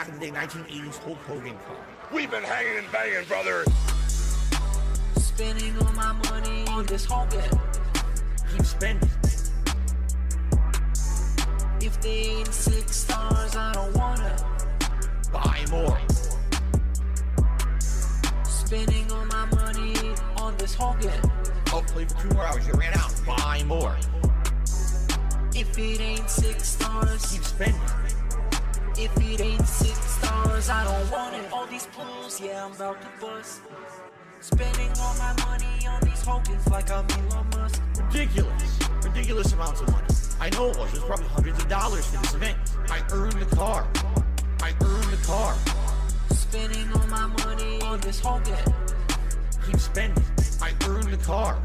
back in the day, 1980s Hulk Hogan car. We've been hanging and banging, brother. Spending all my money on this Hogan. Keep spending. If they ain't 6 stars, I don't wanna buy more. Spending all my money on this Hogan. Oh, play for 2 more hours, you ran out. Buy more. If it ain't 6 stars, keep spending. If it ain't 6 stars, I don't want it. All these pools, yeah, I'm about to bust. Spending all my money on these Hogans like I'm Elon Musk. Ridiculous amounts of money. I know it was probably hundreds of dollars for this event. I earned the car. Spending all my money on this Hogan. Keep spending. I earned the car.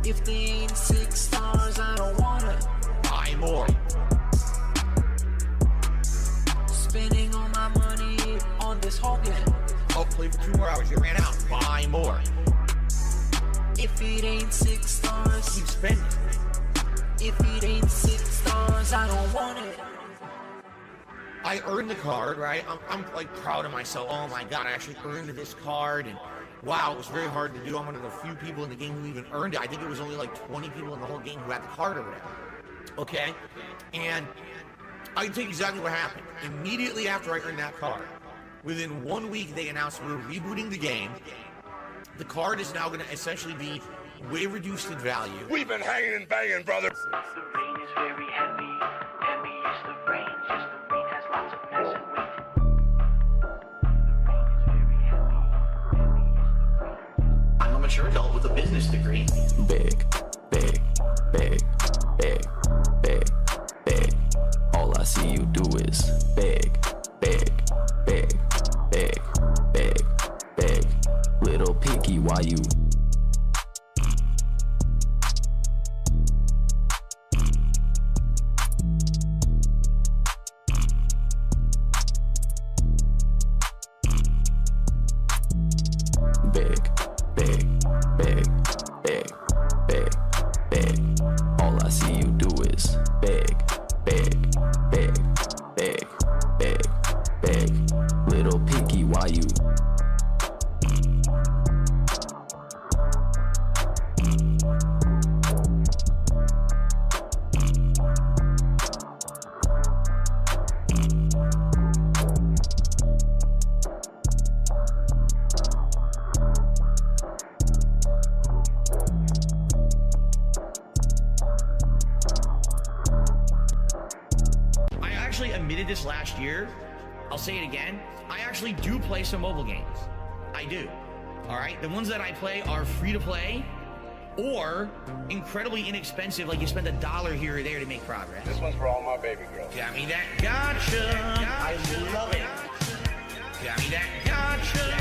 If they ain't 6 stars, I don't wanna buy more. Spending all my money on this Hogan. Oh, play for 2 more hours, you ran out. Buy more. If it ain't 6 stars, keep spending. If it ain't 6 stars, I don't want it. I earned the card, right? I'm like proud of myself. Oh my God, I actually earned this card, and wow, it was very hard to do. I'm one of the few people in the game who even earned it. I think it was only like 20 people in the whole game who had the card or whatever. Okay? And I can tell you exactly what happened. Immediately after I earned that card, within 1 week they announced we're rebooting the game. The card is now going to essentially be way reduced in value. We've been hanging and banging, brother. The rain is very heavy. Heavy is the rain. Just the rain has lots of mess and weight. I'm a mature adult with a business degree. Big. All I see you do is big. Little picky, why you? Big. All I see you do is big. Little picky, why you? Admitted this last year. I'll say it again. I actually do play some mobile games. I do. All right. The ones that I play are free to play or incredibly inexpensive. Like you spend $1 here or there to make progress. This one's for all my baby girls. Got me that gotcha. I love it. Got me that gotcha.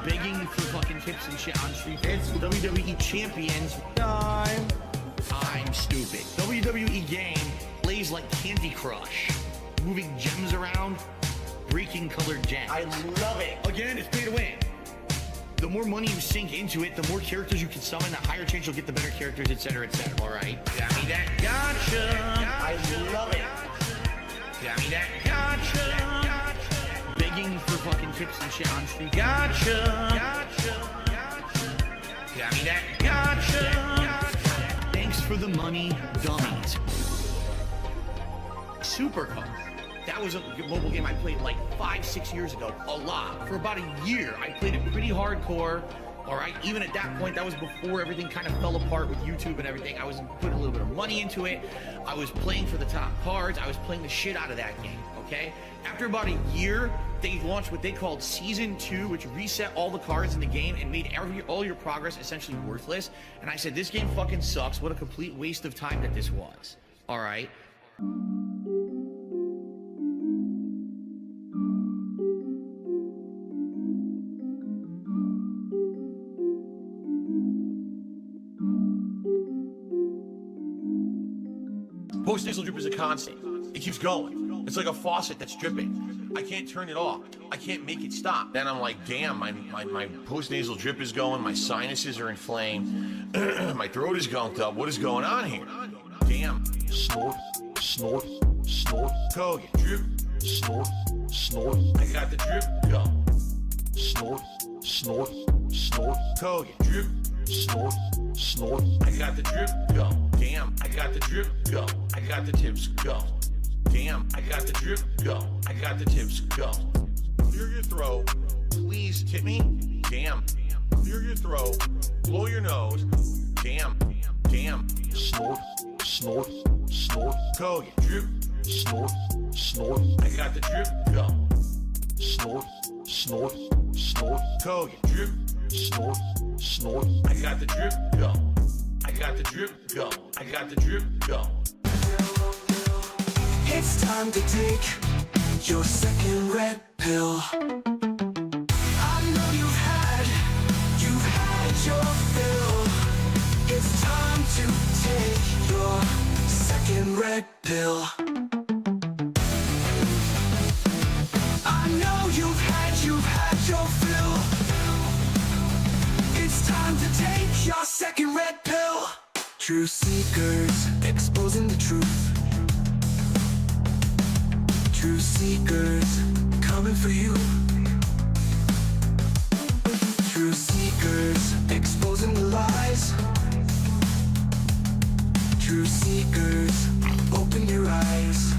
Begging for fucking tips and shit on Street. It's WWE Champions time. I'm stupid. WWE game plays like Candy Crush. Moving gems around, breaking colored gems. I love it. Again, it's pay to win. The more money you sink into it, the more characters you can summon, the higher chance you'll get the better characters, etc., etc. All right? Got me that gotcha. I love it. Got me that gotcha. Begging for fucking tips and shit on Street. Gotcha. Got me that gotcha. Thanks for the money, dummies. Supercar. That was a mobile game I played like 5-6 years ago. A lot. For about a year, I played it pretty hardcore. All right. Even at that point, that was before everything kind of fell apart with YouTube and everything. I was putting a little bit of money into it. I was playing for the top cards. I was playing the shit out of that game. Okay. After about a year, they launched what they called Season 2, which reset all the cards in the game and made all your progress essentially worthless. And I said, this game fucking sucks. What a complete waste of time that this was. All right. Postnasal drip is a constant. It keeps going. It's like a faucet that's dripping. I can't turn it off. I can't make it stop. Then I'm like, damn, my postnasal drip is going. My sinuses are inflamed. My throat is gunked up. What is going on here? Damn. snort, snort, snort, go. Drip, snort, snort. I got the drip, go. Snort, snort, snort, go. Drip, snort, snort. I got the drip, go. Damn, I got the drip, go. I got the tips, go. Damn, I got the drip, go. I got the tips, go. Clear your throat, please tip me. Damn, clear your throat, blow your nose. Damn, damn. Snort, snort, snort, go. Drip, snort, snort. I got the drip, go. Snort, snort, snort, go. Drip, snort, snort. I got the drip, go. I got the drip, go. I got the drip, go. It's time to take your second red pill. I know you've had your fill. It's time to take your second red pill. I know you've had your fill. It's time to take your second red pill. Truth seekers exposing the truth. Truth seekers coming for you. Truth seekers exposing the lies. Truth seekers, open your eyes.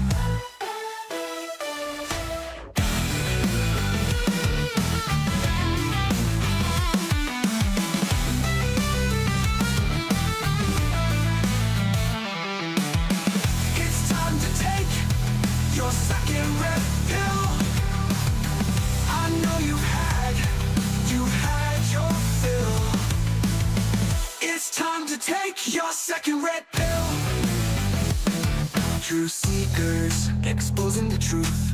It's time to take your second red pill. I know you've had your fill. It's time to take your second red pill. Truth seekers exposing the truth.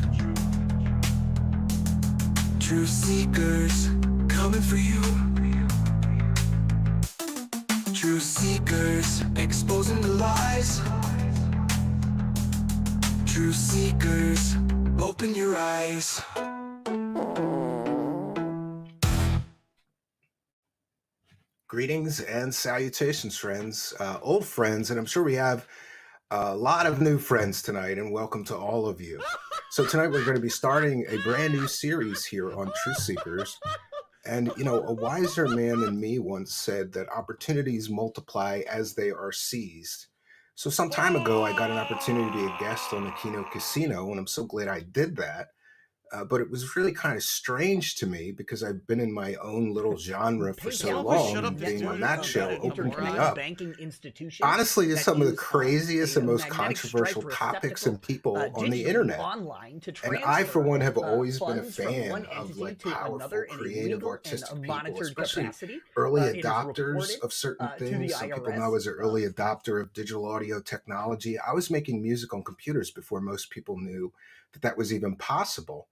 Truth seekers coming for you. Truth seekers exposing the lies. Truth seekers, open your eyes. Greetings and salutations, friends, old friends, and I'm sure we have a lot of new friends tonight, and welcome to all of you. So tonight we're going to be starting a brand new series here on Truth Seekers. And, you know, a wiser man than me once said that opportunities multiply as they are seized. So some time ago, I got an opportunity to be a guest on the Kino Casino, and I'm so glad I did that. But it was really kind of strange to me because I've been in my own little genre for so long, and being on that show opened me up. Honestly, to some of the craziest and most controversial topics and people on the internet. And I, for one, have always been a fan of like powerful, creative, artistic people, especially early adopters of certain things. Some people know I was an early adopter of digital audio technology. I was making music on computers before most people knew that that was even possible.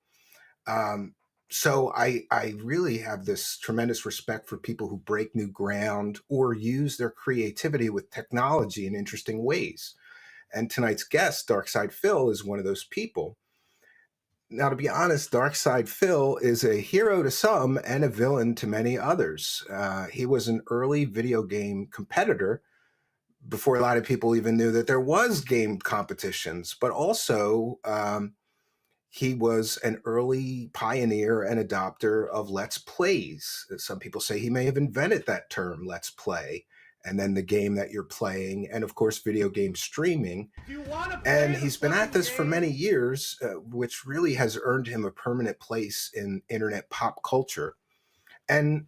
So I really have this tremendous respect for people who break new ground or use their creativity with technology in interesting ways. And tonight's guest, Darkside Phil, is one of those people. Now, to be honest, Darkside Phil is a hero to some and a villain to many others. He was an early video game competitor before a lot of people even knew that there was game competitions, but also he was an early pioneer and adopter of Let's Plays. Some people say he may have invented that term, Let's Play, and then the game that you're playing, and of course, video game streaming. And he's been at this for many years, which really has earned him a permanent place in internet pop culture. And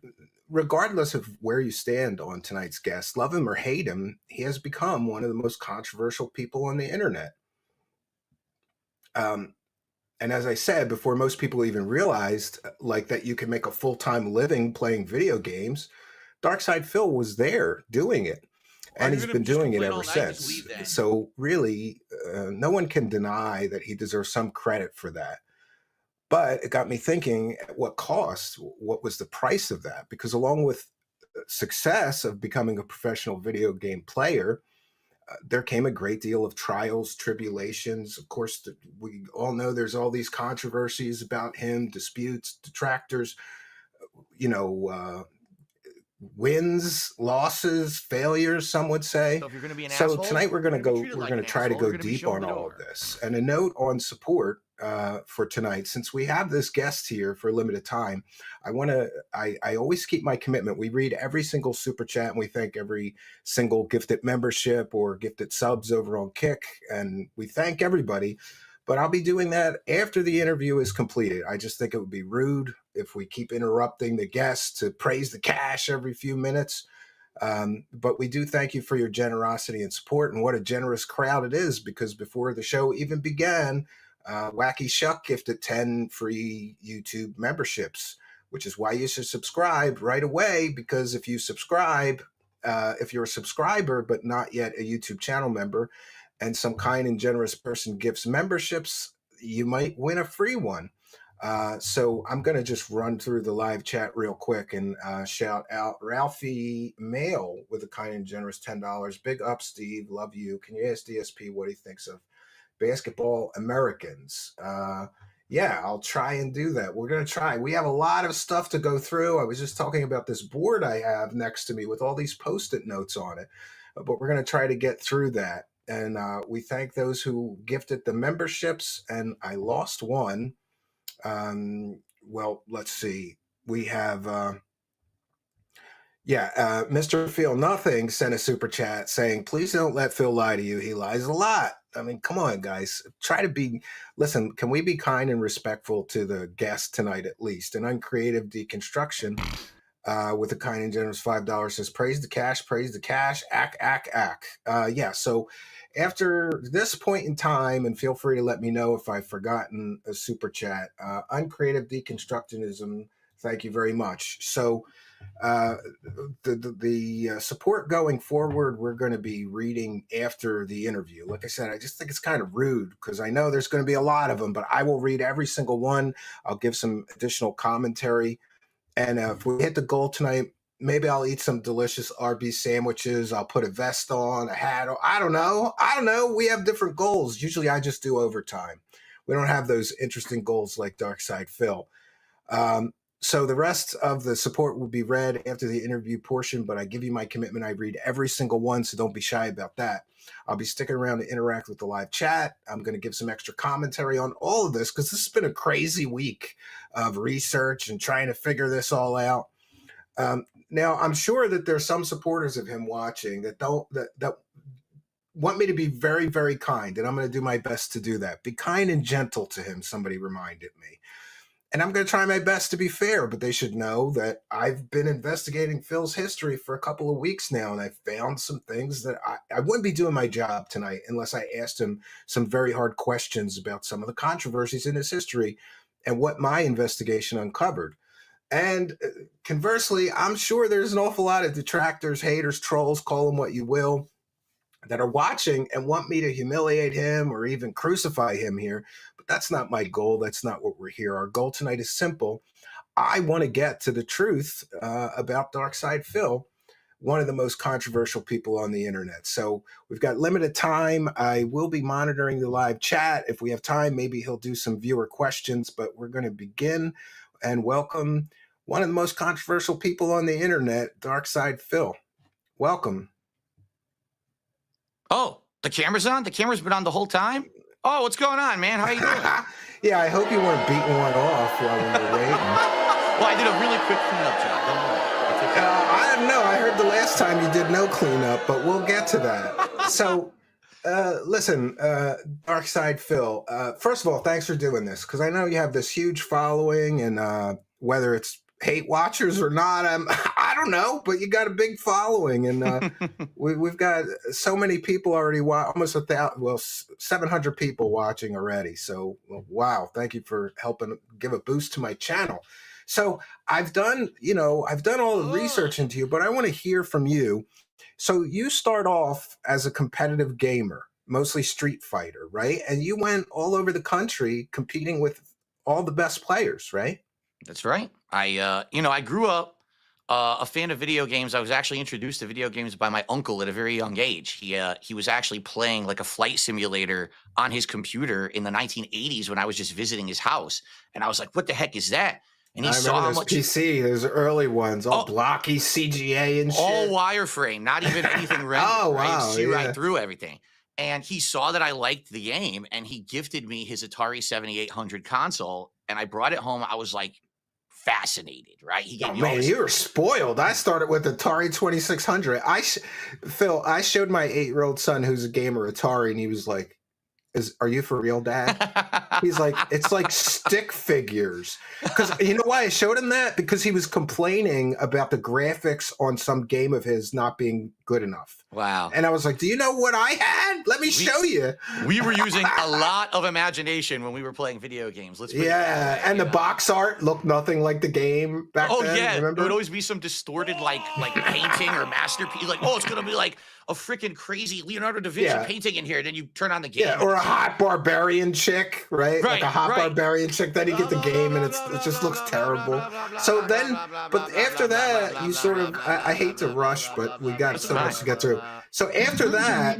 regardless of where you stand on tonight's guest, love him or hate him, he has become one of the most controversial people on the internet. And as I said, before most people even realized like that you can make a full-time living playing video games, Darkside Phil was there doing it. And he's been doing it ever since. So really, no one can deny that he deserves some credit for that. But it got me thinking, at what cost? What was the price of that? Because along with success of becoming a professional video game player, there came a great deal of trials, tribulations. Of course, we all know there's all these controversies about him, disputes, detractors, wins, losses, failures, some would say. So if you're going to be an So asshole, tonight we're going to you're go. gonna be treated We're like going an to try to asshole. go You're gonna be deep shown on the all of door. this. And a note on support for tonight, since we have this guest here for a limited time, I always keep my commitment. We read every single super chat and we thank every single gifted membership or gifted subs over on Kick, and we thank everybody. But I'll be doing that after the interview is completed. I just think it would be rude if we keep interrupting the guests to praise the cash every few minutes. But we do thank you for your generosity and support, and what a generous crowd it is, because before the show even began, Wacky Shuck gifted 10 free YouTube memberships, which is why you should subscribe right away, because if you subscribe, if you're a subscriber but not yet a YouTube channel member, and some kind and generous person gifts memberships, you might win a free one. So I'm going to just run through the live chat real quick and shout out Ralphie Mail with a kind and generous $10. Big up, Steve. Love you. Can you ask DSP what he thinks of Basketball Americans? Yeah, I'll try and do that. We're going to try. We have a lot of stuff to go through. I was just talking about this board I have next to me with all these Post-it notes on it, but we're going to try to get through that. And we thank those who gifted the memberships, and I lost one. Well, let's see. We have, Mr. Feel Nothing sent a super chat saying, please don't let Phil lie to you. He lies a lot. I mean, come on, guys. Listen, can we be kind and respectful to the guest tonight at least? An Uncreative Deconstruction with a kind and generous $5 says, praise the cash, ack. So after this point in time, and feel free to let me know if I've forgotten a super chat, Uncreative Deconstructionism, thank you very much. So the support going forward, we're going to be reading after the interview. Like I said, I just think it's kind of rude because I know there's going to be a lot of them, but I will read every single one. I'll give some additional commentary. And if we hit the goal tonight, maybe I'll eat some delicious Arby's sandwiches. I'll put a vest on, a hat on. I don't know. We have different goals. Usually I just do overtime. We don't have those interesting goals like Darkside Phil. So the rest of the support will be read after the interview portion, but I give you my commitment. I read every single one, so don't be shy about that. I'll be sticking around to interact with the live chat. I'm going to give some extra commentary on all of this because this has been a crazy week of research and trying to figure this all out. Now, I'm sure that there's some supporters of him watching that want me to be very, very kind, and I'm going to do my best to do that. Be kind and gentle to him, somebody reminded me. And I'm going to try my best to be fair, but they should know that I've been investigating Phil's history for a couple of weeks now, and I found some things that I wouldn't be doing my job tonight unless I asked him some very hard questions about some of the controversies in his history and what my investigation uncovered. And conversely, I'm sure there's an awful lot of detractors, haters, trolls, call them what you will, that are watching and want me to humiliate him or even crucify him here. But that's not my goal. That's not what we're here. Our goal tonight is simple. I want to get to the truth about Darkside Phil, one of the most controversial people on the internet. So we've got limited time. I will be monitoring the live chat. If we have time, maybe he'll do some viewer questions, but we're going to begin and welcome one of the most controversial people on the internet, Darkside Phil. Welcome. Oh, the camera's on? The camera's been on the whole time? Oh, what's going on, man? How you doing? Yeah, I hope you weren't beating one off while we were waiting. Well, I did a really quick cleanup job. Don't worry. It's okay. I don't know. I heard the last time you did no cleanup, but we'll get to that. So, listen, Darkside Phil, first of all, thanks for doing this, because I know you have this huge following, and whether it's hate watchers or not, I don't know, but you got a big following, and we've got so many people already, almost 700 people watching already. So, wow, thank you for helping give a boost to my channel. So I've done all the research into you, but I want to hear from you. So you start off as a competitive gamer, mostly Street Fighter, right? And you went all over the country competing with all the best players, right? That's right. I grew up a fan of video games. I was actually introduced to video games by my uncle at a very young age. He was actually playing like a flight simulator on his computer in the 1980s when I was just visiting his house. And I was like, what the heck is that? And he I saw remember how those much PC, those early ones, all blocky CGA and shit. all wireframe, not even anything rendered. Oh, right? wow, See right yeah. through everything. And he saw that I liked the game, and he gifted me his Atari 7800 console, and I brought it home. I was like fascinated, right? He gave Oh me all man, this. you were spoiled. I started with Atari 2600. Phil, I showed my 8-year-old son, who's a gamer, Atari, and he was like, "Are you for real, Dad?" He's like, "It's like stick figures." Because you know why I showed him that? Because he was complaining about the graphics on some game of his not being good enough. Wow. And I was like, "Do you know what I had? Let me show you." We were using a lot of imagination when we were playing video games. Let's put it that Yeah, way, and you the know? box art looked nothing like the game back Oh then. yeah, Remember? it would always be some distorted like painting or masterpiece. Like, oh, it's gonna be like a freaking crazy Leonardo da Vinci Yeah. painting in here. Then you turn on the game. Yeah, or a hot barbarian chick, right? Like a hot barbarian chick. Then you get the game, and it just looks terrible. So then, but after that, you sort of, I hate to rush, but we got so much to get through. So after that,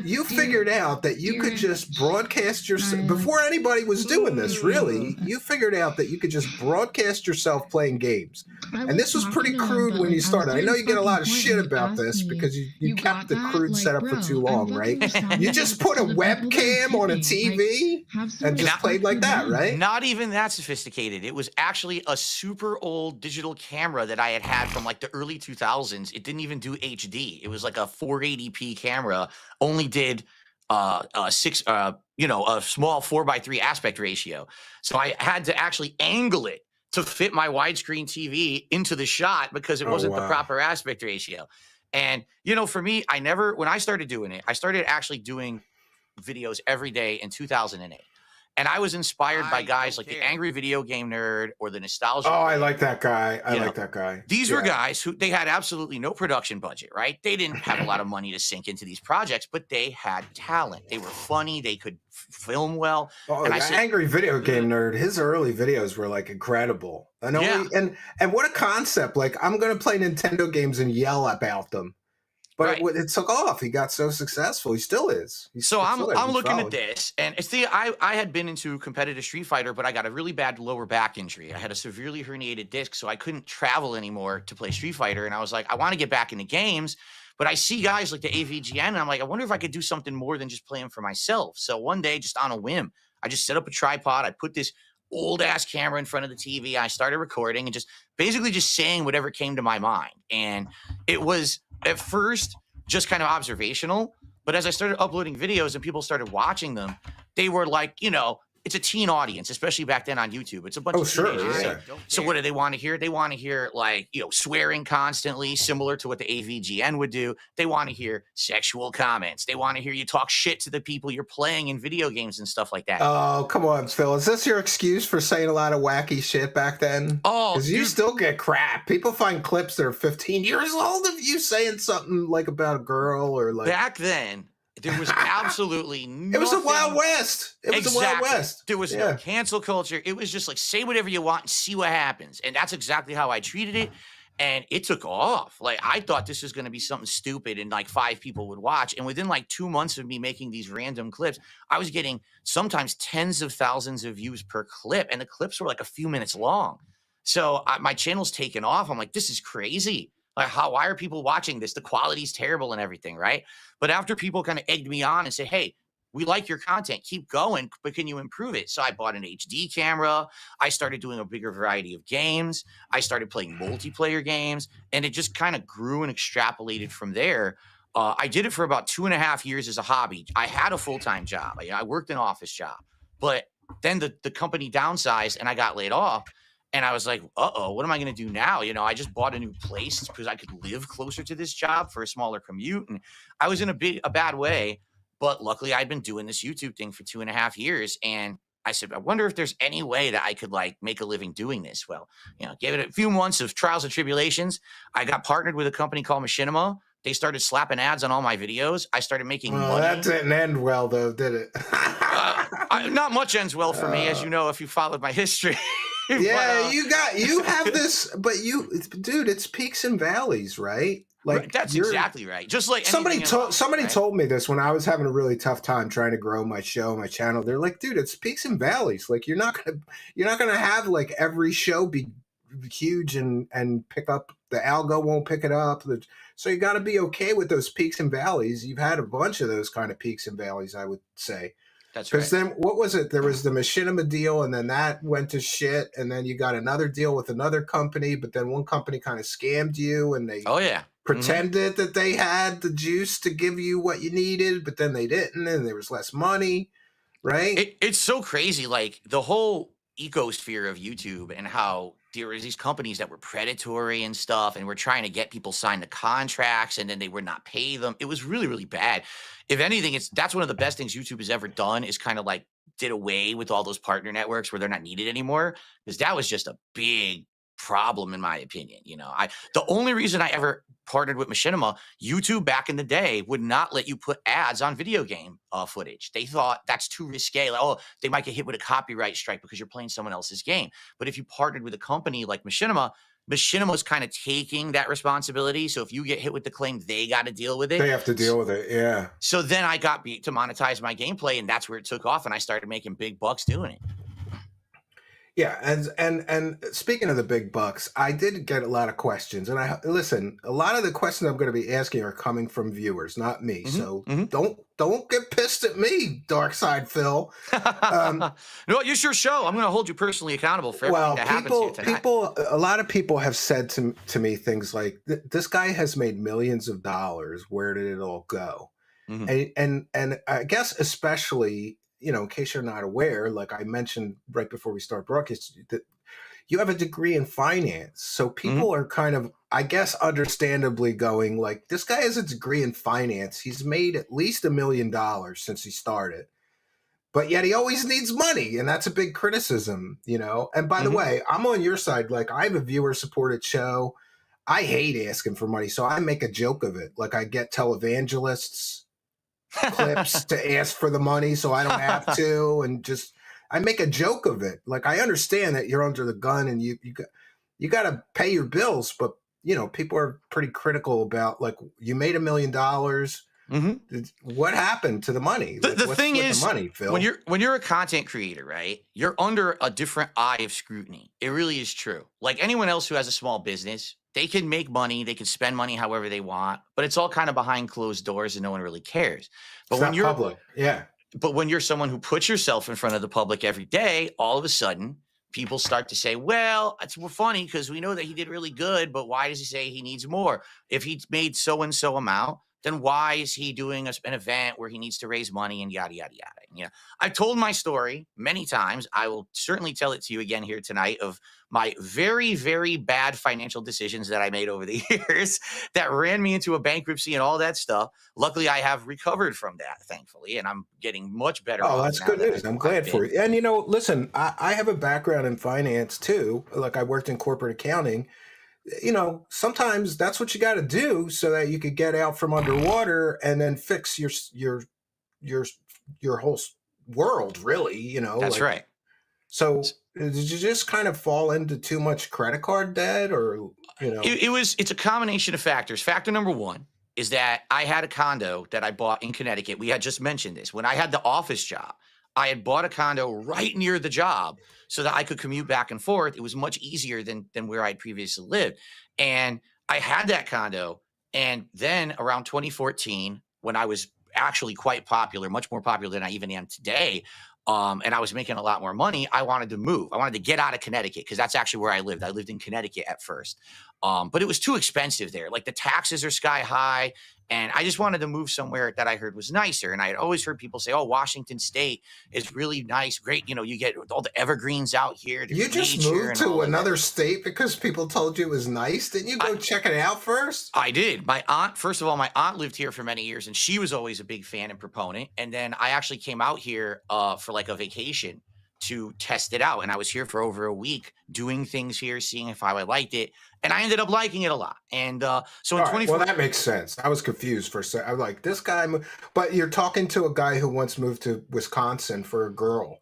you figured out that you could just broadcast yourself, before anybody was doing this, really, you figured out that you could just broadcast yourself playing games. And this was pretty crude when you started. I know you get a lot of shit about this because you kept the crude setup for too long, right? You just put a webcam on a TV and just played like that, right? Not even that sophisticated. It was actually a super old digital camera that I had from like the early 2000s. It didn't even do HD. It was like a 480p camera, only did a small 4:3 aspect ratio. So I had to actually angle it to fit my widescreen TV into the shot because it wasn't the proper aspect ratio. And, for me, when I started doing it, I started actually doing videos every day in 2008. And I was inspired by guys like the Angry Video Game Nerd or the Nostalgia. Oh, I like that guy. I like that guy. These were guys who they had absolutely no production budget, right? They didn't have a lot of money to sink into these projects, but they had talent. They were funny. They could film well. Oh, and Angry Video Game Nerd, his early videos were like incredible. And what a concept. Like, I'm going to play Nintendo games and yell about them. But it took off. He got so successful. He still is. I'm looking at this, and I had been into competitive Street Fighter, but I got a really bad lower back injury. I had a severely herniated disc, so I couldn't travel anymore to play Street Fighter. And I was like, I want to get back into games, but I see guys like the AVGN, and I'm like, I wonder if I could do something more than just playing for myself. So one day, just on a whim, I just set up a tripod. I put this old ass camera in front of the TV. I started recording and just saying whatever came to my mind. And it was at first just kind of observational, but as I started uploading videos and people started watching them, they were like, it's a teen audience, especially back then on YouTube. It's a bunch of teenagers. Yeah. So what do they want to hear? They want to hear swearing constantly, similar to what the AVGN would do. They want to hear sexual comments. They want to hear you talk shit to the people you're playing in video games and stuff like that. Oh, come on, Phil. Is this your excuse for saying a lot of wacky shit back then? Oh, because you still get crap. People find clips that are 15 years old of you saying something like about a girl or like back then. There was absolutely nothing. It was a Wild West. It was a Wild West. There was no cancel culture. It was just like, say whatever you want and see what happens. And that's exactly how I treated it. And it took off. Like, I thought this was going to be something stupid and like 5 people would watch. And within like 2 months of me making these random clips, I was getting sometimes tens of thousands of views per clip. And the clips were like a few minutes long. So my channel's taken off. I'm like, this is crazy. Like, why are people watching this? The quality's terrible and everything, right? But after people kind of egged me on and say, hey, we like your content, keep going, but can you improve it? So I bought an HD camera. I started doing a bigger variety of games. I started playing multiplayer games, and it just kind of grew and extrapolated from there. I did it for about 2.5 years as a hobby. I had a full-time job. I worked an office job, but then the company downsized and I got laid off. And I was like, what am I going to do now? I just bought a new place because I could live closer to this job for a smaller commute. And I was in a bad way. But luckily, I'd been doing this YouTube thing for 2.5 years. And I said, I wonder if there's any way that I could like make a living doing this. Well, gave it a few months of trials and tribulations. I got partnered with a company called Machinima. They started slapping ads on all my videos. I started making money. That didn't end well, though, did it? Not much ends well for me, as you know, if you followed my history. Yeah, you have this, but dude, it's peaks and valleys, right? Like that's exactly right. Just like somebody anything in life, somebody right? told me this when I was having a really tough time trying to grow my show, my channel. They're like, dude, it's peaks and valleys. Like you're not gonna have like every show be huge and pick up, the algo won't pick it up. So you got to be okay with those peaks and valleys. You've had a bunch of those kind of peaks and valleys, I would say. That's Because right. then what was it? There was the Machinima deal, and then that went to shit, and then you got another deal with another company, but then one company kind of scammed you, and they Oh yeah. pretended that they had the juice to give you what you needed, but then they didn't, and there was less money, right? It's so crazy, like the whole ecosphere of YouTube and how there was these companies that were predatory and stuff, and were trying to get people signed to contracts, and then they would not pay them. It was really, really bad. If anything, that's one of the best things YouTube has ever done is kind of like did away with all those partner networks where they're not needed anymore, because that was just a big problem in my opinion. The only reason I ever partnered with Machinima, YouTube back in the day would not let you put ads on video game footage. They thought that's too risque. Like, oh, they might get hit with a copyright strike because you're playing someone else's game. But if you partnered with a company like Machinima, Machinima's kind of taking that responsibility. So if you get hit with the claim, they got to deal with it. They have to deal with it, yeah. So then I got to monetize my gameplay, and that's where it took off, and I started making big bucks doing it. Yeah, and speaking of the big bucks, I did get a lot of questions, and a lot of the questions I'm going to be asking are coming from viewers, not me. So don't get pissed at me, Dark Side Phil. No, it's your show. I'm going to hold you personally accountable for everything that happens here tonight. A lot of people have said to me things like, "This guy has made millions of dollars. Where did it all go?" And I guess especially, in case you're not aware, like I mentioned right before we start broadcast, that you have a degree in finance. So people are kind of, I guess, understandably going like, this guy has a degree in finance. He's made at least $1 million since he started, but yet he always needs money. And that's a big criticism, And by the way, I'm on your side. Like, I have a viewer supported show. I hate asking for money. So I make a joke of it. Like, I get televangelists clips to ask for the money so I don't have to, and just I make a joke of it. Like, I understand that you're under the gun and you got to pay your bills, but people are pretty critical about, like, you made $1 million. What happened to the money? The thing is, the money, Phil? when you're a content creator, right, you're under a different eye of scrutiny. It really is true. Like anyone else who has a small business, they can make money, they can spend money however they want, but it's all kind of behind closed doors and no one really cares. But when you're public, yeah. But when you're someone who puts yourself in front of the public every day, all of a sudden people start to say, well, it's funny because we know that he did really good, but why does he say he needs more? If he made so-and-so amount, then why is he doing an event where he needs to raise money and yada, yada, yada? I've told my story many times. I will certainly tell it to you again here tonight of my very, very bad financial decisions that I made over the years that ran me into a bankruptcy and all that stuff. Luckily, I have recovered from that, thankfully, and I'm getting much better. Oh, that's good news. I'm glad for you. And, listen, I have a background in finance, too. Like, I worked in corporate accounting. Sometimes that's what you got to do so that you could get out from underwater and then fix your whole world, really. That's right. So did you just kind of fall into too much credit card debt, or it's a combination of factors. Factor number one is that I had a condo that I bought in Connecticut. We had just mentioned this. When I had the office job, I had bought a condo right near the job so that I could commute back and forth. It was much easier than where I'd previously lived. And I had that condo. And then around 2014, when I was actually quite popular, much more popular than I even am today, and I was making a lot more money, I wanted to move. I wanted to get out of Connecticut because that's actually where I lived. I lived in Connecticut at first. But it was too expensive there. Like, the taxes are sky high. And I just wanted to move somewhere that I heard was nicer. And I had always heard people say, oh, Washington State is really nice. Great. You get all the evergreens out here. You just moved to another state because people told you it was nice? Didn't you go check it out first? I did. My aunt lived here for many years, and she was always a big fan and proponent. And then I actually came out here for like a vacation to test it out. And I was here for over a week doing things here, seeing if I liked it. And I ended up liking it a lot. And so in 2014. Well, that makes sense. I was confused for a second. I was like, this guy, but you're talking to a guy who once moved to Wisconsin for a girl.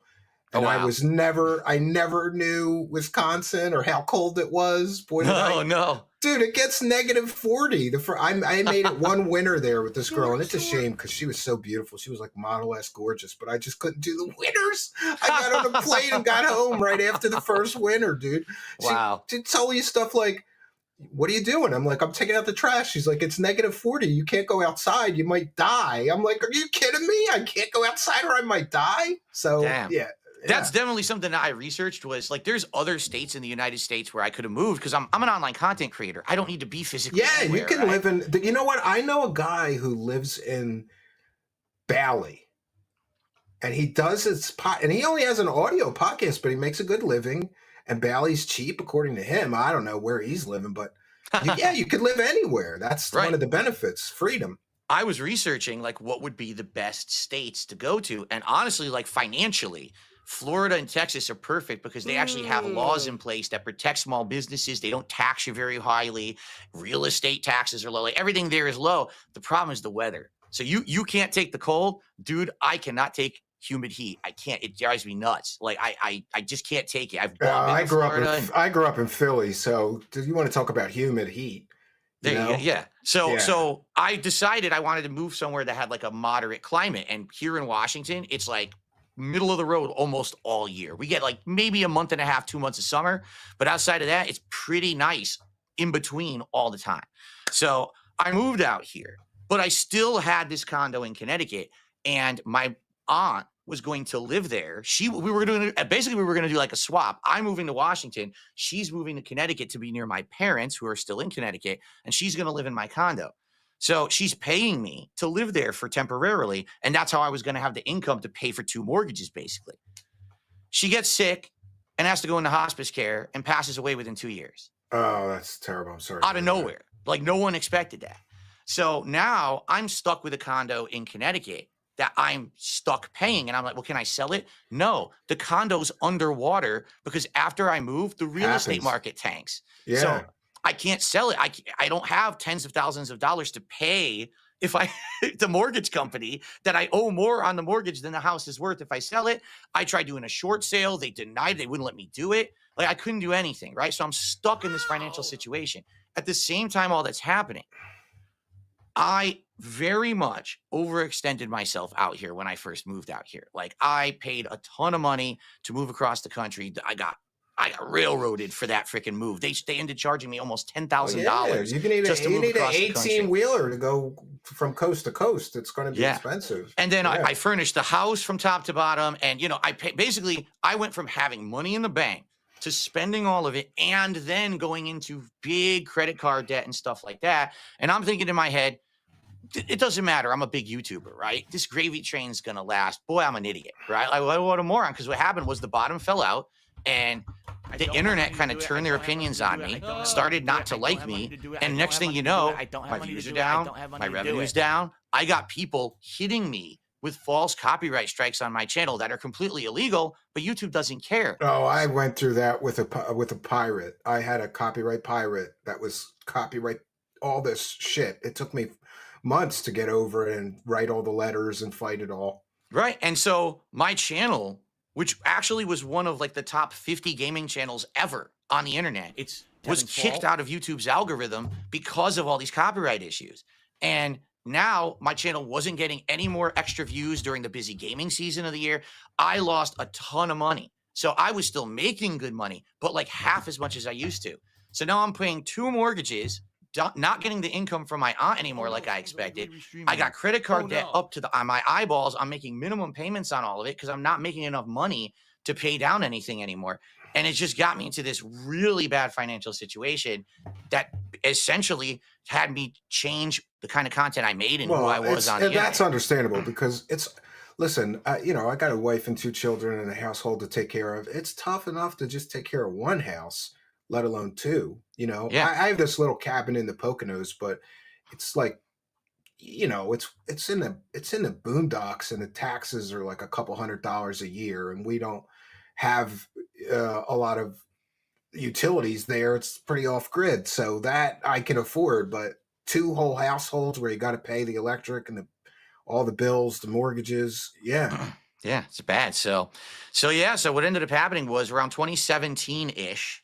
And Oh, wow. I never knew Wisconsin or how cold it was. Boy, No. dude, it gets -40. I made it one winter there with this girl, and it's a shame because she was so beautiful. She was like model-esque gorgeous, but I just couldn't do the winters. I got on a plane and got home right after the first winter, dude. Wow. She'd tell you stuff like, what are you doing? I'm like, I'm taking out the trash. She's like, it's -40. You can't go outside. You might die. I'm like, are you kidding me? I can't go outside or I might die. So, Damn. yeah. That's definitely something that I researched was like, there's other states in the United States where I could have moved because I'm an online content creator. I don't need to be physically anywhere, you can right? live in, you know what? I know a guy who lives in Bali and he does and he only has an audio podcast, but he makes a good living. And Bali's cheap, according to him. I don't know where he's living, but you could live anywhere. That's Right. one of the benefits, freedom. I was researching like what would be the best states to go to. And honestly, like financially, Florida and Texas are perfect because they actually have laws in place that protect small businesses. They don't tax you very highly. Real estate taxes are low. Like everything there is low. The problem is the weather. So you can't take the cold. Dude, I cannot take humid heat. I can't. It drives me nuts. Like I just can't take it. I grew up in Philly, so do you want to talk about humid heat? There you go. Yeah. So Yeah. so I decided I wanted to move somewhere that had like a moderate climate. And here in Washington, it's like middle of the road almost all year. We get like maybe a month and a half, 2 months of summer, but outside of that, it's pretty nice in between all the time. So I moved out here, but I still had this condo in Connecticut, and my aunt was going to live there. We were going to do like a swap. I'm moving to Washington. She's moving to Connecticut to be near my parents who are still in Connecticut, and she's going to live in my condo. So she's paying me to live there for temporarily, and that's how I was going to have the income to pay for 2 mortgages, basically. She gets sick and has to go into hospice care and passes away within 2 years. Oh, that's terrible. I'm sorry. Out of nowhere. Like no one expected that. So now I'm stuck with a condo in Connecticut that I'm stuck paying. And I'm like, well, can I sell it? No, the condo's underwater because after I move, the real estate market tanks. Yeah. So I can't sell it. I don't have tens of thousands of dollars to pay the mortgage company that I owe more on the mortgage than the house is worth if I sell it. I tried doing a short sale. They denied, they wouldn't let me do it. Like I couldn't do anything, right? So I'm stuck in this financial situation. At the same time, all that's happening, I very much overextended myself out here when I first moved out here. Like I paid a ton of money to move across the country. I got railroaded for that freaking move. They ended charging me almost $10,000. You need just to move an across the country. 18-wheeler to go from coast to coast. It's going to be expensive. And then I furnished the house from top to bottom. And, I went from having money in the bank to spending all of it and then going into big credit card debt and stuff like that. And I'm thinking in my head, it doesn't matter. I'm a big YouTuber, right? This gravy train's going to last. Boy, I'm an idiot, right? Like, what a moron. Because what happened was the bottom fell out and the internet kind of turned their opinions on me, started not to like me. And next thing you know, my views are down, my revenue's down. I got people hitting me with false copyright strikes on my channel that are completely illegal, but YouTube doesn't care. Oh, I went through that with a pirate. I had a copyright pirate that was copyright all this shit. It took me months to get over it and write all the letters and fight it all. Right. And so my channel, which actually was one of like the top 50 gaming channels ever on the internet, was kicked out of YouTube's algorithm because of all these copyright issues. And now my channel wasn't getting any more extra views during the busy gaming season of the year. I lost a ton of money. So I was still making good money, but like half as much as I used to. So now I'm paying 2 mortgages, not getting the income from my aunt anymore like I expected. I got credit card debt up to on my eyeballs. I'm making minimum payments on all of it because I'm not making enough money to pay down anything anymore. And it just got me into this really bad financial situation that essentially had me change the kind of content I made and who I was on the internet. That's understandable because listen, I got a wife and 2 children and a household to take care of. It's tough enough to just take care of one house, let alone 2. I have this little cabin in the Poconos, but it's like, it's in the boondocks and the taxes are like a couple $100 a year. And we don't have a lot of utilities there. It's pretty off grid. So that I can afford, but 2 whole households where you got to pay the electric and all the bills, the mortgages. Yeah. Yeah, it's bad. So yeah. So what ended up happening was around 2017-ish,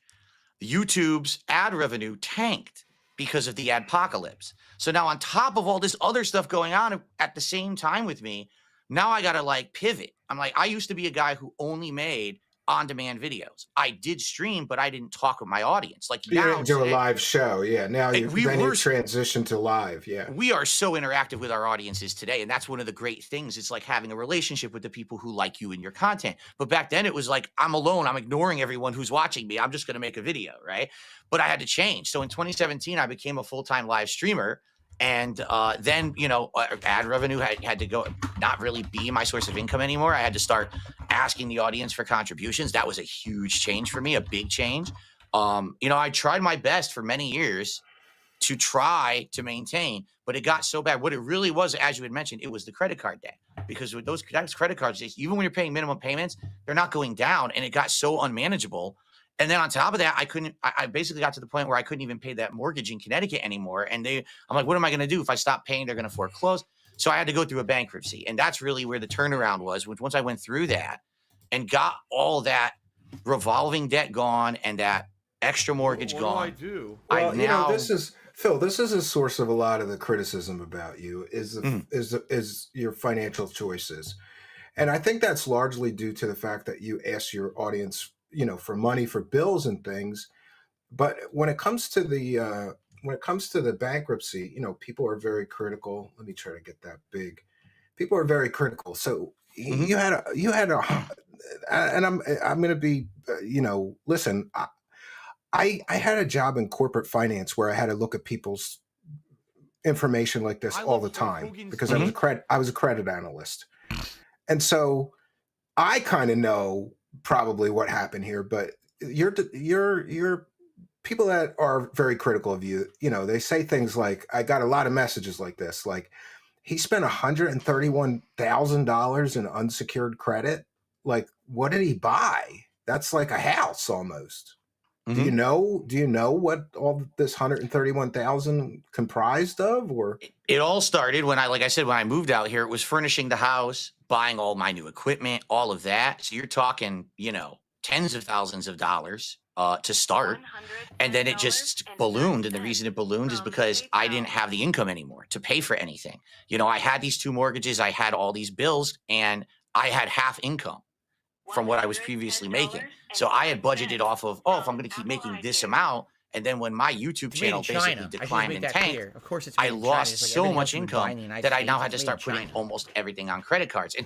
YouTube's ad revenue tanked because of the adpocalypse. So now on top of all this other stuff going on at the same time with me, now I got to like pivot. I'm like, I used to be a guy who only made on-demand videos. I did stream, but I didn't talk with my audience. Like You now didn't do a today, live show. Yeah. Now you transition to live. Yeah. we are so interactive with our audiences today, and that's one of the great things. It's like having a relationship with the people who like you and your content. But back then it was like, I'm alone, I'm ignoring everyone who's watching me, I'm just going to make a video, right? But I had to change. So in 2017 I became a full-time live streamer, and then ad revenue had to go, not really be my source of income anymore. I had to start asking the audience for contributions. That was a huge change for me, a big change. I tried my best for many years to try to maintain, but it got so bad. What it really was, as you had mentioned, it was the credit card debt. Because with those credit cards, even when you're paying minimum payments, they're not going down, and it got so unmanageable. And then on top of that, I basically got to the point where I couldn't even pay that mortgage in Connecticut anymore. And I'm like, what am I going to do? If I stop paying, they're going to foreclose. So I had to go through a bankruptcy. And that's really where the turnaround was. Once I went through that and got all that revolving debt gone and that extra mortgage what gone. do I do? Well, this is Phil. This is a source of a lot of the criticism about you is your financial choices, and I think that's largely due to the fact that you ask your audience, for money for bills and things. But when it comes to the bankruptcy, people are very critical. Let me try to get that big. People are very critical. So you had a, and I'm going to be, listen. I had a job in corporate finance where I had to look at people's information like this all the time because I was a credit analyst. And so I kind of know probably what happened here, but you're people that are very critical of you, they say things like, I got a lot of messages like this, like he spent $131,000 in unsecured credit. Like, what did he buy? That's like a house almost. Do you know what all this 131,000 comprised of? Or it all started when when I moved out here, it was furnishing the house, buying all my new equipment, all of that. So you're talking, tens of thousands of dollars to start. And then it just ballooned. And the reason it ballooned is because I didn't have the income anymore to pay for anything. I had these 2 mortgages, I had all these bills, and I had half income from what I was previously making. So I had budgeted off of, if I'm going to keep making this amount, and then when my YouTube channel basically declined and tanked, I lost so much income that I now had to start putting almost everything on credit cards. And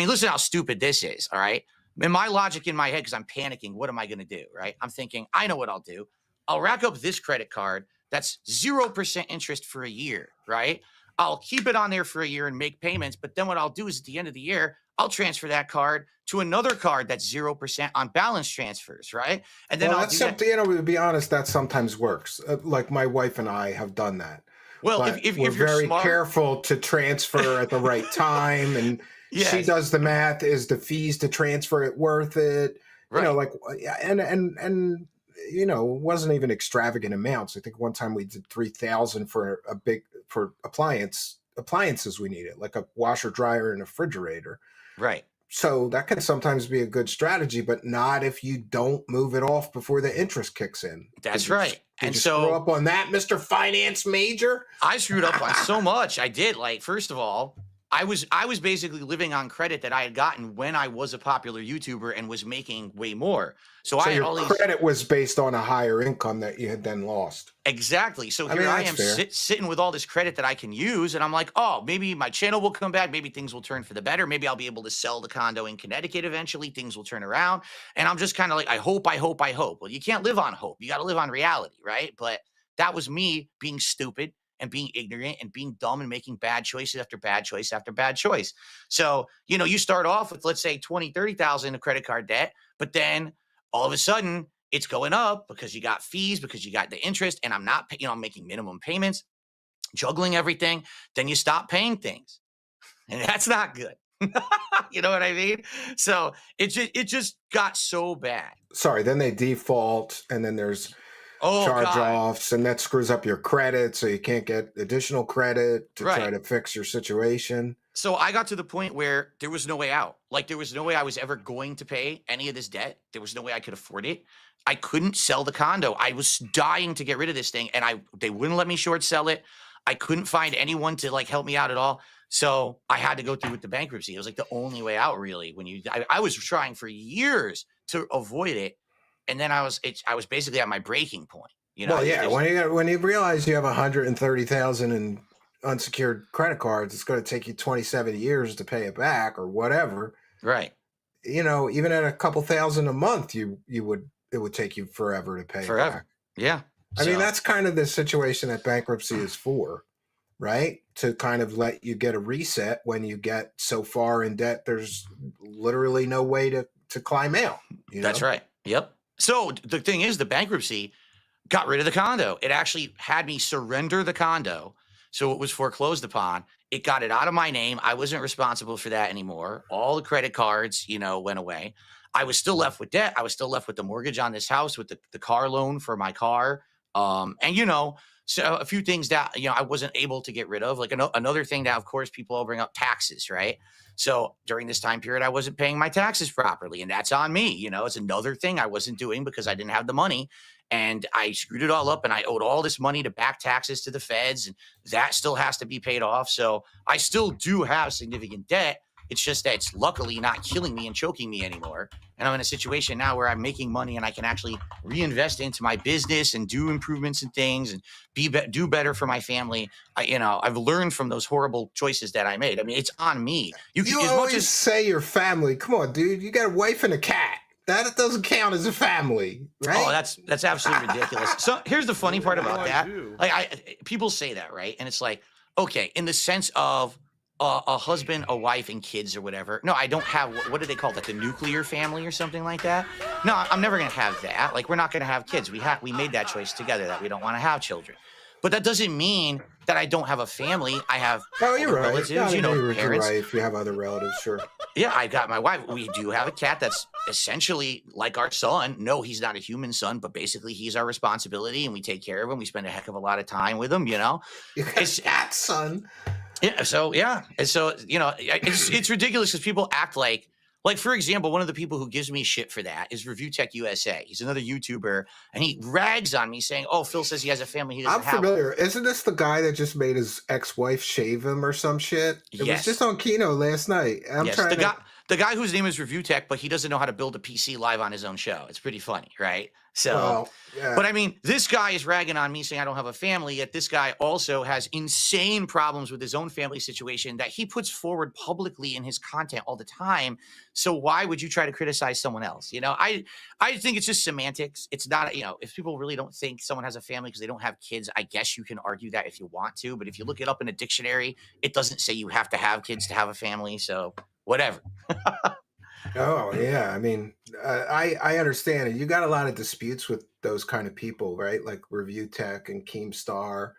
listen how stupid this is, all right? And my logic in my head, because I'm panicking, what am I going to do, right? I'm thinking, I know what I'll do. I'll rack up this credit card that's 0% interest for a year, right? I'll keep it on there for a year and make payments, but then what I'll do is at the end of the year, I'll transfer that card to another card that's 0% on balance transfers, right? And then that's something, to be honest, that sometimes works. Like my wife and I have done that. Well, if we're you're very smart, careful to transfer at the right time, and she does the math. Is the fees to transfer it worth it? Right. And it wasn't even extravagant amounts. I think one time we did $3,000 for appliances we needed, like a washer, dryer, and a refrigerator. Right. So that can sometimes be a good strategy, but not if you don't move it off before the interest kicks in. That's right. Did you screw up on that, Mr. Finance Major? I screwed up on so much. I did. First of all, I was basically living on credit that I had gotten when I was a popular YouTuber and was making way more. So I had all these credit was based on a higher income that you had then lost. Exactly. So here I am sitting with all this credit that I can use, and I'm like, maybe my channel will come back. Maybe things will turn for the better. Maybe I'll be able to sell the condo in Connecticut eventually. Things will turn around. And I'm just kind of like, I hope. Well, you can't live on hope. You got to live on reality, right? But that was me being stupid and being ignorant and being dumb and making bad choices after bad choice after bad choice. So, you start off with, let's say, 20, 30,000 of credit card debt, but then all of a sudden it's going up because you got fees, because you got the interest, and I'm not, I'm making minimum payments, juggling everything. Then you stop paying things, and that's not good. You know what I mean? So it just got so bad. Sorry. Then they default, and then there's charge-offs, and that screws up your credit, so you can't get additional credit to try to fix your situation. So I got to the point where there was no way out. Like there was no way I was ever going to pay any of this debt. There was no way I could afford it. I couldn't sell the condo. I was dying to get rid of this thing, and they wouldn't let me short sell it. I couldn't find anyone to like help me out at all. So I had to go through with the bankruptcy. It was like the only way out, really. I was trying for years to avoid it, and then I was basically at my breaking point. You know, Well, yeah, there's- when you realize you have 130,000 in unsecured credit cards, it's going to take you 27 years to pay it back or whatever. right. You know, even at a couple thousand a month, it would take you forever to pay it Forever. back. Yeah. I mean, So- that's kind of the situation that bankruptcy is for, right? To kind of let you get a reset when you get so far in debt, there's literally no way to climb out. You That's know? right. Yep. So the thing is, the bankruptcy got rid of the condo. It actually had me surrender the condo. So it was foreclosed upon. It got it out of my name. I wasn't responsible for that anymore. All the credit cards, went away. I was still left with debt. I was still left with the mortgage on this house, with the car loan for my car. So a few things that, I wasn't able to get rid of. Like another thing that, of course, people all bring up taxes, right? So during this time period, I wasn't paying my taxes properly, and that's on me. It's another thing I wasn't doing because I didn't have the money, and I screwed it all up, and I owed all this money to back taxes to the feds, and that still has to be paid off. So I still do have significant debt. It's just that it's luckily not killing me and choking me anymore. And I'm in a situation now where I'm making money and I can actually reinvest into my business and do improvements and things and do better for my family. I've learned from those horrible choices that I made. I mean, it's on me. You always say your family. Come on, dude. You got a wife and a cat. That doesn't count as a family, right? Oh, that's absolutely ridiculous. So here's the funny part about that. Like people say that, right? And it's like, okay, in the sense of a husband, a wife, and kids or whatever. No, I don't have, what do they call it? Like the nuclear family or something like that? No, I'm never going to have that. Like, we're not going to have kids. We made that choice together that we don't want to have children. But that doesn't mean that I don't have a family. I have you're right. relatives, Parents. parents. If you have other relatives, sure. Yeah, I got my wife. We do have a cat that's essentially like our son. No, he's not a human son, but basically he's our responsibility, and we take care of him. We spend a heck of a lot of time with him, You got It's- a cat, son. Yeah. So it's ridiculous because people act like for example, one of the people who gives me shit for that is Review Tech USA. He's another YouTuber, and he rags on me saying, "Oh, Phil says he has a family. He doesn't I'm have." familiar. Isn't this the guy that just made his ex-wife shave him or some shit? It was Yes. just on Kino last night. The guy whose name is Review Tech, but he doesn't know how to build a PC live on his own show. It's pretty funny, right? So, Well, yeah. but I mean, this guy is ragging on me saying I don't have a family, yet this guy also has insane problems with his own family situation that he puts forward publicly in his content all the time. So why would you try to criticize someone else? I think it's just semantics. It's not, if people really don't think someone has a family because they don't have kids, I guess you can argue that if you want to. But if you look it up in a dictionary, it doesn't say you have to have kids to have a family. So whatever. Oh yeah, I mean, I understand it. You got a lot of disputes with those kind of people, right? Like Review Tech and Keemstar,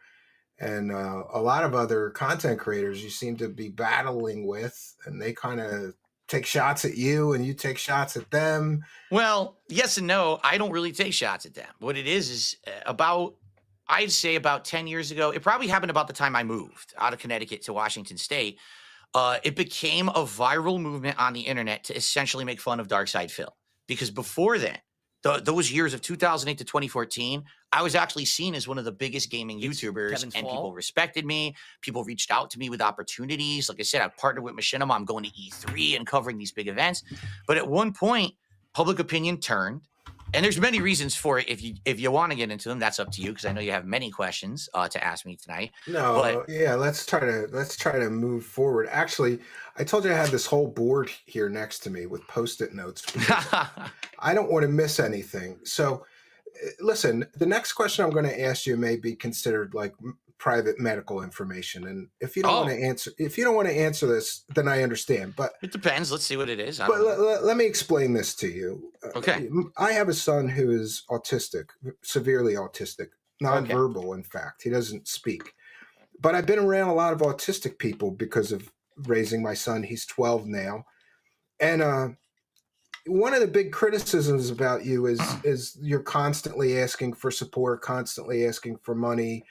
and a lot of other content creators you seem to be battling with, and they kind of take shots at you, and you take shots at them. Well, yes and no. I don't really take shots at them. What it is I'd say about 10 years ago, it probably happened about the time I moved out of Connecticut to Washington State. It became a viral movement on the internet to essentially make fun of Darkside Phil. Because before then, those years of 2008 to 2014, I was actually seen as one of the biggest gaming YouTubers, Kevin's and fault. people respected me. People reached out to me with opportunities. Like I said, I partnered with Machinima. I'm going to E3 and covering these big events. But at one point, public opinion turned. And there's many reasons for it. If you want to get into them, that's up to you, because I know you have many questions to ask me tonight. No, But- yeah, let's try to move forward. Actually, I told you I had this whole board here next to me with Post-it notes. because I don't want to miss anything. So, listen, the next question I'm going to ask you may be considered like private medical information, and if you don't Oh. want to answer this, then I understand. But It depends. Let's see what it is. I but don't know. let me explain this to you. Okay. I have a son who is autistic, severely autistic, nonverbal, in fact. He doesn't speak. But I've been around a lot of autistic people because of raising my son. He's 12 now. And one of the big criticisms about you is you're constantly asking for support, constantly asking for money.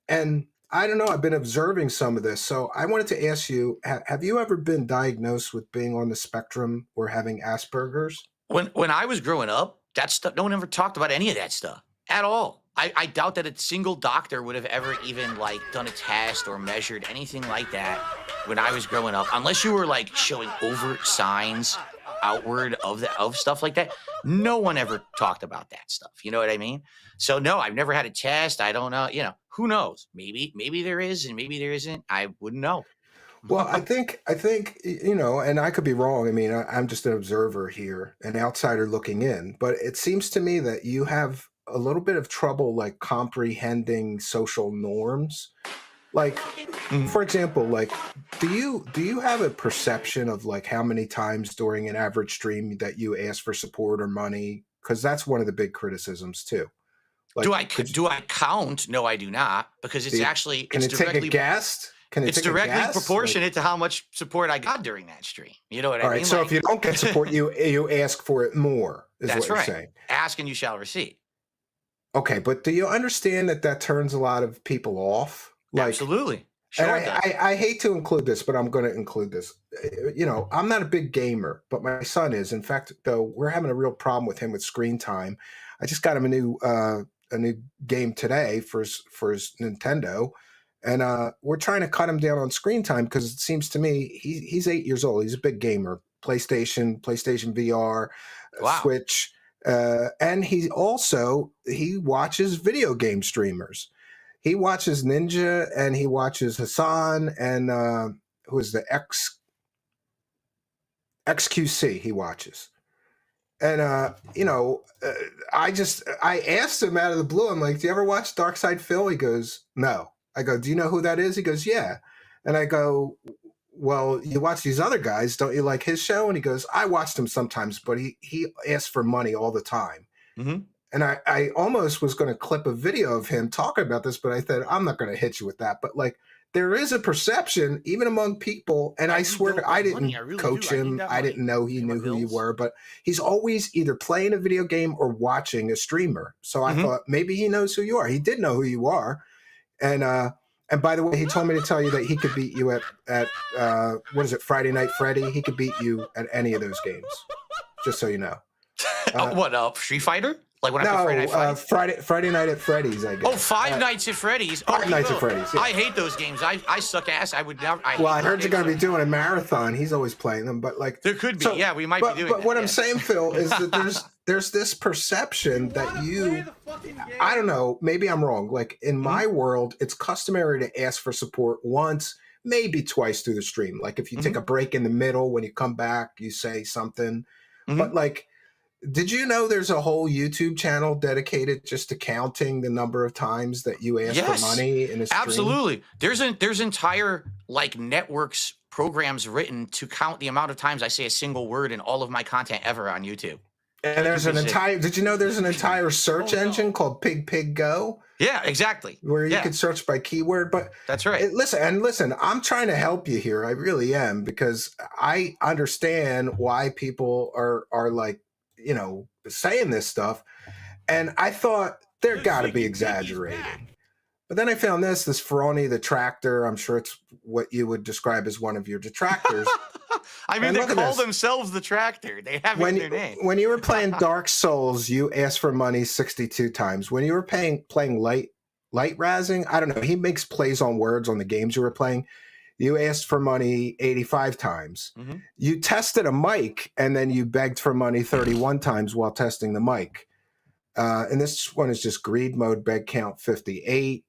And I don't know. I've been observing some of this. So I wanted to ask you, have you ever been diagnosed with being on the spectrum or having Asperger's? When I was growing up, that stuff, no one ever talked about any of that stuff at all. I doubt that a single doctor would have ever even like done a test or measured anything like that when I was growing up, unless you were like showing overt signs outward of stuff like that. No one ever talked about that stuff. You know what I mean? So no, I've never had a test. I don't know. You know, who knows? Maybe there is and maybe there isn't. I wouldn't know. Well, I think, you know, and I could be wrong. I mean, I'm just an observer here, an outsider looking in, but it seems to me that you have a little bit of trouble like comprehending social norms. Like, for example, like, do you have a perception of like how many times during an average stream that you ask for support or money? Because that's one of the big criticisms too. Like, Do I count? No, I do not, because it's actually can it's it take a directly guess? Can it it's take a directly guess? proportionate to how much support I got during that stream. You know what I All mean? right. So if you don't get support, you ask for it more. Is That's what you're right. saying. Ask and you shall receive. Okay, but do you understand that turns a lot of people off? Like, Absolutely. and Sure it does. I hate to include this, but I'm going to include this. You know, I'm not a big gamer, but my son is. In fact, though, we're having a real problem with him with screen time. I just got him a new game today for his Nintendo, and we're trying to cut him down on screen time because it seems to me he's 8 years old. He's a big gamer. PlayStation VR, Wow. Switch, and he watches video game streamers. He watches Ninja and he watches Hassan and who is the XQC he watches. And you know, I asked him out of the blue, I'm like, do you ever watch Dark Side Phil? He goes, no. I go, do you know who that is? He goes, yeah. And I go, well, you watch these other guys, don't you like his show? And he goes, I watched him sometimes, but he asks for money all the time. Mm-hmm. And I almost was going to clip a video of him talking about this, but I thought, I'm not going to hit you with that. But like, there is a perception, even among people, and I swear I didn't coach him. I didn't know he knew who you were, but he's always either playing a video game or watching a streamer. So I thought maybe he knows who you are. He did know who you are. And by the way, he told me to tell you that he could beat you at what is it, Friday Night Freddy? He could beat you at any of those games, just so you know. What, Street Fighter? Like when I play Friday Night at Freddy's, I guess. Oh, Five Nights at Freddy's. Five Nights at Freddy's. Yeah. I hate those games. I suck ass. I would never. I heard you're going to be doing a marathon. He's always playing them, but like there could be. So, yeah, we might be doing. But what I'm saying, Phil, is that there's this perception that you. I don't know. Maybe I'm wrong. Like in my world, it's customary to ask for support once, maybe twice through the stream. Like if you take a break in the middle, when you come back, you say something. But like. Did you know there's a whole YouTube channel dedicated just to counting the number of times that you ask for money in a stream? Absolutely. There's entire like networks programs written to count the amount of times I say a single word in all of my content ever on YouTube. And there's an entire did you know there's an entire search engine called Pig Go? Yeah, exactly. Where you can search by keyword, but that's right. Listen, I'm trying to help you here. I really am, because I understand why people are like, you know, saying this stuff, and I thought they're got to be exaggerating. But then I found this Ferroni the tractor. I'm sure it's what you would describe as one of your detractors. I mean, they call themselves the tractor. They have it in their name. When you were playing Dark Souls, you asked for money 62 times. When you were playing light razzing, I don't know. He makes plays on words on the games you were playing. You asked for money 85 times. You tested a mic, and then you begged for money 31 times while testing the mic. And this one is just greed mode, beg count 58.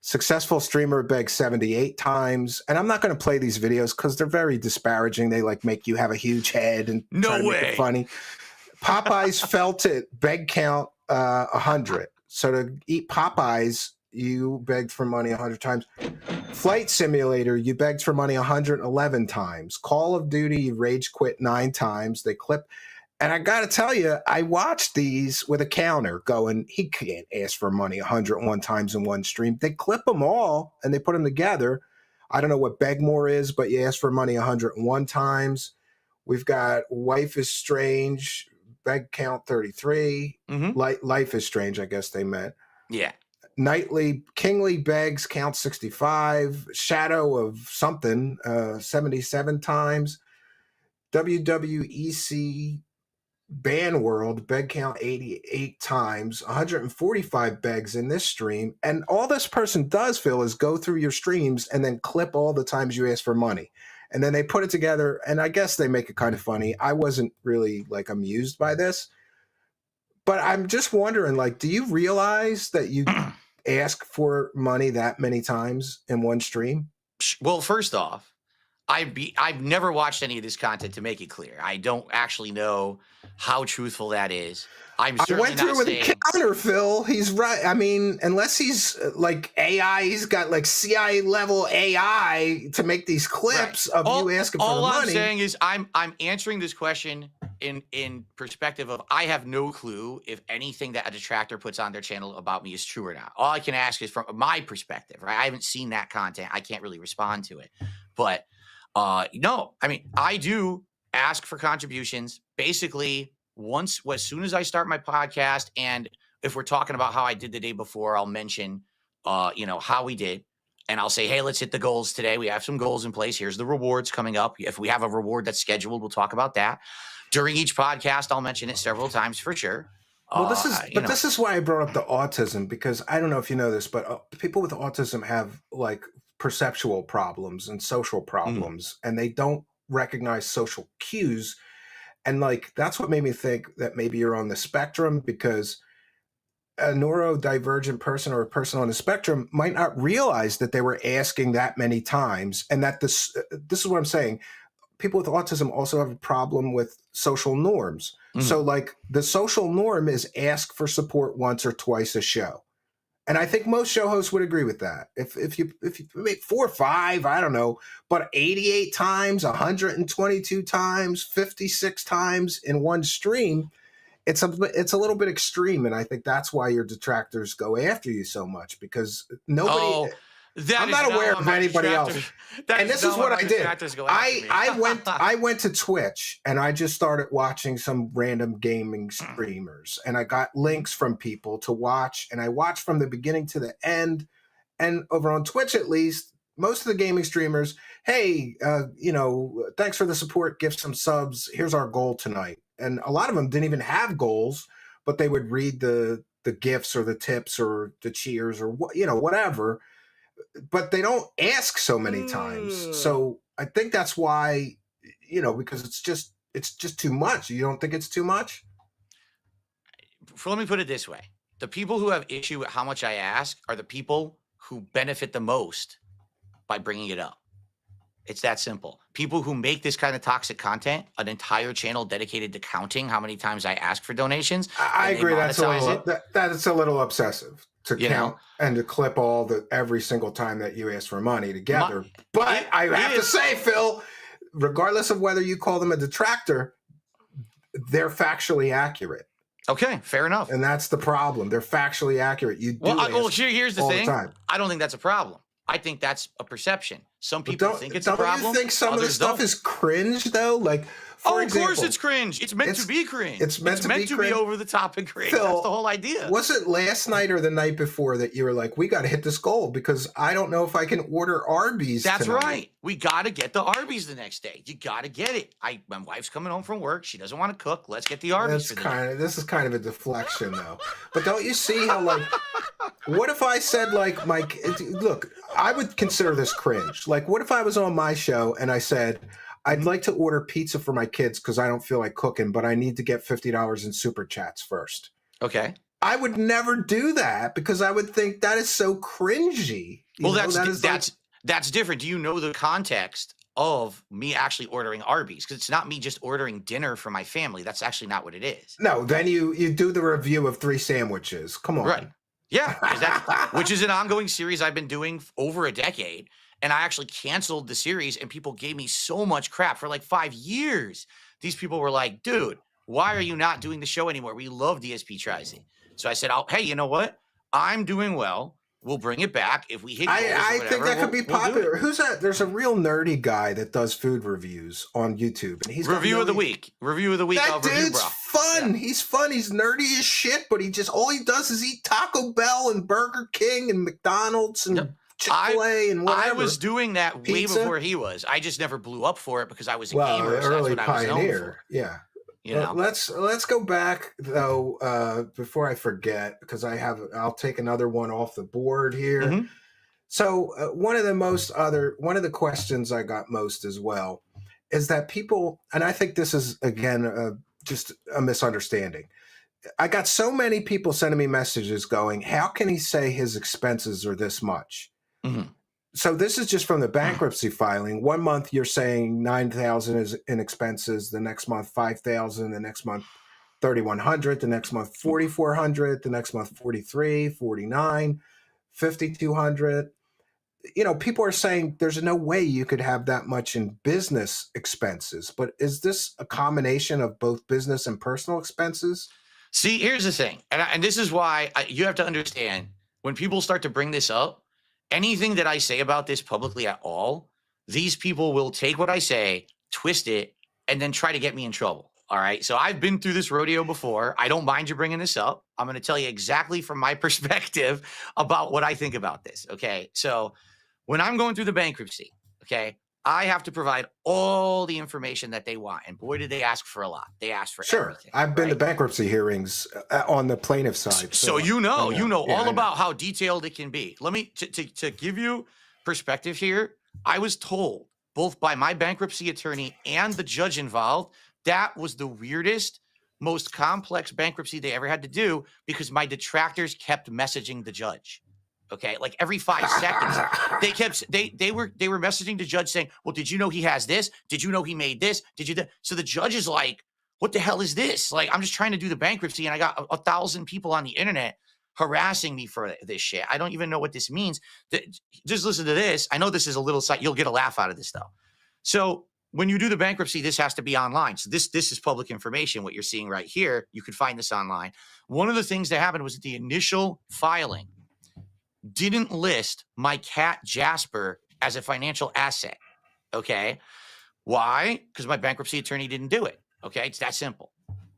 Successful streamer begged 78 times. And I'm not going to play these videos because they're very disparaging. They like make you have a huge head and try to make it funny. Popeyes felt it, beg count 100. So to eat Popeyes, you begged for money 100 times. Flight Simulator, you begged for money 111 times. Call of Duty, you rage quit 9 times. They clip. And I got to tell you, I watched these with a counter going, he can't ask for money 101 times in one stream. They clip them all and they put them together. I don't know what beg more is, but you ask for money 101 times. We've got Wife is Strange, beg count 33. Life is Strange, I guess they meant. Yeah. Nightly Kingly Begs count 65. Shadow of something 77 times. WWEC Ban World beg count 88 times, 145 begs in this stream. And all this person does, Phil, is go through your streams and then clip all the times you ask for money. And then they put it together, and I guess they make it kind of funny. I wasn't really like amused by this, but I'm just wondering, like, do you realize that you ask for money that many times in one stream? Well, first off, I've never watched any of this content, to make it clear. I don't actually know how truthful that is. I went through with a counter, Phil. He's right. I mean, unless he's like AI, he's got like CIA level AI to make these clips of you asking for the money. All I'm saying is I'm answering this question in perspective of I have no clue if anything that a detractor puts on their channel about me is true or not. All I can ask is from my perspective, right? I haven't seen that content. I can't really respond to it. But no, I mean, I do ask for contributions basically as soon as I start my podcast. And if we're talking about how I did the day before, I'll mention, how we did. And I'll say, hey, let's hit the goals today. We have some goals in place. Here's the rewards coming up. If we have a reward that's scheduled, we'll talk about that. During each podcast, I'll mention it several times for sure. Well, this is why I brought up the autism, because I don't know if you know this, but people with autism have like perceptual problems and social problems, and they don't recognize social cues. And like, that's what made me think that maybe you're on the spectrum, because a neurodivergent person or a person on the spectrum might not realize that they were asking that many times. And that this is what I'm saying. People with autism also have a problem with social norms. So like the social norm is ask for support once or twice a show. And I think most show hosts would agree with that. If you make 4 or 5, I don't know, but 88 times, 122 times, 56 times in one stream, it's a little bit extreme. And I think that's why your detractors go after you so much, because nobody. I'm not aware of anybody else. And this is what I did. I went to Twitch and I just started watching some random gaming streamers, and I got links from people to watch, and I watched from the beginning to the end. And over on Twitch, at least, most of the gaming streamers, hey, thanks for the support, give some subs, here's our goal tonight. And a lot of them didn't even have goals, but they would read the gifts or the tips or the cheers or whatever. But they don't ask so many times. So I think that's why, because it's just too much. You don't think it's too much? Let me put it this way. The people who have issue with how much I ask are the people who benefit the most by bringing it up. It's that simple. People who make this kind of toxic content, an entire channel dedicated to counting how many times I ask for donations. I agree. That's a little obsessive to count and to clip every single time that you ask for money together. But I have to say, Phil, regardless of whether you call them a detractor, they're factually accurate. Okay, fair enough. And that's the problem. They're factually accurate. Here's the thing. I don't think that's a problem. I think that's a perception. Some people think it's a problem. Don't you think some of the stuff is cringe, though? Like, for example, of course it's cringe. It's meant to be cringe. It's meant to be over the top and cringe. Phil, that's the whole idea. Was it last night or the night before that you were like, we got to hit this goal because I don't know if I can order Arby's That's tonight. right. We got to get the Arby's the next day. You got to get it. My wife's coming home from work. She doesn't want to cook. Let's get the Arby's. This is kind of a deflection, though. But don't you see how, like, what if I said, like, look, I would consider this cringe. Like, what if I was on my show and I said, I'd like to order pizza for my kids because I don't feel like cooking, but I need to get $50 in super chats first. Okay. I would never do that because I would think that is so cringy. That's different. Do you know the context of me actually ordering Arby's? Because it's not me just ordering dinner for my family. That's actually not what it is. No, then you do the review of 3 sandwiches. Come on. Right. Yeah, which is an ongoing series I've been doing over a decade. And I actually canceled the series and people gave me so much crap for like 5 years. These people were like, dude, why are you not doing the show anymore? We love DSP Trizing. So I said, hey, you know what? I'm doing well. We'll bring it back if we hit. I think that could be popular. Who's that? There's a real nerdy guy that does food reviews on YouTube, and he's review of the week. Review of the week. That dude's fun. Yeah. He's fun. He's nerdy as shit, but all he does is eat Taco Bell and Burger King and McDonald's and Yep. Chick-fil-A and whatever. I was doing that way Pizza. before he was. I just never blew up for it because I was a Well, gamer. So early that's what I was known pioneer. for. Yeah. You know? Let's go back though before I forget, because I'll take another one off the board here. Mm-hmm. So one of the questions I got most as well is that people, and I think this is again just a misunderstanding. I got so many people sending me messages going, how can he say his expenses are this much? Mm-hmm. So this is just from the bankruptcy filing. 1 month you're saying 9,000 is in expenses, the next month 5,000, the next month 3,100, the next month 4,400, the next month 43, 49, 5,200. You know, people are saying there's no way you could have that much in business expenses, but is this a combination of both business and personal expenses? See, here's the thing, and this is why you have to understand, when people start to bring this up, anything that I say about this publicly at all, these people will take what I say, twist it, and then try to get me in trouble. All right. So I've been through this rodeo before. I don't mind you bringing this up. I'm going to tell you exactly from my perspective about what I think about this. Okay. So when I'm going through the bankruptcy, okay, I have to provide all the information that they want. And boy, did they ask for a lot. They asked for everything. I've been to right? bankruptcy hearings on the plaintiff side. So you know Yeah, all about how detailed it can be. Let me, to give you perspective here, I was told both by my bankruptcy attorney and the judge involved, that was the weirdest, most complex bankruptcy they ever had to do because my detractors kept messaging the judge. Okay, like every 5 seconds, they were messaging the judge saying, "Well, did you know he has this? Did you know he made this? Did you?" So the judge is like, "What the hell is this? Like, I'm just trying to do the bankruptcy, and I got 1,000 people on the internet harassing me for this shit. I don't even know what this means. Just listen to this. I know this is a little side. You'll get a laugh out of this though. So when you do the bankruptcy, this has to be online. So this is public information. What you're seeing right here, you can find this online. One of the things that happened was that the initial filing didn't list my cat Jasper as a financial asset. Okay. Why? Because my bankruptcy attorney didn't do it. Okay. It's that simple.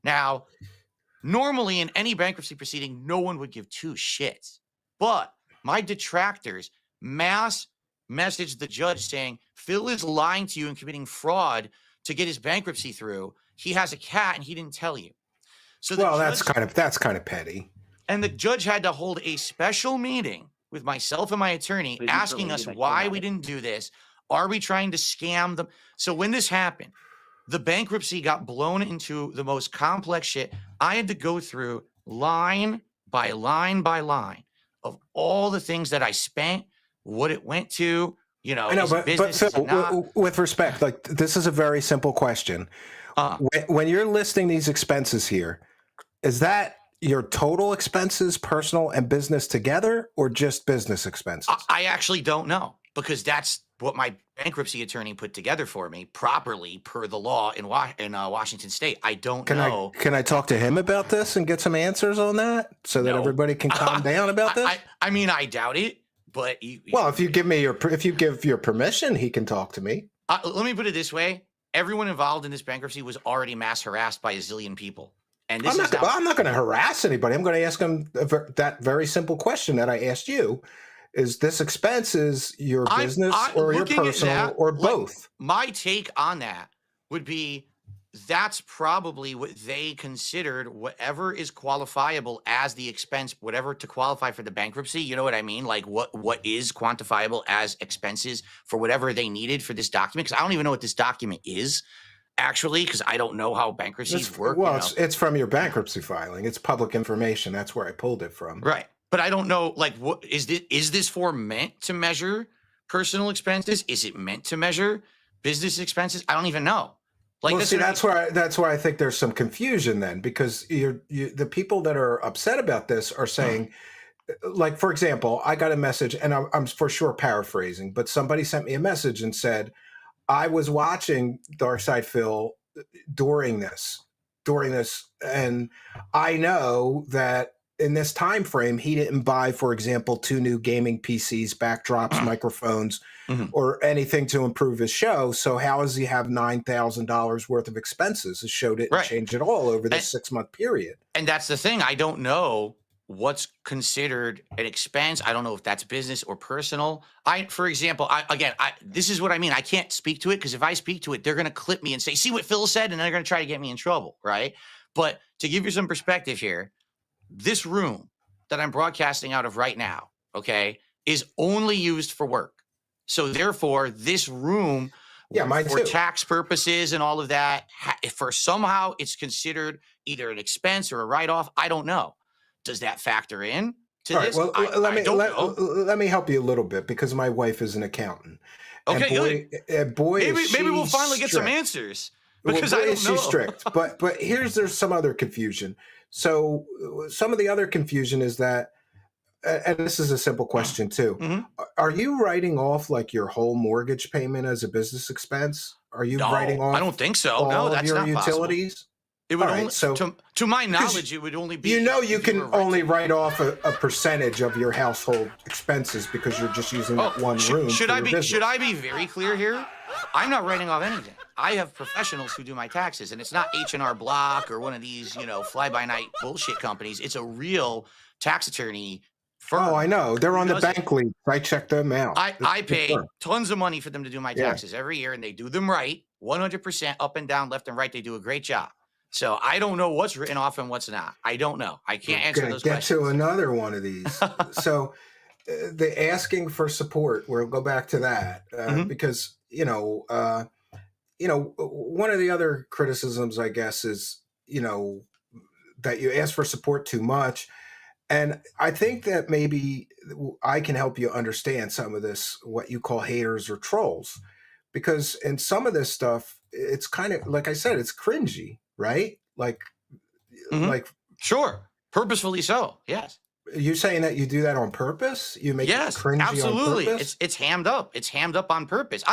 Now, normally in any bankruptcy proceeding, no one would give two shits. But my detractors mass messaged the judge saying, Phil is lying to you and committing fraud to get his bankruptcy through. He has a cat and he didn't tell you. So that's kind of petty. And the judge had to hold a special meeting with myself and my attorney asking us why we didn't do this. Are we trying to scam them? So when this happened, the bankruptcy got blown into the most complex shit. I had to go through line by line by line of all the things that I spent, what it went to, you know. I know, but Phil, with respect, like this is a very simple question. When you're listing these expenses here, is that your total expenses, personal and business together, or just business expenses? I actually don't know, because that's what my bankruptcy attorney put together for me properly per the law in Washington State. I don't know. Can I talk to him about this and get some answers on that so that everybody can calm down about this? I mean, I doubt it, but if you give your permission, he can talk to me. Let me put it this way: everyone involved in this bankruptcy was already mass harassed by a zillion people. And this I'm not going to harass anybody. I'm going to ask him that very simple question that I asked you. Is this expenses your business or your personal or both? My take on that would be that's probably what they considered, whatever is qualifiable as the expense, whatever to qualify for the bankruptcy. You know what I mean? Like what is quantifiable as expenses for whatever they needed for this document? Because I don't even know what this document is. Actually, because I don't know how bankruptcies work. Well, it's from your bankruptcy filing. It's public information. That's where I pulled it from. Right. But I don't know, like, what is this form meant to measure personal expenses? Is it meant to measure business expenses? I don't even know. Like, well, see, that's where I think there's some confusion then, because the people that are upset about this are saying, like, for example, I got a message, and I'm for sure paraphrasing, but somebody sent me a message and said, I was watching Dark Side Phil during this, and I know that in this time frame, he didn't buy, for example, 2 new gaming PCs, backdrops, microphones, or anything to improve his show. So how does he have $9,000 worth of expenses? His show didn't change at all over this 6-month period. And that's the thing. I don't know what's considered an expense. I don't know if that's business or personal. For example, this is what I mean. I can't speak to it because if I speak to it, they're going to clip me and say, see what Phil said, and they're going to try to get me in trouble, right? But to give you some perspective here, this room that I'm broadcasting out of right now, okay, is only used for work. So therefore, this room, mine for too. tax purposes and all of that, for somehow it's considered either an expense or a write-off. I don't know. Does that factor in to All right, this? well, I let me help you a little bit because my wife is an accountant. Okay, and boy, maybe we'll finally get some strict. answers because I don't Is know. she strict? But there's some other confusion. So some of the other confusion is that, and this is a simple question too. Are you writing off like your whole mortgage payment as a business expense? Are you writing off? I don't think so. All No, of that's your not utilities. possible. It would only, so to my knowledge, it would only be. You can only write off a percentage of your household expenses because you're just using that one room. Should I be very clear here? I'm not writing off anything. I have professionals who do my taxes, and it's not H&R Block or one of these, fly-by-night bullshit companies. It's a real tax attorney firm. Oh, I know. They're on the bank league. I check them out. I pay tons of money for them to do my taxes every year, and they do them right, 100% up and down, left and right. They do a great job. So I don't know what's written off and what's not. I don't know. I can't answer those questions. Get to another one of these. So the asking for support, we'll go back to that because, one of the other criticisms, I guess, is, that you ask for support too much. And I think that maybe I can help you understand some of this, what you call haters or trolls, because in some of this stuff, it's kind of, like I said, it's cringy, right? Like sure. Purposefully so. Yes. You're saying that you do that on purpose? You make it cringy absolutely. on purpose? It's hammed up. It's hammed up on purpose.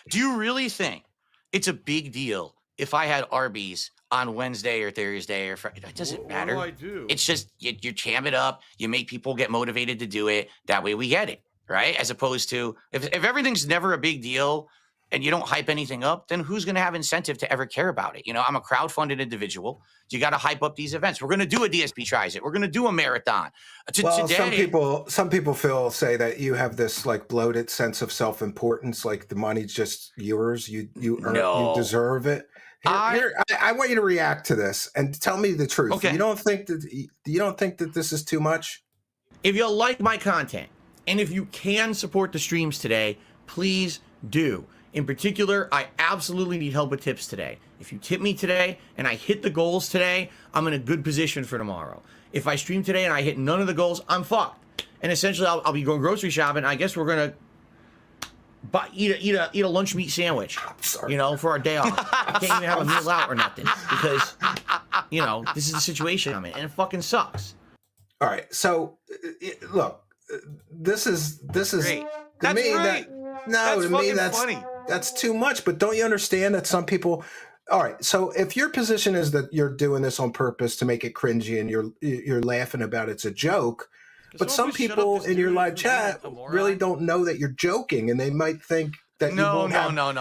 Do you really think it's a big deal if I had Arby's on Wednesday or Thursday or Friday? It doesn't matter. What do I do? It's just you jam it up. You make people get motivated to do it. That way we get it, right? As opposed to if everything's never a big deal and you don't hype anything up, then who's going to have incentive to ever care about it? I'm a crowdfunded individual. You got to hype up these events. We're going to do a DSP Tries It. We're going to do a marathon. Today, some people say that you have this like bloated sense of self-importance, like the money's just yours. You deserve it. I want you to react to this and tell me the truth. Okay. You don't think that this is too much? If you like my content and if you can support the streams today, please do. In particular, I absolutely need help with tips today. If you tip me today and I hit the goals today, I'm in a good position for tomorrow. If I stream today and I hit none of the goals, I'm fucked. And essentially, I'll be going grocery shopping. I guess we're gonna eat a lunch meat sandwich, for our day off. I can't even have a meal out or nothing because, this is the situation I'm in, and it fucking sucks. All right, so look, this is Great. to That's me great. that's funny. That's too much. But don't you understand that some people? All right, so if your position is that you're doing this on purpose to make it cringy and you're laughing about it's a joke, but some people in your live chat really don't know that you're joking, and they might think that you won't have. No.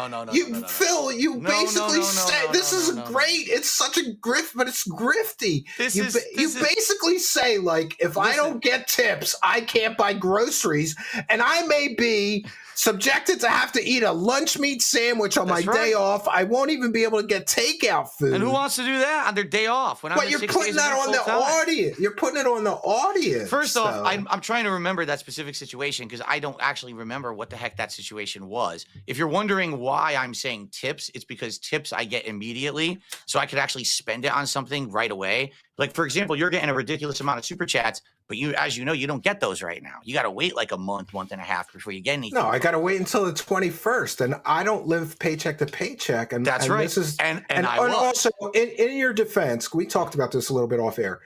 Phil, you basically say this is great. It's such a grift, but it's grifty. You basically say, like, if I don't get tips, I can't buy groceries, and I may be subjected to have to eat a lunch meat sandwich on my day off. I won't even be able to get takeout food. And who wants to do that on their day off? But you're putting that on the audience. You're putting it on the audience. First off, I'm trying to remember that specific situation because I don't actually remember what the heck that situation was. If you're wondering why I'm saying tips, it's because tips I get immediately, so I could actually spend it on something right away. Like, for example, you're getting a ridiculous amount of super chats, but as you know, you don't get those right now. You got to wait like a month and a half before you get anything. No, I got to wait until the 21st, and I don't live paycheck to paycheck. And that's right. This is, and also, in your defense, we talked about this a little bit off air.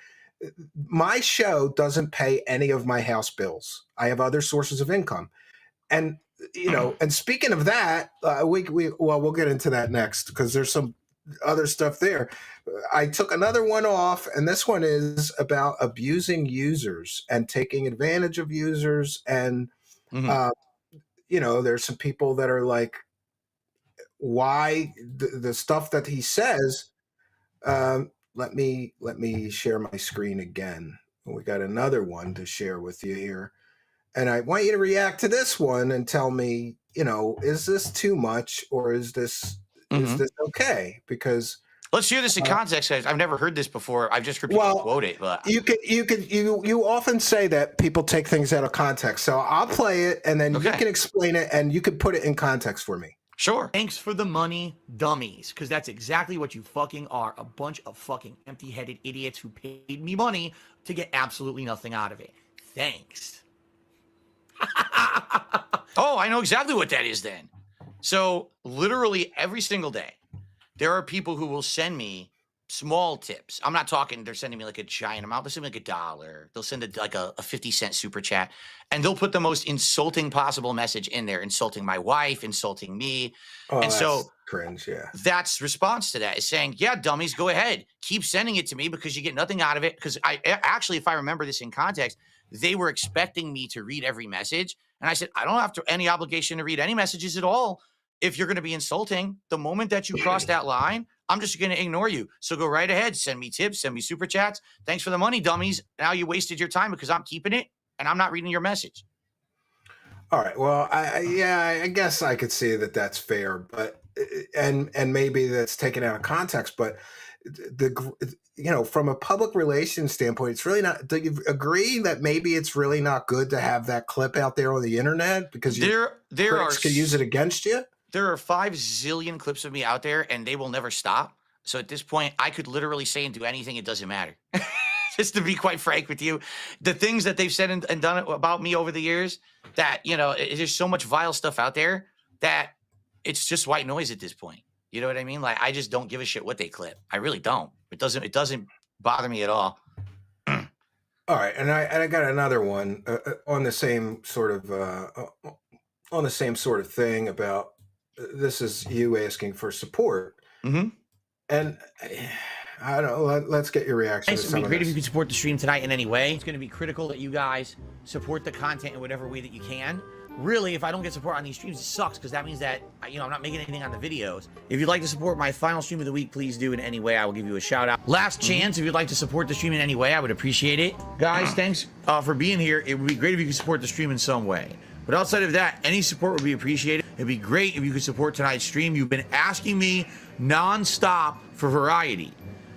My show doesn't pay any of my house bills. I have other sources of income, and and speaking of that, we'll get into that next because there's some other stuff there. I took another one off, and this one is about abusing users and taking advantage of users. And Mhm. there's some people that are like, why the stuff that he says. Let me share my screen again. We got another one to share with you here, and I want you to react to this one and tell me, is this too much, or is this Mhm. okay? Because Let's hear this in context, guys. I've never heard this before. I've just heard people well, quote it, but you often say that people take things out of context. So I'll play it, and then you Okay. can explain it, and you can put it in context for me. sure. Thanks for the money, dummies, because that's exactly what you fucking are. A bunch of fucking empty-headed idiots who paid me money to get absolutely nothing out of it. Thanks. Oh, I know exactly what that is then. So literally every single day, there are people who will send me small tips. I'm not talking, they're sending me like a giant amount. They'll send me like $1. They'll send like a 50-cent super chat, and they'll put the most insulting possible message in there, insulting my wife, insulting me. Oh, And that's so cringe. Yeah. that's response to that is saying, yeah, dummies, go ahead. Keep sending it to me because you get nothing out of it. Because actually, if I remember this in context, they were expecting me to read every message. And I said, I don't have any obligation to read any messages at all. If you're going to be insulting, the moment that you cross that line, I'm just going to ignore you. So go right ahead. Send me tips, send me super chats. Thanks for the money, dummies. Now you wasted your time because I'm keeping it and I'm not reading your message. All right. Well, I guess I could see that that's fair, but and maybe that's taken out of context. But from a public relations standpoint, it's really not. Do you agree that maybe it's really not good to have that clip out there on the internet because there critics could use it against you? There are 5 zillion clips of me out there, and they will never stop. So at this point, I could literally say and do anything. It doesn't matter. Just to be quite frank with you, the things that they've said and done about me over the years, that there's so much vile stuff out there that it's just white noise at this point. You know what I mean? Like, I just don't give a shit what they clip. I really don't. It doesn't bother me at all. All right, and I got another one on the same sort of thing about this is you asking for support, Mm-hmm. and I don't know. Let's get your reaction. It would be great if you could support the stream tonight in any way. It's going to be critical that you guys support the content in whatever way that you can. Really, if I don't get support on these streams, it sucks because that means that I'm not making anything on the videos. If you'd like to support my final stream of the week, please do in any way. I will give you a shout out. Last chance, if you'd like to support the stream in any way, I would appreciate it. Guys, thanks for being here. It would be great if you could support the stream in some way. But outside of that, any support would be appreciated. It'd be great if you could support tonight's stream. You've been asking me nonstop for variety.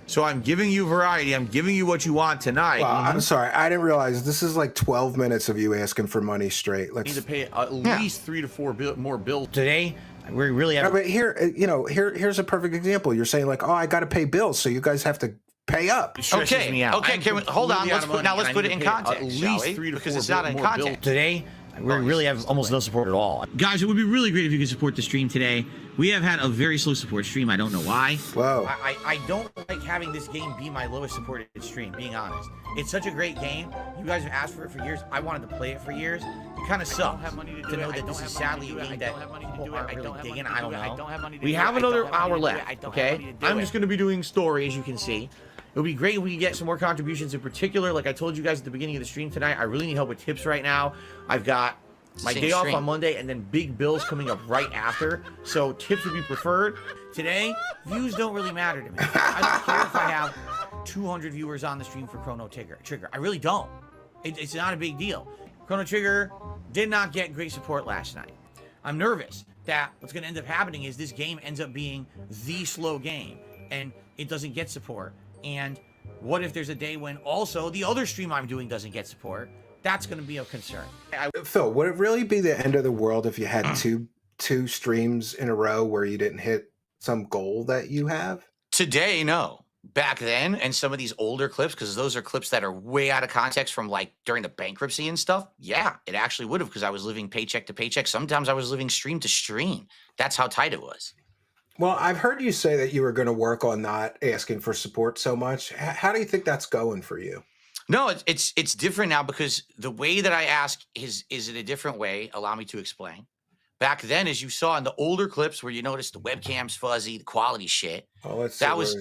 So I'm giving you variety. I'm giving you what you want tonight. Well, I'm sorry. I didn't realize this is like 12 minutes of you asking for money straight. I need to pay at least 3 to 4 more bills today. We really have. But here's a perfect example. You're saying like, oh, I got to pay bills, so you guys have to pay up. Okay. Me out. Okay. Hold on. Let's put it in context, at shall least we? 3 to 4 because it's not in context today. We really have almost no support at all. Guys, it would be really great if you could support the stream today. We have had a very slow support stream. I don't know why. Whoa. I don't like having this game be my lowest supported stream, being honest. It's such a great game. You guys have asked for it for years. I wanted to play it for years. It kind of sucks to know that this is sadly a game that people aren't really digging. I don't know. We have another hour left, okay? I'm just going to be doing story, as you can see. It would be great if we could get some more contributions in particular. Like I told you guys at the beginning of the stream tonight, I really need help with tips right now. I've got my day off on Monday and then big bills coming up right after. So tips would be preferred. Today, views don't really matter to me. I don't care if I have 200 viewers on the stream for Chrono Trigger. I really don't. It's not a big deal. Chrono Trigger did not get great support last night. I'm nervous that what's going to end up happening is this game ends up being the slow game and it doesn't get support. And what if there's a day when also the other stream I'm doing doesn't get support? That's going to be a concern. Phil, would it really be the end of the world if you had two streams in a row where you didn't hit some goal that you have? Today, no. Back then, and some of these older clips, because those are clips that are way out of context from like during the bankruptcy and stuff. Yeah, it actually would have, because I was living paycheck to paycheck. Sometimes I was living stream to stream. That's how tight it was. Well, I've heard you say that you were going to work on not asking for support so much. How do you think that's going for you? No, it's different now because the way that I ask is it a different way? Allow me to explain. back then, as you saw in the older clips where you noticed the webcam's fuzzy, the quality shit. Oh, let's see. That was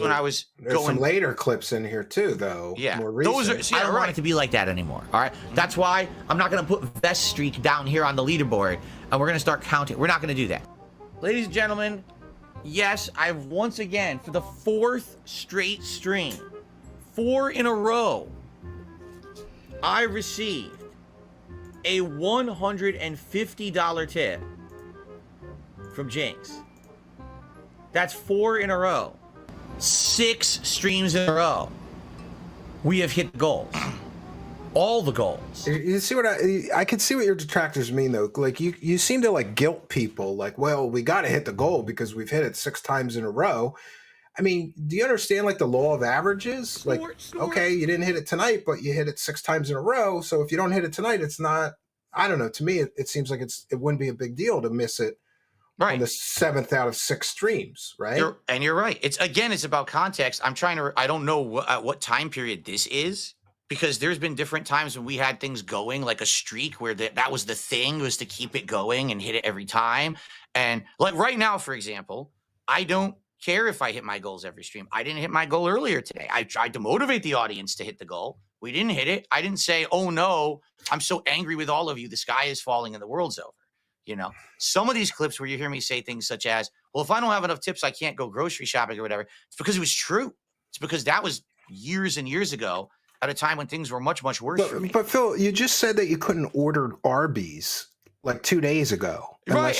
when I was There's going. some later clips in here too, though. Yeah, more recent. those are. See, I don't want it to be like that anymore. All right, that's why I'm not gonna put Vest Streak down here on the leaderboard, and we're gonna start counting. We're not gonna do that, ladies and gentlemen. Yes, I've once again, for the 4th straight stream, 4 in a row, I received a $150 tip from Jinx. That's 4 in a row. 6 streams in a row. We have hit goals. All the goals. You see what I can see what your detractors mean though. Like you seem to like guilt people. Like, well, we got to hit the goal because we've hit it 6 times in a row. I mean, do you understand like the law of averages? Like, okay, you didn't hit it tonight, but you hit it 6 times in a row. So if you don't hit it tonight, it's not. I don't know. To me, it seems like it wouldn't be a big deal to miss it. Right. On the 7th out of 6 streams, right? You're right. It's about context. I don't know what time period this is, because there's been different times when we had things going, like a streak where that was the thing, was to keep it going and hit it every time. And like right now, for example, I don't care if I hit my goals every stream. I didn't hit my goal earlier today. I tried to motivate the audience to hit the goal. We didn't hit it. I didn't say, oh no, I'm so angry with all of you, the sky is falling and the world's over. You know, some of these clips where you hear me say things such as, well, if I don't have enough tips, I can't go grocery shopping or whatever. It's because it was true. It's because that was years and years ago at a time when things were much, much worse for me. But Phil, you just said that you couldn't order Arby's like 2 days ago. Right.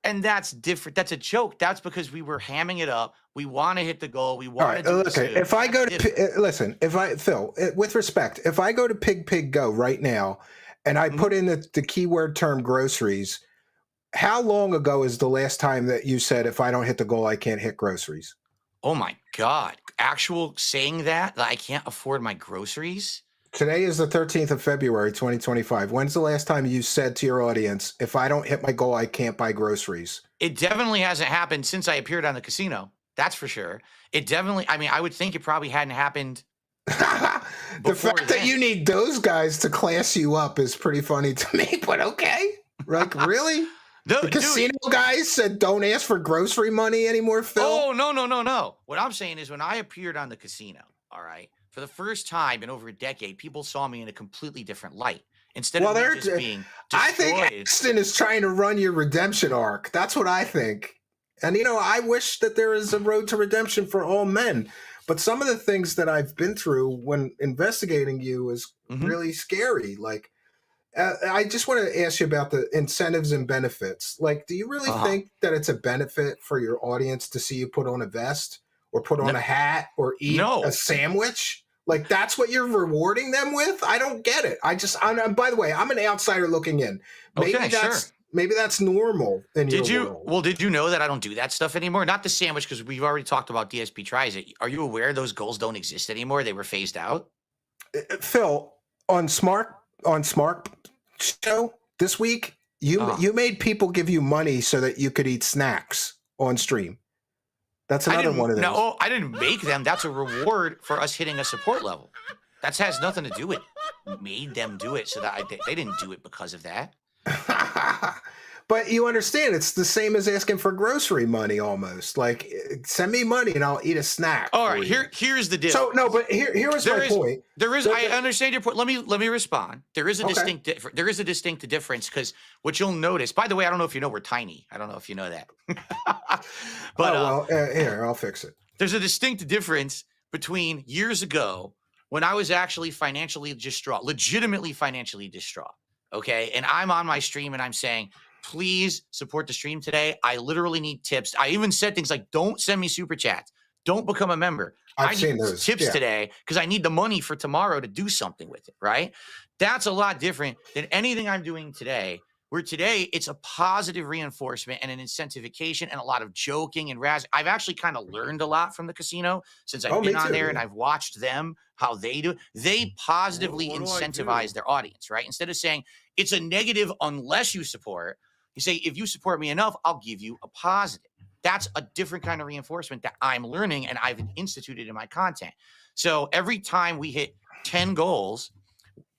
And that's different. That's a joke. That's because we were hamming it up. We want to hit the goal. We want to do it. Okay. If I go to Phil, with respect, if I go to Pig Go right now, and I put in the keyword term groceries, how long ago is the last time that you said, if I don't hit the goal, I can't hit groceries? Oh my God. Actual saying that I can't afford my groceries? Today is the 13th of February, 2025. When's the last time you said to your audience, if I don't hit my goal, I can't buy groceries? It definitely hasn't happened since I appeared on the casino. That's for sure. I would think it probably hadn't happened. The fact that you need those guys to class you up is pretty funny to me, but okay. Like, really? The casino guys said don't ask for grocery money anymore, Phil? Oh, no. What I'm saying is when I appeared on the casino, all right, for the first time in over a decade, people saw me in a completely different light. Instead of me just being destroyed. I think Axton is trying to run your redemption arc. That's what I think. And, I wish that there is a road to redemption for all men. But some of the things that I've been through when investigating you is really scary. Like, I just want to ask you about the incentives and benefits. Like, do you really think that it's a benefit for your audience to see you put on a vest or put on a hat or eat a sandwich? Like, that's what you're rewarding them with? I don't get it. By the way, I'm an outsider looking in. Maybe that's normal in your world. Well, did you know that I don't do that stuff anymore? Not the sandwich, because we've already talked about DSP tries it. Are you aware those goals don't exist anymore? They were phased out? Phil, on Smart Show this week, you made people give you money so that you could eat snacks on stream. That's another one of those. No, I didn't make them. That's a reward for us hitting a support level. That has nothing to do with made them do it so that they didn't do it because of that. But you understand, it's the same as asking for grocery money almost. Like, send me money and I'll eat a snack. All right, here's the deal. So no, but here was my point. I understand your point. Let me respond. There is a distinct difference, because what you'll notice. By the way, I don't know if you know we're tiny. I don't know if you know that. But here, I'll fix it. There's a distinct difference between years ago when I was actually financially distraught, legitimately financially distraught. Okay. And I'm on my stream and I'm saying, please support the stream today. I literally need tips. I even said things like, don't send me super chats. Don't become a member. I need tips today because I need the money for tomorrow to do something with it. Right. That's a lot different than anything I'm doing today, where today it's a positive reinforcement and an incentivification and a lot of joking and razzing. I've actually kind of learned a lot from the casino since I've been on there and I've watched them, how they do. They positively incentivize their audience, right? Instead of saying it's a negative unless you support, you say, if you support me enough, I'll give you a positive. That's a different kind of reinforcement that I'm learning and I've instituted in my content. So every time we hit 10 goals,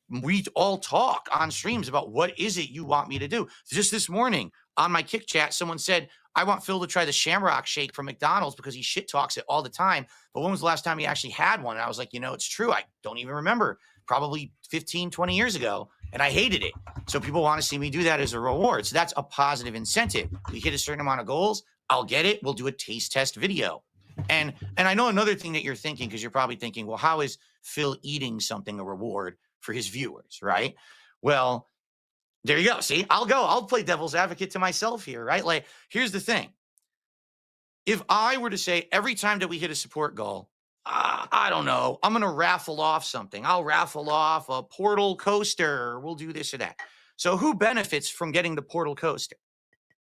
we all talk on streams about what is it you want me to do. Just this morning on my Kick chat, someone said, I want Phil to try the Shamrock Shake from McDonald's because he shit talks it all the time. But when was the last time he actually had one? And I was like, it's true. I don't even remember. Probably 15, 20 years ago. And I hated it. So people want to see me do that as a reward. So that's a positive incentive. We hit a certain amount of goals. I'll get it. We'll do a taste test video. And I know another thing that you're thinking, because you're probably thinking, well, how is Phil eating something a reward for his viewers, right? Well, there you go. See, I'll play devil's advocate to myself here, right? Like, here's the thing. If I were to say every time that we hit a support goal, I don't know, I'm going to raffle off something. I'll raffle off a portal coaster. We'll do this or that. So who benefits from getting the portal coaster?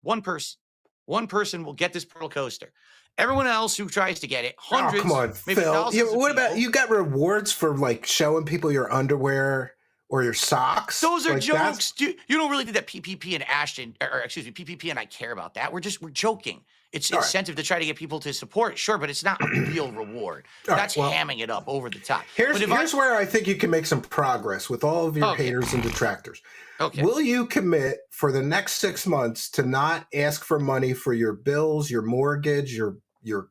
One person. One person will get this portal coaster. Everyone else who tries to get it, hundreds, come on, maybe Phil. thousands What of about people. you? Got rewards for like showing people your underwear or your socks? Those are Like, jokes. You don't really do that PPP and Ashton, or excuse me, PPP and I care about that. We're joking. It's All right. incentive to try to get people to support. Sure, but it's not a real reward. All right, That's well, hamming it up over the top. Here's But if where I think you can make some progress with all of your Okay. haters and detractors. Okay. Will you commit for the next 6 months to not ask for money for your bills, your mortgage, your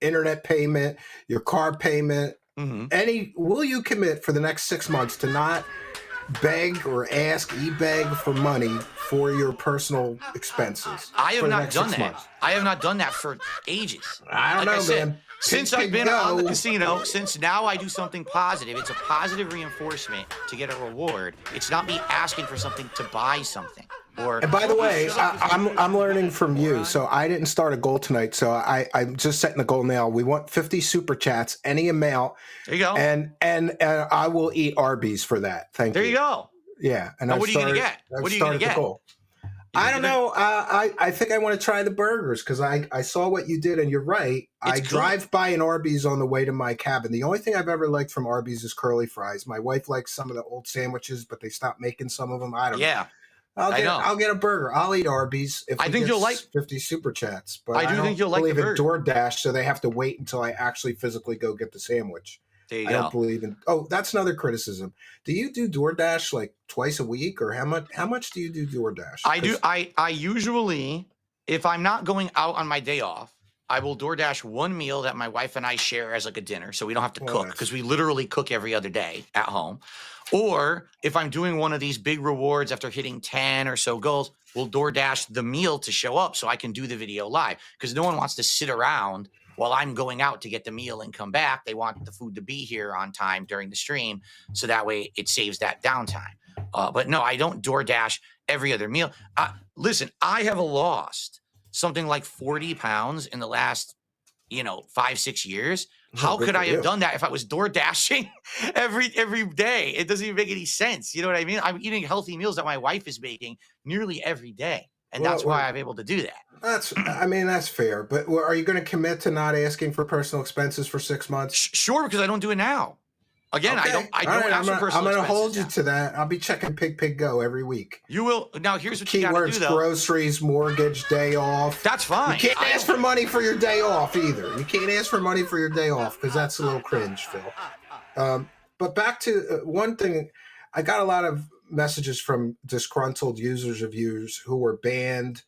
internet payment, your car payment? Will you commit for the next 6 months to not beg or ask, beg for money for your personal expenses? I have for the not next done 6 that. months? I have not done that for ages. I don't Like know, said, man. Since Pig, I've pig, been on the go. casino, since now I do something positive, it's a positive reinforcement to get a reward. It's not me asking for something to buy something. And by the way, I'm learning from you. So I didn't start a goal tonight. So I'm just setting the goal now. We want 50 super chats, any amount. There you go. And I will eat Arby's for that. Thank you. There you go. Yeah. And Now, I've what are you gonna started- get? I've What are you gonna started the get? goal. I don't know. I think I want to try the burgers because I saw what you did, and you're right. I good. drive by an Arby's on the way to my cabin. The only thing I've ever liked from Arby's is curly fries. My wife likes some of the old sandwiches, but they stopped making some of them. I don't know. Yeah. I'll get a burger. I'll eat Arby's if I we think get you'll like- 50 super chats. But I do think you'll like the believe in burger. DoorDash, so they have to wait until I actually physically go get the sandwich. There you I go. don't believe in. Oh, that's another criticism. Do you do DoorDash like twice a week, or how much do you do DoorDash? I do. I usually, if I'm not going out on my day off, I will DoorDash one meal that my wife and I share as like a dinner, so we don't have to Well, cook that's- because we literally cook every other day at home. Or if I'm doing one of these big rewards after hitting 10 or so goals, we'll DoorDash the meal to show up so I can do the video live because no one wants to sit around while I'm going out to get the meal and come back. They want the food to be here on time during the stream, so that way it saves that downtime. But no, I don't DoorDash every other meal. Listen, I have lost something like 40 pounds in the last, 5-6 years. How good could for I have you. done that if I was door dashing every day? It doesn't even make any sense. You know what I mean? I'm eating healthy meals that my wife is making nearly every day. And Well, that's why I'm able to do that. That's fair. But are you going to commit to not asking for personal expenses for 6 months? Sure, because I don't do it now. Again, I don't All right, ask for personal I'm going to hold expenses you now. to that. I'll be checking Pig Go every week. You will. Now, here's what you got to do, Keywords: though. groceries, mortgage, day off. That's fine. You can't I ask don't- for money for your day off either. You can't ask for money for your day off because that's a little cringe, Phil. But back to one thing, I got a lot of messages from disgruntled users of yours who were banned,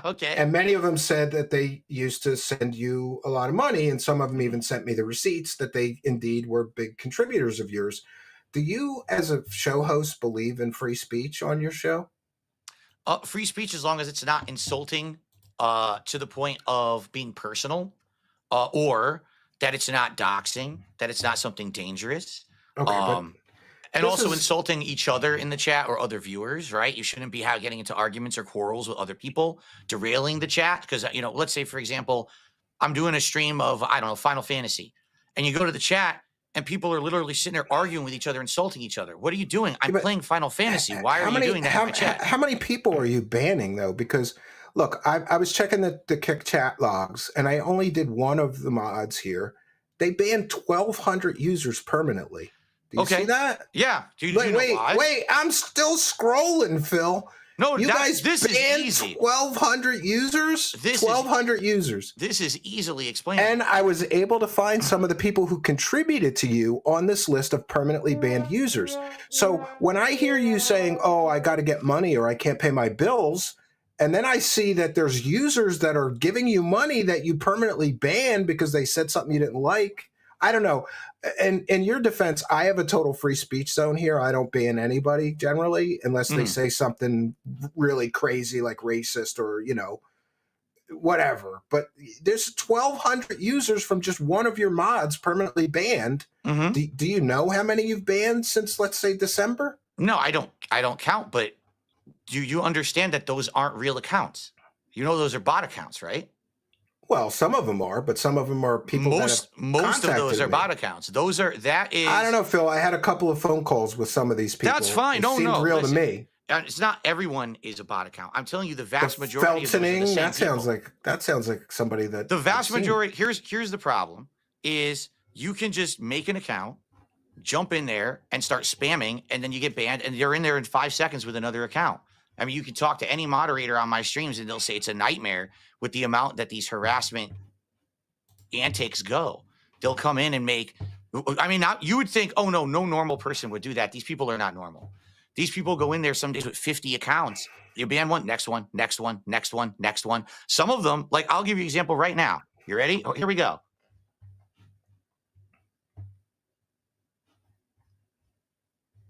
Okay. and many of them said that they used to send you a lot of money, and some of them even sent me the receipts that they indeed were big contributors of yours. Do you, as a show host, believe in free speech on your show? Free speech, as long as it's not insulting to the point of being personal, or that it's not doxing, that it's not something dangerous. Okay, And this also is- insulting each other in the chat or other viewers, right? You shouldn't be getting into arguments or quarrels with other people, derailing the chat. Because, let's say, for example, I'm doing a stream of, I don't know, Final Fantasy, and you go to the chat and people are literally sitting there arguing with each other, insulting each other. What are you doing? I'm but playing Final Fantasy. Why are you doing that in my chat? How many people are you banning, though? Because, look, I was checking the Kick chat logs, and I only did one of the mods here. They banned 1,200 users permanently. Do you see that? Yeah. Do you know why? Wait, I'm still scrolling, Phil. No, You guys this is banned easy. 1,200 users? 1,200 users. This is easily explained. And I was able to find some of the people who contributed to you on this list of permanently banned users. So when I hear you saying, oh, I got to get money or I can't pay my bills, and then I see that there's users that are giving you money that you permanently banned because they said something you didn't like, I don't know. And in your defense, I have a total free speech zone here. I don't ban anybody generally unless they say something really crazy like racist or, you know, whatever. But there's 1,200 users from just one of your mods permanently banned. Do you know how many you've banned since, let's say, December? No, I don't count, but do you understand that those aren't real accounts? You know those are bot accounts, right? Well, some of them are, but some of them are people most of those are me. bot accounts. That is. I don't know, Phil. I had a couple of phone calls with some of these people. That's fine. It seemed real to me. It's not everyone is a bot account. I'm telling you, the vast majority of those are the same that sounds like somebody that the vast majority. Here's the problem: is you can just make an account, jump in there, and start spamming, and then you get banned, and you're in there in 5 seconds with another account. I mean, you can talk to any moderator on my streams, and they'll say it's a nightmare with the amount that these harassment antics go. They'll come in and make. I mean, you would think, oh no normal person would do that. These people are not normal. These people go in there some days with 50 accounts. You ban one, next one, next one, next one, next one. Some of them, like I'll give you an example right now. You ready? Oh, here we go.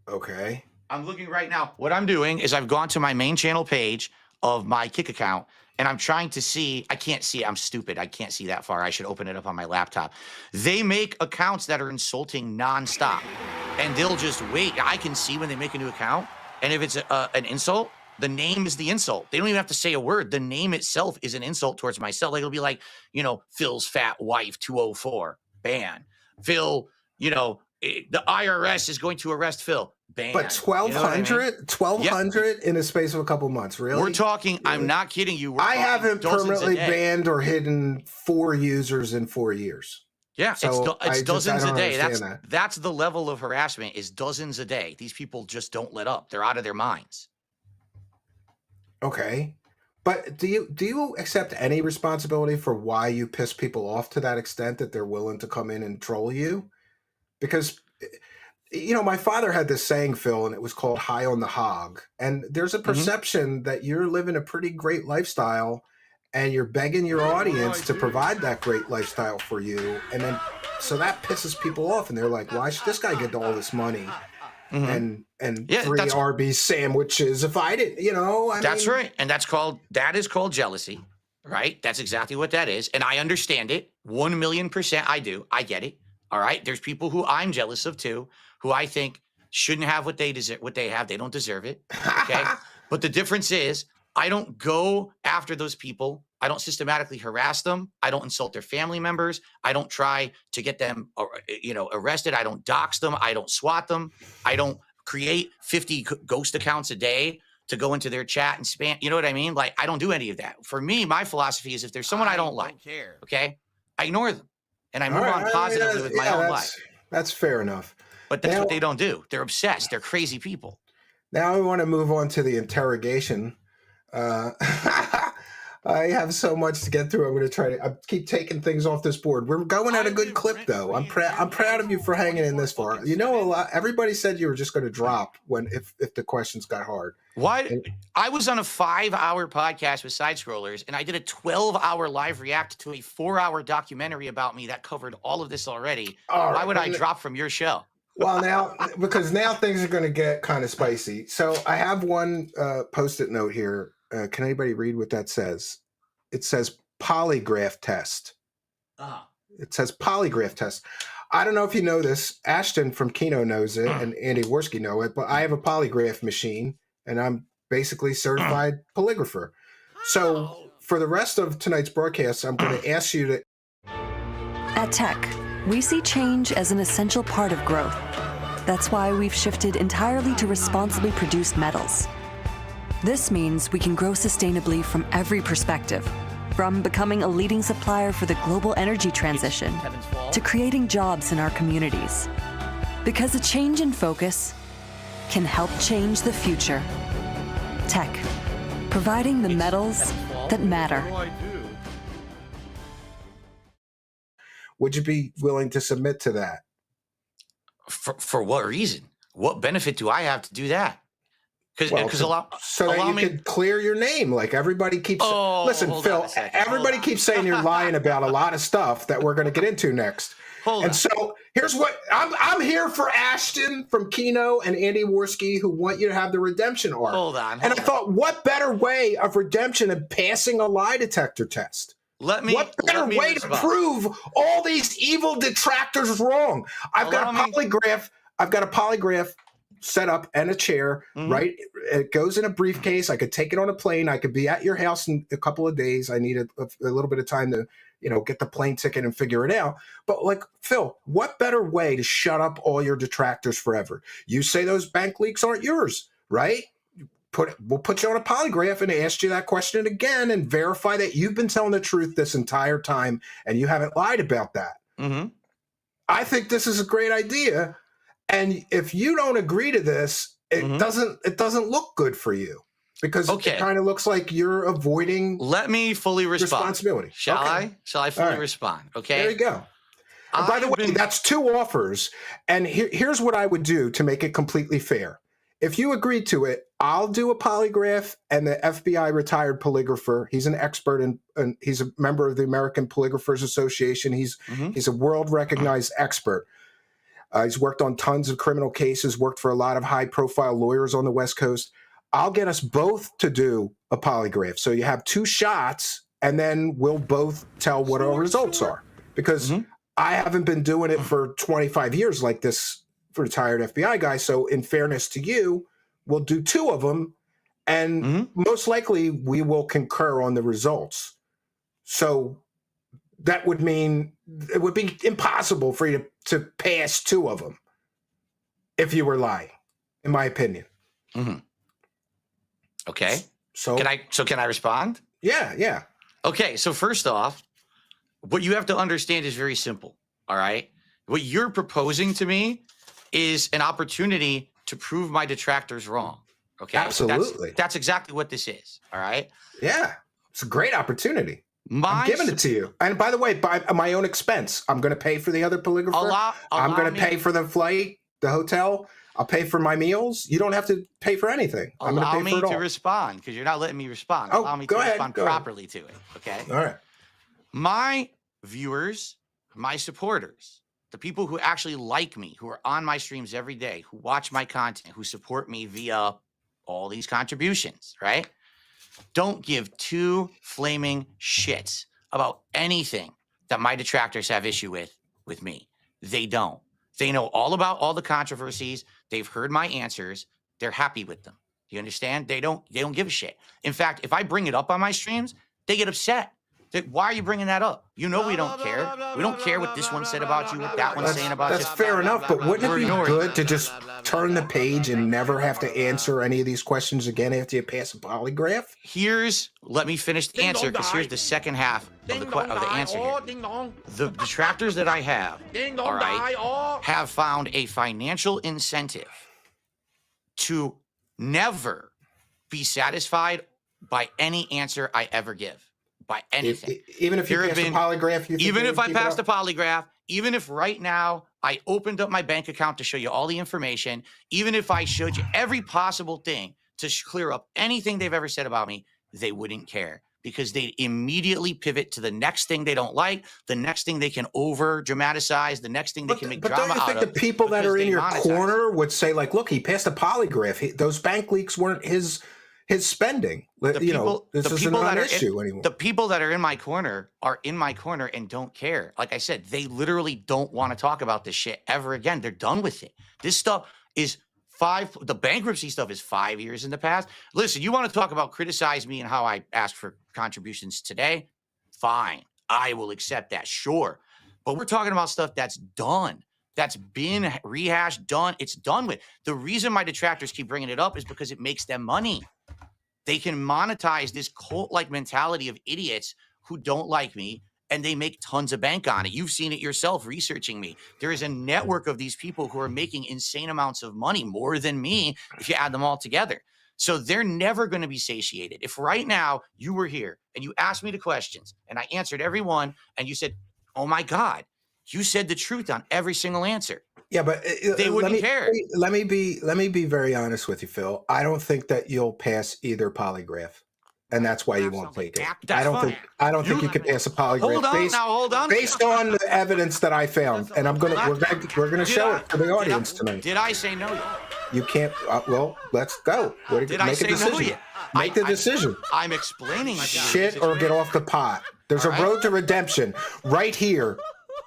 Okay. I'm looking right now. What I'm doing is I've gone to my main channel page of my Kick account, and I'm trying to see. I can't see. I'm stupid. I can't see that far. I should open it up on my laptop. They make accounts that are insulting nonstop, and they'll just wait. I can see when they make a new account, and if it's an insult, the name is the insult. They don't even have to say a word. The name itself is an insult towards myself. Like it'll be like, you know, Phil's fat wife 204 ban. Phil, you know, the IRS is going to arrest Phil. Ban. But 1,200 in a space of a couple months, really? We're talking, really? I'm not kidding you. I haven't permanently banned or hidden 4 users in 4 years. Yeah, so it's dozens a day. That's the level of harassment is dozens a day. These people just don't let up. They're out of their minds. Okay. But do you accept any responsibility for why you piss people off to that extent that they're willing to come in and troll you? Because, you know, my father had this saying, Phil, and it was called high on the hog. And there's a perception that you're living a pretty great lifestyle and you're begging your audience to provide that great lifestyle for you. And then, so that pisses people off. And they're like, why should this guy get all this money and 3 Arby's sandwiches if I didn't, you know? That's right. And that is called jealousy, right? That's exactly what that is. And I understand it. 1,000,000% I do. I get it. All right. There's people who I'm jealous of too, who I think shouldn't have what they deserve, what they have. They don't deserve it. Okay. But the difference is I don't go after those people. I don't systematically harass them. I don't insult their family members. I don't try to get them, arrested. I don't dox them. I don't swat them. I don't create 50 ghost accounts a day to go into their chat and spam. You know what I mean? Like, I don't do any of that. For me, my philosophy is if there's someone I don't like, okay, I ignore them. And I move on positively with my own life. That's fair enough. But that's what they don't do. They're obsessed. They're crazy people. Now I want to move on to the interrogation. I have so much to get through. I'm going to try to keep taking things off this board. We're going at a good clip, though. I'm proud of you for hanging in this far. You know, a lot. Everybody said you were just going to drop if the questions got hard. Why? I was on a 5-hour podcast with Side Scrollers, and I did a 12-hour live react to a 4-hour documentary about me that covered all of this already. Why would I drop from your show? Well, because now things are going to get kind of spicy. So I have one Post-it note here. Can anybody read what that says? It says polygraph test. It says polygraph test. I don't know if you know this. Ashton from Kino knows it, and Andy Worski know it, but I have a polygraph machine, and I'm basically certified polygrapher. So for the rest of tonight's broadcast, I'm going to ask you to... At Tech, we see change as an essential part of growth. That's why we've shifted entirely to responsibly produced metals. This means we can grow sustainably from every perspective, from becoming a leading supplier for the global energy transition to creating jobs in our communities. Because a change in focus can help change the future. Tech, providing the medals that matter. Would you be willing to submit to that? For what reason? What benefit do I have to do that? Because so that you could clear your name, like everybody keeps. Listen, Phil. Everybody keeps saying you're lying about a lot of stuff that we're going to get into next. So here's what I'm here for: Ashton from Kino and Andy Worski, who want you to have the redemption arc. I thought, what better way of redemption than passing a lie detector test? What better way to prove all these evil detractors wrong? I've got a polygraph set up and a chair, right? It goes in a briefcase. I could take it on a plane. I could be at your house in a couple of days. I need a little bit of time to, get the plane ticket and figure it out. But like, Phil, what better way to shut up all your detractors forever? You say those bank leaks aren't yours, right? We'll put you on a polygraph and ask you that question again and verify that you've been telling the truth this entire time and you haven't lied about that. I think this is a great idea. And if you don't agree to this, it doesn't look good for you, because it kind of looks like you're avoiding. Let me fully respond. Responsibility. Shall I fully respond? Okay. There you go. And by the way, that's 2 offers. And here's what I would do to make it completely fair. If you agree to it, I'll do a polygraph, and the FBI retired polygrapher. He's an expert and he's a member of the American Polygraphers Association. He's a world recognized expert. He's worked on tons of criminal cases, worked for a lot of high-profile lawyers on the West Coast. I'll get us both to do a polygraph. So you have 2 shots, and then we'll both tell what our results are. Because I haven't been doing it for 25 years like this retired FBI guy. So in fairness to you, we'll do 2 of them, and most likely we will concur on the results. So that would mean it would be impossible for you to pass 2 of them if you were lying, in my opinion. Okay. So can I respond? Yeah. Okay. So first off, what you have to understand is very simple. All right. What you're proposing to me is an opportunity to prove my detractors wrong. Okay. Absolutely. That's exactly what this is. All right. Yeah. It's a great opportunity. I'm giving it to you. And by the way, by my own expense, I'm going to pay for the other polygrapher. I'm going to pay for the flight, the hotel. I'll pay for my meals. You don't have to pay for anything. I'm going to pay for it all. Allow me to respond, because you're not letting me respond. Oh, Allow me go to ahead, respond properly to it. Okay. All right. My viewers, my supporters, the people who actually like me, who are on my streams every day, who watch my content, who support me via all these contributions, right? Don't give 2 flaming shits about anything that my detractors have issue with me. They don't. They know all about all the controversies. They've heard my answers. They're happy with them. You understand? They don't give a shit. In fact, if I bring it up on my streams, they get upset. Why are you bringing that up? You know we don't care. We don't care what this one said about you, what that one's saying about you. That's fair enough, but wouldn't it be good to just turn the page and never have to answer any of these questions again after you pass a polygraph? Let me finish the answer, because here's the second half of the answer here. The detractors that I have, all right, have found a financial incentive to never be satisfied by any answer I ever give. By anything. Even if you passed a polygraph? Even if I passed a polygraph, even if right now I opened up my bank account to show you all the information, even if I showed you every possible thing to clear up anything they've ever said about me, they wouldn't care, because they'd immediately pivot to the next thing they don't like, the next thing they can over dramatize, the next thing they can make drama out of. But don't you think the people that are in your corner would say, like, look, he passed a polygraph. Those bank leaks weren't his spending. This is a non-issue anymore. The people that are in my corner and don't care. Like I said, they literally don't want to talk about this shit ever again. They're done with it. This stuff is the bankruptcy stuff is 5 years in the past. Listen, you want to talk about criticize me and how I asked for contributions today? Fine. I will accept that. Sure. But we're talking about stuff that's done. That's been rehashed, done. It's done with. The reason my detractors keep bringing it up is because it makes them money. They can monetize this cult-like mentality of idiots who don't like me, and they make tons of bank on it. You've seen it yourself researching me. There is a network of these people who are making insane amounts of money, more than me, if you add them all together. So they're never going to be satiated. If right now you were here and you asked me the questions and I answered every one and you said, oh my God, you said the truth on every single answer. Yeah, but They wouldn't care. Let me be very honest with you, Phil. I don't think that you'll pass either polygraph, and that's why you won't take it. That's fine. I don't think you can pass a polygraph. Hold on. Based on the evidence that I found, and we're gonna show it to the audience tonight. Did I say no yet? You can't. Well, let's go. Did I say no yet? Make the decision. I'm explaining. Shit or get off the pot. There's a road to redemption right here.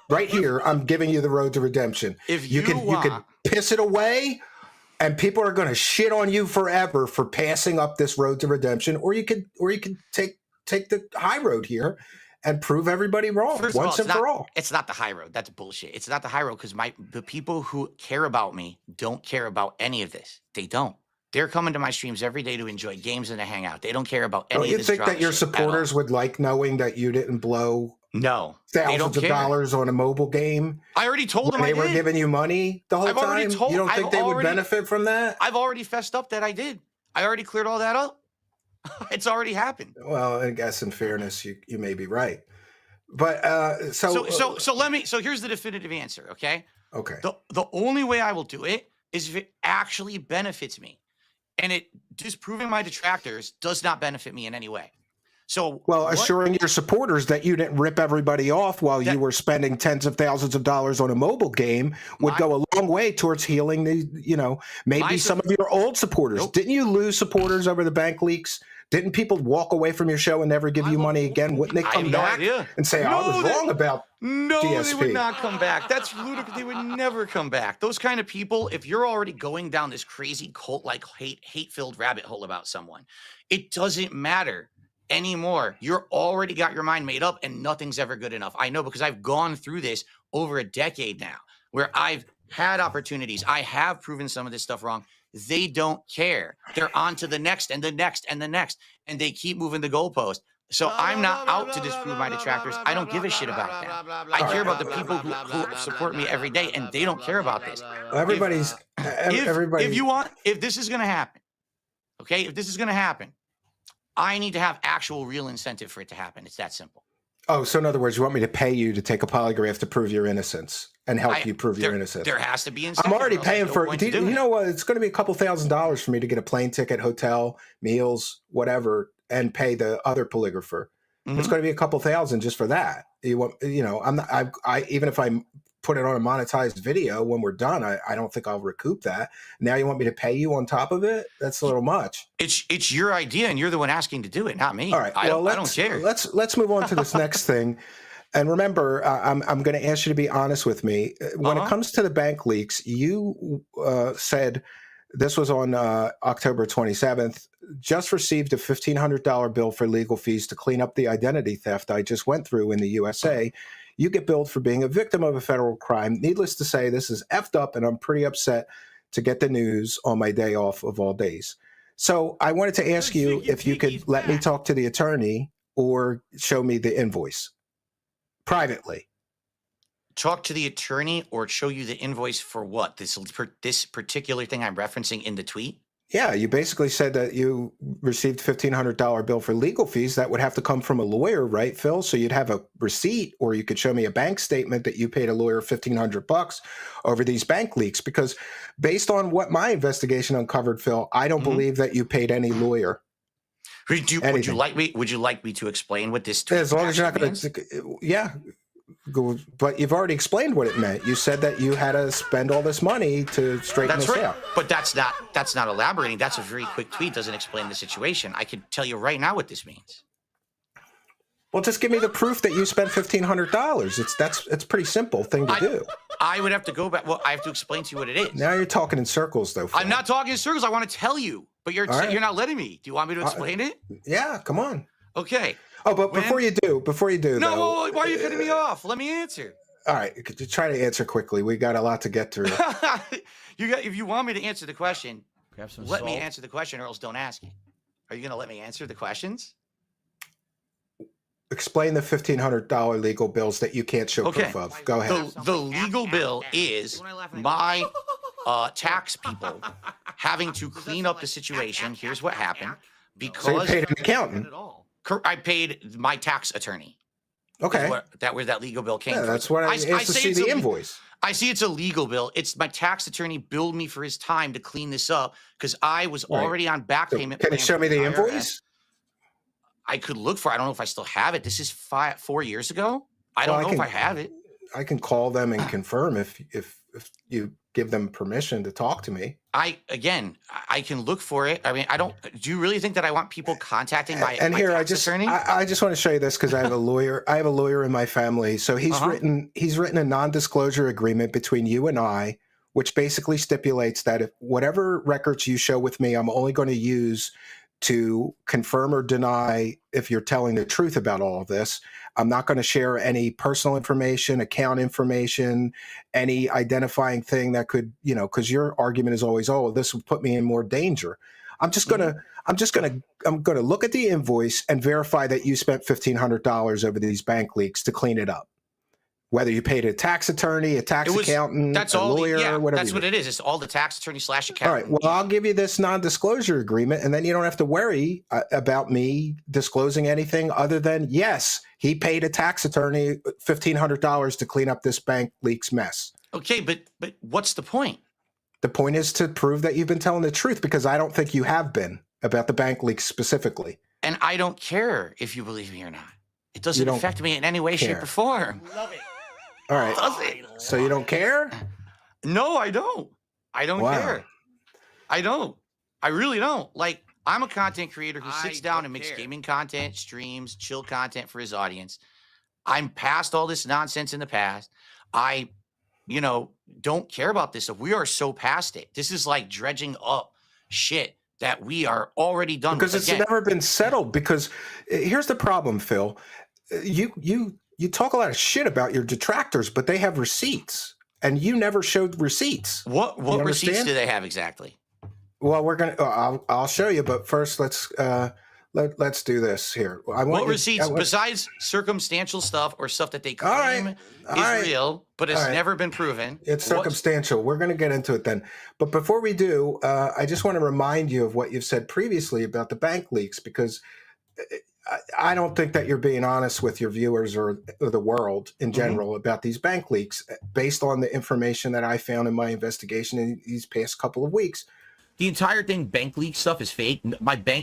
Right here, I'm giving you the road to redemption. If you can piss it away, and people are going to shit on you forever for passing up this road to redemption, or you could take the high road here and prove everybody wrong once and for all. It's not the high road. That's bullshit. It's not the high road because the people who care about me don't care about any of this. They don't. They're coming to my streams every day to enjoy games and to hang out. They don't care about any of this. Don't you think that your supporters would like knowing that you didn't blow thousands of dollars on a mobile game? I already told them I did. They were giving you money the whole time? You don't think they would benefit from that? I've already fessed up that I did. I already cleared all that up. It's already happened. Well, I guess in fairness, you may be right. But so here's the definitive answer, okay? Okay. The only way I will do it is if it actually benefits me. And it disproving my detractors does not benefit me in any way. So, assuring your supporters that you didn't rip everybody off while you were spending tens of thousands of dollars on a mobile game would go a long way towards healing maybe some of your old supporters. Nope. Didn't you lose supporters over the bank leaks? Didn't people walk away from your show and never give you money again? Wouldn't they come back and say, I was wrong about DSP? They would not come back. That's ludicrous. They would never come back. Those kind of people, if you're already going down this crazy cult-like hate-filled rabbit hole about someone, it doesn't matter anymore. You're already got your mind made up and nothing's ever good enough. I know because I've gone through this over a decade now where I've had opportunities. I have proven some of this stuff wrong. They don't care. They're on to the next and the next and the next, and they keep moving the goalpost. So I'm not out to disprove my detractors. I don't give a shit about them. I care about the people who support me every day, and they don't care about this. Everybody. If this is going to happen, okay, if this is going to happen, I need to have actual real incentive for it to happen. It's that simple. Oh, so in other words, you want me to pay you to take a polygraph to prove your innocence and help you prove your innocence? There has to be incentive. I'm already paying for it. You know what? It's going to be a couple $1,000s for me to get a plane ticket, hotel, meals, whatever, and pay the other polygrapher. Mm-hmm. It's going to be a couple $1,000 just for that. I'm not. Even if I put it on a monetized video when we're done, I don't think I'll recoup that. Now you want me to pay you on top of it? That's a little much. It's your idea, and you're the one asking to do it, not me. All right. I don't care. Let's move on to this next thing. And remember, I'm going to ask you to be honest with me. When it comes to the bank leaks, you said this was on October 27th, just received a $1,500 bill for legal fees to clean up the identity theft I just went through in the USA. You get billed for being a victim of a federal crime. Needless to say, this is effed up, and I'm pretty upset to get the news on my day off of all days. So I wanted to ask you if you could let me talk to the attorney or show me the invoice privately. Talk to the attorney or show you the invoice for what? This particular thing I'm referencing in the tweet? Yeah, you basically said that you received $1,500 bill for legal fees. That would have to come from a lawyer, right, Phil? So you'd have a receipt, or you could show me a bank statement that you paid a lawyer $1,500 over these bank leaks. Because based on what my investigation uncovered, Phil, I don't believe that you paid any lawyer. Would you like me to explain what this tweet as long as you're not going to? Yeah. But you've already explained what it meant. You said that you had to spend all this money to straighten this out. But that's not elaborating. That's a very quick tweet. Doesn't explain the situation. I can tell you right now what this means. Well, just give me the proof that you spent $1,500. It's a pretty simple thing to do. I would have to go back. Well, I have to explain to you what it is. Now you're talking in circles, though, Phil. I'm not talking in circles. I want to tell you, but you're not letting me. Do you want me to explain it? Yeah, come on. Okay. Oh, but before you do, no, though, why are you cutting me off? Let me answer. All right, try to answer quickly. We got a lot to get through. If you want me to answer the question, let me answer the question, or else don't ask it. Are you going to let me answer the questions? Explain the $1,500 legal bills that you can't show proof of. Go ahead. The legal bill is my tax people having to clean up the situation. Here's what happened. Because So you paid an accountant. I paid my tax attorney. Okay. Where that legal bill came Yeah, from. that's what I have to say see it's the a- invoice. I see it's a legal bill. It's my tax attorney billed me for his time to clean this up because I was Right. already on back So payment. can you plan show from me the IRS. invoice? I could look for. I don't know if I still have it. This is 4 years ago. I don't know if I have it. I can call them and confirm if you give them permission to talk to me. I can look for it. I mean, I don't. Do you really think that I want people contacting my And my here tax attorney? I just want to show you this because I have a lawyer. I have a lawyer in my family, so he's written a non-disclosure agreement between you and I, which basically stipulates that if whatever records you show with me, I'm only going to use to confirm or deny if you're telling the truth about all of this. I'm not going to share any personal information, account information, any identifying thing that could, because your argument is always, oh, this would put me in more danger. I'm going to look at the invoice and verify that you spent $1,500 over these bank leaks to clean it up. Whether you paid a tax attorney, a tax accountant, that's a all lawyer, whatever. That's what it is. It's all the tax attorney / accountant. All right. Well, I'll give you this non-disclosure agreement, and then you don't have to worry about me disclosing anything other than, yes, he paid a tax attorney $1,500 to clean up this bank leaks mess. Okay, but what's the point? The point is to prove that you've been telling the truth, because I don't think you have been about the bank leaks specifically. And I don't care if you believe me or not. It doesn't affect me in any way, shape, or form. Love it. All right. Does it? So you don't care? No, I don't. I don't care. I don't. I really don't. Like, I'm a content creator who sits down and makes gaming content, streams, chill content for his audience. I'm past all this nonsense in the past. I, don't care about this stuff. We are so past it. This is like dredging up shit that we are already done because with. It's never been settled. Because here's the problem, Phil. You talk a lot of shit about your detractors, but they have receipts, and you never showed receipts. What receipts do they have exactly? Well, we're gonna. I'll show you, but first let's do this here. What receipts besides circumstantial stuff or stuff that they claim is real, but it's never been proven? It's circumstantial. We're going to get into it then. But before we do, I just want to remind you of what you've said previously about the bank leaks, because I don't think that you're being honest with your viewers or the world in general about these bank leaks based on the information that I found in my investigation in these past couple of weeks. The entire thing, bank leak stuff, is fake.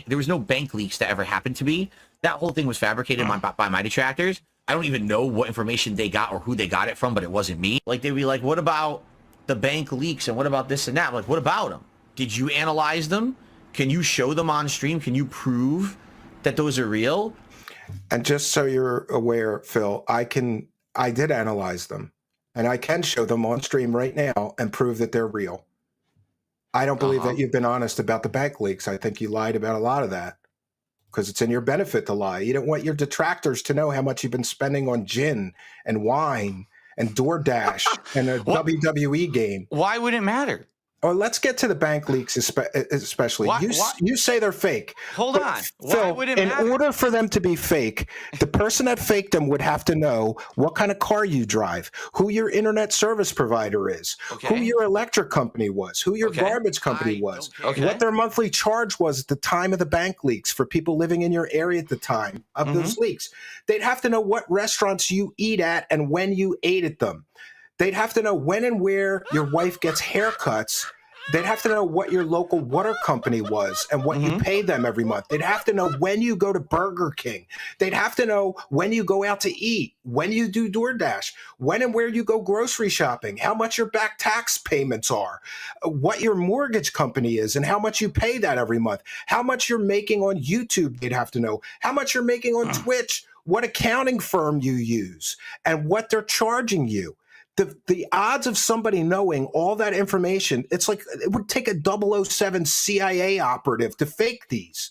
There was no bank leaks that ever happened to me. That whole thing was fabricated by my detractors. I don't even know what information they got or who they got it from, but it wasn't me. Like, they'd be like, what about the bank leaks and what about this and that? I'm like, what about them? Did you analyze them? Can you show them on stream? Can you prove that those are real? And just so you're aware, Phil, I did analyze them, and I can show them on stream right now and prove that they're real. I don't believe that you've been honest about the bank leaks. I think you lied about a lot of that because it's in your benefit to lie. You don't want your detractors to know how much you've been spending on gin and wine and DoorDash and a WWE game. Why would it matter? Oh, let's get to the bank leaks, especially. You say they're fake. Hold on. Phil, why would it matter? In order for them to be fake, the person that faked them would have to know what kind of car you drive, who your internet service provider is, who your electric company was, who your garbage company was, what their monthly charge was at the time of the bank leaks for people living in your area at the time of those leaks. They'd have to know what restaurants you eat at and when you ate at them. They'd have to know when and where your wife gets haircuts. They'd have to know what your local water company was and what you pay them every month. They'd have to know when you go to Burger King. They'd have to know when you go out to eat, when you do DoorDash, when and where you go grocery shopping, how much your back tax payments are, what your mortgage company is and how much you pay that every month, how much you're making on YouTube. They'd have to know how much you're making on Twitch, what accounting firm you use, and what they're charging you. The odds of somebody knowing all that information, it's like it would take a 007 CIA operative to fake these.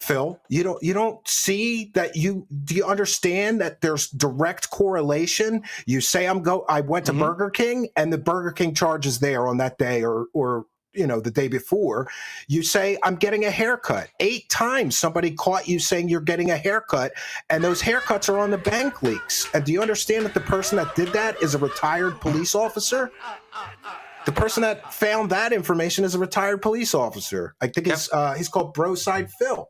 Phil, you don't see that. Do you understand that there's direct correlation? You say I went to Burger King and the Burger King charge is there on that day or the day before. You say, I'm getting a haircut. 8 times somebody caught you saying you're getting a haircut, and those haircuts are on the bank leaks. And do you understand that the person that did that is a retired police officer? The person that found that information is a retired police officer. I think he's called Broside Phil.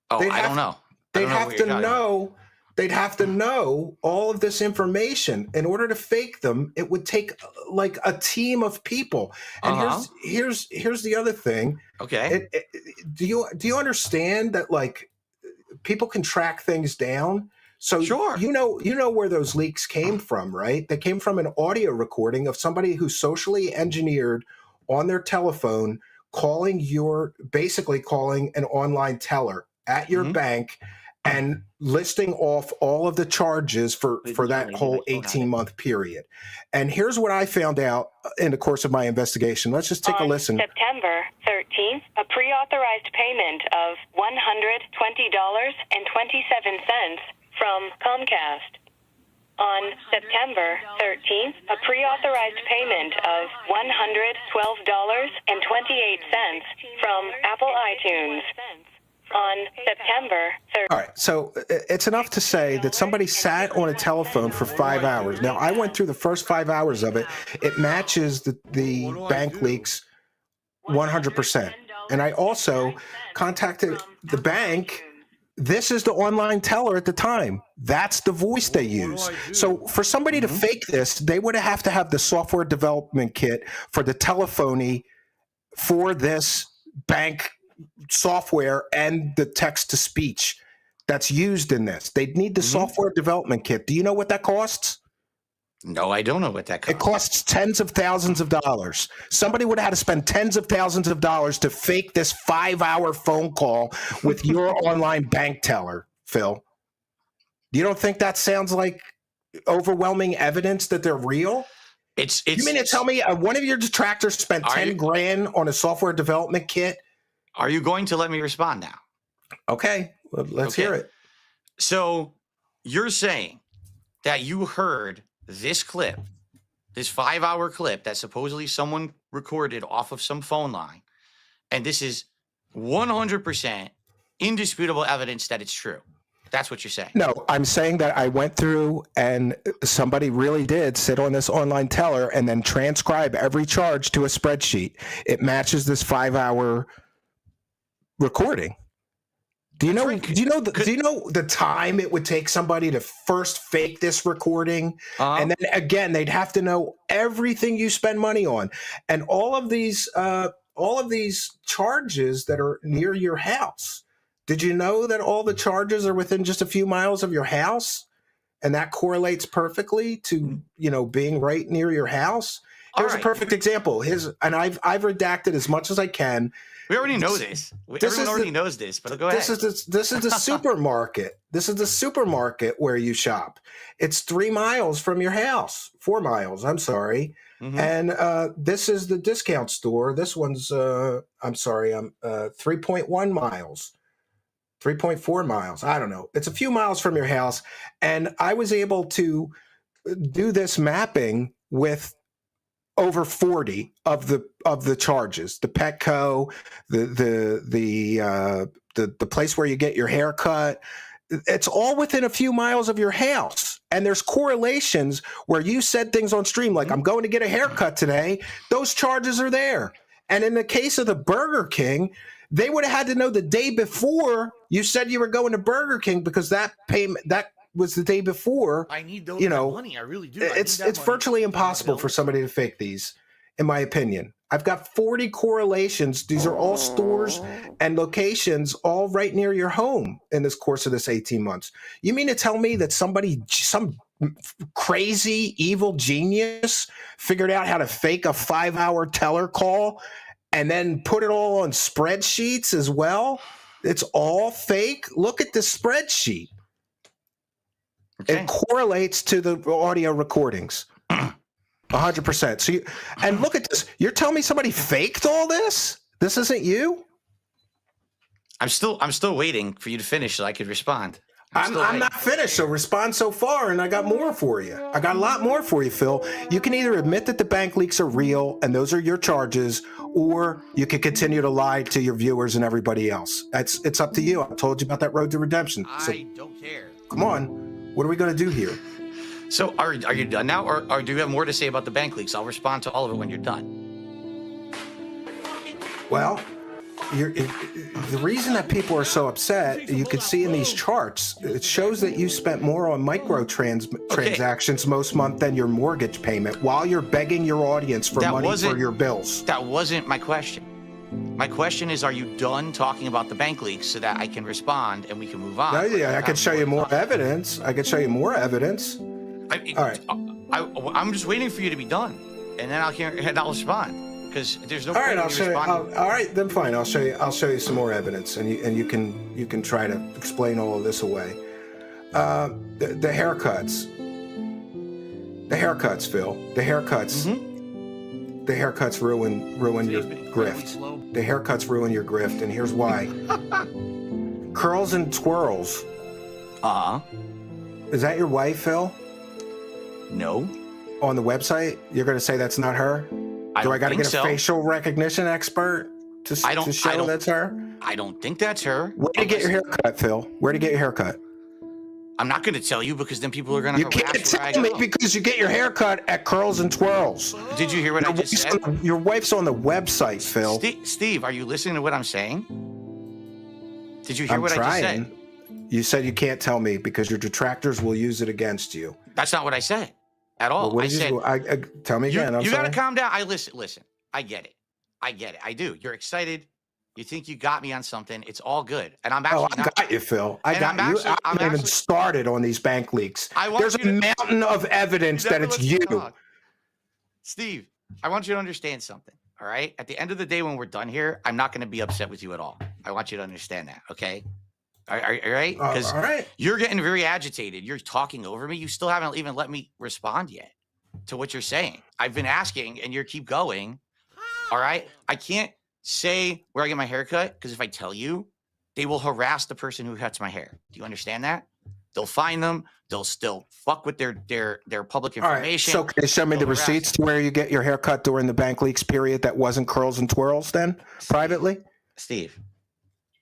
Oh, I don't know. They'd have to know. They'd have to know all of this information. In order to fake them, it would take like a team of people. And here's the other thing. Okay. Do you understand that like people can track things down? So sure. you know where those leaks came from, right? They came from an audio recording of somebody who socially engineered on their telephone basically calling an online teller at your bank and listing off all of the charges for that whole 18-month period. And here's what I found out in the course of my investigation. Let's just take a listen. September 13th, a pre-authorized payment of $120.27 from Comcast. On September 13th, a pre-authorized payment of $112.28 from Apple iTunes. On September 3rd. All right, so it's enough to say that somebody sat on a telephone for 5 hours. Now, I went through the first 5 hours of it. It matches the bank leaks 100%. And I also contacted the bank. This is the online teller at the time. That's the voice they use. So for somebody to fake this, they would have to have the software development kit for the telephony for this bank software and the text-to-speech that's used in this. They'd need the software development kit. Do you know what that costs? No, I don't know what that costs. It costs tens of thousands of dollars. Somebody would have had to spend tens of thousands of dollars to fake this 5-hour phone call with your online bank teller, Phil. You don't think that sounds like overwhelming evidence that they're real? You mean to tell me one of your detractors spent 10 grand on a software development kit? Are you going to let me respond now? Okay, let's hear it. So you're saying that you heard this clip, this 5-hour clip that supposedly someone recorded off of some phone line, and this is 100% indisputable evidence that it's true. That's what you're saying. No, I'm saying that I went through and somebody really did sit on this online teller and then transcribe every charge to a spreadsheet. It matches this 5-hour recording. Do you know the time it would take somebody to first fake this recording? And then again, they'd have to know everything you spend money on. And all of these charges that are near your house. Did you know that all the charges are within just a few miles of your house? And that correlates perfectly to, being right near your house. Here's a perfect example. And I've redacted as much as I can. We already know this. Everyone already knows this, but go ahead. This is the supermarket. This is the supermarket where you shop. It's 3 miles from your house. 4 miles, I'm sorry. And this is the discount store. This one's, 3.1 miles. 3.4 miles. I don't know. It's a few miles from your house. And I was able to do this mapping with over 40 of the charges, the Petco, the place where you get your hair cut. It's all within a few miles of your house. And there's correlations where you said things on stream like, I'm going to get a haircut today. Those charges are there. And in the case of the Burger King, they would have had to know the day before you said you were going to Burger King because that was the day before. I need those money. I really do. It's virtually impossible for somebody to fake these, in my opinion. I've got 40 correlations. These are all stores and locations all right near your home in this course of this 18 months. You mean to tell me that some crazy evil genius figured out how to fake a 5-hour teller call and then put it all on spreadsheets as well? It's all fake. Look at the spreadsheet. Okay. It correlates to the audio recordings. 100%. So and look at this. You're telling me somebody faked all this? This isn't you? I'm still waiting for you to finish so I could respond. I'm not finished, so respond so far, and I got more for you. I got a lot more for you, Phil. You can either admit that the bank leaks are real, and those are your charges, or you can continue to lie to your viewers and everybody else. It's up to you. I told you about that road to redemption. So, I don't care. Come on. What are we going to do here? So are you done now, or do you have more to say about the bank leaks? I'll respond to all of it when you're done. Well, the reason that people are so upset, you could see in these charts, it shows that you spent more on transactions most month than your mortgage payment while you're begging your audience for money for your bills. That wasn't my question. My question is, are you done talking about the bank leaks so that I can respond and we can move on? Yeah, I can show you more evidence. I can show you more evidence. All right. I'm just waiting for you to be done, and then I'll respond. Because there's no. All right, I'll show you. All right, then fine. I'll show you some more evidence, and you can try to explain all of this away. The haircuts, Phil. The haircuts. Mm-hmm. The haircuts ruin your grift. The haircuts ruin your grift, and here's why. Curls and twirls. Is that your wife, Phil? No. On the website, you're going to say that's not her? Do I got to get a facial recognition expert to show that's her? I don't think that's her. Where to get your haircut, Phil? Where to get your haircut? I'm not going to tell you because then people are going to harass You can't tell me because you get your haircut at Curls and Twirls. Did you hear what I just said? Your wife's on the website, Phil. Steve, are you listening to what I'm saying? Did you hear what I just said? You said you can't tell me because your detractors will use it against you. That's not what I said at all. Well, I said, tell me again. You got to calm down. Listen. I get it. I do. You're excited. You think you got me on something. It's all good. And I'm actually I got you, Phil. I got you. I haven't even started on these bank leaks. There's a mountain of evidence that it's you. Steve, I want you to understand something. All right? At the end of the day, when we're done here, I'm not going to be upset with you at all. I want you to understand that, okay? All right? Because you're getting very agitated. You're talking over me. You still haven't even let me respond yet to what you're saying. I've been asking, and you keep going. All right? I can't say where I get my hair cut because if I tell you, they will harass the person who cuts my hair. Do you understand that? They'll find them. They'll still fuck with their public information. All right. So can you show me the receipts to where you get your hair cut during the bank leaks period that wasn't Curls and Twirls then, privately? Steve.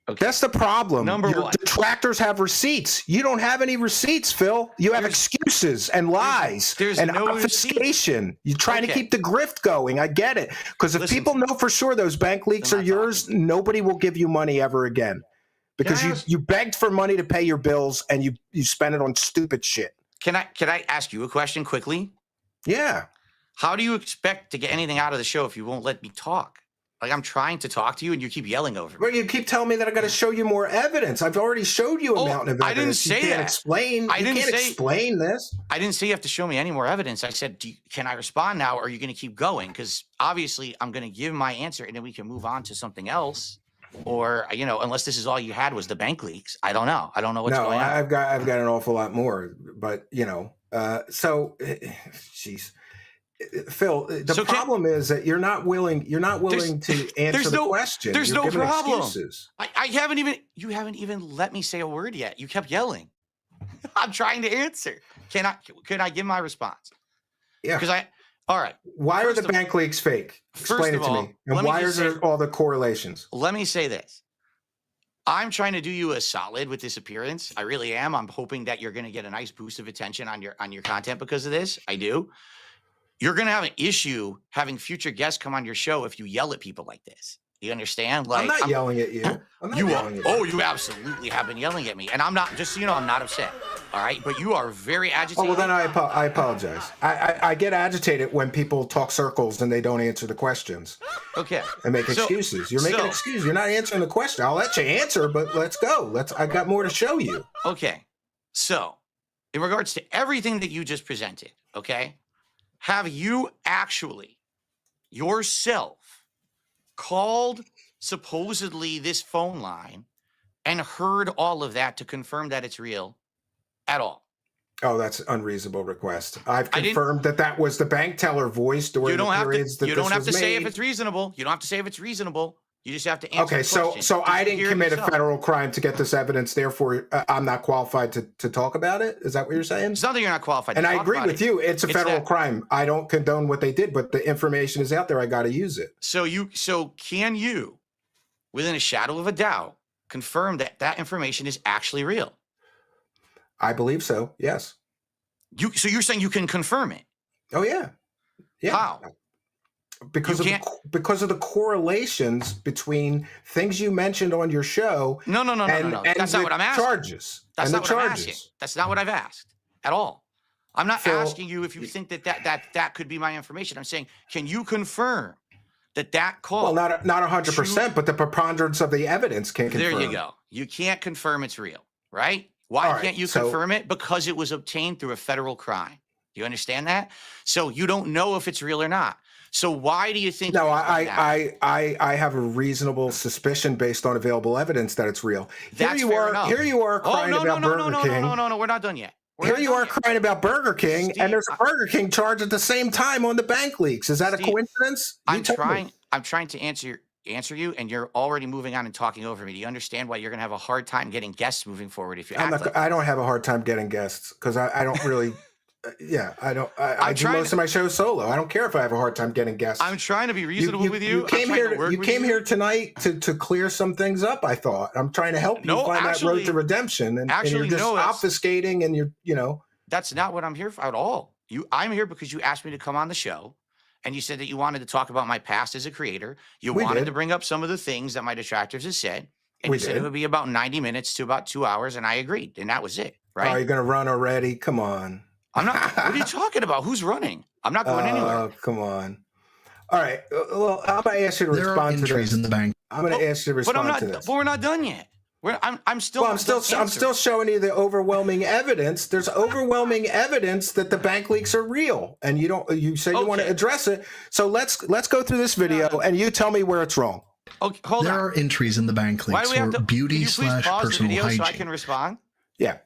Okay. That's the problem. Number one. Detractors have receipts. You don't have any receipts, Phil. You have excuses and lies and no obfuscation. You're trying to keep the grift going. I get it. Because if people know for sure those bank leaks are yours, nobody will give you money ever again. Because you begged for money to pay your bills and you spent it on stupid shit. Can I ask you a question quickly? Yeah. How do you expect to get anything out of the show if you won't let me talk? Like, I'm trying to talk to you and you keep yelling over me. Well, you keep telling me that I got to show you more evidence. I've already showed you a mountain of evidence. I didn't say you can't that. Explain. You can't explain this. I didn't say you have to show me any more evidence. I said, can I respond now, or are you going to keep going? Because obviously, I'm going to give my answer, and then we can move on to something else. Or, unless this is all you had was the bank leaks. I don't know. I don't know what's going on. I've got an awful lot more. But, jeez. Phil, the problem is that you're not willing to answer the question. There's no problem. Excuses. You haven't even let me say a word yet. You kept yelling. I'm trying to answer. Can I give my response? Yeah. All right. Why are the bank leaks fake? Explain it to me. And why are there all the correlations? Let me say this. I'm trying to do you a solid with this appearance. I really am. I'm hoping that you're going to get a nice boost of attention on your content because of this. I do. You're going to have an issue having future guests come on your show if you yell at people like this. You understand? Like, I'm not yelling at you. I'm not yelling at you. Oh, you absolutely have been yelling at me. And I'm not, just so you know, I'm not upset. All right? But you are very agitated. Oh, well, then I apologize. I get agitated when people talk circles and they don't answer the questions. Okay. And make excuses. You're making excuses. You're not answering the question. I'll let you answer, but let's go. I got more to show you. Okay. So, in regards to everything that you just presented, okay? Have you actually yourself called supposedly this phone line and heard all of that to confirm that it's real at all? Oh, that's an unreasonable request. I've confirmed that was the bank teller voice during the periods that this was made. You don't have to say if it's reasonable. You don't have to say if it's reasonable. You just have to answer the question. So I didn't commit a federal crime to get this evidence. Therefore, I'm not qualified to talk about it. Is that what you're saying? It's not that you're not qualified to talk about it. And I agree with you. It's a federal crime. I don't condone what they did, but the information is out there. I got to use it. So can you, within a shadow of a doubt, confirm that information is actually real? I believe so. Yes. So you're saying you can confirm it? Oh yeah. Yeah. How? Because of the correlations between things you mentioned on your show. No. And That's not what I'm asking. Charges. That's and not the what I'm charges. asking. That's not what I've asked at all. I'm not Phil, asking you if you think that could be my information. I'm saying, can you confirm that call? Well, not 100%, but the preponderance of the evidence can confirm. There you go. You can't confirm it's real, right? Why can't you confirm it? Because it was obtained through a federal crime. Do you understand that? So you don't know if it's real or not. So why do you think? No, I have a reasonable suspicion based on available evidence that it's real. That's fair enough. Here you are crying about Burger King. No, we're not done yet. Here you are crying about Burger King, Steve, and there's a Burger King charge at the same time on the bank leaks. Is that a coincidence? I'm trying to answer you, and you're already moving on and talking over me. Do you understand why you're going to have a hard time getting guests moving forward if you I don't have a hard time getting guests because I don't really. I do most of my shows solo. I don't care if I have a hard time getting guests. I'm trying to be reasonable with you. You came here tonight to clear some things up. I thought I'm trying to help you find that road to redemption, and you're just obfuscating, and you're. That's not what I'm here for at all. I'm here because you asked me to come on the show, and you said that you wanted to talk about my past as a creator. You wanted to bring up some of the things that my detractors have said, and you said it would be about 90 minutes to about 2 hours, and I agreed, and that was it. Right? Oh, you're gonna run already? Come on. I'm not. What are you talking about? Who's running? I'm not going anywhere. Oh, come on. All right. Well, I'm going to ask you to respond to this. In the bank. I'm going to ask you to respond to this. But we're not done yet. I'm still showing you the overwhelming evidence. There's overwhelming evidence that the bank leaks are real, and you say you want to address it. So let's go through this video, and you tell me where it's wrong. Okay, hold on. There are entries in the bank leaks for beauty/personal hygiene. So I can respond? Yeah.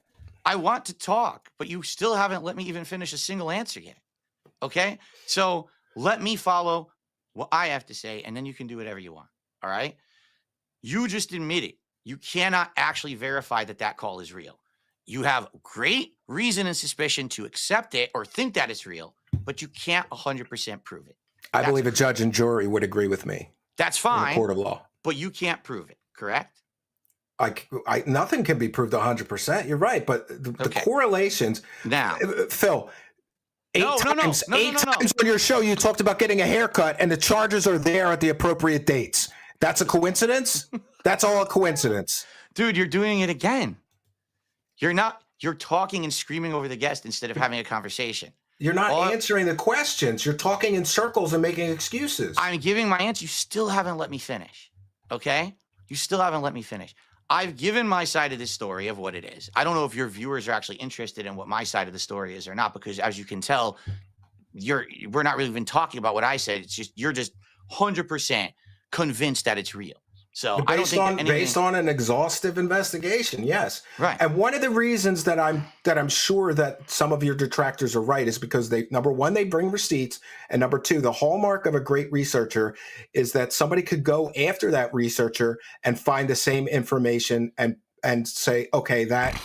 I want to talk, but you still haven't let me even finish a single answer yet. Okay? So let me follow what I have to say, and then you can do whatever you want. All right? You just admitted you cannot actually verify that call is real. You have great reason and suspicion to accept it or think that it's real, but you can't 100% prove it. I believe a judge and jury would agree with me. That's fine. In the court of law. But you can't prove it, correct? Nothing can be proved 100%. You're right, but the correlations. Now, Phil, eight times on your show you talked about getting a haircut, and the charges are there at the appropriate dates. That's a coincidence? That's all a coincidence. Dude, you're doing it again. You're not. You're talking and screaming over the guest instead of having a conversation. You're not answering the questions. You're talking in circles and making excuses. I'm giving my answer. You still haven't let me finish. Okay? You still haven't let me finish. I've given my side of this story of what it is. I don't know if your viewers are actually interested in what my side of the story is or not, because as you can tell, we're not really even talking about what I said. It's just you're just 100% convinced that it's real. So I don't think based on an exhaustive investigation, yes. Right. And one of the reasons that I'm sure that some of your detractors are right is because number one, they bring receipts, and number two, the hallmark of a great researcher is that somebody could go after that researcher and find the same information and say, okay, that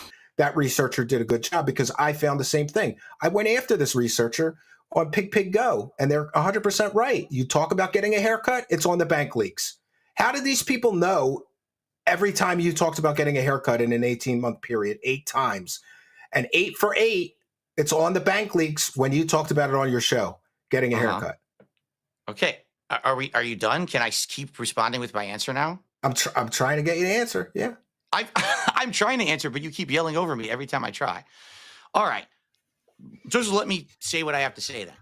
researcher did a good job because I found the same thing. I went after this researcher on Pig Go, and they're 100% right. You talk about getting a haircut, it's on the bank leaks. How did these people know every time you talked about getting a haircut in an 18-month period, 8 times? And 8 for 8, it's on the bank leaks when you talked about it on your show, getting a haircut. Okay. Are you done? Can I keep responding with my answer now? I'm trying to get you to answer. Yeah. I'm trying to answer, but you keep yelling over me every time I try. All right. Just let me say what I have to say then.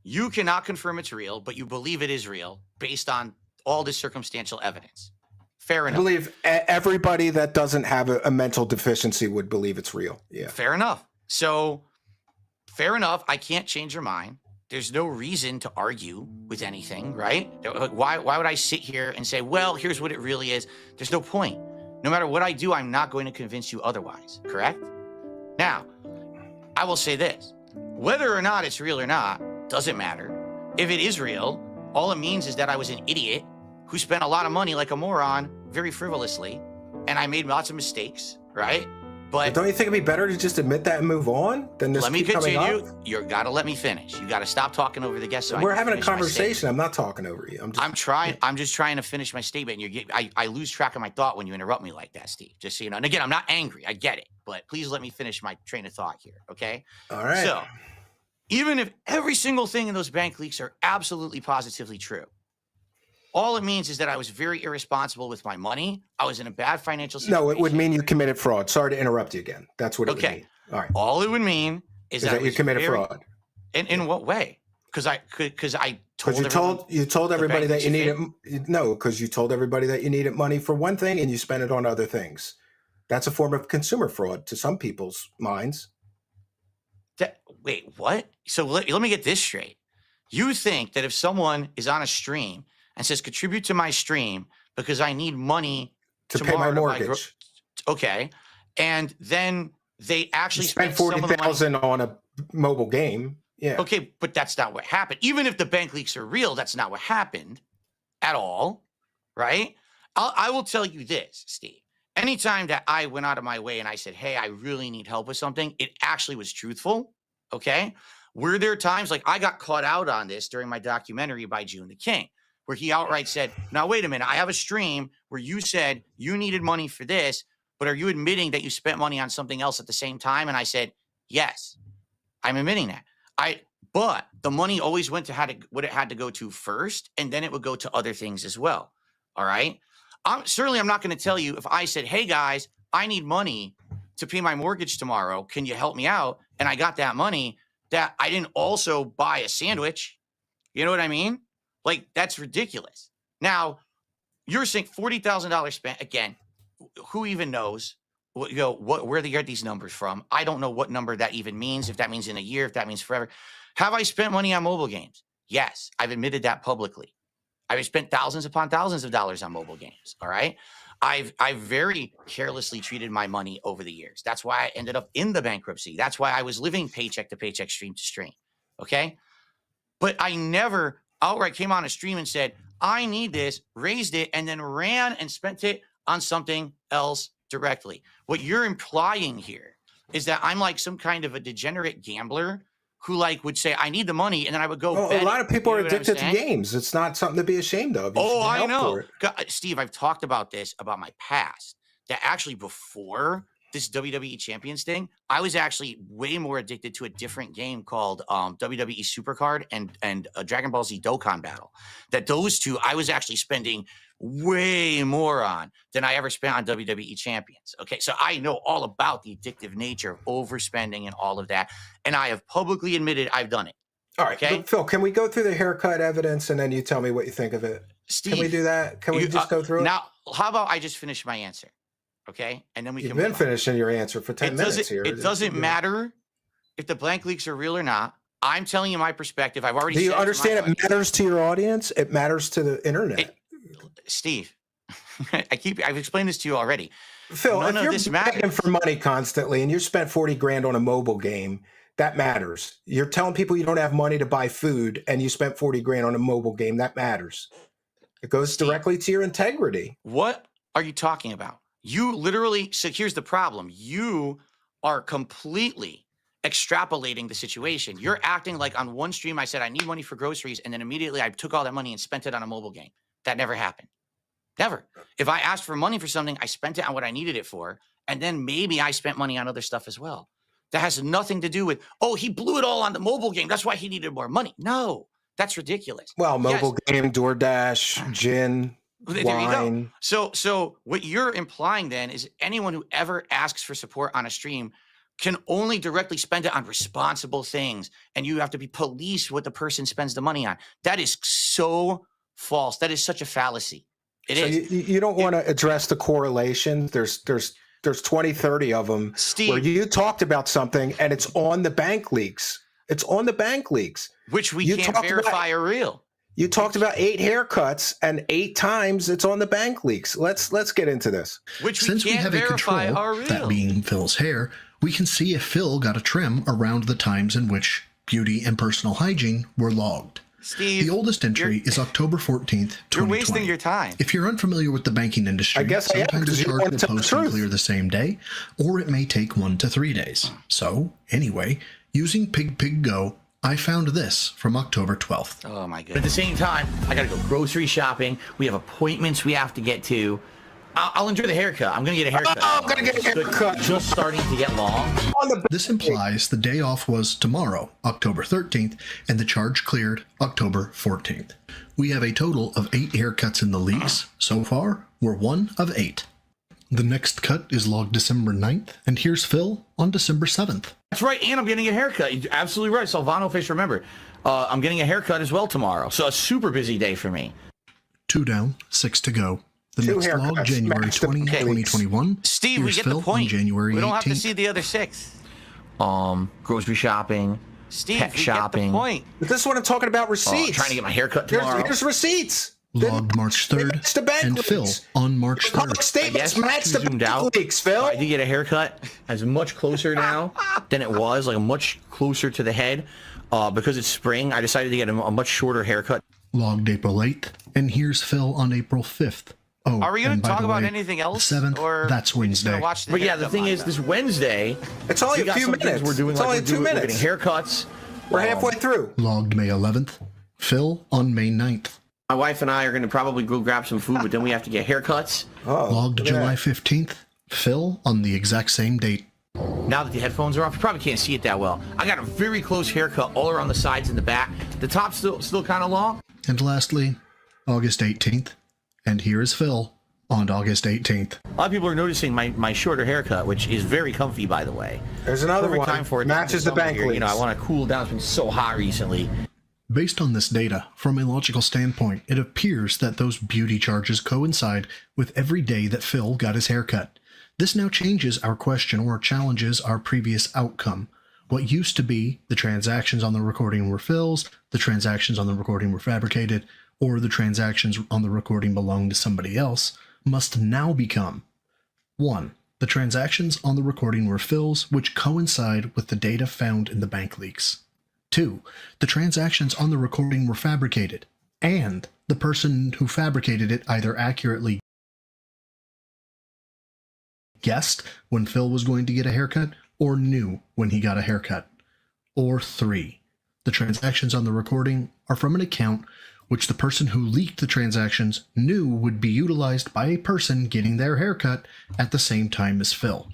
You cannot confirm it's real, but you believe it is real based on all this circumstantial evidence. Fair enough. I believe everybody that doesn't have a mental deficiency would believe it's real. Yeah. Fair enough. So, fair enough. I can't change your mind. There's no reason to argue with anything, right? Why would I sit here and say, well, here's what it really is? There's no point. No matter what I do, I'm not going to convince you otherwise, correct? Now, I will say this. Whether or not it's real or not doesn't matter. If it is real, all it means is that I was an idiot who spent a lot of money like a moron very frivolously, and I made lots of mistakes, right? But don't you think it'd be better to just admit that and move on than this let me keep coming continue. up? You got to let me finish. You got to stop talking over the guest. So We're having a conversation. I'm not talking over you. I'm trying. I'm just trying to finish my statement. I lose track of my thought when you interrupt me like that, Steve. Just so you know. And again, I'm not angry. I get it. But please let me finish my train of thought here. Okay. All right. So even if every single thing in those bank leaks are absolutely positively true, all it means is that I was very irresponsible with my money. I was in a bad financial situation. No, it would mean you committed fraud. Sorry to interrupt you again. That's what it would mean. All right. All it would mean is that you committed fraud. In what way? Because I you told everybody that you needed because you told everybody that you needed money for one thing and you spent it on other things. That's a form of consumer fraud to some people's minds. Wait, what? So let me get this straight. You think that if someone is on a stream and says contribute to my stream because I need money to pay my mortgage, okay, and then they actually spend $40,000 on a mobile game. Yeah. Okay, but that's not what happened. Even if the bank leaks are real, that's not what happened at all, right? I will tell you this, Steve. Anytime that I went out of my way and I said, hey, I really need help with something, it actually was truthful, okay? Were there times, like I got caught out on this during my documentary by June the King, where he outright said, now, wait a minute, I have a stream where you said you needed money for this, but are you admitting that you spent money on something else at the same time? And I said, yes, I'm admitting that. But the money always went to what it had to go to first, and then it would go to other things as well. All right. I'm not going to tell you if I said, hey guys, I need money to pay my mortgage tomorrow. Can you help me out? And I got that money, that I didn't also buy a sandwich. You know what I mean? Like, that's ridiculous. Now, you're saying $40,000 spent. Again, who even knows? Where they get these numbers from? I don't know what number that even means. If that means in a year, if that means forever. Have I spent money on mobile games? Yes, I've admitted that publicly. I've spent thousands upon thousands of dollars on mobile games. All right. I've very carelessly treated my money over the years. That's why I ended up in the bankruptcy. That's why I was living paycheck to paycheck, stream to stream. Okay. But I never outright came on a stream and said, I need this, raised it, and then ran and spent it on something else directly. What you're implying here is that I'm like some kind of a degenerate gambler who would say, I need the money, and then I would go bet a lot of people are addicted to games. It's not something to be ashamed of. I know. God, Steve, I've talked about this, about my past, that actually before this WWE Champions thing, I was actually way more addicted to a different game called WWE Supercard and Dragon Ball Z Dokkan Battle. That those two, I was actually spending way more on than I ever spent on WWE Champions. Okay, so I know all about the addictive nature of overspending and all of that, and I have publicly admitted I've done it. All right, okay? Phil, can we go through the haircut evidence and then you tell me what you think of it? Steve, can we do that? Can we just go through it? Now, how about I just finish my answer? Okay, and then we You've been finishing your answer for 10 minutes here. It doesn't matter if the blank leaks are real or not. I'm telling you my perspective. I've already. Do you understand it matters to your audience? It matters to the internet. Steve, I've explained this to you already. Phil, if you're begging for money constantly and you spent 40 grand on a mobile game, that matters. You're telling people you don't have money to buy food and you spent 40 grand on a mobile game, that matters. It goes directly to your integrity. What are you talking about? You literally, so here's the problem. You are completely extrapolating the situation. You're acting like on one stream I said I need money for groceries, and then immediately I took all that money and spent it on a mobile game. That never happened. Never. If I asked for money for something, I spent it on what I needed it for, and then maybe I spent money on other stuff as well. That has nothing to do with, oh, he blew it all on the mobile game. That's why he needed more money. No, that's ridiculous. Well, mobile game, DoorDash, gin, there wine. You go. So what you're implying then is anyone who ever asks for support on a stream can only directly spend it on responsible things, and you have to be police what the person spends the money on. That is so false. That is such a fallacy. It is. You don't want to address the correlation. There's 20, 30 of them, Steve, where you talked about something and it's on the bank leaks. It's on the bank leaks. Which we can't verify are real. You talked about 8 haircuts and 8 times it's on the bank leaks. Let's get into this. Which Since we have a control, that being Phil's hair, we can see if Phil got a trim around the times in which beauty and personal hygiene were logged. Steve, The oldest entry is October 14th, 2020. You're wasting your time. If you're unfamiliar with the banking industry, I guess I am, sometimes because a you charge want will to tell the post and truth. clear the same day, or it may take 1 to 3 days. So, anyway, using Pig Go, I found this from October 12th. Oh my But at the goodness. same time, I gotta go grocery shopping. We have appointments we have to get to. I'll enjoy the haircut. I'm gonna get a haircut. Oh, I'm gonna get a haircut. Just starting to get long. This implies the day off was tomorrow, October 13th, and the charge cleared October 14th. We have a total of 8 haircuts in the leaks. So far, we're 1 of 8. The next cut is logged December 9th, and here's Phil on December 7th. That's right, and I'm getting a haircut. You're absolutely right. Salvano Fish, remember. I'm getting a haircut as well tomorrow. So a super busy day for me. 2 down, 6 to go. The 2 next log, haircuts, January match the 20, leaks. 2021. Steve, we Here's get Phil the point. on January We don't have to 18th. see the other 6. Grocery shopping, Steve, pet we shopping. get the point. But this is what I'm talking about, receipts. Trying to get my haircut tomorrow. Here's receipts. Logged March They 3rd, match the bank and Phil leaks. on March Public 3rd. statements match the zoomed bank out. leaks, Phil. I did get a haircut. It's much closer now than it was, like much closer to the head. Because it's spring, I decided to get a much shorter haircut. Logged April 8th, and here's Phil on April 5th. Oh, Are we going and to by talk the about way, anything else? The 7th, or that's we just gonna Wednesday. watch the But yeah, the haircut thing is, montage? this Wednesday, It's only we a got few some things minutes. we're doing. It's Like only we're 2 doing, we're minutes. getting haircuts. We're halfway through. Logged May 11th, Phil on May 9th. My wife and I are going to probably go grab some food, but then we have to get haircuts. Logged look at July that. 15th, Phil on the exact same date. Now that the headphones are off, you probably can't see it that well. I got a very close haircut all around the sides and the back. The top's still kind of long. And lastly, August 18th, and here is Phil on August 18th. A lot of people are noticing my shorter haircut, which is very comfy, by the way. There's another Perfect one. time for it. Matches the Summer bank here. leaks. You know, I want to cool down. It's been so hot recently. Based on this data, from a logical standpoint, it appears that those beauty charges coincide with every day that Phil got his haircut. This now changes our question or challenges our previous outcome. What used to be the transactions on the recording were Phil's, the transactions on the recording were fabricated, or the transactions on the recording belonged to somebody else, must now become 1. The transactions on the recording were Phil's, which coincide with the data found in the bank leaks. 2. The transactions on the recording were fabricated, and the person who fabricated it either accurately guessed when Phil was going to get a haircut or knew when he got a haircut. Or 3. The transactions on the recording are from an account which the person who leaked the transactions knew would be utilized by a person getting their haircut at the same time as Phil.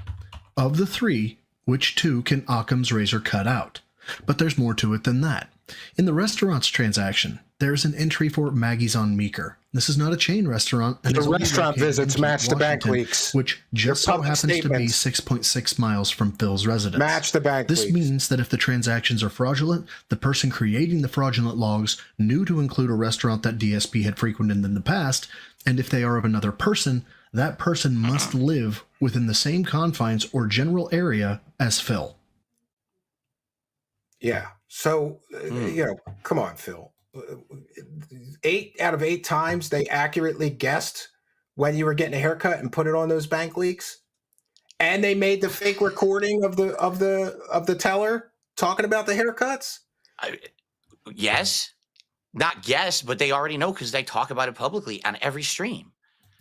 Of the 3, which 2 can Occam's razor cut out? But there's more to it than that. In the restaurant's transaction, there's an entry for Maggie's on Meeker. This is not a chain restaurant. And The is only restaurant located visits in match the bank Washington, leaks. which just so public happens to be statements. 6.6 miles from Phil's residence. Match the bank This leaks. means that if the transactions are fraudulent, the person creating the fraudulent logs knew to include a restaurant that DSP had frequented in the past, and if they are of another person, that person must live within the same confines or general area as Phil. Yeah. So, come on, Phil. 8 out of 8 times they accurately guessed when you were getting a haircut and put it on those bank leaks, and they made the fake recording of the teller talking about the haircuts. Yes, not guess, but they already know because they talk about it publicly on every stream.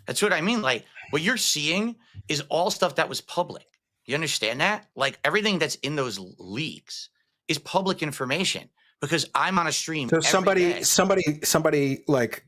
That's what I mean. Like what you're seeing is all stuff that was public. You understand that? Like everything that's in those leaks is public information because I'm on a stream. So every day. somebody like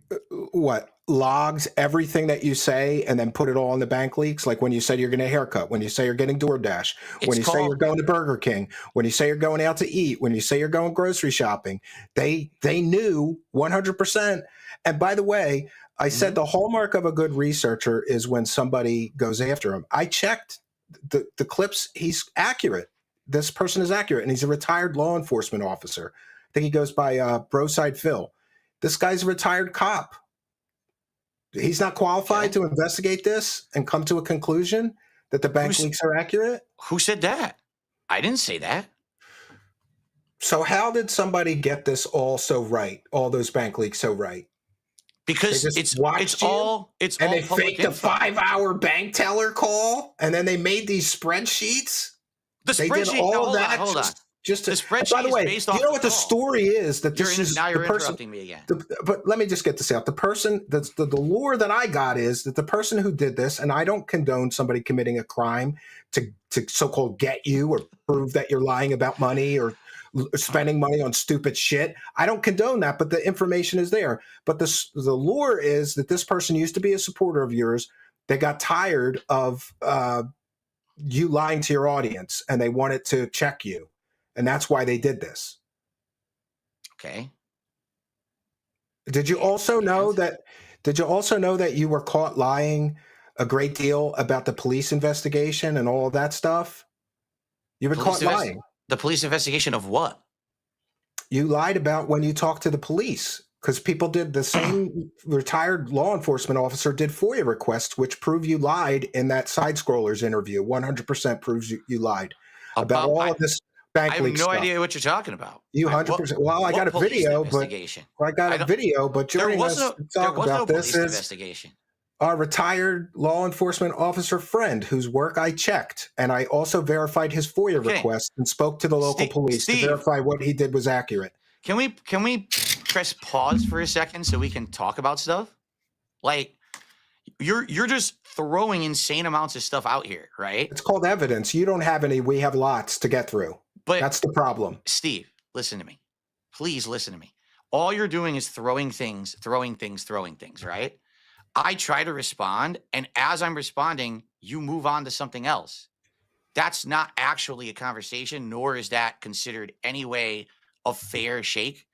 what logs everything that you say and then put it all in the bank leaks. Like when you said you're getting a haircut, when you say you're getting DoorDash, when you say you're going to Burger King, when you say you're going out to eat, when you say you're going grocery shopping, they knew 100%. And by the way, I said the hallmark of a good researcher is when somebody goes after him. I checked the clips. He's accurate. This person is accurate, and he's a retired law enforcement officer. I think he goes by Broside Phil. This guy's a retired cop. He's not qualified to investigate this and come to a conclusion that the bank leaks are accurate. Who said that? I didn't say that. So how did somebody get this all so right? All those bank leaks so right? Because it's all and they public faked a info. 5-hour bank teller call, and then they made these spreadsheets. The They did spreadsheet. all No, of that hold on. just to, The spreadsheet by the way, is based do you off know the what the call. story is? That this is Now you're the person. interrupting me again. But let me just get this out. The person, the lore that I got is that the person who did this, and I don't condone somebody committing a crime to so-called get you or prove that you're lying about money or spending money on stupid shit. I don't condone that, but the information is there. But the lore is that this person used to be a supporter of yours. They got tired of you lying to your audience, and they wanted to check you, and that's why they did this. Okay. Did you also know that? Did you also know that you were caught lying a great deal about the police investigation and all of that stuff? You were caught lying. The police investigation of what? You lied about when you talked to the police, because people did the same. Retired law enforcement officer did FOIA requests, which prove you lied in that side scrollers interview. 100% proves you lied about all of this bank I have leak no stuff. idea what you're talking about. You 100%. Well, I got a video, but joining us to talk about this is investigation. Our retired law enforcement officer friend, whose work I checked, and I also verified his FOIA request and spoke to the local police to verify what he did was accurate. Can we press pause for a second so we can talk about stuff? Like, you're just throwing insane amounts of stuff out here, right? It's called evidence. You don't have any. We have lots to get through. But that's the problem. Steve, listen to me. Please listen to me. All you're doing is throwing things, right? I try to respond, and as I'm responding, you move on to something else. That's not actually a conversation, nor is that considered any way a fair shake.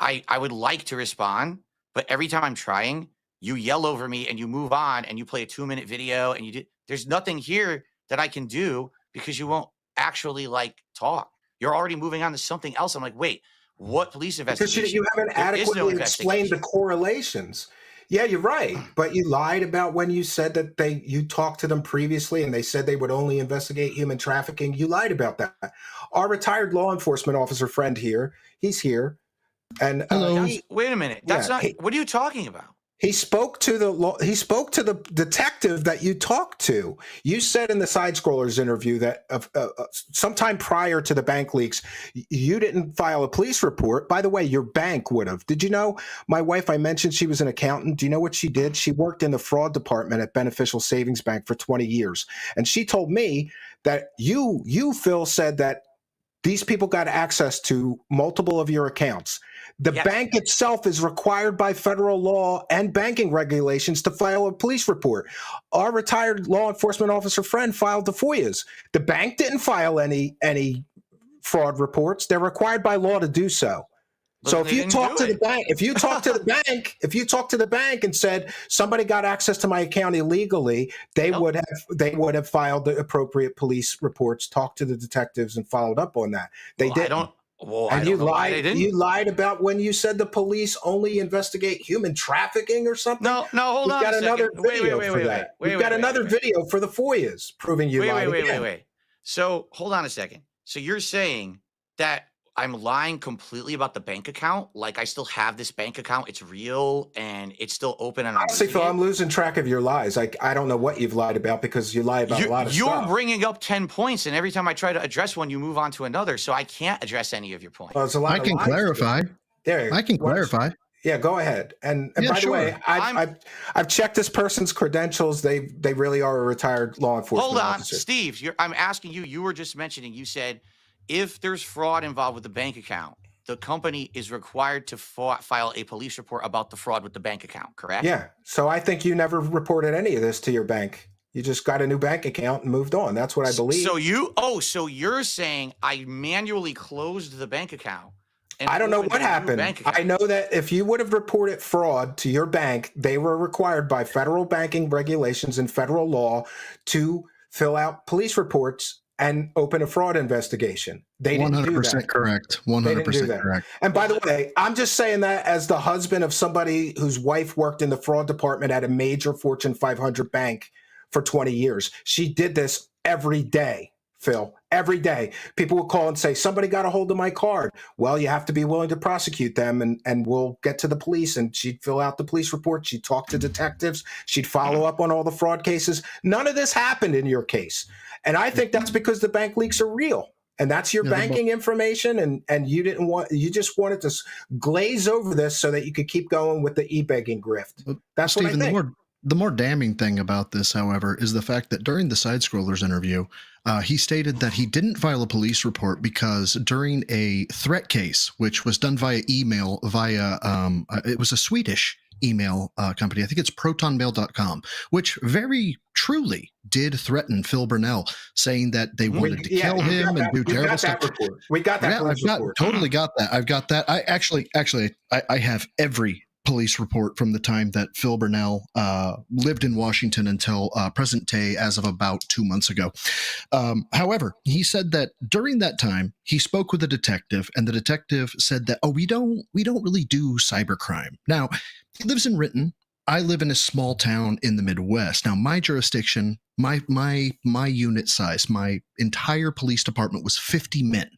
I would like to respond, but every time I'm trying, you yell over me and you move on and you play a 2-minute video and there's nothing here that I can do because you won't actually talk. You're already moving on to something else. I'm like, wait, what police investigation? Because you haven't adequately explained the correlations. Yeah, you're right. But you lied about when you said that you talked to them previously and they said they would only investigate human trafficking. You lied about that. Our retired law enforcement officer friend here, he's here. And wait a minute. That's not what are you talking about? He spoke to the detective that you talked to. You said in the side scrollers interview that sometime prior to the bank leaks, you didn't file a police report. By the way, your bank would have. Did you know? My wife, I mentioned she was an accountant. Do you know what she did? She worked in the fraud department at Beneficial Savings Bank for 20 years. And she told me that you, Phil, said that these people got access to multiple of your accounts. The bank itself is required by federal law and banking regulations to file a police report. Our retired law enforcement officer friend filed the FOIAs. The bank didn't file any fraud reports. They're required by law to do so. But so if you talk to the bank, and said somebody got access to my account illegally, they would have filed the appropriate police reports, talked to the detectives, and followed up on that. They didn't. You lied about when you said the police only investigate human trafficking or something. No, hold on. We've got another video for that. We've got another video for the FOIAs proving you lied. Wait. So hold on a second. So you're saying that I'm lying completely about the bank account? Like I still have this bank account, it's real, and it's still open. And honestly, Phil, I'm losing track of your lies. I don't know what you've lied about because you lie about a lot of stuff. You're bringing up 10 points, and every time I try to address one, you move on to another. So I can't address any of your points. Well, I can clarify. Clarify. Yeah, go ahead. And by the way, I've checked this person's credentials. They really are a retired law enforcement officer. Steve. I'm asking you. You were just mentioning. You said if there's fraud involved with the bank account, the company is required to file a police report about the fraud with the bank account, correct? Yeah. So I think you never reported any of this to your bank. You just got a new bank account and moved on. That's what I believe. So you're saying I manually closed the bank account. I don't know what happened. I know that if you would have reported fraud to your bank, they were required by federal banking regulations and federal law to fill out police reports and open a fraud investigation. They didn't do that. 100% correct. 100% correct. And by the way, I'm just saying that as the husband of somebody whose wife worked in the fraud department at a major Fortune 500 bank for 20 years. She did this every day, Phil, every day. People would call and say, somebody got a hold of my card. Well, you have to be willing to prosecute them, and we'll get to the police. And she'd fill out the police report. She'd talk to detectives. She'd follow up on all the fraud cases. None of this happened in your case. And I think that's because the bank leaks are real. and that's your banking information, and you just wanted to glaze over this so that you could keep going with the e-begging grift. That's Stephen, what I think. The more damning thing about this, however, is the fact that during the Side Scrollers interview, he stated that he didn't file a police report because during a threat case, which was done via email, it was a Swedish email company, I think it's protonmail.com, which very truly did threaten Phil Burnell, saying that they wanted to kill him and do terrible stuff. We got that report. Totally got that. I've got that. I actually, I have every police report from the time that Phil Burnell lived in Washington until present day, as of about 2 months ago. However, he said that during that time he spoke with a detective, and the detective said that, we don't really do cybercrime. Now, he lives in Renton. I live in a small town in the Midwest. Now, my jurisdiction, my unit size, my entire police department was 50 men.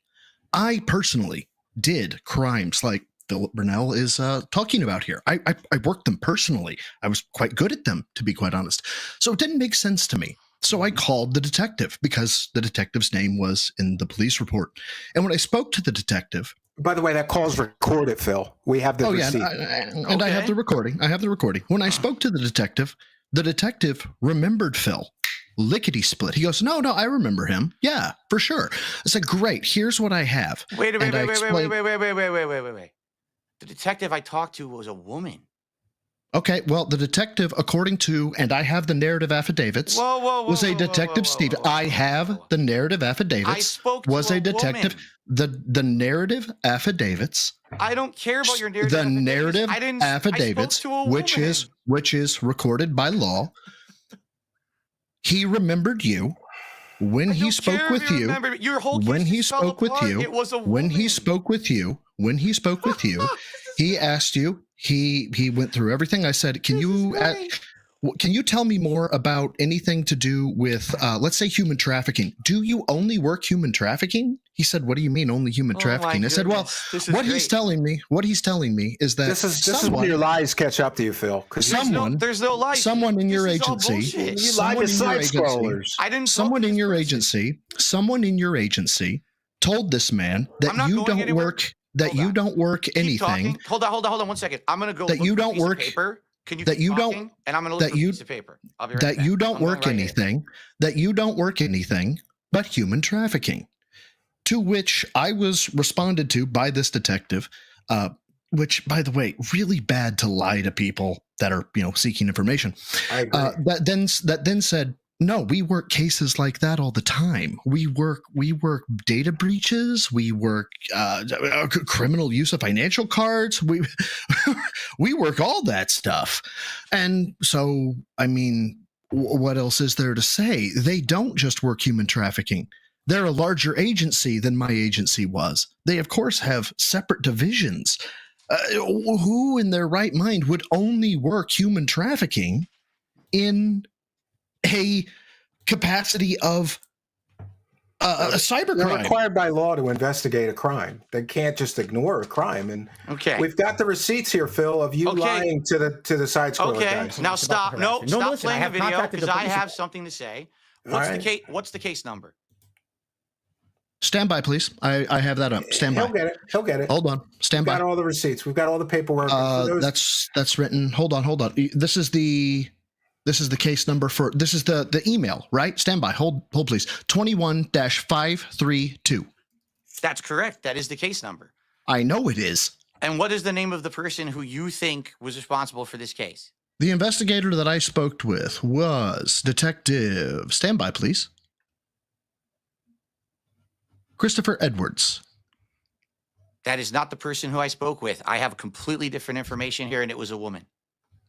I personally did crimes like Philip Burnell is talking about here. I worked them personally. I was quite good at them, to be quite honest. So it didn't make sense to me. So I called the detective because the detective's name was in the police report. And when I spoke to the detective... By the way, that call's recorded, Phil. We have the receipt. And I have the recording. When I spoke to the detective remembered Phil. Lickety split. He goes, no, I remember him. Yeah, for sure. I said, great. Here's what I have. Wait. The detective I talked to was a woman. Okay, well, the detective, according to, and I have the narrative affidavits, was a detective Steve. I have the narrative affidavits. I spoke to was a detective. Woman. The narrative affidavits. I don't care about your narrative. The narrative affidavits, which is recorded by law. He remembered you when he spoke with you. When he spoke with you. When he spoke with you. When he spoke with you, he asked you. He went through everything. I said, can you tell me more about anything to do with, let's say, human trafficking? Do you only work human trafficking? He said, what do you mean only human trafficking? I said, well, he's telling me is that this is when your lies catch up to you, Phil. Because there's no lies. Someone in your agency, someone in your agency told this man that you don't work. That you don't work anything. Hold on 1 second. I'm gonna go. That you don't work. Paper. Can you? That you don't. And I'm gonna look at a piece of paper. That you don't work anything. That you don't work anything but human trafficking. To which I was responded to by this detective, which, by the way, really bad to lie to people that are seeking information. I agree. That then said, no, we work cases like that all the time. We work data breaches. We work criminal use of financial cards. We work all that stuff. And so, I mean, what else is there to say? They don't just work human trafficking. They're a larger agency than my agency was. They, of course, have separate divisions. Who in their right mind would only work human trafficking in a capacity of a cybercrime? They're required by law to investigate a crime. They can't just ignore a crime. And we've got the receipts here, Phil, of you lying to the side scroller guys. Now stop. Stop playing the video because I have something to say. What's the case number? Stand by, please. I have that up. Stand by. He'll get it. Hold on. Stand by. We've got all the receipts. We've got all the paperwork. That's written. Hold on. This is the case number for, this is the email, right? Stand by. Hold please. 21-532. That's correct. That is the case number. I know it is. And what is the name of the person who you think was responsible for this case? The investigator that I spoke with was Detective, stand by, please, Christopher Edwards. That is not the person who I spoke with. I have completely different information here, and it was a woman.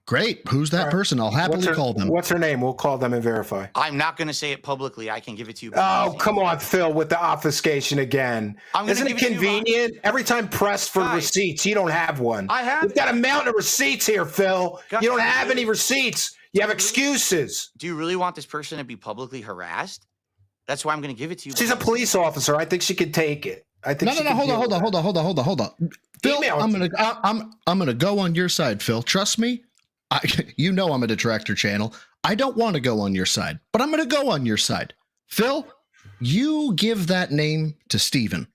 Great. Who's that person? I'll happily call them. What's her name? We'll call them and verify. I'm not going to say it publicly. I can give it to you. Oh, come on, Phil, with the obfuscation again. Isn't it convenient? Every time pressed for receipts, you don't have one. I have. We've got a mountain of receipts here, Phil. You don't have any receipts. You have excuses. Do you really want this person to be publicly harassed? That's why I'm going to give it to you. She's a police officer. I think she could take it. I think no. Hold on. Phil, I'm gonna go on your side, Phil. Trust me. I'm a detractor channel. I don't want to go on your side, but I'm going to go on your side. Phil, You give that name to Steven.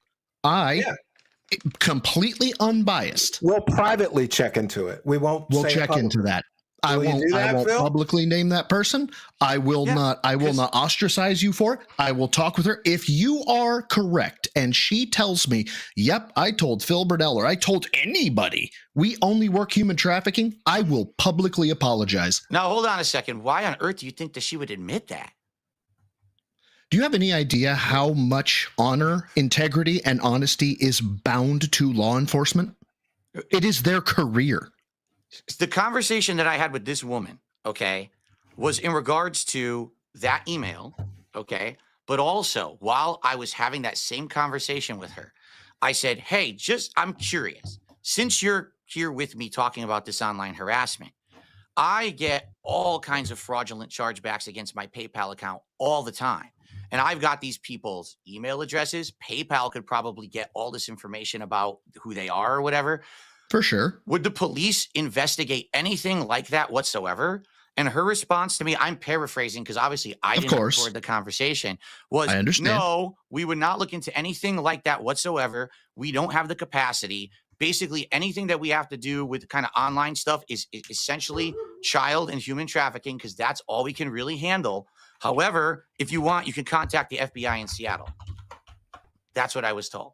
Completely unbiased. We'll privately check into it. We'll check into that. I won't Phil? publicly name that person. I will not ostracize you for it. I will talk with her. If you are correct and she tells me, yep, I told Phil Burdell or I told anybody we only work human trafficking, I will publicly apologize. Now, hold on a second. Why on earth do you think that she would admit that? Do you have any idea how much honor, integrity, and honesty is bound to law enforcement? It is their career. The conversation that I had with this woman, okay, was in regards to that email, okay, but also while I was having that same conversation with her, I said, hey, I'm curious. Since you're here with me talking about this online harassment, I get all kinds of fraudulent chargebacks against my PayPal account all the time. And I've got these people's email addresses. PayPal could probably get all this information about who they are or whatever. For sure. Would the police investigate anything like that whatsoever? And her response to me, I'm paraphrasing because obviously I didn't record the conversation, was, I understand. No, we would not look into anything like that whatsoever. We don't have the capacity. Basically, anything that we have to do with kind of online stuff is essentially child and human trafficking because that's all we can really handle. However, if you want, you can contact the FBI in Seattle. That's what I was told.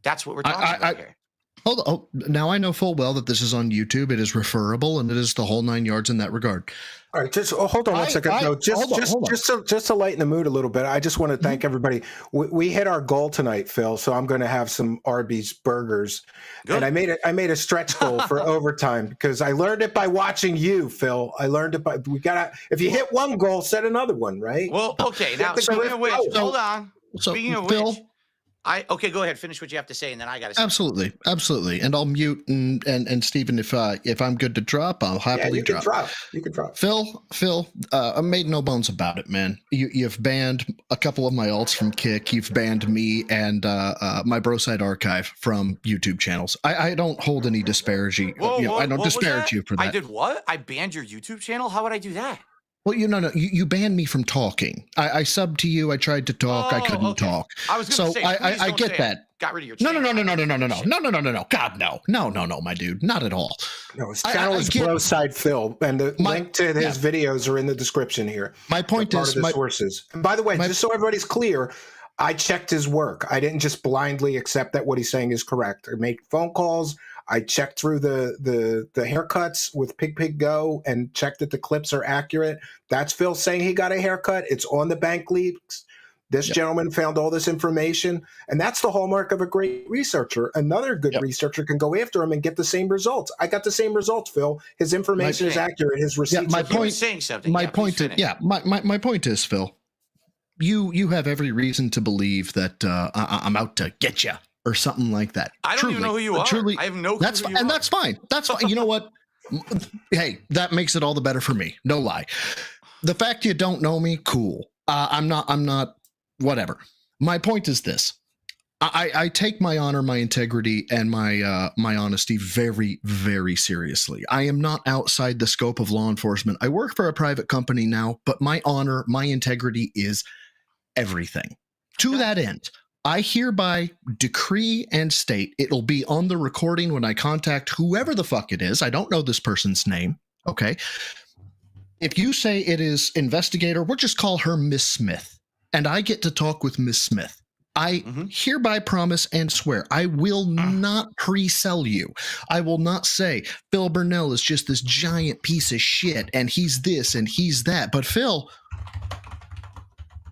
That's what we're talking about here. Hold on. Oh, now I know full well that this is on YouTube. It is referable, and it is the whole 9 yards in that regard. All right, just hold on one second. Just to lighten the mood a little bit, I just want to thank everybody. We hit our goal tonight, Phil. So I'm going to have some Arby's burgers, and I made a stretch goal for overtime because I learned it by watching you, Phil. I learned it by if you hit one goal, set another one, right? Well, okay. Now, speaking of which, hold on. Speaking of Phil, which. Okay, go ahead. Finish what you have to say, and then I got to say. Absolutely. And I'll mute and Stephen, if I'm good to drop, I'll happily drop. You can drop. Phil, I made no bones about it, man. You've banned a couple of my alts from Kick. You've banned me and my Broside archive from YouTube channels. I don't hold any disparity. I don't disparage you for that. I did what? I banned your YouTube channel? How would I do that? Well, you banned me from talking. I subbed to you. I tried to talk. I couldn't talk. I was going to say, I get that. Got rid of your channel. No. God, no, my dude, not at all. No, his channel is Broside Phil, and the link to his videos are in the description here. My point is, the sources. And by the way, just so everybody's clear, I checked his work. I didn't just blindly accept that what he's saying is correct. I made phone calls. I checked through the haircuts with Pig Go and checked that the clips are accurate. That's Phil saying he got a haircut. It's on the bank leaks. This gentleman found all this information, and that's the hallmark of a great researcher. Another good researcher can go after him and get the same results. I got the same results, Phil. His information is accurate. His receipts. My point is, Phil, you have every reason to believe that I'm out to get you. Or something like that. I don't even know who you are. I have no clue who you are. And that's fine. That's fine. You know what? Hey, that makes it all the better for me. No lie. The fact you don't know me, cool. I'm not, whatever. My point is this. I take my honor, my integrity, and my honesty very, very seriously. I am not outside the scope of law enforcement. I work for a private company now, but my honor, my integrity is everything. To that end, I hereby decree and state, it'll be on the recording when I contact whoever the fuck it is. I don't know this person's name. Okay. If you say it is investigator, we'll just call her Miss Smith. And I get to talk with Miss Smith. I hereby promise and swear I will not pre-sell you. I will not say Phil Burnell is just this giant piece of shit and he's this and he's that. But Phil,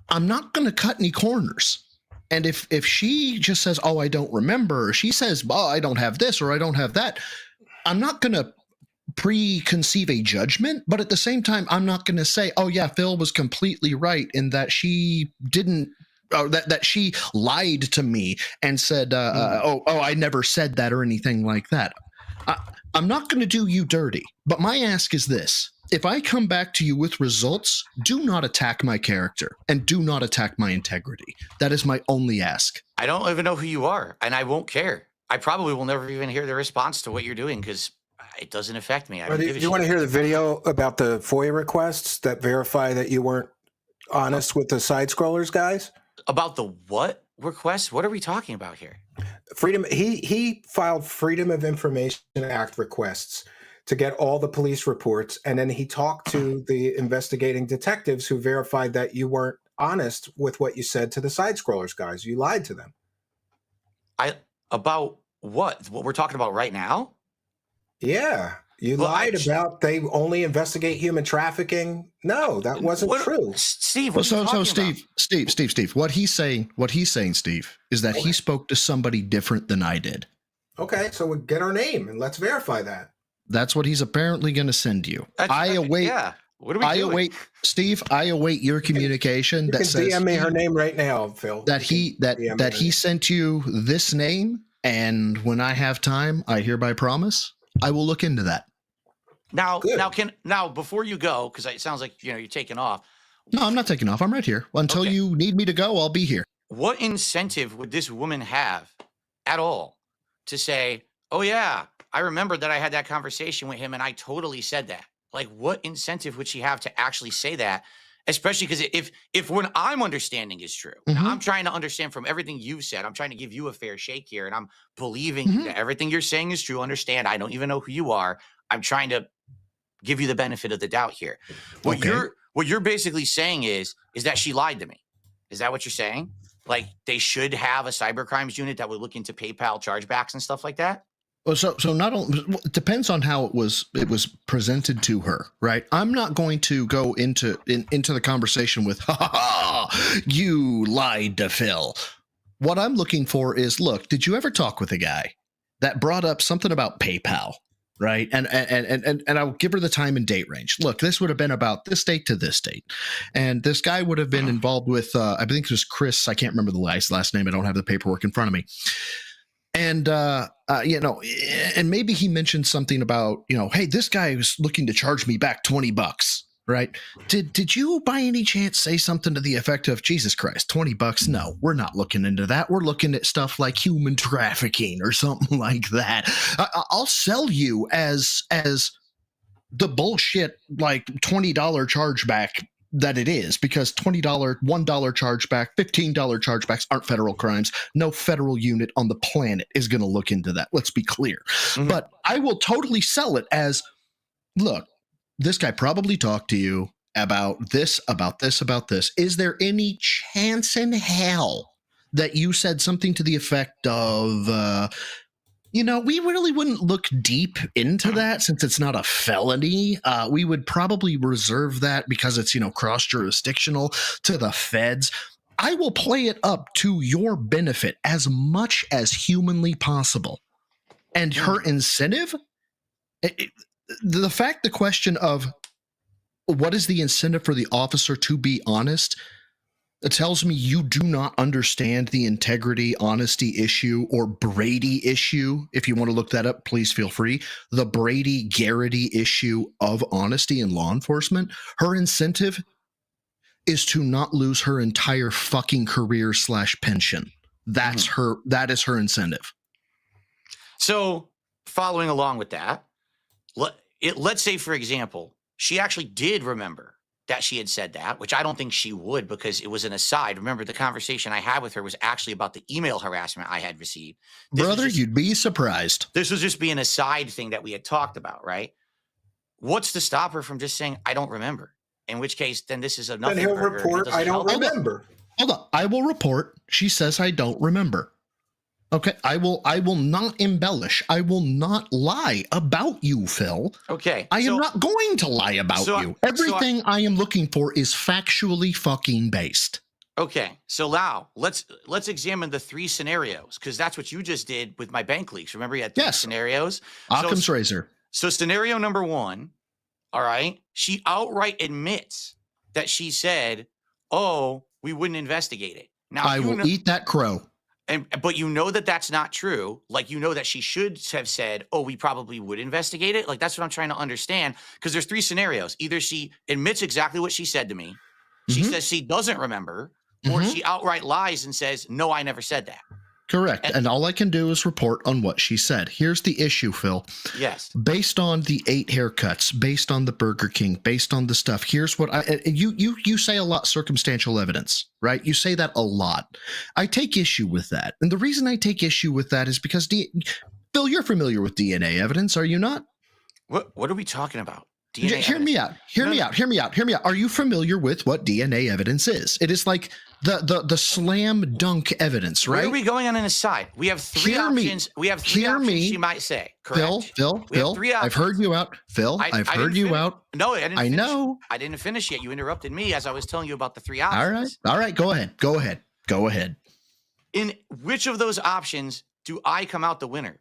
I'm not going to cut any corners. And if she just says, oh, I don't remember, or she says, oh, I don't have this or I don't have that, I'm not going to preconceive a judgment. But at the same time, I'm not going to say, oh, yeah, Phil was completely right in that she didn't, that she lied to me and said, I never said that or anything like that. I'm not going to do you dirty. But my ask is this. If I come back to you with results, do not attack my character and do not attack my integrity. That is my only ask. I don't even know who you are, and I won't care. I probably will never even hear the response to what you're doing because it doesn't affect me. Do you want to hear the video about the FOIA requests that verify that you weren't honest with the side scrollers, guys? About the what request? What are we talking about here? Freedom. He filed Freedom of Information Act requests to get all the police reports, and then he talked to the investigating detectives who verified that you weren't honest with what you said to the side scrollers guys. You lied to them. About what? What we're talking about right now? Yeah. You lied about they only investigate human trafficking. No, that wasn't true. Steve, Well, so Steve, what he's saying, Steve, is that he spoke to somebody different than I did. Okay, so we get our name and let's verify that. That's what he's apparently going to send you. I await. Yeah. What are we doing? await, Steve. I await your communication You that can says DM me her name right now, Phil. that he sent you this name, and when I have time, I hereby promise I will look into that. Now, before you go, because it sounds like you're taking off. No, I'm not taking off. I'm right here. Until you need me to go, I'll be here. What incentive would this woman have at all to say, "Oh yeah, I remember that I had that conversation with him, and I totally said that"? Like, what incentive would she have to actually say that? Especially because if what I'm understanding is true, now I'm trying to understand from everything you've said. I'm trying to give you a fair shake here, and I'm believing that everything you're saying is true. Understand? I don't even know who you are. I'm trying to give you the benefit of the doubt here. What you're basically saying is that she lied to me. Is that what you're saying? Like, they should have a cybercrimes unit that would look into PayPal chargebacks and stuff like that? Well, so not only it depends on how it was presented to her, right? I'm not going to go into the conversation with you lied to Phil. What I'm looking for is, look, did you ever talk with a guy that brought up something about PayPal? Right. And I'll give her the time and date range. Look, this would have been about this date to this date. And this guy would have been involved with, I think it was Chris. I can't remember the last name. I don't have the paperwork in front of me. And, and maybe he mentioned something about, hey, this guy was looking to charge me back $20. Right. Did you by any chance say something to the effect of, Jesus Christ, $20? No, we're not looking into that. We're looking at stuff like human trafficking or something like that. I'll sell you as the bullshit, like $20 chargeback that it is, because $20, $1 chargeback, $15 chargebacks aren't federal crimes. No federal unit on the planet is going to look into that. Let's be clear. But I will totally sell it as, look, this guy probably talked to you about this, about this, about this. Is there any chance in hell that you said something to the effect of, we really wouldn't look deep into that since it's not a felony. We would probably reserve that because it's, cross-jurisdictional to the feds. I will play it up to your benefit as much as humanly possible. And her incentive... the question of what is the incentive for the officer to be honest, it tells me you do not understand the integrity, honesty issue, or Brady issue. If you want to look that up, please feel free. The Brady-Garrity issue of honesty in law enforcement. Her incentive is to not lose her entire fucking career / pension. That is her incentive. So following along with that, let's say, for example, she actually did remember that she had said that, which I don't think she would because it was an aside. Remember, the conversation I had with her was actually about the email harassment I had received. Brother, you'd be surprised. This was just be an aside thing that we had talked about, right? What's to stop her from just saying, I don't remember? In which case, then this is a nothing. Then he'll report, I don't remember. Hold on. I will report. She says, I don't remember. Okay, I will not embellish. I will not lie about you, Phil. Okay. I am not going to lie about you. Everything I am looking for is factually fucking based. Okay. So now let's examine the 3 scenarios, because that's what you just did with my bank leaks. Remember, you had 3 scenarios. Occam's razor. So scenario number 1, all right, she outright admits that she said, "Oh, we wouldn't investigate it." Now I will eat that crow. But you know that that's not true. Like, you know that she should have said, "Oh, we probably would investigate it." Like, that's what I'm trying to understand. Because there's 3 scenarios. Either she admits exactly what she said to me, she says she doesn't remember, or she outright lies and says, "No, I never said that." Correct. And all I can do is report on what she said. Here's the issue, Phil. Yes. Based on the 8 haircuts, based on the Burger King, based on the stuff, here's what you say a lot, circumstantial evidence, right? You say that a lot. I take issue with that. And the reason I take issue with that is because, Phil, you're familiar with DNA evidence, are you not? What are we talking about? DNA Hear me out. Hear me out. Are you familiar with what DNA evidence is? It is like the slam dunk evidence, right? Where are we going on an aside? We have 3 options. We have 3 options she might say. Correct? Phil, I've heard you out. Phil, I've heard you out. No, I didn't finish. I know. I didn't finish yet. You interrupted me as I was telling you about the 3 options. All right. Go ahead. In which of those options do I come out the winner?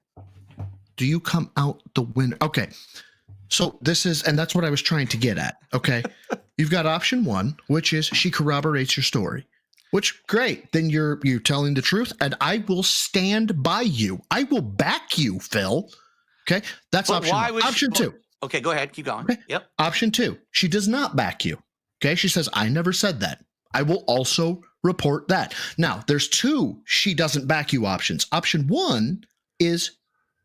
Do you come out the winner? Okay. So and that's what I was trying to get at. Okay. You've got option 1, which is she corroborates your story, which great. Then you're telling the truth and I will stand by you. I will back you, Phil. Okay. That's option 1. Option 2. Okay. Go ahead. Keep going. Okay. Yep. Option 2. She does not back you. Okay. She says, I never said that. I will also report that. Now there's 2 she doesn't back you options. Option 1 is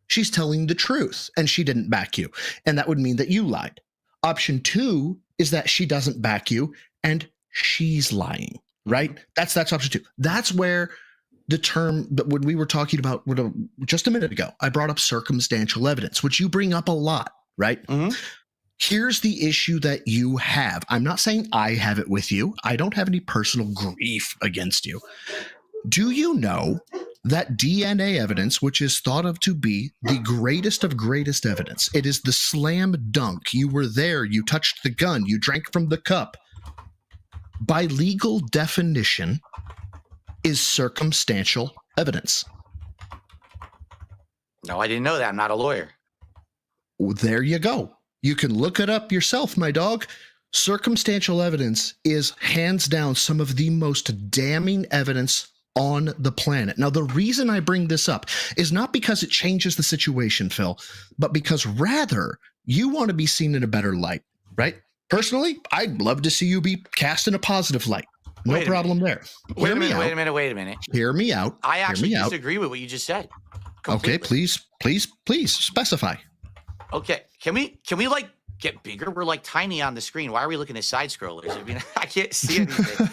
she's telling the truth and she didn't back you. And that would mean that you lied. Option 2 is that she doesn't back you and she's lying, right? That's option 2. That's where the term that when we were talking about just a minute ago, I brought up circumstantial evidence, which you bring up a lot, right? Mm-hmm. Here's the issue that you have. I'm not saying I have it with you. I don't have any personal grief against you. Do you know that DNA evidence, which is thought of to be the greatest of greatest evidence, it is the slam dunk. You were there. You touched the gun. You drank from the cup. By legal definition, is circumstantial evidence. No, I didn't know that. I'm not a lawyer. There you go. You can look it up yourself, my dog. Circumstantial evidence is hands down some of the most damning evidence on the planet. Now, the reason I bring this up is not because it changes the situation, Phil, but because rather you want to be seen in a better light, right? Personally, I'd love to see you be cast in a positive light. No problem there. Wait a minute. Hear me out. I actually disagree with what you just said. Completely. Okay, please specify. Okay, can we like get bigger? We're like tiny on the screen. Why are we looking at side scrollers? I mean, I can't see anything.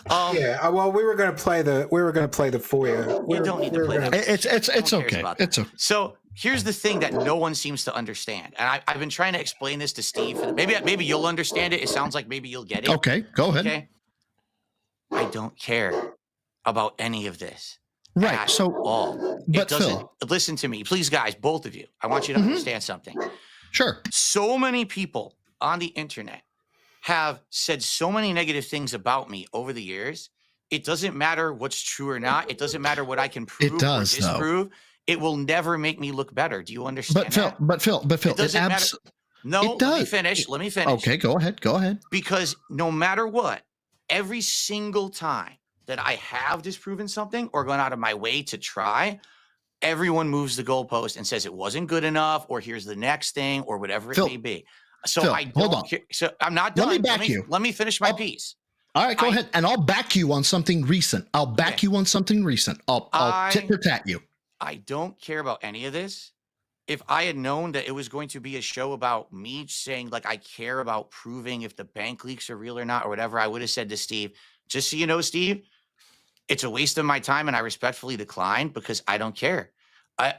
Yeah, well, we were going to play the FOIA. You don't need to play that. It's okay. It's okay. So here's the thing that no one seems to understand, and I've been trying to explain this to Steve. Maybe you'll understand it. It sounds like maybe you'll get it. Okay, go ahead. Okay. I don't care about any of this. Right. So all. But Phil, listen to me, please, guys, both of you. I want you to understand something. Sure. So many people on the internet have said so many negative things about me over the years. It doesn't matter what's true or not. It doesn't matter what I can prove or disprove. Though. It will never make me look better. Do you understand? But Phil, it doesn't matter. No, it does. Let me finish. Okay, go ahead. Because no matter what, every single time that I have disproven something or gone out of my way to try, everyone moves the goalpost and says it wasn't good enough, or here's the next thing, or whatever it may be. So Phil, I don't hold on. care. So I'm not done. Let me back you. Let me finish my piece. All right, go ahead. And I'll back you on something recent. I'll back you on something recent. I'll tit for tat you. I don't care about any of this. If I had known that it was going to be a show about me saying, like, I care about proving if the bank leaks are real or not, or whatever, I would have said to Steve, just so you know, Steve, it's a waste of my time and I respectfully decline because I don't care.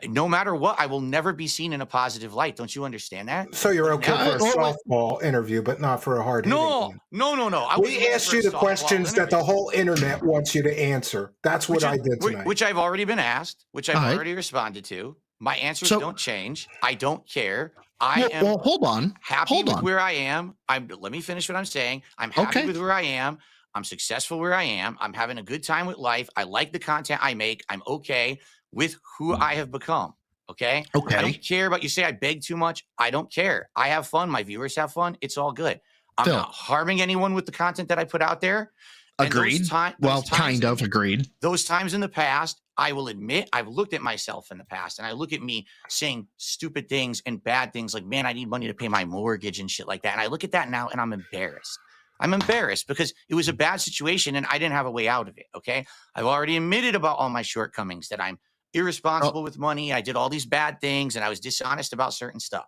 No matter what, I will never be seen in a positive light. Don't you understand that? So you're okay for a softball interview, but not for a hard hitting one. No. We asked you the questions that the whole internet wants you to answer. That's what I did tonight. Which I've already been asked, which I've already responded to. My answers don't change. I don't care. I am hold on. Happy with where I am. Let me finish what I'm saying. I'm happy with where I am. I'm successful where I am. I'm having a good time with life. I like the content I make. I'm okay with who I have become. Okay. I don't care about you say I beg too much. I don't care. I have fun. My viewers have fun. It's all good. I'm not harming anyone with the content that I put out there. Agreed. Kind of agreed. Those times in the past, I will admit I've looked at myself in the past and I look at me saying stupid things and bad things like, man, I need money to pay my mortgage and shit like that. And I look at that now and I'm embarrassed. I'm embarrassed because it was a bad situation and I didn't have a way out of it. Okay. I've already admitted about all my shortcomings, that I'm irresponsible with money. I did all these bad things and I was dishonest about certain stuff.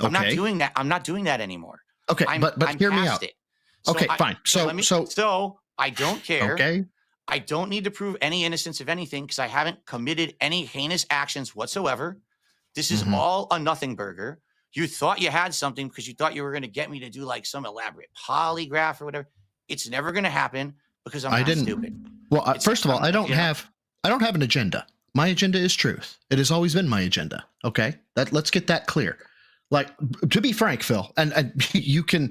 I'm not doing that. I'm not doing that anymore. Okay. But hear me out. It. Okay, fine. So I don't care. Okay. I don't need to prove any innocence of anything because I haven't committed any heinous actions whatsoever. This is all a nothing burger. You thought you had something because you thought you were going to get me to do like some elaborate polygraph or whatever. It's never going to happen because I'm not stupid. Well, first of all, I don't have an agenda. My agenda is truth. It has always been my agenda. Okay, let's get that clear. Like, to be frank, Phil, and you can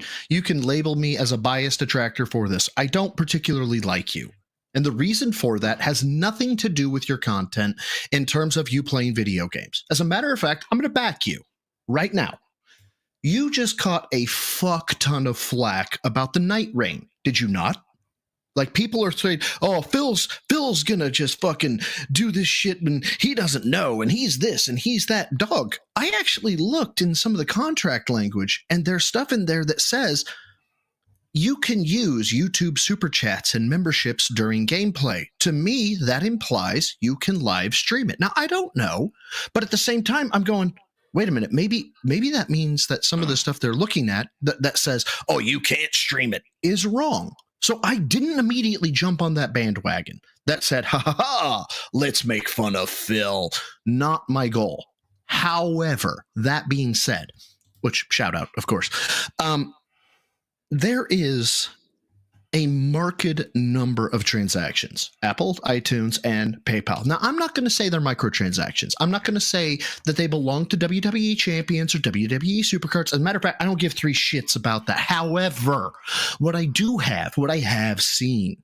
label me as a biased detractor for this. I don't particularly like you. And the reason for that has nothing to do with your content in terms of you playing video games. As a matter of fact, I'm going to back you right now. You just caught a fuck ton of flack about the Night Rain. Did you not? Like, people are saying, oh, Phil's gonna just fucking do this shit and he doesn't know and he's this and he's that. Dog, I actually looked in some of the contract language and there's stuff in there that says you can use YouTube super chats and memberships during gameplay. To me, that implies you can live stream it. Now, I don't know, but at the same time, I'm going, wait a minute, maybe that means that some of the stuff they're looking at that says, oh, you can't stream it, is wrong. So I didn't immediately jump on that bandwagon that said, ha ha ha, let's make fun of Phil. Not my goal. However, that being said, which shout out, of course, there is a marked number of transactions, Apple, iTunes, and PayPal. Now, I'm not going to say they're microtransactions. I'm not going to say that they belong to WWE champions or WWE supercards. As a matter of fact, I don't give three shits about that. However, what I have seen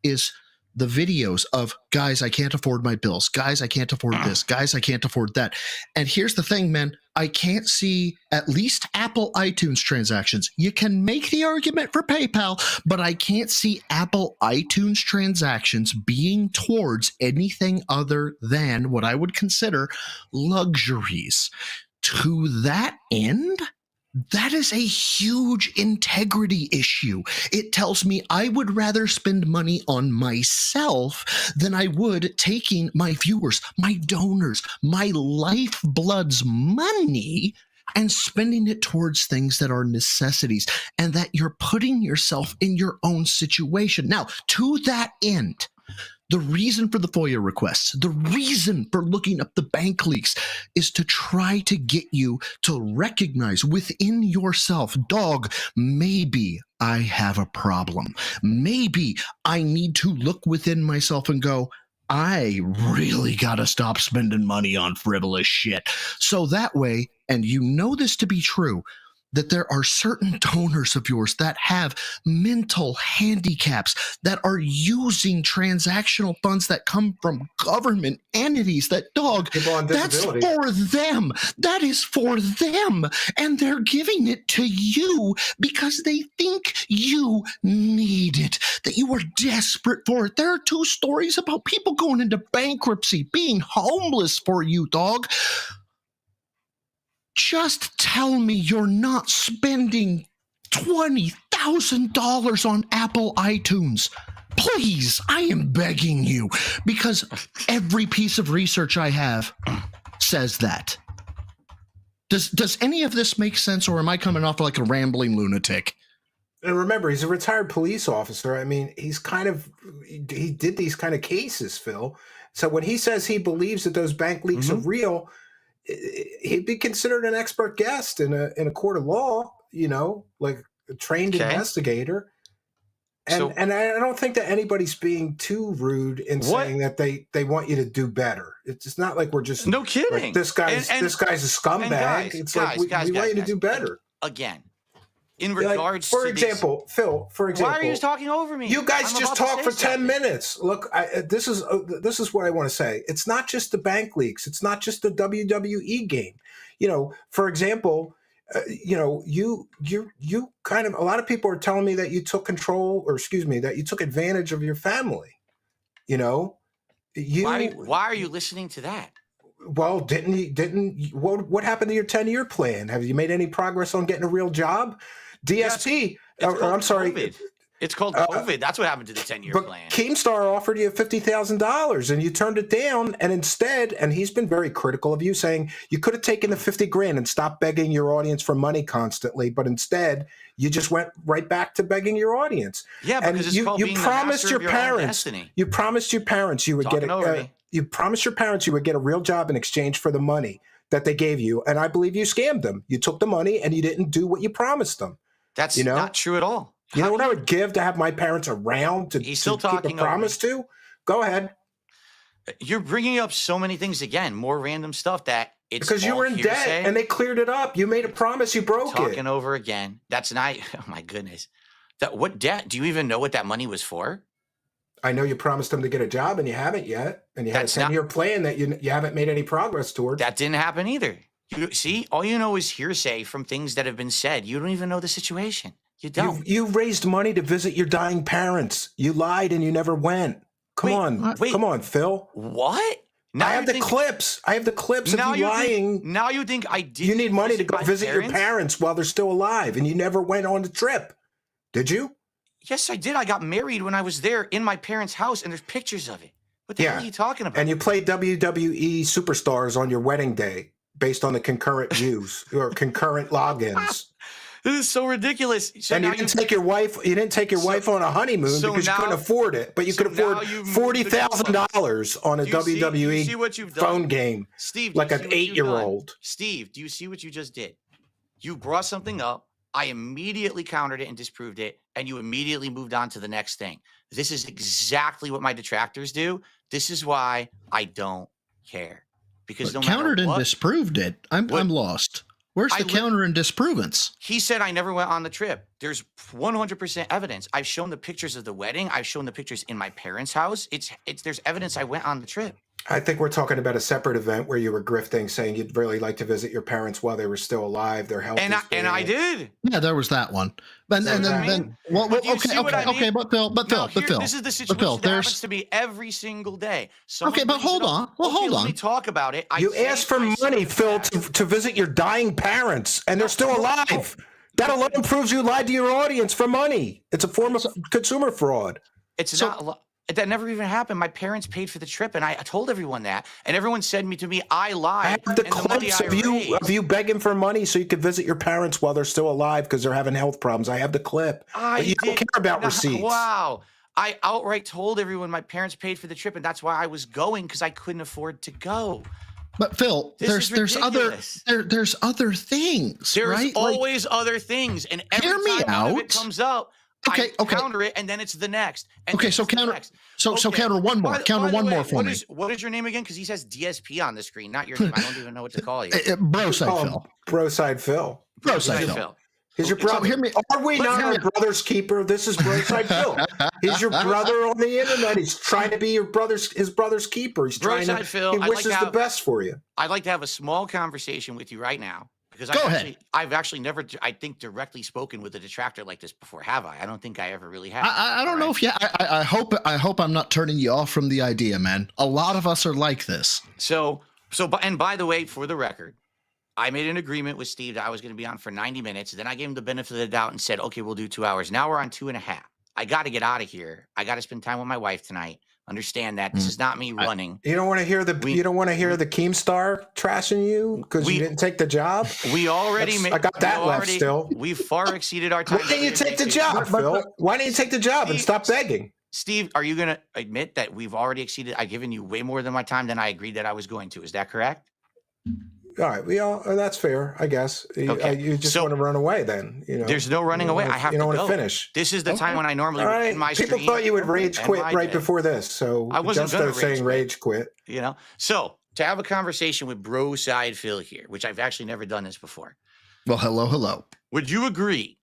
is the videos of, guys, I can't afford my bills. Guys, I can't afford this. Guys, I can't afford that. And here's the thing, man. I can't see at least Apple iTunes transactions. You can make the argument for PayPal, but I can't see Apple iTunes transactions being towards anything other than what I would consider luxuries. To that end, that is a huge integrity issue. It tells me I would rather spend money on myself than I would taking my viewers, my donors, my lifeblood's money and spending it towards things that are necessities and that you're putting yourself in your own situation. Now, to that end, the reason for the FOIA requests, the reason for looking up the bank leaks is to try to get you to recognize within yourself, dog, maybe I have a problem. Maybe I need to look within myself and go, I really got to stop spending money on frivolous shit. So that way, and you know this to be true, that there are certain donors of yours that have mental handicaps that are using transactional funds that come from government entities. That, dog, that's for them. That is for them. And they're giving it to you because they think you need it, that you are desperate for it. There are 2 stories about people going into bankruptcy, being homeless for you, dog. Just tell me you're not spending $20,000 on Apple iTunes. Please, I am begging you, because every piece of research I have says that. Does any of this make sense, or am I coming off like a rambling lunatic? And remember, he's a retired police officer. I mean, he did these kind of cases, Phil. So when he says he believes that those bank leaks are real, he'd be considered an expert guest in a court of law, you know, like a trained investigator. And I don't think that anybody's being too rude in saying that they want you to do better. It's not like we're just no kidding. Like, this guy's a scumbag. It's like we want you to do better. Again, in regards, for example, Phil. Why are you just talking over me? You guys just talk for 10 minutes. Look, this is what I want to say. It's not just the bank leaks. It's not just the WWE game. You know, for example, you know, you kind of, a lot of people are telling me that you took that you took advantage of your family. You know, why are you listening to that? Well, what happened to your 10-year plan? Have you made any progress on getting a real job? DSP, I'm sorry. COVID. It's called COVID. That's what happened to the 10-year But plan. Keemstar offered you $50,000 and you turned it down. And instead, and he's been very critical of you, saying you could have taken the 50 grand and stopped begging your audience for money constantly. But instead, you just went right back to begging your audience. Yeah, because and it's called being the master of your own destiny. You promised your parents you would Talking over me. you promised your parents you would get a real job in exchange for the money that they gave you. And I believe you scammed them. You took the money and you didn't do what you promised them. That's not true at all. You know what I would give to have my parents around to keep a promise to? Go ahead. You're bringing up so many things again, more random stuff that it's because you were in debt and they cleared it up. You made a promise, you broke it. Talking over again. That's not. Oh my goodness. What debt? Do you even know what that money was for? I know you promised them to get a job and you haven't yet, and you had a 10-year plan that you haven't made any progress toward. That didn't happen either. You see, all you know is hearsay from things that have been said. You don't even know the situation. You don't. You raised money to visit your dying parents. You lied and you never went. Come on, Phil. What? Now I have the clips. I have the clips of you lying. Now you think I did. You need money to go visit your parents while they're still alive, and you never went on the trip. Did you? Yes, I did. I got married when I was there in my parents' house, and there's pictures of it. What the hell are you talking about? And you played WWE superstars on your wedding day based on the concurrent views or concurrent logins. This is so ridiculous. So and you didn't take your wife. You didn't take your wife on a honeymoon because you couldn't afford it. But you could afford $40,000 on a WWE phone game, Steve, like an 8-year-old. Steve, do you see what you just did? You brought something up. I immediately countered it and disproved it, and you immediately moved on to the next thing. This is exactly what my detractors do. This is why I don't care. Because no matter countered and what, disproved it. I'm lost. Where's the counter and disprovance? He said I never went on the trip. There's 100% evidence. I've shown the pictures of the wedding. I've shown the pictures in my parents' house. There's evidence I went on the trip. I think we're talking about a separate event where you were grifting, saying you'd really like to visit your parents while they were still alive. Their health, and I did. Yeah, there was that one. But then, okay. But Phil, this is the situation that happens to me every single day. But hold on. Hold on. Let me talk about it. You asked for money, Phil, to visit your dying parents, and they're still alive. That alone proves you lied to your audience for money. It's a form of consumer fraud. It's not. That never even happened. My parents paid for the trip, and I told everyone that. And everyone said to me, I lied. I have the clips of you begging for money so you could visit your parents while they're still alive because they're having health problems. I have the clip. But you don't care about receipts. Wow. I outright told everyone my parents paid for the trip, and that's why I was going, because I couldn't afford to go. But Phil, there's other things. There's always other things, and every time one of it comes up, I counter it, and then it's the next. So counter. So counter one more. Counter one more for me. What is your name again? Because he says DSP on the screen, not your name. I don't even know what to call you. Broside Phil. Broside Phil. Broside Phil. He's your brother. Are we not our brother's keeper? This is Broside Phil. He's your brother on the internet. He's trying to be his brother's keeper. He's trying to. Phil, he wishes the best for you. I'd like to have a small conversation with you right now. Because I've actually never, I think, directly spoken with a detractor like this before, have I? I don't think I ever really have. I don't know if I hope I'm not turning you off from the idea, man. A lot of us are like this. And by the way, for the record, I made an agreement with Steve that I was going to be on for 90 minutes. Then I gave him the benefit of the doubt and said, okay, we'll do 2 hours. Now we're on 2.5. I got to get out of here. I got to spend time with my wife tonight. Understand that this is not me running. You don't want to hear the Keemstar trashing you because you didn't take the job. We already made. I got that left still. We far exceeded our time. Why didn't you take the job, Phil? Why didn't you take the job and stop begging? Steve, are you going to admit that we've already exceeded? I've given you way more than my time than I agreed that I was going to. Is that correct? All right, that's fair, I guess. You just want to run away, then. There's no running away. I have to go. You don't want to finish. This is the time when I normally end my stream. People thought you would rage quit right before this, so I wasn't going to saying rage quit. So to have a conversation with Broside Phil here, which I've actually never done this before. Well, hello. Would you agree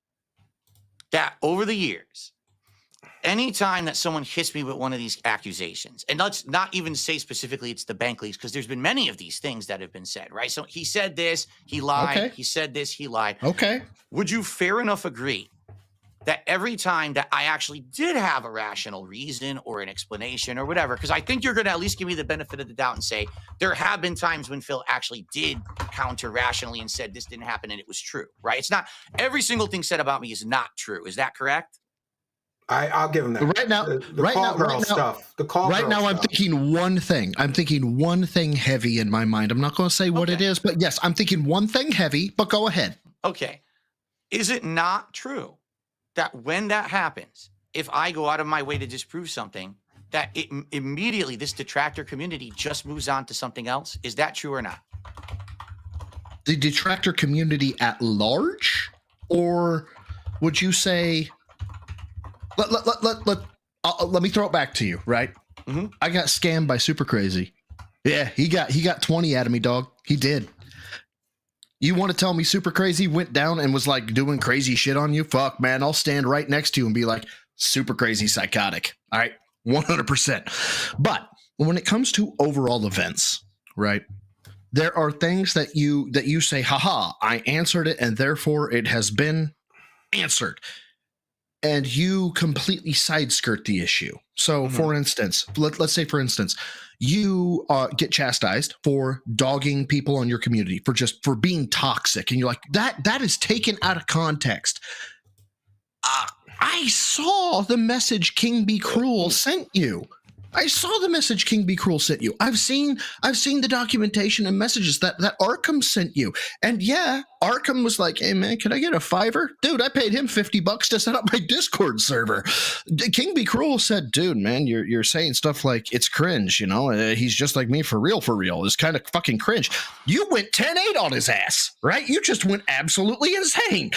that over the years, anytime that someone hits me with one of these accusations, and let's not even say specifically it's the bank leaks, because there's been many of these things that have been said, right? So he said this, he lied. Okay. He said this, he lied. Okay. Would you fair enough agree that every time that I actually did have a rational reason or an explanation or whatever, because I think you're going to at least give me the benefit of the doubt and say there have been times when Phil actually did counter rationally and said this didn't happen and it was true, right? It's not every single thing said about me is not true. Is that correct? I'll give him that. Right now, the call girl stuff. The call right girl now, I'm stuff. thinking one thing. I'm thinking one thing heavy in my mind. I'm not going to say what it is, but yes, I'm thinking one thing heavy. But go ahead. Okay. Is it not true that when that happens, if I go out of my way to disprove something, that it immediately this detractor community just moves on to something else? Is that true or not? The detractor community at large, or would you say? Let me throw it back to you. Right? Mm-hmm. I got scammed by Super Crazy. Yeah, he got 20 out of me, dog. He did. You want to tell me Super Crazy went down and was like doing crazy shit on you? Fuck, man. I'll stand right next to you and be like, Super Crazy psychotic. All right. 100%. But when it comes to overall events, right, there are things that you say, haha, I answered it and therefore it has been answered. And you completely side skirt the issue. So for instance, let's say, for instance, you get chastised for dogging people on your community for being toxic. And you're like, that is taken out of context. I saw the message King Be Cruel sent you. I saw the message King Be Cruel sent you. I've seen the documentation and messages that Arkham sent you. And yeah, Arkham was like, hey man, can I get a $5? Dude, I paid him $50 to set up my Discord server. King Be Cruel said, dude, man, you're saying stuff like it's cringe, you know? He's just like me for real. It's kind of fucking cringe. You went 10-8 on his ass, right? You just went absolutely insane.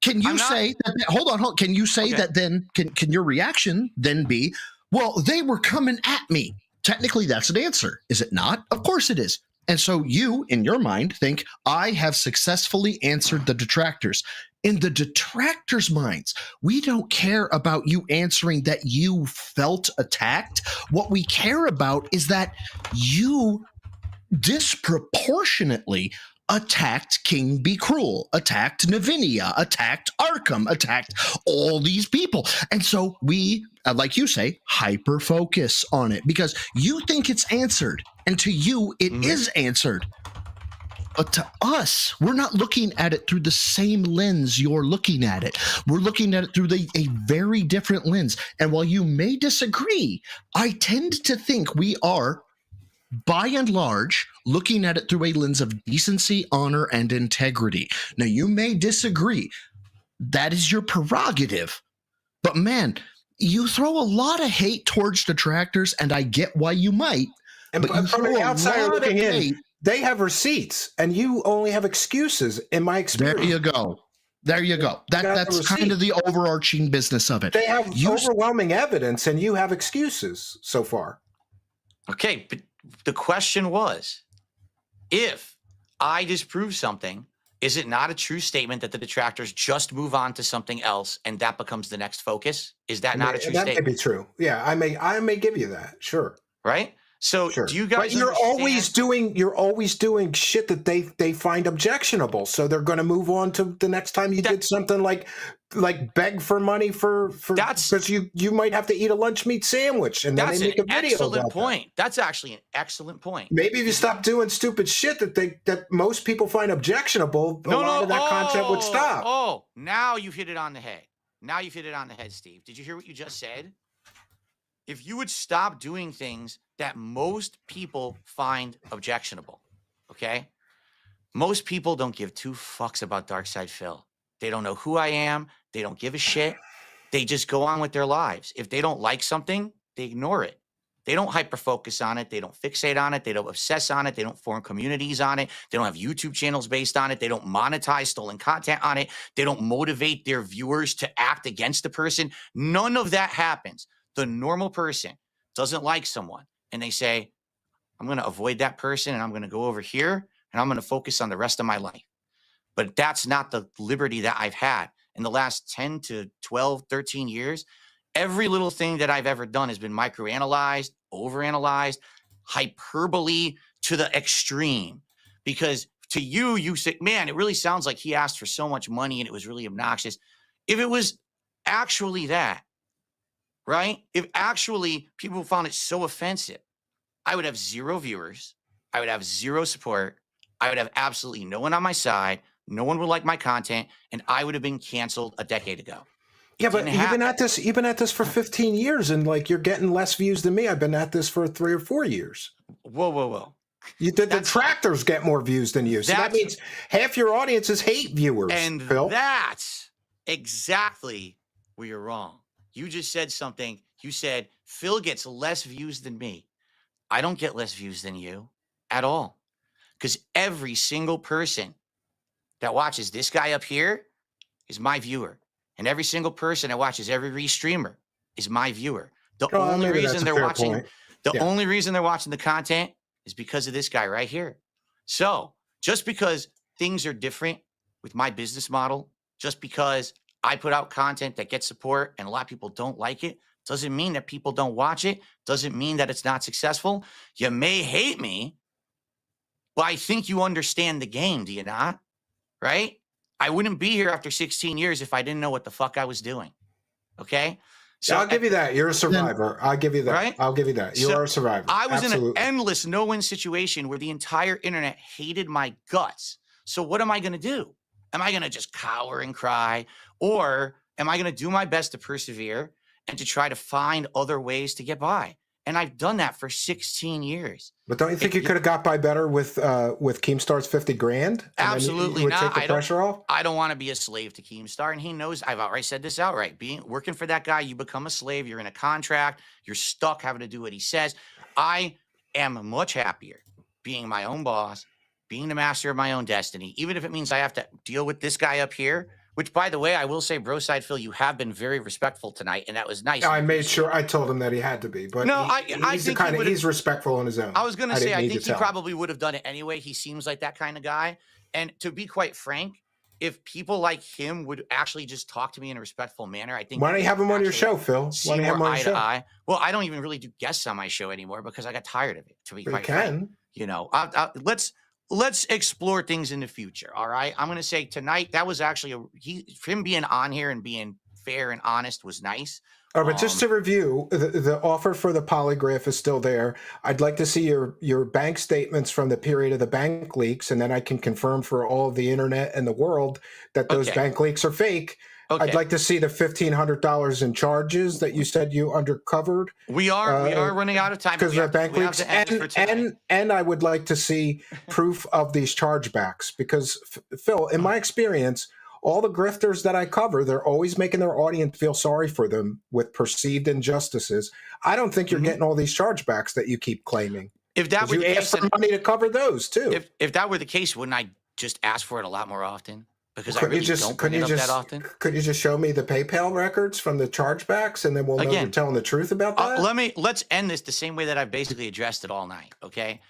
Can you say that? Hold on. Can you say that then? Can your reaction then be, well, they were coming at me? Technically, that's an answer, is it not? Of course it is. And so you, in your mind, think, I have successfully answered the detractors. In the detractors' minds, we don't care about you answering that you felt attacked. What we care about is that you disproportionately attacked King Be Cruel, attacked Navinia, attacked Arkham, attacked all these people. And so we, like you say, hyper focus on it because you think it's answered. And to you, it is answered. But to us, we're not looking at it through the same lens you're looking at it. We're looking at it through a very different lens. And while you may disagree, I tend to think we are, by and large, looking at it through a lens of decency, honor, and integrity. Now, you may disagree. That is your prerogative. But man, you throw a lot of hate towards detractors, and I get why you might. And but from an outsider looking in, they have receipts, and you only have excuses, in my experience. There you go. That's kind of the overarching business of it. They have overwhelming evidence, and you have excuses so far. Okay, but the question was, if I disprove something, is it not a true statement that the detractors just move on to something else and that becomes the next focus? Is that not a true statement? That may be true. Yeah, I may give you that. Sure. Right? So do you guys But you're always doing shit that they find objectionable. So they're going to move on to the next time you did something like beg for money for because you might have to eat a lunch meat sandwich and then they make a video excellent point. That's actually an excellent point. Maybe if you stop doing stupid shit that most people find objectionable, a lot of that content would stop. Oh, now you've hit it on the head. Now you've hit it on the head, Steve. Did you hear what you just said? If you would stop doing things that most people find objectionable, okay? Most people don't give two fucks about Darkside Phil. They don't know who I am. They don't give a shit. They just go on with their lives. If they don't like something, they ignore it. They don't hyper-focus on it. They don't fixate on it. They don't obsess on it. They don't form communities on it. They don't have YouTube channels based on it. They don't monetize stolen content on it. They don't motivate their viewers to act against the person. None of that happens. The normal person doesn't like someone and they say, I'm going to avoid that person and I'm going to go over here and I'm going to focus on the rest of my life. But that's not the liberty that I've had in the last 10 to 12, 13 years. Every little thing that I've ever done has been microanalyzed, overanalyzed, hyperbole to the extreme. Because to you, you say, man, it really sounds like he asked for so much money and it was really obnoxious. If it was actually that, right? If actually people found it so offensive, I would have 0 viewers. I would have 0 support. I would have absolutely no one on my side. No one would like my content, and I would have been canceled a decade ago. Yeah, but you've been at this for 15 years, and like you're getting less views than me. I've been at this for 3 or 4 years. Whoa. The detractors get more views than you. So that means half your audience is hate viewers. And Phil. that's exactly where you're wrong. You just said something. You said, Phil gets less views than me. I don't get less views than you at all. Because every single person that watches this guy up here is my viewer. And every single person that watches every restreamer is my viewer. The only reason they're watching only reason they're watching the content is because of this guy right here. So just because things are different with my business model, just because I put out content that gets support and a lot of people don't like it, doesn't mean that people don't watch it, doesn't mean that it's not successful. You may hate me, but I think you understand the game, do you not? Right? I wouldn't be here after 16 years if I didn't know what the fuck I was doing. Okay? So I'll give you that. You're a survivor. I'll give you that. Right? I'll give you that. You are a survivor. I was in Absolutely. an endless no-win situation where the entire internet hated my guts. So what am I going to do? Am I going to just cower and cry? Or am I going to do my best to persevere and to try to find other ways to get by? And I've done that for 16 years. But don't you think you could have got by better with Keemstar's 50 grand? Absolutely not. Take the pressure off? I don't want to be a slave to Keemstar, and he knows. I've already said this outright. Working for that guy, you become a slave. You're in a contract. You're stuck having to do what he says. I am much happier being my own boss, being the master of my own destiny, even if it means I have to deal with this guy up here. Which, by the way, I will say, Broside Phil, you have been very respectful tonight, and that was nice. I made sure I told him that he had to be, but no, he's respectful on his own. I was going to say, I think he probably would have done it anyway. He seems like that kind of guy. And to be quite frank, if people like him would actually just talk to me in a respectful manner, I think. Why don't you have him on your show, Phil? Why don't you have him on your show? Eye. Well, I don't even really do guests on my show anymore because I got tired of it. To be quite frank, you know, let's explore things in the future. All right. I'm going to say tonight, that was actually him being on here and being fair and honest was nice. Oh, but just to review, the offer for the polygraph is still there. I'd like to see your bank statements from the period of the bank leaks, and then I can confirm for all the internet and the world that those bank leaks are fake. Okay. I'd like to see the $1,500 in charges that you said you undercovered. We are running out of time because of bank leaks, and I would like to see proof of these chargebacks because Phil, in my experience, all the grifters that I cover, they're always making their audience feel sorry for them with perceived injustices. I don't think you're getting all these chargebacks that you keep claiming. If that were the case, ask for money to cover those too. If that were the case, wouldn't I just ask for it a lot more often? Because I really don't bring it up that often. Could you just show me the PayPal records from the chargebacks, and then we'll know you're telling the truth about that? Let's end this the same way that I've basically addressed it all night. Okay.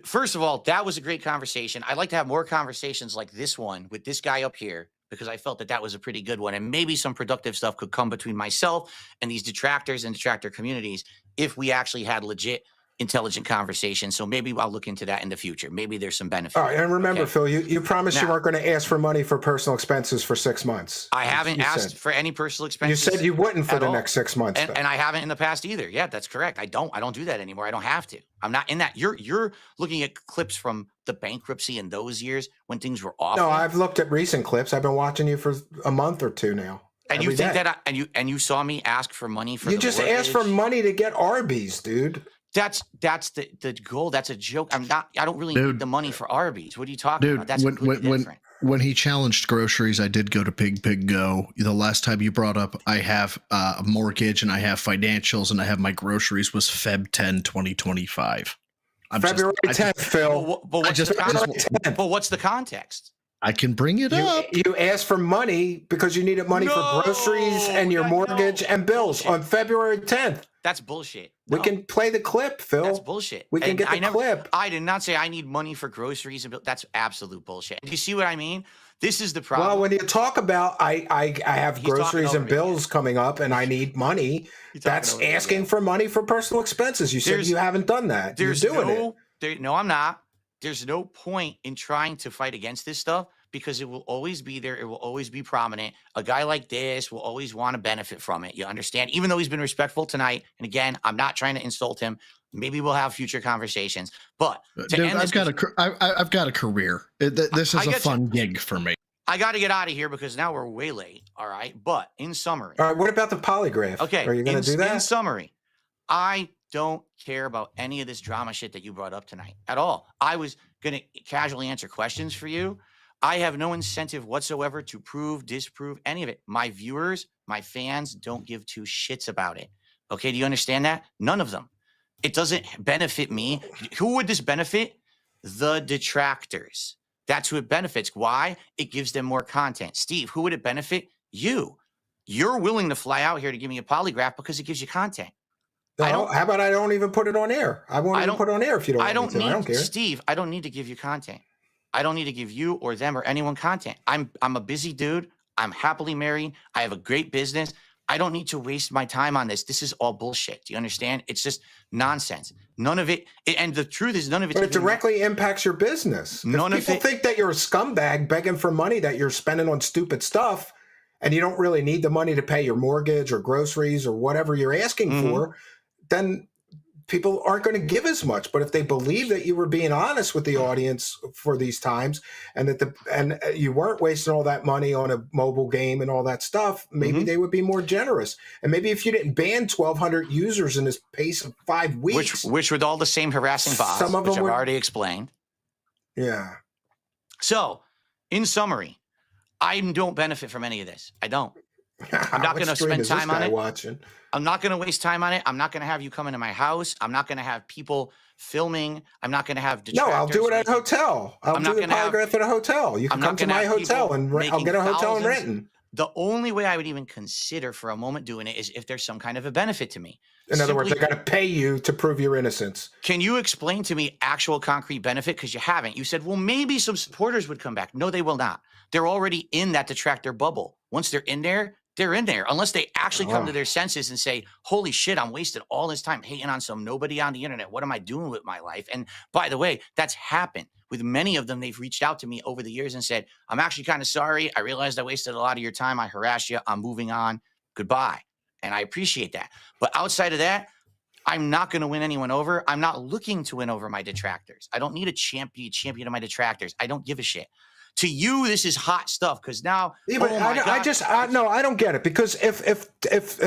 First of all, that was a great conversation. I'd like to have more conversations like this one with this guy up here because I felt that was a pretty good one, and maybe some productive stuff could come between myself and these detractors and detractor communities if we actually had legit, intelligent conversation. So maybe I'll look into that in the future. Maybe there's some benefit. All right, and remember, Phil, you promised you weren't going to ask for money for personal expenses for 6 months. I haven't asked for any personal expenses. You said you wouldn't for the next 6 months, and I haven't in the past either. Yeah, that's correct. I don't do that anymore. I don't have to. I'm not in that. You're looking at clips from the bankruptcy in those years when things were awful. No, I've looked at recent clips. I've been watching you for a month or two now. And you think that and you saw me ask for money for you just asked for money to get Arby's, dude. That's the goal. That's a joke. I don't really need the money for Arby's. What are you talking about? That's completely different. When he challenged groceries, I did go to Pig Go. The last time you brought up, I have a mortgage and I have financials and I have my groceries was Feb 10, 2025. February 10th, Phil. But what's the context? I can bring it up. You asked for money because you needed money for groceries and your mortgage and bills on February 10th. That's bullshit. We can play the clip, Phil. That's bullshit. We can get the clip. I did not say I need money for groceries. That's absolute bullshit. Do you see what I mean? This is the problem. Well, when you talk about I have groceries and bills coming up and I need money, that's asking for money for personal expenses. You said you haven't done that. You're doing it. No, I'm not. There's no point in trying to fight against this stuff because it will always be there. It will always be prominent. A guy like this will always want to benefit from it. You understand? Even though he's been respectful tonight. And again, I'm not trying to insult him. Maybe we'll have future conversations. But to Dude, end I've got a career. This is a fun gig for me. I got to get out of here because now we're way late. All right. But in summary. All right. What about the polygraph? Okay. Are you going to do that? In summary, I don't care about any of this drama shit that you brought up tonight at all. I was going to casually answer questions for you. I have no incentive whatsoever to prove, disprove any of it. My viewers, my fans don't give two shits about it. Okay. Do you understand that? None of them. It doesn't benefit me. Who would this benefit? The detractors. That's who it benefits. Why? It gives them more content. Steve, who would it benefit? You. You're willing to fly out here to give me a polygraph because it gives you content. No, how about I don't even put it on air? I won't even put it on air if you don't want me to. I don't care. Steve, I don't need to give you content. I don't need to give you or them or anyone content. I'm a busy dude. I'm happily married. I have a great business. I don't need to waste my time on this. This is all bullshit. Do you understand? It's just nonsense. None of it. And the truth is, none of it. But it directly impacts your business. If people think that you're a scumbag begging for money that you're spending on stupid stuff, and you don't really need the money to pay your mortgage or groceries or whatever you're asking for, then people aren't going to give as much. But if they believe that you were being honest with the audience for these times, and that you weren't wasting all that money on a mobile game and all that stuff, maybe they would be more generous. And maybe if you didn't ban 1,200 users in this pace of 5 weeks, which with all the same harassing bots, some of them which I've already explained. Yeah. So, in summary, I don't benefit from any of this. I don't. I'm not going to spend time on it. Watching? I'm not going to waste time on it. I'm not going to have you come into my house. I'm not going to have people filming. I'm not going to have detractors. No, I'll do it at a hotel. I'll do the polygraph at a hotel. You can come to my hotel and I'll get a hotel in Renton. The only way I would even consider for a moment doing it is if there's some kind of a benefit to me. In other words, they got to pay you to prove your innocence. Can you explain to me actual concrete benefit? Because you haven't. You said, well, maybe some supporters would come back. No, they will not. They're already in that detractor bubble. Once they're in there, they're in there. Unless they actually come to their senses and say, holy shit, I'm wasting all this time hating on some nobody on the internet. What am I doing with my life? And by the way, that's happened with many of them. They've reached out to me over the years and said, I'm actually kind of sorry. I realized I wasted a lot of your time. I harassed you. I'm moving on. Goodbye. And I appreciate that. But outside of that, I'm not going to win anyone over. I'm not looking to win over my detractors. I don't need a champion of my detractors. I don't give a shit. To you, this is hot stuff because now. Yeah, but I don't get it, because if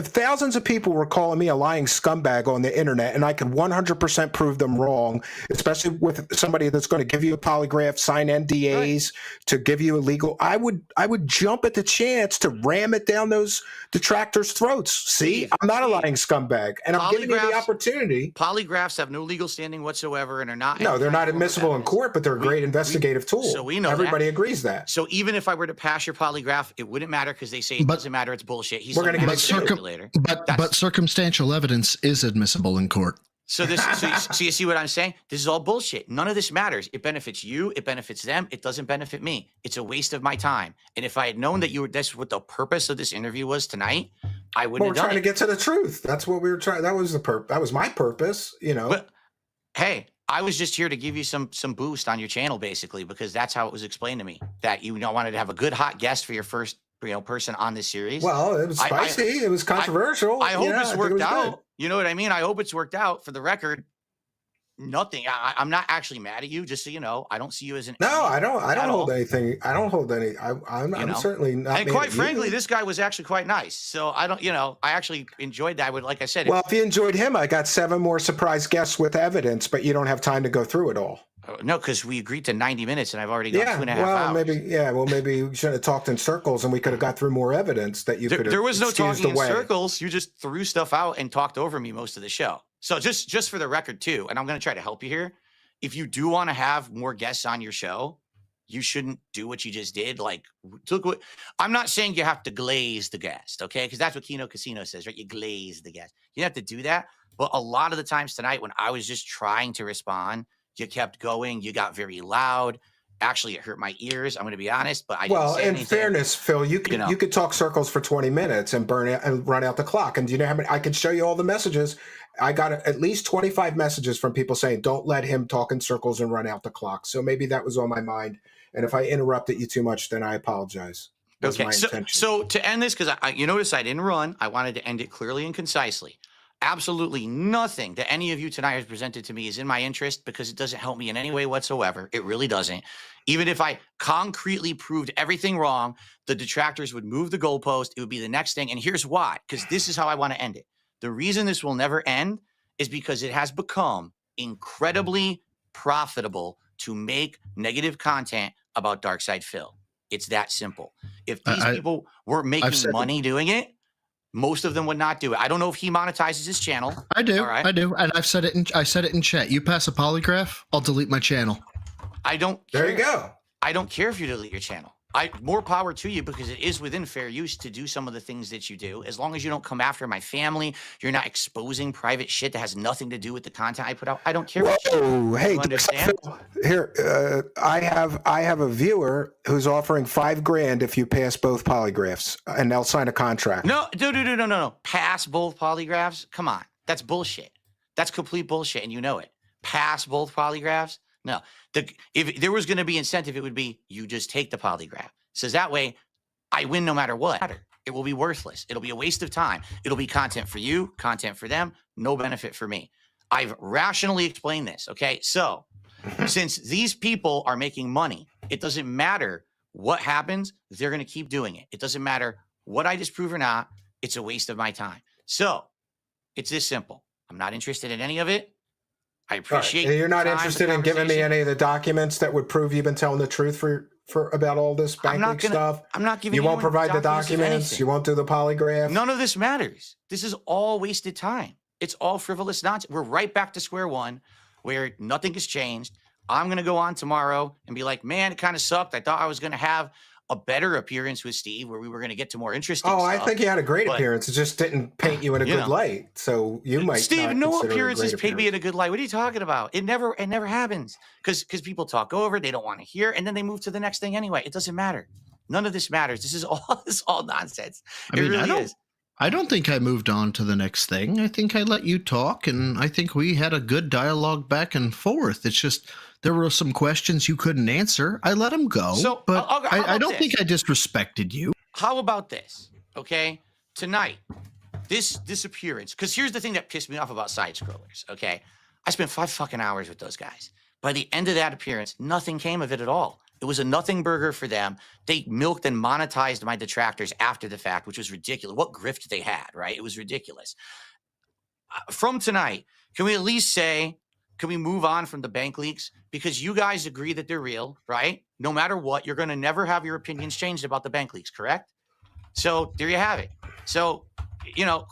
thousands of people were calling me a lying scumbag on the internet and I could 100% prove them wrong, especially with somebody that's going to give you a polygraph, sign NDAs to give you a legal, I would jump at the chance to ram it down those detractors' throats. See, I'm not a lying scumbag, and I'm giving you the opportunity. Polygraphs have no legal standing whatsoever and are not. No, they're not admissible in court, but they're a great investigative tool. So we know everybody agrees that. So even if I were to pass your polygraph, it wouldn't matter because they say it doesn't matter. It's bullshit. He's going to get it later. But circumstantial evidence is admissible in court. So this, so you see what I'm saying? This is all bullshit. None of this matters. It benefits you. It benefits them. It doesn't benefit me. It's a waste of my time. And if I had known that that's what the purpose of this interview was tonight, I wouldn't have done it. We're trying to get to the truth. That's what we were trying. That was that was my purpose. You know. But hey, I was just here to give you some boost on your channel, basically, because that's how it was explained to me, that you wanted to have a good hot guest for your first person on this series. Well, it was spicy. It was controversial. I hope it's worked out. You know what I mean? I hope it's worked out. For the record, nothing. I'm not actually mad at you, just so you know. I don't see you as an enemy. I don't hold anything. I don't hold any. I'm certainly not. And quite frankly, this guy was actually quite nice. So I don't. I actually enjoyed that. Like I said. Well, if you enjoyed him, I got 7 more surprise guests with evidence, but you don't have time to go through it all. No, because we agreed to 90 minutes, and I've already gone 2.5 hours. Maybe you should have talked in circles, and we could have got through more evidence that you could have. There was no talking in circles. You just threw stuff out and talked over me most of the show. So just for the record too, and I'm going to try to help you here. If you do want to have more guests on your show, you shouldn't do what you just did. I'm not saying you have to glaze the guest, okay? Because that's what Kino Casino says, right? You glaze the guest. You don't have to do that. But a lot of the times tonight, when I was just trying to respond, you kept going. You got very loud. Actually, it hurt my ears. I'm going to be honest, but I didn't Well, say in anything. fairness, Phil, you could talk circles for 20 minutes and burn out and run out the clock. And do you know how many? I can show you all the messages. I got at least 25 messages from people saying, "Don't let him talk in circles and run out the clock." So maybe that was on my mind. And if I interrupted you too much, then I apologize. That's my intention. So to end this, because you notice I didn't run. I wanted to end it clearly and concisely. Absolutely nothing that any of you tonight has presented to me is in my interest because it doesn't help me in any way whatsoever. It really doesn't. Even if I concretely proved everything wrong, the detractors would move the goalpost. It would be the next thing. And here's why, because this is how I want to end it. The reason this will never end is because it has become incredibly profitable to make negative content about Darkside Phil. It's that simple. If these people were making money doing it, most of them would not do it. I don't know if he monetizes his channel. I do. All right. I do. And I've said it in chat. You pass a polygraph, I'll delete my channel. I don't care. There you go. I don't care if you delete your channel. More power to you, because it is within fair use to do some of the things that you do. As long as you don't come after my family, you're not exposing private shit that has nothing to do with the content I put out. I don't care. Whoa, hey, you understand? Here, I have a viewer who's offering $5,000 if you pass both polygraphs, and they'll sign a contract. No. Pass both polygraphs? Come on. That's bullshit. That's complete bullshit, and you know it. Pass both polygraphs? No. If there was going to be incentive, it would be you just take the polygraph. So that way, I win no matter what. It will be worthless. It'll be a waste of time. It'll be content for you, content for them, no benefit for me. I've rationally explained this, okay? So since these people are making money, it doesn't matter what happens, they're going to keep doing it. It doesn't matter what I disprove or not. It's a waste of my time. So it's this simple. I'm not interested in any of it. I appreciate. Right. You're not interested in giving me any of the documents that would prove you've been telling the truth for about all this bank stuff. I'm not giving. You won't provide the documents. You won't do the polygraph. None of this matters. This is all wasted time. It's all frivolous nonsense. We're right back to square one, where nothing has changed. I'm gonna go on tomorrow and be like, man, it kind of sucked. I thought I was gonna have a better appearance with Steve, where we were going to get to more interesting stuff. I think he had a great appearance. It just didn't paint you in a good light. So you might Steve, no appearances paint me in a good light. What are you talking about? It never happens. Because people talk over, they don't want to hear, and then they move to the next thing anyway. It doesn't matter. None of this matters. This is all nonsense. It really is. I don't think I moved on to the next thing. I think I let you talk, and I think we had a good dialogue back and forth. It's just there were some questions you couldn't answer. I let them go, but I don't think I disrespected you. How about this? Okay, tonight, this appearance. Because here's the thing that pissed me off about side scrollers. Okay, I spent 5 fucking hours with those guys. By the end of that appearance, nothing came of it at all. It was a nothing burger for them. They milked and monetized my detractors after the fact, which was ridiculous. What grift they had, right? It was ridiculous. From tonight, can we at least say, can we move on from the bank leaks? Because you guys agree that they're real, right? No matter what, you're going to never have your opinions changed about the bank leaks, correct? So there you have it. So,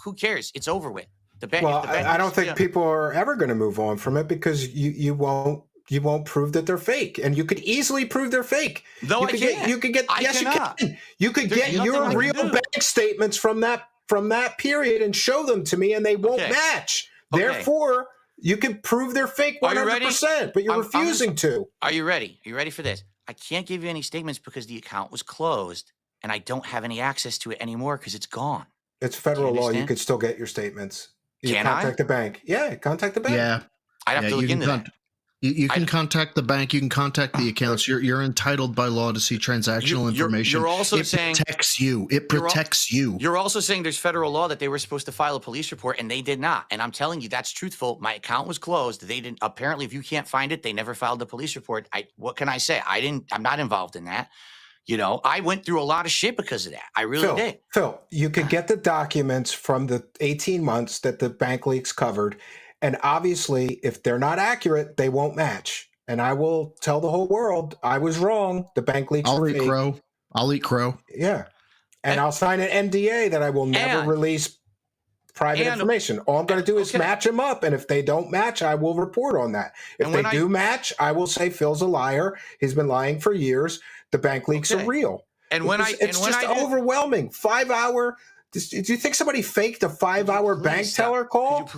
who cares? It's over with. I don't think people are ever going to move on from it, because you won't prove that they're fake, and you could easily prove they're fake. No, I can't. You could get. Yes, you can. You could get your real bank statements from that period and show them to me, and they won't match. Okay. Therefore, you can prove they're fake 100%, but you're refusing to. Are you ready? Are you ready for this? I can't give you any statements because the account was closed, and I don't have any access to it anymore because it's gone. It's federal law. You could still get your statements. You contact the bank. Yeah, contact the bank. Yeah, I'd have to look into that. You can contact the bank. You can contact the accounts. You're entitled by law to see transactional information. You're also saying it protects you. It protects you. You're also saying there's federal law that they were supposed to file a police report and they did not. And I'm telling you that's truthful. My account was closed. They didn't. Apparently, if you can't find it, they never filed a police report. What can I say? I'm not involved in that. I went through a lot of shit because of that. I really did. Phil, you could get the documents from the 18 months that the bank leaks covered. And obviously, if they're not accurate, they won't match. And I will tell the whole world I was wrong. The bank leaks are fake. I'll eat crow. Yeah. And I'll sign an NDA that I will never release private information. All I'm going to do is match them up. And if they don't match, I will report on that. If they do match, I will say Phil's a liar. He's been lying for years. The bank leaks are real. And it's just overwhelming. 5 hour. Do you think somebody faked a 5 hour bank teller call?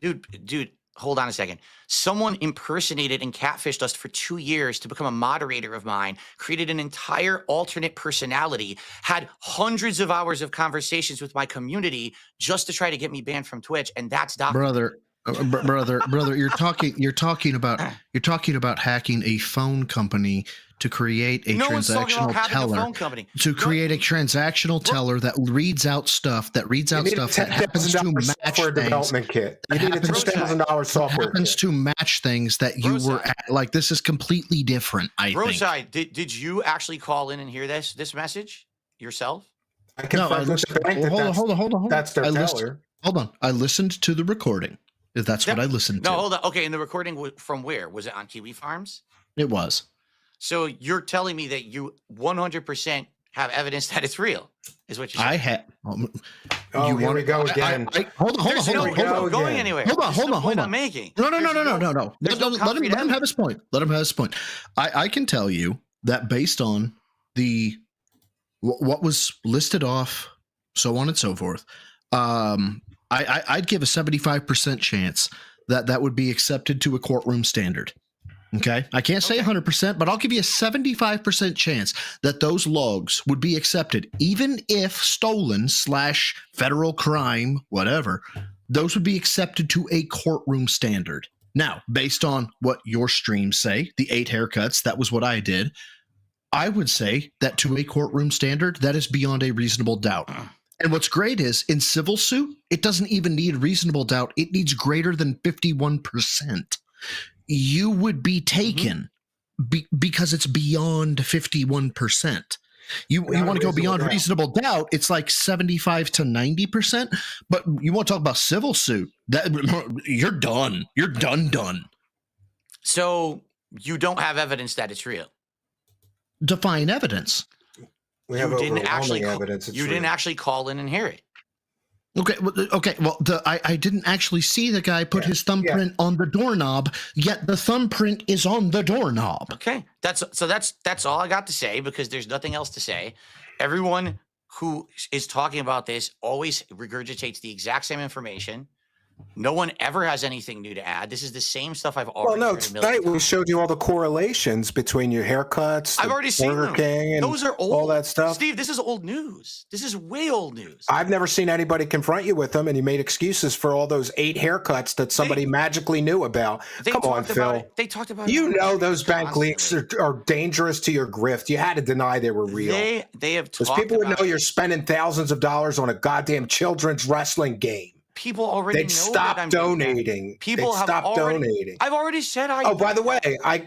Dude, hold on a second. Someone impersonated and catfished us for 2 years to become a moderator of mine, created an entire alternate personality, had hundreds of hours of conversations with my community just to try to get me banned from Twitch, and that's documented. brother, you're talking about hacking a phone company to create a No one's talking transactional about having a teller. phone company. To create a transactional teller that reads out stuff that happens to match software things. development kit. You need a $10,000 software happens kit. to match things that you were at. Like, this is completely different, I think. Broside, did you actually call in and hear this message yourself? I confirmed with the bank that Hold on. that's their teller. Hold on. I listened to the recording. That's what I listened to. No, hold on. Okay, and the recording from where? Was it on Kiwi Farms? It was. So you're telling me that you 100% have evidence that it's real, is what you're saying? I had. Here we go again. Hold on. Going anywhere. Hold on. I'm making. No. There's no Let him have his point. I can tell you that based on what was listed off, so on and so forth, I'd give a 75% chance that would be accepted to a courtroom standard. Okay. I can't say 100%, but I'll give you a 75% chance that those logs would be accepted, even if stolen / federal crime, whatever, those would be accepted to a courtroom standard. Now, based on what your streams say, the 8 haircuts, that was what I did. I would say that to a courtroom standard, that is beyond a reasonable doubt. And what's great is in civil suit, it doesn't even need reasonable doubt. It needs greater than 51%. You would be taken because it's beyond 51%. You want to go beyond reasonable doubt, it's like 75 to 90%. But you want to talk about civil suit, that you're done. You're done. So you don't have evidence that it's real. Define evidence. We have overwhelming evidence. You didn't actually call in and hear it. Okay. Well, I didn't actually see the guy put his thumbprint on the doorknob, yet the thumbprint is on the doorknob. Okay. That's all I got to say, because there's nothing else to say. Everyone who is talking about this always regurgitates the exact same information. No one ever has anything new to add. This is the same stuff I've already heard a million tonight we times. showed you all the correlations between your haircuts, I've already seen Burger them. King, and Those are old. all that stuff. Steve, this is old news. This is way old news. I've never seen anybody confront you with them, and you made excuses for all those 8 haircuts that somebody magically knew about. Come on, Phil. They talked about it. You know those bank leaks are dangerous to your grift. You had to deny they were real. They have Because talked people would about know you're spending thousands of dollars on a goddamn children's wrestling game. People already They'd know stop that I'm doing that. donating. People They'd have stop already, donating. I've already said I. Oh, by the way,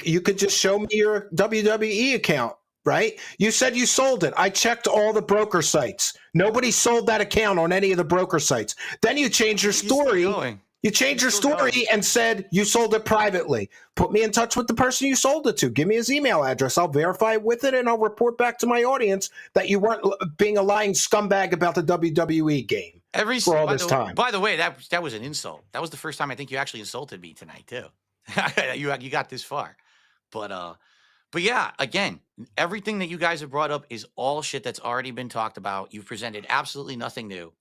you could just show me your WWE account, right? You said you sold it. I checked all the broker sites. Nobody sold that account on any of the broker sites. Then you changed your story. You changed your story and said you sold it privately. Put me in touch with the person you sold it to. Give me his email address. I'll verify with it, and I'll report back to my audience that you weren't being a lying scumbag about the WWE game for all this time. By the way, that was an insult. That was the first time I think you actually insulted me tonight too. you got this far, but yeah, again, everything that you guys have brought up is all shit that's already been talked about. You've presented absolutely nothing new.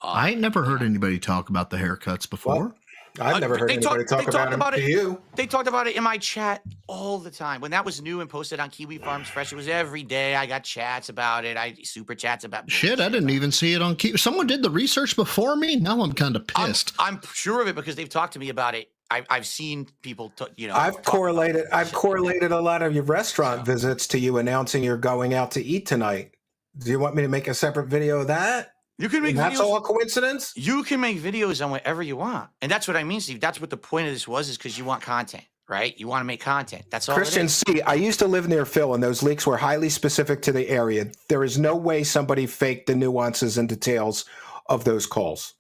I ain't never heard anybody talk about the haircuts before. I've never heard anybody talk about it to you. They talked about it in my chat all the time. When that was new and posted on Kiwi Farms Fresh, it was every day. I got chats about it. Super chats about Shit, I didn't even see it on Kiwi. Someone did the research before me? Now I'm kind of pissed. I'm sure of it because they've talked to me about it. I've seen people, I've correlated a lot of your restaurant visits to you announcing you're going out to eat tonight. Do you want me to make a separate video of that? You can make that's videos. all a coincidence? You can make videos on whatever you want. And that's what I mean, Steve. That's what the point of this was, is because you want content, right? You want to make content. That's all. Christian C, I used to live near Phil, and those leaks were highly specific to the area. There is no way somebody faked the nuances and details of those calls.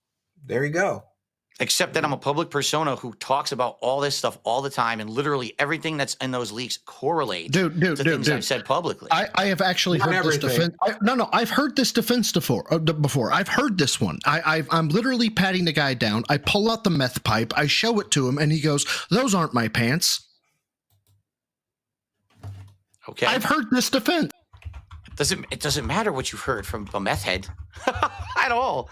There you go. Except that I'm a public persona who talks about all this stuff all the time, and literally everything that's in those leaks correlates to things I've said publicly. I have actually heard this defense. I've heard this defense before. I've heard this one. I'm literally patting the guy down. I pull out the meth pipe. I show it to him, and he goes, "Those aren't my pants." Okay. I've heard this defense. It doesn't matter what you've heard from a meth head at all.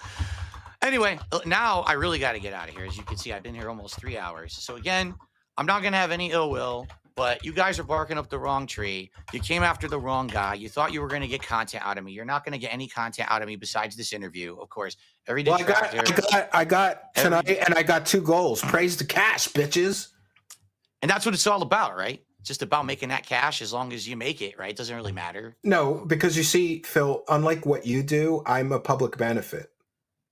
Anyway, now I really got to get out of here. As you can see, I've been here almost 3 hours. So again, I'm not going to have any ill will, but you guys are barking up the wrong tree. You came after the wrong guy. You thought you were going to get content out of me. You're not going to get any content out of me besides this interview, of course. Every day. Well, I got tonight, and I got 2 goals. Praise the cash, bitches. And that's what it's all about, right? It's just about making that cash as long as you make it, right? It doesn't really matter. No, because you see, Phil, unlike what you do, I'm a public benefit.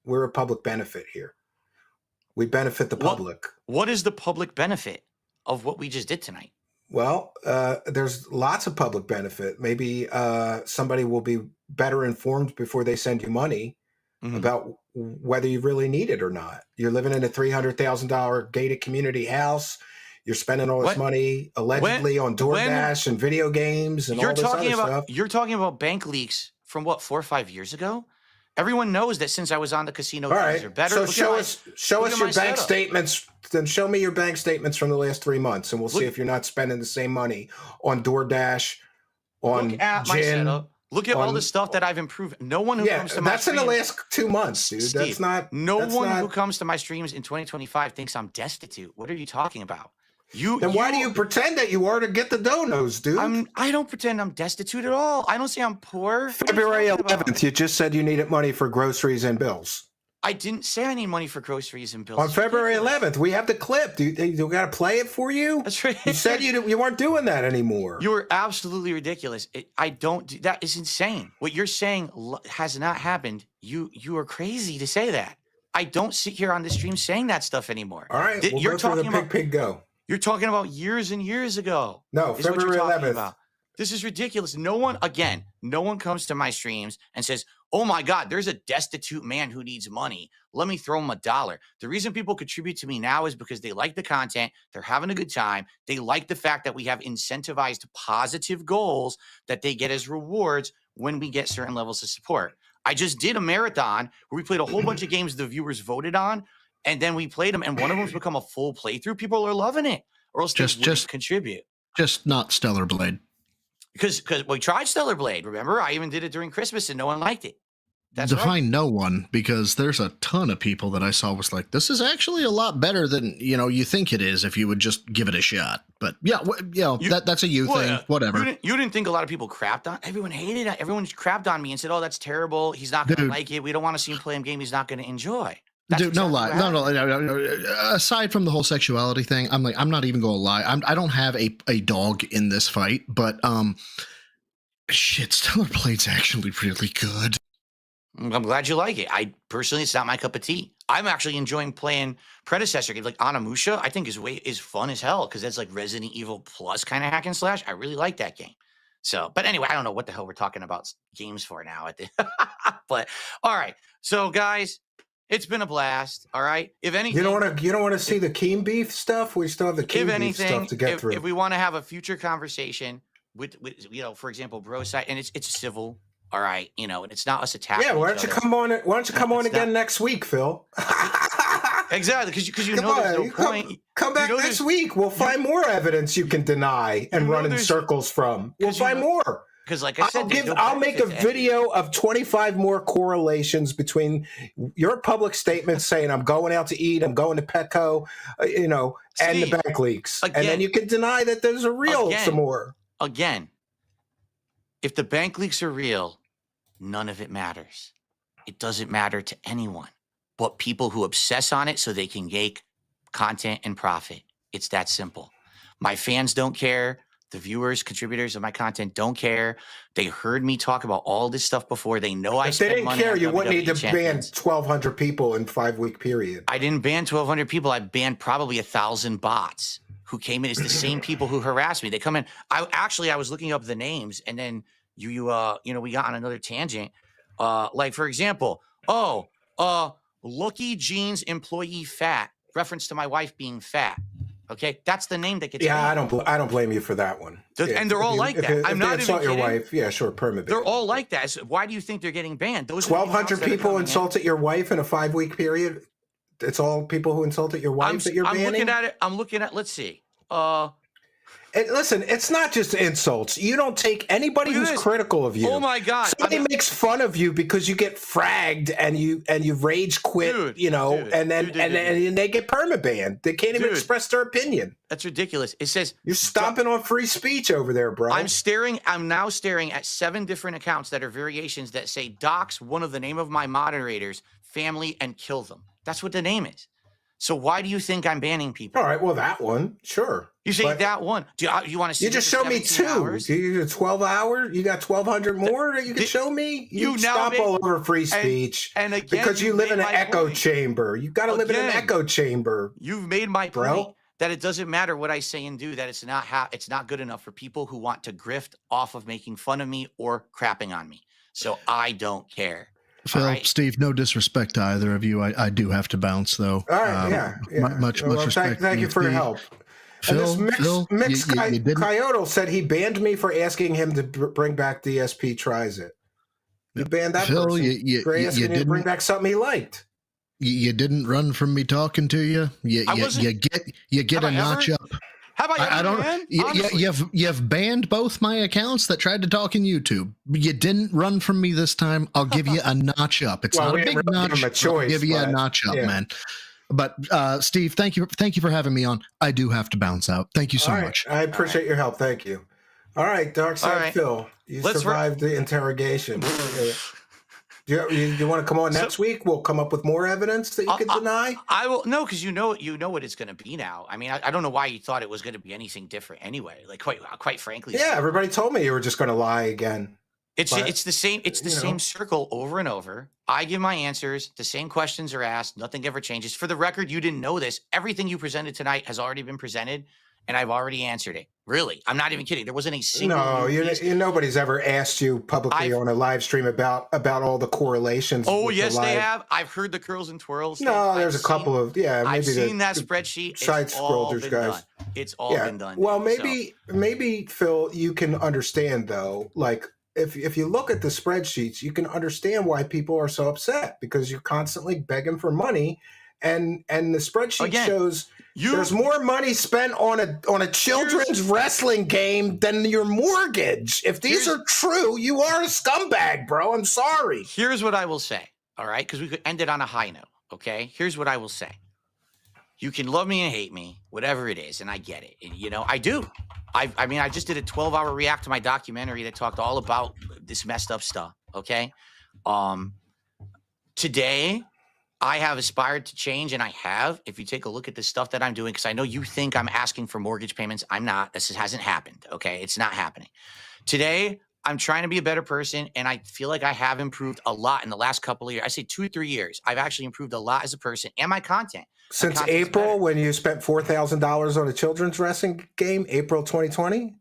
We're a public benefit here. We benefit the public. What is the public benefit of what we just did tonight? Well, there's lots of public benefit. Maybe somebody will be better informed before they send you money about whether you really need it or not. You're living in a $300,000 gated community house. You're spending all this money allegedly on DoorDash and video games and all this other stuff. You're talking about bank leaks from what, 4 or 5 years ago? Everyone knows that since I was on the casino, things are better. So show us your bank statements. Then show me your bank statements from the last 3 months, and we'll see if you're not spending the same money on DoorDash, on Look at my gin. setup. Look at all the stuff that I've improved. No one who comes to my that's streams, in the last 2 months, dude. Steve, That's not. who comes to my streams in 2025 thinks I'm destitute. What are you talking about? Why do you pretend that you are to get the donos, dude? I don't pretend I'm destitute at all. I don't say I'm poor. February 11th, you just said you needed money for groceries and bills. I didn't say I need money for groceries and bills. On February 11th, we have the clip. Do you got to play it for you? That's right. You said you weren't doing that anymore. You were absolutely ridiculous. That is insane. What you're saying has not happened. You are crazy to say that. I don't sit here on the stream saying that stuff anymore. All right, you're talking about pig go. You're talking about years and years ago. No, February 11th. This is ridiculous. No one comes to my streams and says, oh my God, there's a destitute man who needs money. Let me throw him $1. The reason people contribute to me now is because they like the content. They're having a good time. They like the fact that we have incentivized positive goals that they get as rewards when we get certain levels of support. I just did a marathon where we played a whole bunch of games the viewers voted on. And then we played them, and one of them's become a full playthrough. People are loving it, or else they wouldn't contribute. Just not Stellar Blade. Because we tried Stellar Blade. Remember, I even did it during Christmas, and no one liked it. That's Define no one, because there's a ton of people that I saw was like, this is actually a lot better than you think it is if you would just give it a shot. But yeah, that's a thing. Whatever. You didn't think a lot of people crapped on? Everyone hated it. Everyone crapped on me and said, "Oh, that's terrible. He's not going to like it. We don't want to see him play a game he's not going to enjoy." That's Dude, no lie. No. Aside from the whole sexuality thing, I'm not even going to lie. I don't have a dog in this fight, but shit, Stellar Blade's actually really good. I'm glad you like it. I personally, it's not my cup of tea. I'm actually enjoying playing predecessor games like Onimusha. I think is fun as hell because that's like Resident Evil Plus kind of hack and slash. I really like that game. So, but anyway, I don't know what the hell we're talking about games for now. But all right, so guys. It's been a blast. All right. If anything, you don't want to see the Keem beef stuff. We still have the Keem beef stuff to get through. If we want to have a future conversation with for example, bro side, and it's civil. All right, and it's not us attacking. Yeah. Why don't you come on? Why don't you come on again next week, Phil? Exactly, because you know there's no point. Come back next week. We'll find more evidence you can deny and run in circles from. We'll find more. Because, like I said, I'll make a video of 25 more correlations between your public statements saying I'm going out to eat, I'm going to Petco, and the bank leaks, and then you can deny that there's some more. Again, if the bank leaks are real, none of it matters. It doesn't matter to anyone but people who obsess on it so they can make content and profit. It's that simple. My fans don't care. The viewers, contributors of my content don't care. They heard me talk about all this stuff before. They know I spend money. If they didn't care, you WWE wouldn't need to champions. ban 1,200 people in 5-week period. I didn't ban 1,200 people. I banned probably 1,000 bots who came in. It's the same people who harassed me. They come in. I was looking up the names, and then we got on another tangent. Like for example, Lucky Jeans employee fat, reference to my wife being fat. Okay, that's the name that gets. Yeah, I don't blame you for that one. And they're all like that. I'm not even kidding. Your wife, yeah, sure, permit. They're all like that. So why do you think they're getting banned? Those 1,200 people insulted your wife in a 5-week period. It's all people who insulted your wife that you're banning. I'm looking at. Let's see. And listen, it's not just insults. You don't take anybody Look at who's this. critical of you. Oh my God. Somebody makes fun of you because you get fragged and you rage quit, and then they get permabanned. They can't even express their opinion. That's ridiculous. It says you're stomping on free speech over there, bro. I'm now staring at 7 different accounts that are variations that say dox one of the name of my moderators, family, and kill them. That's what the name is. So why do you think I'm banning people? All right, well, that one, sure. You say that one. Do you want to see? You just showed me 2. Hours? You 12 hours. You got 1,200 more that you can show me. You stomp all over free speech, and again, because you live in an echo chamber. You got to live in an echo chamber. You've made my point that it doesn't matter what I say and do. That it's not good enough for people who want to grift off of making fun of me or crapping on me. So I don't care. Phil, Steve, no disrespect to either of you. I do have to bounce, though. All right, Much respect. Thank you for your help. Phil, Coyote said he banned me for asking him to bring back DSP Tries It. You banned that Phil, person for asking him to bring back something he liked. You didn't run from me talking to you. You get a notch up. Have I ever, You've banned both my accounts that tried to talk in YouTube. You didn't run from me this time. I'll give you a notch up. It's not a big notch. I'll give you a notch up, man. But Steve, thank you for having me on. I do have to bounce out. Thank you so much. I appreciate your help. Thank you. All right, Dark Side Phil, you survived the interrogation. Do you want to come on next week? We'll come up with more evidence that you can deny. I will. No, because you know what it's going to be now. I mean, I don't know why you thought it was going to be anything different anyway. Like quite frankly. Yeah, everybody told me you were just going to lie again. It's the same. It's the same circle over and over. I give my answers. The same questions are asked. Nothing ever changes. For the record, you didn't know this. Everything you presented tonight has already been presented, and I've already answered it. Really, I'm not even kidding. There wasn't a single. No, nobody's ever asked you publicly on a live stream about all the correlations. Oh yes, they have. I've heard the curls and twirls. No, there's a couple of maybe I've seen that spreadsheet. Side scrollers, guys. It's all been done. Well, maybe Phil, you can understand though, like. If you look at the spreadsheets, you can understand why people are so upset because you're constantly begging for money, and the spreadsheet shows there's more money spent on a children's wrestling game than your mortgage. If these are true, you are a scumbag, bro. I'm sorry. Here's what I will say, all right? Because we could end it on a high note, okay? Here's what I will say. You can love me and hate me, whatever it is, and I get it. And, I do. I mean, I just did a 12-hour react to my documentary that talked all about this messed up stuff, okay? Today, I have aspired to change, and I have. If you take a look at the stuff that I'm doing, because I know you think I'm asking for mortgage payments. I'm not. This hasn't happened, okay? It's not happening. Today, I'm trying to be a better person, and I feel like I have improved a lot in the last couple of years. I say 2 or 3 years. I've actually improved a lot as a person and my content. Since April, when you spent $4,000 on a children's wrestling game, April 2020,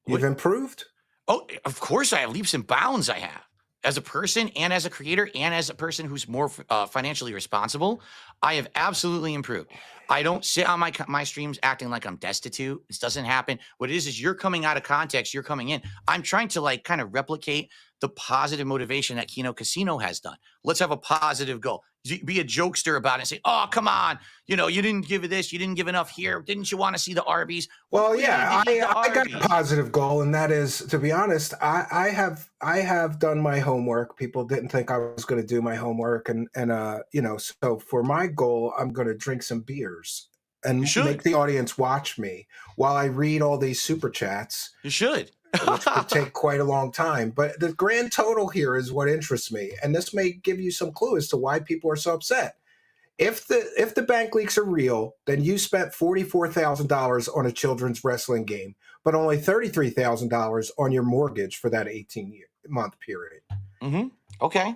you've improved? Oh, of course I have. Leaps and bounds I have. As a person and as a creator and as a person who's more financially responsible, I have absolutely improved. I don't sit on my streams acting like I'm destitute. This doesn't happen. What it is you're coming out of context. You're coming in. I'm trying to kind of replicate the positive motivation that Kino Casino has done. Let's have a positive goal. Be a jokester about it and say, oh, come on. You didn't give it this. You didn't give enough here. Didn't you want to see the Arby's? Well, yeah, I got a positive goal. And that is, to be honest, I have done my homework. People didn't think I was going to do my homework. And so for my goal, I'm going to drink some beers and make the audience watch me while I read all these super chats. You should. Which could take quite a long time. But the grand total here is what interests me. And this may give you some clue as to why people are so upset. If the bank leaks are real, then you spent $44,000 on a children's wrestling game, but only $33,000 on your mortgage for that 18-month period. Mm-hmm. Okay.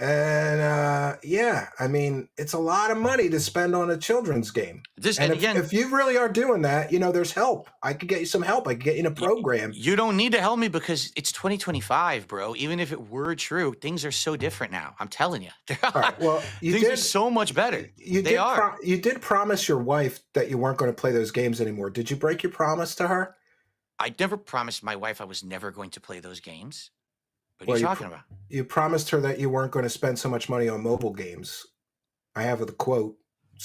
And I mean, it's a lot of money to spend on a children's game. If you really are doing that, there's help. I could get you some help. I could get you in a program. You don't need to help me because it's 2025, bro. Even if it were true, things are so different now. I'm telling you. All right, well, things are so much better. You did promise your wife that you weren't going to play those games anymore. Did you break your promise to her? I never promised my wife I was never going to play those games. What are you talking about? You promised her that you weren't going to spend so much money on mobile games. I have the quote.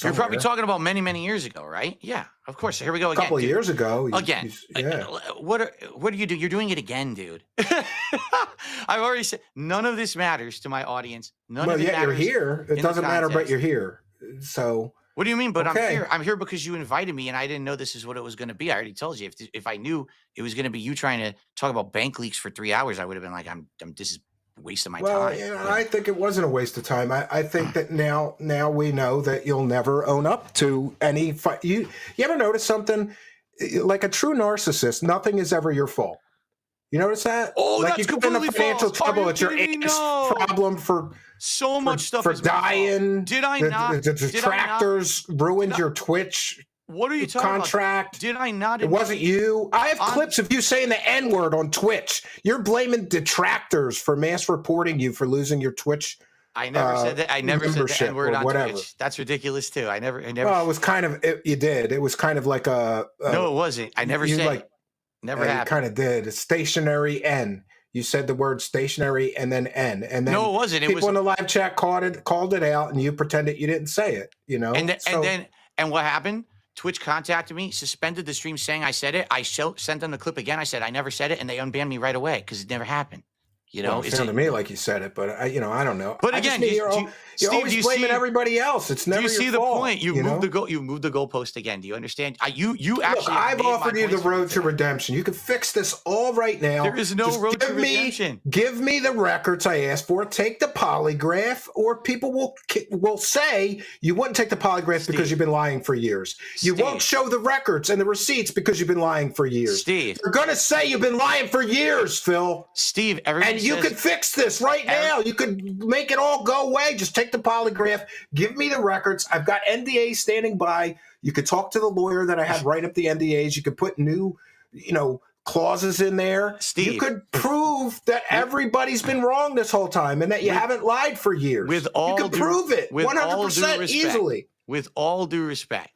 You're probably somewhere. talking about many, many years ago, right? Yeah, of course. Here we go A again. couple of dude. years ago. Again. Yeah. What are you doing? You're doing it again, dude. I've already said none of this matters to my audience. None Well, of it yet you're matters here. in It the doesn't matter, but context. you're here. So What do you mean? But I'm Okay. here. I'm here because you invited me, and I didn't know this is what it was going to be. I already told you. If I knew it was going to be you trying to talk about bank leaks for 3 hours, I would have been like, this is a waste of my well, time. you know, I think it wasn't a waste of time. I think that now we know that you'll never own up to any. You ever notice something? Like a true narcissist, nothing is ever your fault. You notice that? Oh, like that's you get into completely financial false. Are trouble. you It's your kidding me? aunt's No. problem for So much stuff for is my fault. dying. Did I The not? detractors ruined your Twitch What are you talking contract. about? Did I not? It wasn't you. I have I'm- clips of you saying the N-word on Twitch. You're blaming detractors for mass reporting you for losing your Twitch. I never said that. I never said the membership N-word or on whatever. Twitch. That's ridiculous too. I never. Well, it was kind of. You did. It was kind of like a. No, it wasn't. I never you said. like- it. Never you happened. kind of did. A stationary N. You said the word stationary and then N, and then No, it wasn't. It people was. in the live chat called it out, and you pretended you didn't say it. You know. And what happened? Twitch contacted me, suspended the stream, saying I said it. I sent them the clip again. I said I never said it, and they unbanned me right away because it never happened. You know, Well, it sounded to me like you said it, but I don't know. But I just again, mean do you're Steve, always do you blaming see- everybody else. It's never Do you your see the fault, point? You moved the goalpost again. Do you understand? You Look, actually. I've made my offered you the points for road to today. redemption. You can fix this all right now. There is no Just road to give me- redemption. Give me the records I asked for. Take the polygraph, or people will say you wouldn't take the polygraph because you've been lying for years. You won't show the records and the receipts because you've been lying for years. Steve, you're gonna say you've been lying for years, Phil. Steve, everyone and you says- could fix this right now. You could make it all go away. Just take the polygraph. Give me the records. I've got NDAs standing by. You could talk to the lawyer that I had write up the NDAs. You could put new, clauses in there. Steve. You could prove that everybody's been wrong this whole time and that you haven't lied for years. With all you could due- prove it with all due 100% respect. easily. With all due respect,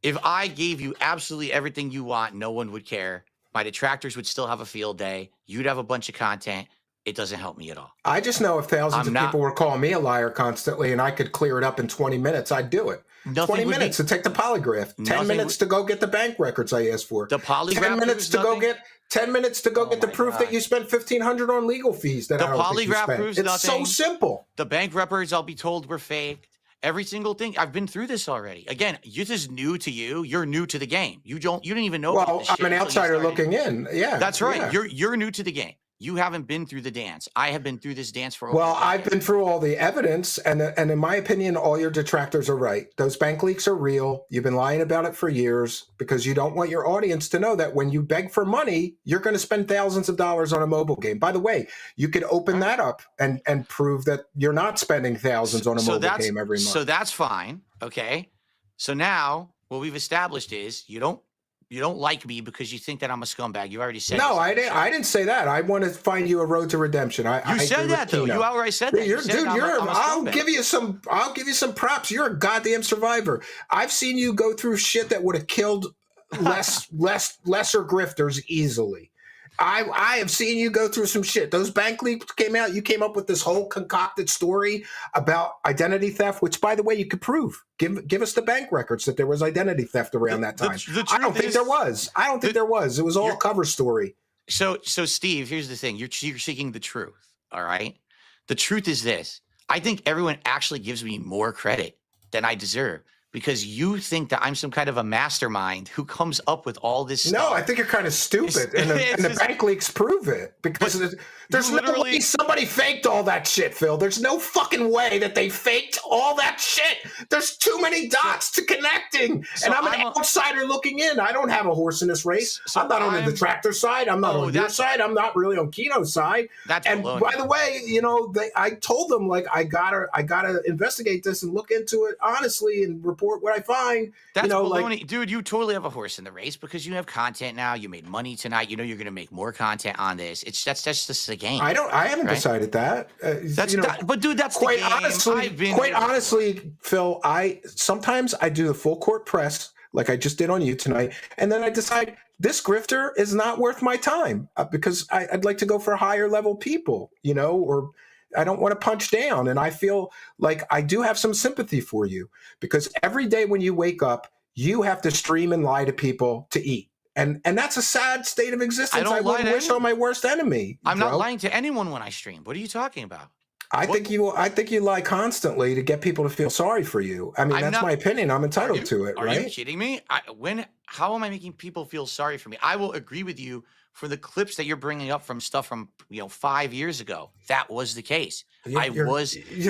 if I gave you absolutely everything you want, no one would care. My detractors would still have a field day. You'd have a bunch of content. It doesn't help me at all. I just know if thousands I'm of not- people were calling me a liar constantly and I could clear it up in 20 minutes, I'd do it. Nothing 20 would be- minutes to take the polygraph. 10 Nothing minutes to go get the bank records I asked for. The polygraph 10 minutes proves to go nothing? get 10 minutes to go get the my proof God. that you spent $1,500 on legal fees that The I don't think you polygraph spent. proves It's nothing. so simple. The bank records, I'll be told, were faked. Every single thing. I've been through this already. Again, this is new to you. You're new to the game. You didn't even know about Well, this I'm shit an until you outsider started. looking in. Yeah. That's right. yeah. You're new to the game. You haven't been through the dance. I have been through this dance for over Well, a I've decade. been through all the evidence, and in my opinion, all your detractors are right. Those bank leaks are real. You've been lying about it for years because you don't want your audience to know that when you beg for money, you're going to spend thousands of dollars on a mobile game. By the way, you could open that up and prove that you're not spending thousands on a mobile game every month. So that's fine. Okay. So now what we've established is you don't like me because you think that I'm a scumbag. You already said No, this. I didn't say that. I want to find you a road to redemption. I You agree said with that though. Keno. You outright said that. You Dude, said I'm a I'll scumbag. give you some props. You're a goddamn survivor. I've seen you go through shit that would have killed lesser grifters easily. I have seen you go through some shit. Those bank leaks came out. You came up with this whole concocted story about identity theft, which, by the way, you could prove. Give us the bank records that there was identity theft around that time. I don't think there was. I don't think there was. It was all a cover story. So Steve, here's the thing. You're seeking the truth. All right. The truth is this. I think everyone actually gives me more credit than I deserve because you think that I'm some kind of a mastermind who comes up with all this stuff. No, I think you're kind of stupid, and the bank leaks prove it because there's no way somebody faked all that shit, Phil. There's no fucking way that they faked all that shit. There's too many dots to connecting, and I'm an outsider looking in. I don't have a horse in this race. I'm not on the detractor side. I'm not on your side. I'm not really on Keno's side. And by the way, I told them like I gotta investigate this and look into it honestly and report what I find. That's baloney. Dude, you totally have a horse in the race because you have content now. You made money tonight. You know you're going to make more content on this. That's just the game. I haven't decided that. But dude, that's quite the game. Honestly, Phil, sometimes I do the full court press like I just did on you tonight, and then I decide this grifter is not worth my time because I'd like to go for higher level people, or want to punch down. And I feel like I do have some sympathy for you, because every day when you wake up, you have to stream and lie to people to eat. And that's a sad state of existence. I wouldn't wish on my worst enemy. I'm not lying to anyone when I stream. What are you talking about? I think you lie constantly to get people to feel sorry for you. I mean, that's my opinion. I'm entitled to it, right? Are you kidding me? How am I making people feel sorry for me? I will agree with you for the clips that you're bringing up from stuff from 5 years ago. That was the case. You're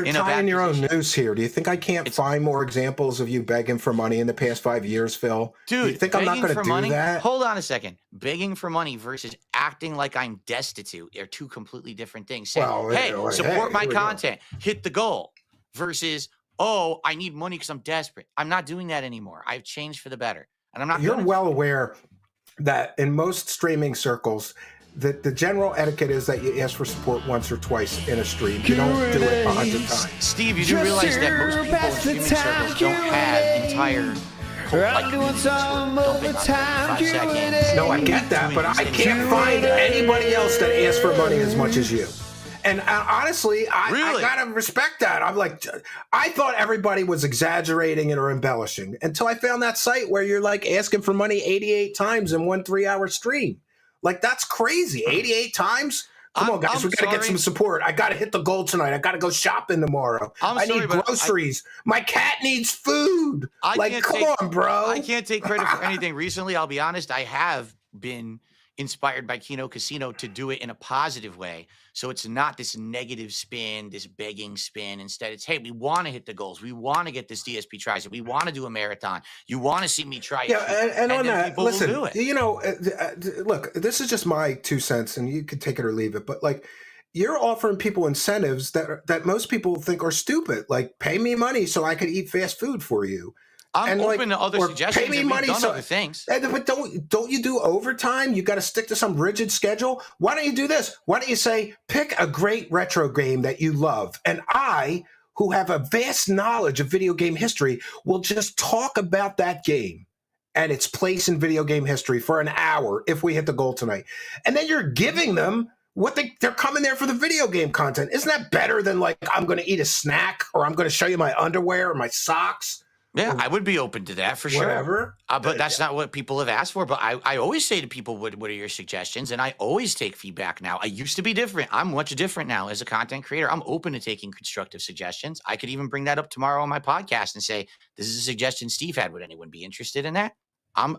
tying your own noose here. Do you think I can't find more examples of you begging for money in the past 5 years, Phil? Dude, do you think I'm not going to do that? Hold on a second. Begging for money versus acting like I'm destitute are two completely different things. Say, hey, support my content, hit the goal, versus, oh, I need money because I'm desperate. I'm not doing that anymore. I've changed for the better. And I'm not. You're well aware that in most streaming circles, that the general etiquette is that you ask for support once or twice in a stream. You don't do it 100 times. Steve, you do realize that most people in streaming circles don't have entire No, I get that, but I can't find anybody else that asks for money as much as you. And honestly, I gotta respect that. I'm like, I thought everybody was exaggerating it or embellishing until I found that site where you're like asking for money 88 times in 1 3-hour stream. Like, that's crazy. 88 times? Come on, guys. We got to get some support. I got to hit the goal tonight. I got to go shopping tomorrow. I need groceries. My cat needs food. Come on, bro. I can't take credit for anything. Recently, I'll be honest, I have been inspired by Kino Casino to do it in a positive way. So it's not this negative spin, this begging spin. Instead, it's, hey, we want to hit the goals. We want to get this DSP tries it. We want to do a marathon. You want to see me try it. Yeah, and on that, listen, look, this is just my 2 cents, and you can take it or leave it. But like, you're offering people incentives that most people think are stupid. Like, pay me money so I could eat fast food for you. I'm open to other suggestions. Pay me money so other things. But don't you do overtime? You got to stick to some rigid schedule. Why don't you do this? Why don't you say, pick a great retro game that you love, and I, who have a vast knowledge of video game history, will just talk about that game and its place in video game history for an hour if we hit the goal tonight. And then you're giving them what they're coming there for the video game content. Isn't that better than like, I'm going to eat a snack, or I'm going to show you my underwear or my socks? Yeah, I would be open to that for sure. Whatever. But that's not what people have asked for. But I always say to people, what are your suggestions? And I always take feedback now. I used to be different. I'm much different now as a content creator. I'm open to taking constructive suggestions. I could even bring that up tomorrow on my podcast and say, this is a suggestion Steve had. Would anyone be interested in that? I'm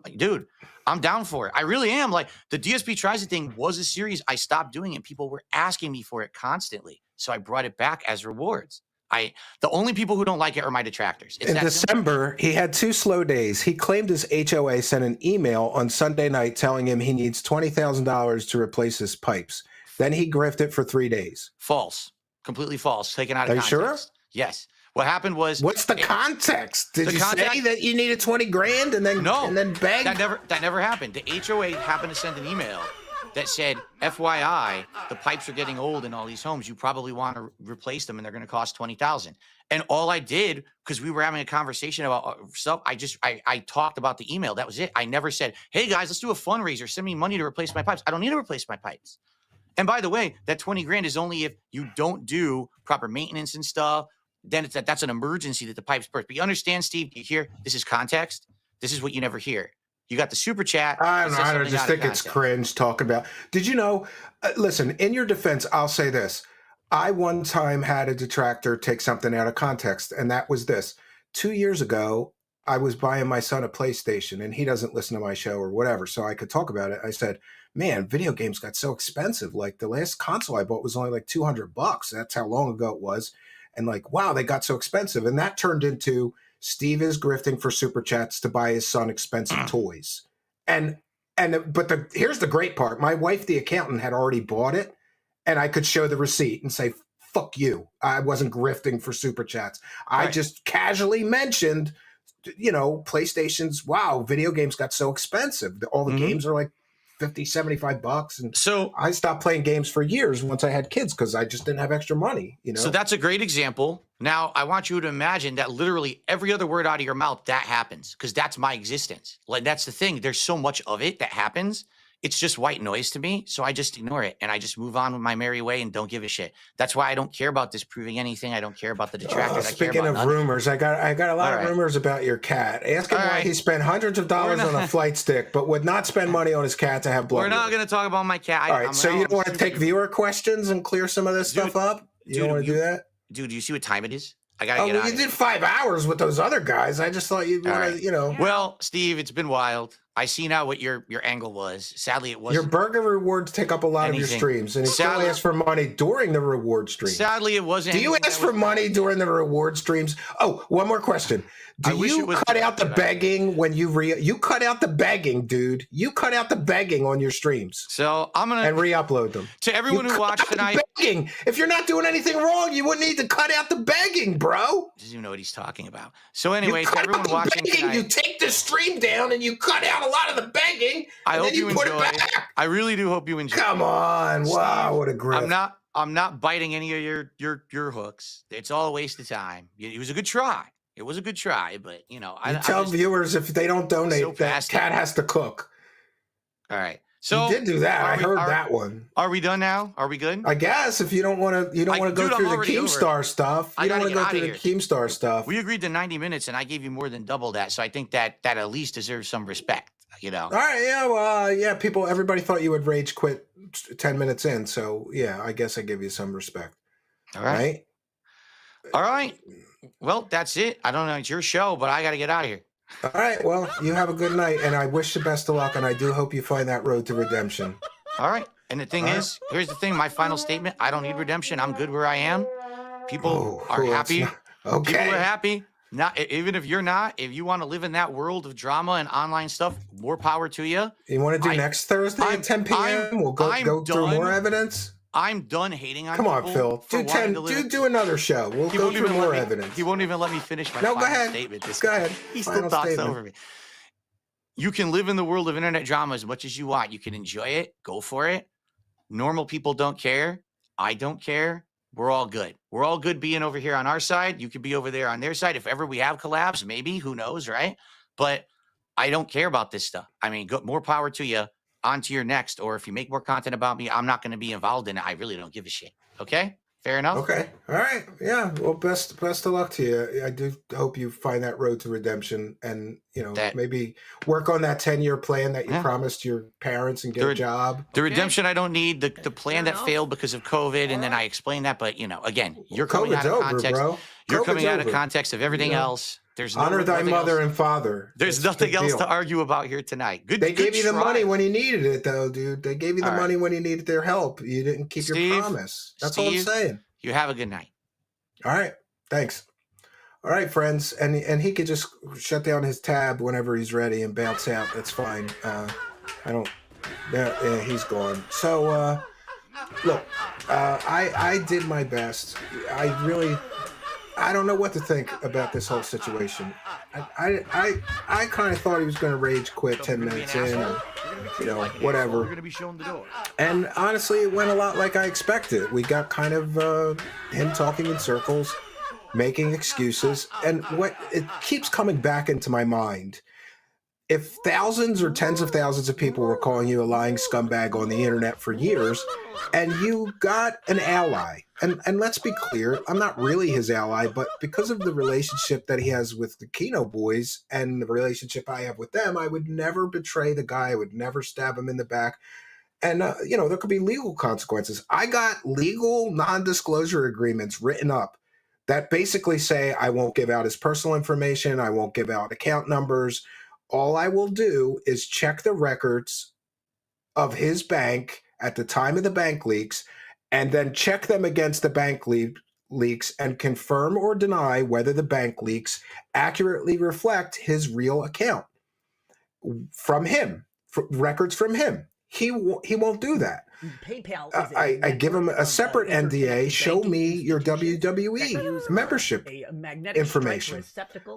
down for it. I really am. Like, the DSP Tries It thing was a series I stopped doing, and people were asking me for it constantly. So I brought it back as rewards. The only people who don't like it are my detractors. In December, he had 2 slow days. He claimed his HOA sent an email on Sunday night telling him he needs $20,000 to replace his pipes. Then he grifted for 3 days. False. Completely false. Taken out of context. Are you sure? Yes. What happened was... What's the context? Did you say that you needed 20 grand and then beg? That never happened. The HOA happened to send an email that said, FYI, the pipes are getting old in all these homes. You probably want to replace them, and they're going to cost $20,000. And all I did, because we were having a conversation about stuff, I talked about the email. That was it. I never said, hey guys, let's do a fundraiser. Send me money to replace my pipes. I don't need to replace my pipes. And by the way, that 20 grand is only if you don't do proper maintenance and stuff. Then that's an emergency that the pipes burst. But you understand, Steve, you hear, this is context. This is what you never hear. You got the super chat. I just think it's cringe talking about. Did you know? Listen, in your defense, I'll say this. I one time had a detractor take something out of context, and that was this. 2 years ago, I was buying my son a PlayStation, and he doesn't listen to my show or whatever, so I could talk about it. I said, man, video games got so expensive. Like, the last console I bought was only like $200. That's how long ago it was. And like, wow, they got so expensive. And that turned into... Steve is grifting for super chats to buy his son expensive toys. But here's the great part. My wife, the accountant, had already bought it, and I could show the receipt and say, fuck you. I wasn't grifting for super chats. I just casually mentioned, PlayStation's, wow, video games got so expensive. All the games are like $50, $75. And so I stopped playing games for years once I had kids because I just didn't have extra money. So that's a great example. Now, I want you to imagine that literally every other word out of your mouth, that happens, because that's my existence. Like, that's the thing. There's so much of it that happens. it's just white noise to me. So I just ignore it and I just move on with my merry way and don't give a shit. That's why I don't care about disproving anything. I don't care about the detractors. Speaking of rumors, I got a lot of rumors about your cat. Ask him why he spent hundreds of dollars on a flight stick, but would not spend money on his cat to have blood. We're not going to talk about my cat. All right, so you don't want to take viewer questions and clear some of this stuff up? You don't want to do that? Dude, do you see what time it is? I got to get out you did 5 hours with those other guys. I just thought you'd want to, you know. Well, Steve, it's been wild. I see now what your angle was. Sadly, it wasn't. Your burger rewards take up a lot of your streams, and he still asks for money during the reward stream. Sadly, it wasn't. Do you ask for money during the reward streams? Oh, one more question. Do you cut out the begging when you cut out the begging, dude? You cut out the begging on your streams. So I'm gonna and re-upload them to everyone who watched tonight. Begging. If you're not doing anything wrong, you wouldn't need to cut out the begging, bro. Doesn't even know what he's talking about. So anyway, to everyone watching tonight, you take the stream down and you cut out a lot of the begging. I hope you enjoy. I really do hope you enjoy. Come on, wow, what a grip. I'm not biting any of your hooks. It's all a waste of time. It was a good try. It was a good try, but you know, I tell viewers if they don't donate, that cat has to cook. All right. So you did do that. I heard that one. Are we done now? Are we good? I guess if you don't want to, go through the Keemstar stuff. You don't want to go through the Keemstar stuff. We agreed to 90 minutes, and I gave you more than double that. So I think that at least deserves some respect. You know. All right. Yeah. Well. Yeah. Everybody thought you would rage quit 10 minutes in. So yeah, I guess I give you some respect. All right. All right. Well, that's it. I don't know. It's your show, but I got to get out of here. All right. Well, you have a good night, and I wish you best of luck, and I do hope you find that road to redemption. All right. And the thing is, here's the thing. My final statement, I don't need redemption. I'm good where I am. People are happy. Okay. People are happy. Not even if you're not, if you want to live in that world of drama and online stuff, more power to you. You want to do next Thursday at 10 p.m.? We'll go through more evidence. I'm done hating on people. Come on, Phil. Do another show. We'll go through more evidence. He won't even let me finish my final statement. Go ahead. He still talks over me. You can live in the world of internet drama as much as you want. You can enjoy it. Go for it. Normal people don't care. I don't care. We're all good. We're all good being over here on our side. You could be over there on their side. If ever we have collabs, maybe. Who knows, right? But I don't care about this stuff. I mean, more power to you. On to your next, or if you make more content about me, I'm not going to be involved in it. I really don't give a shit. Okay? Fair enough? Okay. All right. Yeah. Well, best of luck to you. I do hope you find that road to redemption and, maybe work on that 10-year plan that you promised your parents and get a job. The redemption I don't need, the plan that failed because of COVID, and then I explained that, but, again, you're coming out of context. Bro. You're coming out of context of everything else. There's honor thy mother and father. There's nothing else to argue about here tonight. They gave you the money when you needed it, though, dude. They gave you the money when you needed their help. You didn't keep your promise. That's all I'm saying. You have a good night. All right. Thanks. All right, friends. And he could just shut down his tab whenever he's ready and bounce out. That's fine. He's gone. So, look, I did my best. I don't know what to think about this whole situation. I kind of thought he was going to rage quit 10 minutes in, or, whatever. And honestly, it went a lot like I expected. We got kind of him talking in circles, making excuses, and what it keeps coming back into my mind. If thousands or tens of thousands of people were calling you a lying scumbag on the internet for years, and you got an ally, and let's be clear, I'm not really his ally, but because of the relationship that he has with the Kino boys and the relationship I have with them, I would never betray the guy. I would never stab him in the back. And, there could be legal consequences. I got legal non-disclosure agreements written up that basically say I won't give out his personal information. I won't give out account numbers. All I will do is check the records of his bank at the time of the bank leaks and then check them against the bank leaks and confirm or deny whether the bank leaks accurately reflect his real account from him, records from him. He won't do that. PayPal I give him a separate NDA. Show me your WWE membership information.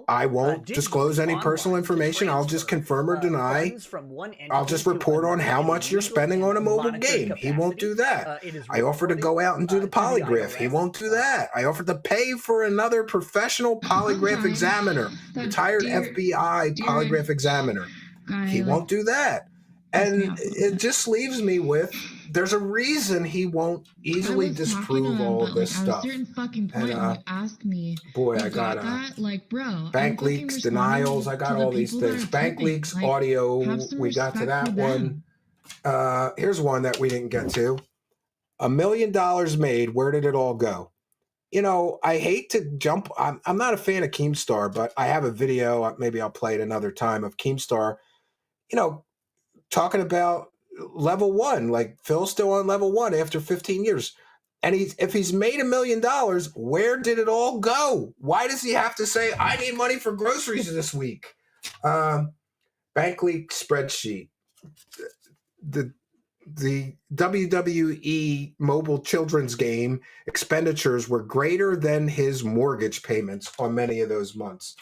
I won't disclose any personal information. I'll just confirm or deny. I'll just report on how much you're spending on a mobile game. He won't do that. I offer to go out and do the polygraph. He won't do that. I offer to pay for another professional polygraph examiner, retired FBI polygraph examiner. He won't do that. And it just leaves me with, there's a reason he won't easily disprove all of this stuff. At a certain fucking point, and you asked me, boy, you I got that? Like, bro, bank leaks, denials. I got all these things. Bank leaks, like, audio. We got to that one. Here's one that we didn't get to. $1 million made. Where did it all go? You know, I hate to jump. I'm not a fan of Keemstar, but I have a video. Maybe I'll play it another time of Keemstar. You know, talking about level one, like Phil's still on level one after 15 years. And if he's made $1 million, where did it all go? Why does he have to say, I need money for groceries this week? Bank leak spreadsheet. The WWE mobile children's game expenditures were greater than his mortgage payments on many of those months.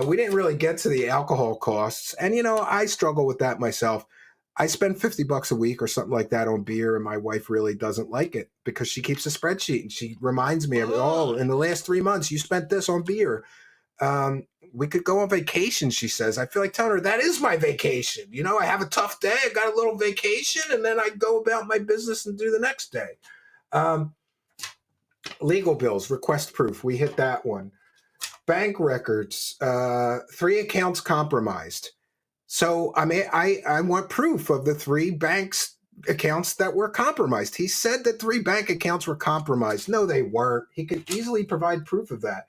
We didn't really get to the alcohol costs. And, you know, I struggle with that myself. I spend $50 a week or something like that on beer, and my wife really doesn't like it because she keeps a spreadsheet and she reminds me of, oh, in the last 3 months, you spent this on beer. We could go on vacation, she says. I feel like telling her that is my vacation. You know, I have a tough day. I got a little vacation, and then I go about my business and do the next day. Legal bills, request proof. We hit that one. Bank records, 3 accounts compromised. So I want proof of the 3 banks accounts that were compromised. He said that 3 bank accounts were compromised. No, they weren't. He could easily provide proof of that.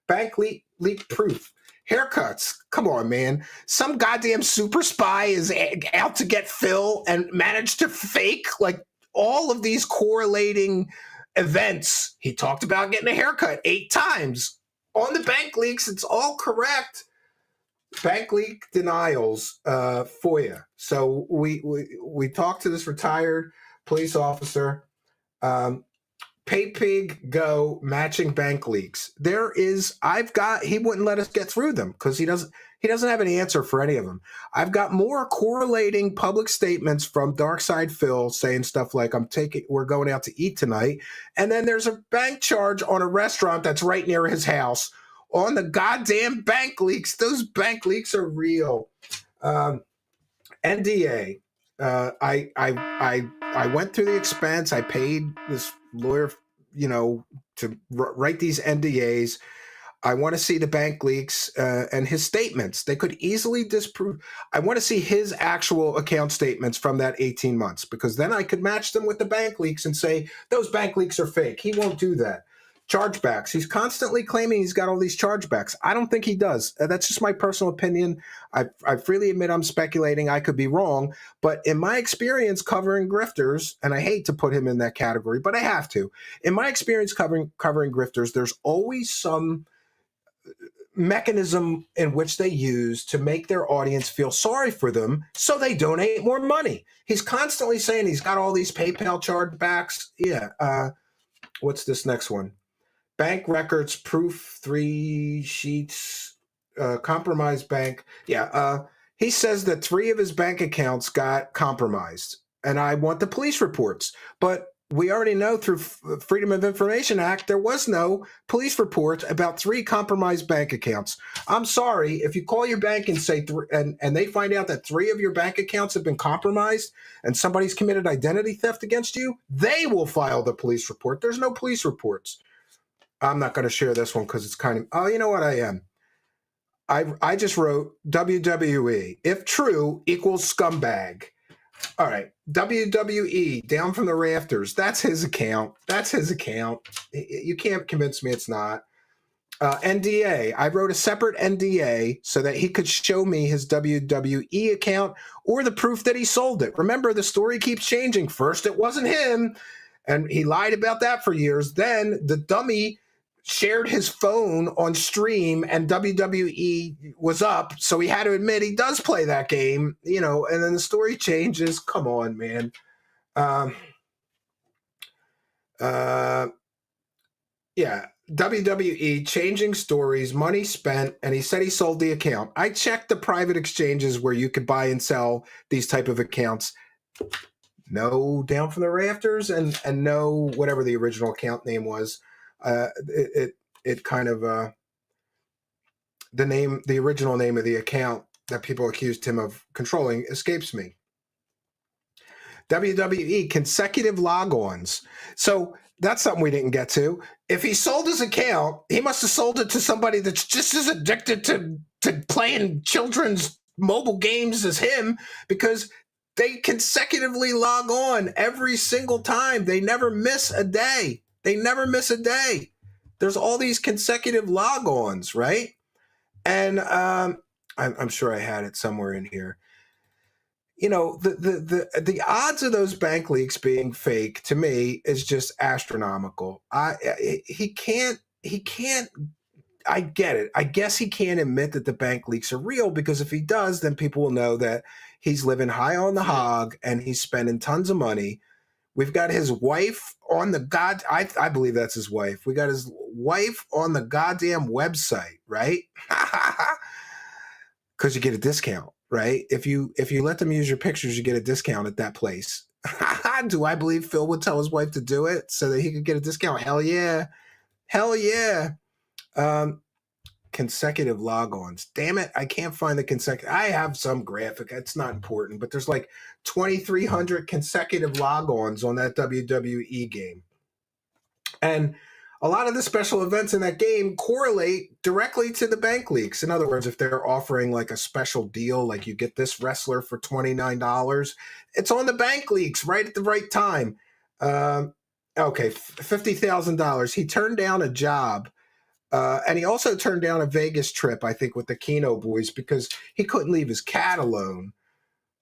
Bank leak proof. Haircuts. Come on, man. Some goddamn super spy is out to get Phil and managed to fake like all of these correlating events. He talked about getting a haircut 8 times. On the bank leaks, it's all correct. Bank leak denials, FOIA. So we talked to this retired police officer. PayPig Go matching bank leaks. He wouldn't let us get through them because he doesn't have an answer for any of them. I've got more correlating public statements from Darkside Phil saying stuff like, we're going out to eat tonight. And then there's a bank charge on a restaurant that's right near his house on the goddamn bank leaks. Those bank leaks are real. NDA. I went through the expense. I paid this lawyer, you know, to write these NDAs. I want to see the bank leaks and his statements. They could easily disprove. I want to see his actual account statements from that 18 months, because then I could match them with the bank leaks and say, those bank leaks are fake. He won't do that. Chargebacks. He's constantly claiming he's got all these chargebacks. I don't think he does. That's just my personal opinion. I freely admit I'm speculating. I could be wrong. But in my experience covering grifters, and I hate to put him in that category, but I have to. In my experience covering grifters, there's always some mechanism in which they use to make their audience feel sorry for them so they donate more money. He's constantly saying he's got all these PayPal chargebacks. Yeah. What's this next one? Bank records, proof, 3 sheets, compromised bank. Yeah, he says that 3 of his bank accounts got compromised, and I want the police reports. But we already know through Freedom of Information Act, there was no police report about 3 compromised bank accounts. I'm sorry, if you call your bank and say, and they find out that 3 of your bank accounts have been compromised and somebody's committed identity theft against you, they will file the police report. There's no police reports. I'm not going to share this one because it's kind of, oh, you know what I am. I just wrote WWE. If true equals scumbag. All right. WWE, down from the rafters. That's his account. You can't convince me it's not. NDA. I wrote a separate NDA so that he could show me his WWE account or the proof that he sold it. Remember, the story keeps changing. First, it wasn't him, and he lied about that for years. Then the dummy shared his phone on stream and WWE was up, so he had to admit he does play that game, you know, and then the story changes. Come on, man. Yeah, WWE changing stories, money spent, and he said he sold the account. I checked the private exchanges where you could buy and sell these type of accounts. No down from the rafters and no whatever the original account name was. It kind of the original name of the account that people accused him of controlling escapes me. WWE consecutive log-ons. So that's something we didn't get to. If he sold his account, he must have sold it to somebody that's just as addicted to playing children's mobile games as him, because they consecutively log on every single time. They never miss a day. They never miss a day. There's all these consecutive log-ons, right? And I'm sure I had it somewhere in here. You know, the odds of those bank leaks being fake to me is just astronomical. He can't. I get it. I guess he can't admit that the bank leaks are real, because if he does, then people will know that he's living high on the hog and he's spending tons of money. We've got his wife on the I believe that's his wife. We got his wife on the goddamn website, right? Because you get a discount, right? If you let them use your pictures, you get a discount at that place. Do I believe Phil would tell his wife to do it so that he could get a discount? Hell yeah. Hell yeah. Consecutive logons. Damn it, I can't find the consecutive. I have some graphic. It's not important, but there's like 2,300 consecutive logons on that WWE game. And a lot of the special events in that game correlate directly to the bank leaks. In other words, if they're offering like a special deal, like you get this wrestler for $29, it's on the bank leaks right at the right time. Okay, $50,000. He turned down a job. And he also turned down a Vegas trip, I think, with the Keno boys because he couldn't leave his cat alone.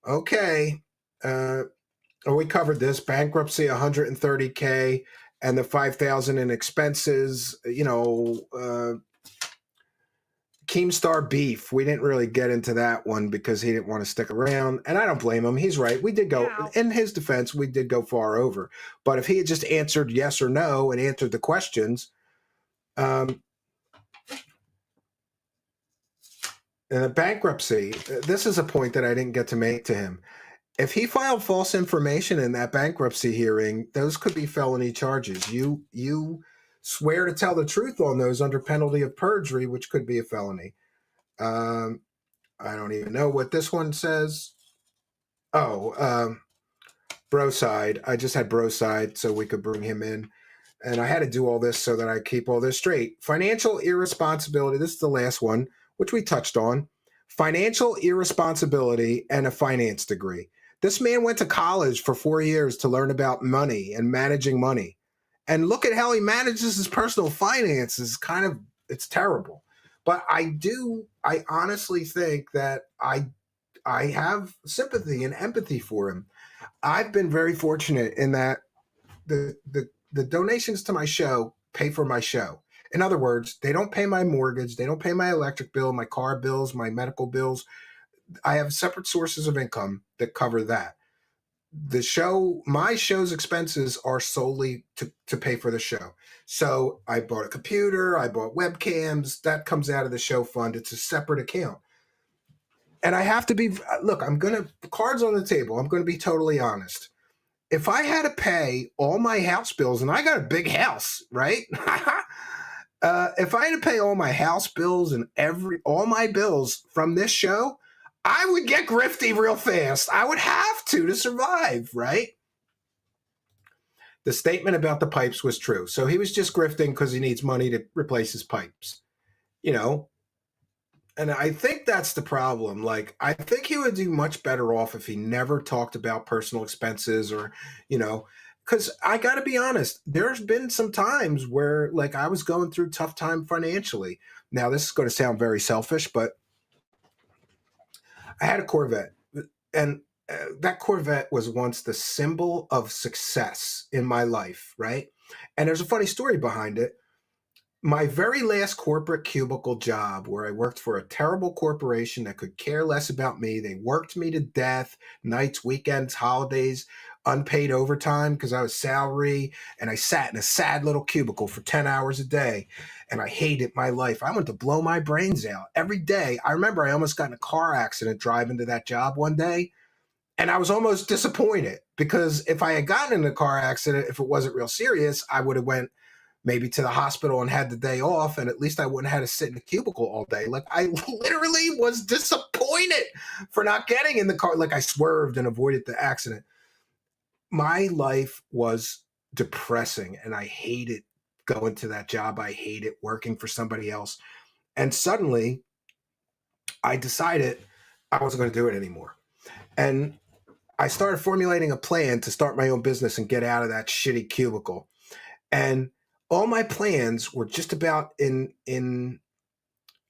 Okay. We covered this. Bankruptcy, $130K, and the $5,000 in expenses. You know, Keemstar beef. We didn't really get into that one because he didn't want to stick around. And I don't blame him. He's right. We did go, in his defense, we did go far over. But if he had just answered yes or no and answered the questions, and the bankruptcy, this is a point that I didn't get to make to him. If he filed false information in that bankruptcy hearing, those could be felony charges. You swear to tell the truth on those under penalty of perjury, which could be a felony. I don't even know what this one says. Oh, Broside. I just had Broside so we could bring him in. And I had to do all this so that I keep all this straight. Financial irresponsibility. This is the last one, which we touched on. Financial irresponsibility and a finance degree. This man went to college for 4 years to learn about money and managing money. And look at how he manages his personal finances. It's terrible. But I honestly think that I have sympathy and empathy for him. I've been very fortunate in that the donations to my show pay for my show. In other words, they don't pay my mortgage. They don't pay my electric bill, my car bills, my medical bills. I have separate sources of income that cover that. My show's expenses are solely to pay for the show. So I bought a computer, I bought webcams, that comes out of the show fund. It's a separate account. And I have to be, look, cards on the table. I'm going to be totally honest. If I had to pay all my house bills, and I got a big house, right? If I had to pay all my house bills and all my bills from this show, I would get grifty real fast. I would have to survive, right? The statement about the pipes was true. So he was just grifting because he needs money to replace his pipes, you know? And I think that's the problem. Like, I think he would do much better off if he never talked about personal expenses or, you know, because I got to be honest, there's been some times where, like, I was going through tough time financially. Now, this is going to sound very selfish, but I had a Corvette, and that Corvette was once the symbol of success in my life, right? And there's a funny story behind it. My very last corporate cubicle job, where I worked for a terrible corporation that could care less about me. They worked me to death, nights, weekends, holidays, unpaid overtime because I was salary, and I sat in a sad little cubicle for 10 hours a day, and I hated my life. I wanted to blow my brains out every day. I remember I almost got in a car accident driving to that job one day, and I was almost disappointed because if I had gotten in a car accident, if it wasn't real serious, I would have went maybe to the hospital and had the day off, and at least I wouldn't have had to sit in a cubicle all day. Like, I literally was disappointed for not getting in the car. Like, I swerved and avoided the accident. my life was depressing, and I hated going to that job. I hated working for somebody else. And suddenly I decided I wasn't going to do it anymore. And I started formulating a plan to start my own business and get out of that shitty cubicle. And all my plans were just about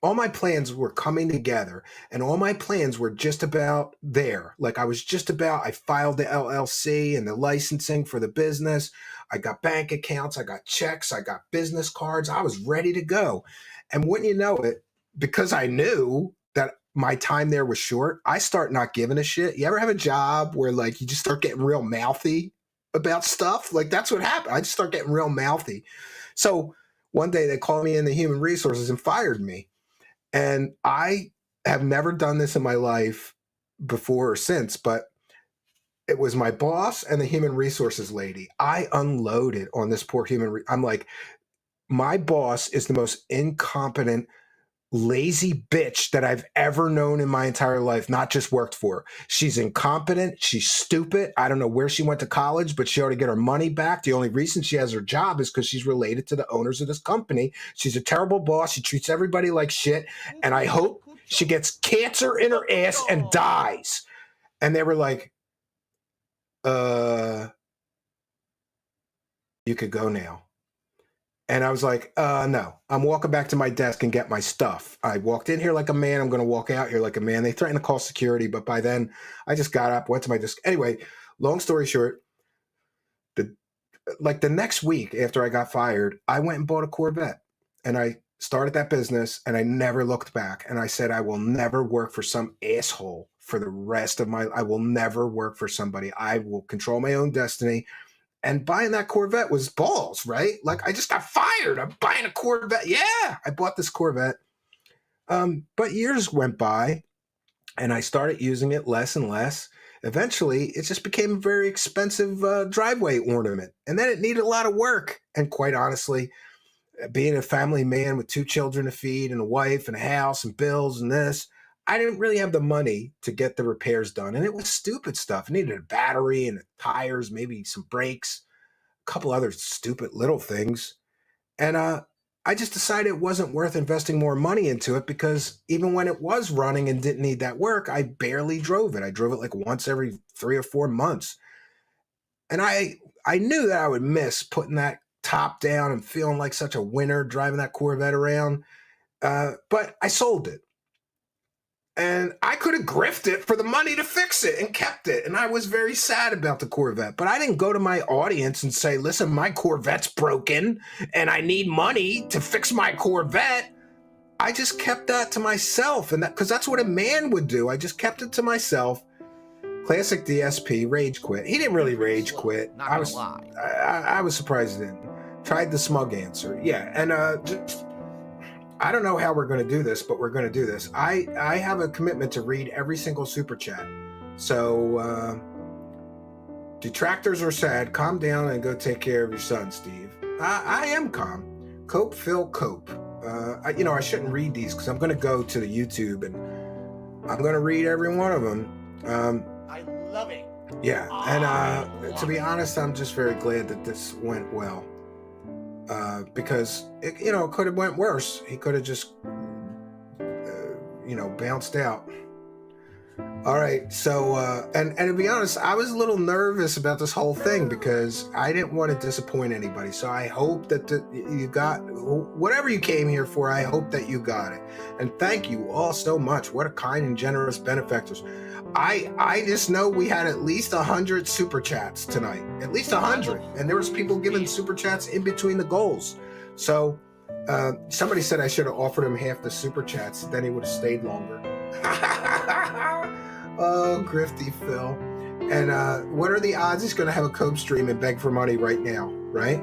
all my plans were coming together, and all my plans were just about there. Like I filed the LLC and the licensing for the business. I got bank accounts, I got checks, I got business cards. I was ready to go. And wouldn't you know it, because I knew that my time there was short, I start not giving a shit. You ever have a job where like you just start getting real mouthy about stuff? Like that's what happened. I just start getting real mouthy. So one day they called me in the human resources and fired me. And I have never done this in my life before or since, but it was my boss and the human resources lady. I unloaded on this poor I'm like, my boss is the most incompetent, lazy bitch that I've ever known in my entire life, not just worked for. She's incompetent. She's stupid. I don't know where she went to college, but she ought to get her money back. The only reason she has her job is because she's related to the owners of this company. She's a terrible boss. She treats everybody like shit. And I hope she gets cancer in her ass and dies. And they were like, you could go now. And I was like, no, I'm walking back to my desk and get my stuff. I walked in here like a man. I'm going to walk out here like a man. They threatened to call security, but by then I just got up, went to my desk. Anyway, long story short, the next week after I got fired, I went and bought a Corvette, and I started that business, and I never looked back. And I said, I will never work for some asshole for the rest of I will never work for somebody. I will control my own destiny. And buying that Corvette was balls, right? Like, I just got fired. I'm buying a Corvette. Yeah, I bought this Corvette. But years went by, and I started using it less and less. Eventually, it just became a very expensive driveway ornament. And then it needed a lot of work. And quite honestly, being a family man with 2 children to feed and a wife and a house and bills and this, I didn't really have the money to get the repairs done. And it was stupid stuff. It needed a battery and tires, maybe some brakes, a couple other stupid little things. And I just decided it wasn't worth investing more money into it, because even when it was running and didn't need that work, I barely drove it. I drove it like once every 3 or 4 months. And I knew that I would miss putting that top down and feeling like such a winner driving that Corvette around. But I sold it. And I could have grifted it for the money to fix it and kept it. And I was very sad about the Corvette. But I didn't go to my audience and say, listen, my Corvette's broken and I need money to fix my Corvette. I just kept that to myself. And because that's what a man would do. I just kept it to myself. Classic DSP, rage quit. He didn't really rage quit. Not gonna lie. I was surprised he didn't. Tried the smug answer. Yeah. And just... I don't know how we're going to do this, but we're going to do this. I have a commitment to read every single super chat. So, detractors are sad. Calm down and go take care of your son, Steve. I am calm. Cope, Phil, cope. I shouldn't read these because I'm going to go to the YouTube and I'm going to read every one of them. I love it. Yeah. And to be honest, I'm just very glad that this went well. Because it could have went worse. He could have just, bounced out. All right. So, and to be honest, I was a little nervous about this whole thing because I didn't want to disappoint anybody. So I hope that you got whatever you came here for. I hope that you got it. And thank you all so much. What a kind and generous benefactors. I just know we had at least 100 super chats tonight, at least 100. And there was people giving super chats in between the goals. So somebody said I should have offered him half the super chats. Then he would have stayed longer. Oh, grifty Phil. And what are the odds he's going to have a Cope stream and beg for money right now, right?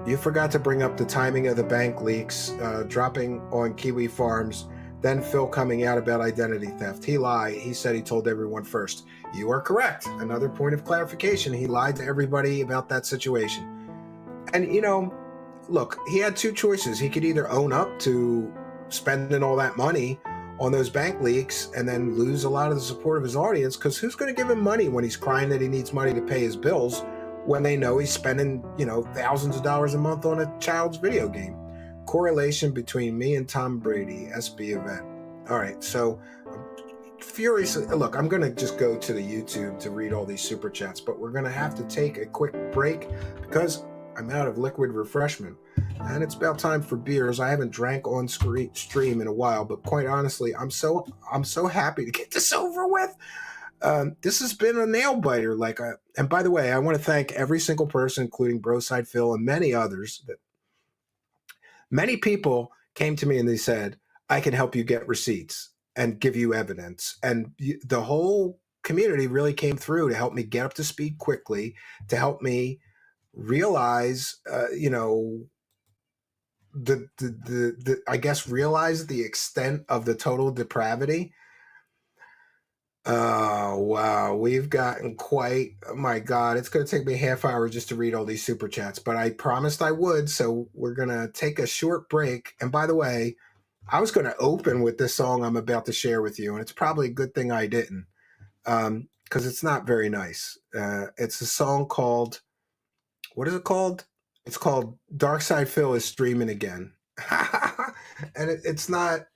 You forgot to bring up the timing of the bank leaks dropping on Kiwi Farms. Then Phil coming out about identity theft. He lied. He said he told everyone first. You are correct. Another point of clarification. He lied to everybody about that situation. And, look, he had 2 choices. He could either own up to spending all that money on those bank leaks and then lose a lot of the support of his audience, because who's going to give him money when he's crying that he needs money to pay his bills when they know he's spending, thousands of dollars a month on a child's video game? Correlation between me and Tom Brady, SB event. All right, so furiously, look, I'm going to just go to the YouTube to read all these super chats, but we're going to have to take a quick break because I'm out of liquid refreshment and it's about time for beers. I haven't drank on stream in a while, but quite honestly, I'm so happy to get this over with. This has been a nail biter. And by the way, I want to thank every single person, including Broside Phil and many others. That many people came to me and they said, I can help you get receipts and give you evidence. And the whole community really came through to help me get up to speed quickly, to help me realize, realize the extent of the total depravity. Oh, wow. We've gotten quite, oh my God, it's going to take me a half hour just to read all these super chats, but I promised I would. So we're going to take a short break. And by the way, I was going to open with this song I'm about to share with you, and it's probably a good thing I didn't, because it's not very nice. It's a song called, what is it called? It's called Dark Side Phil is Streaming Again. And it's not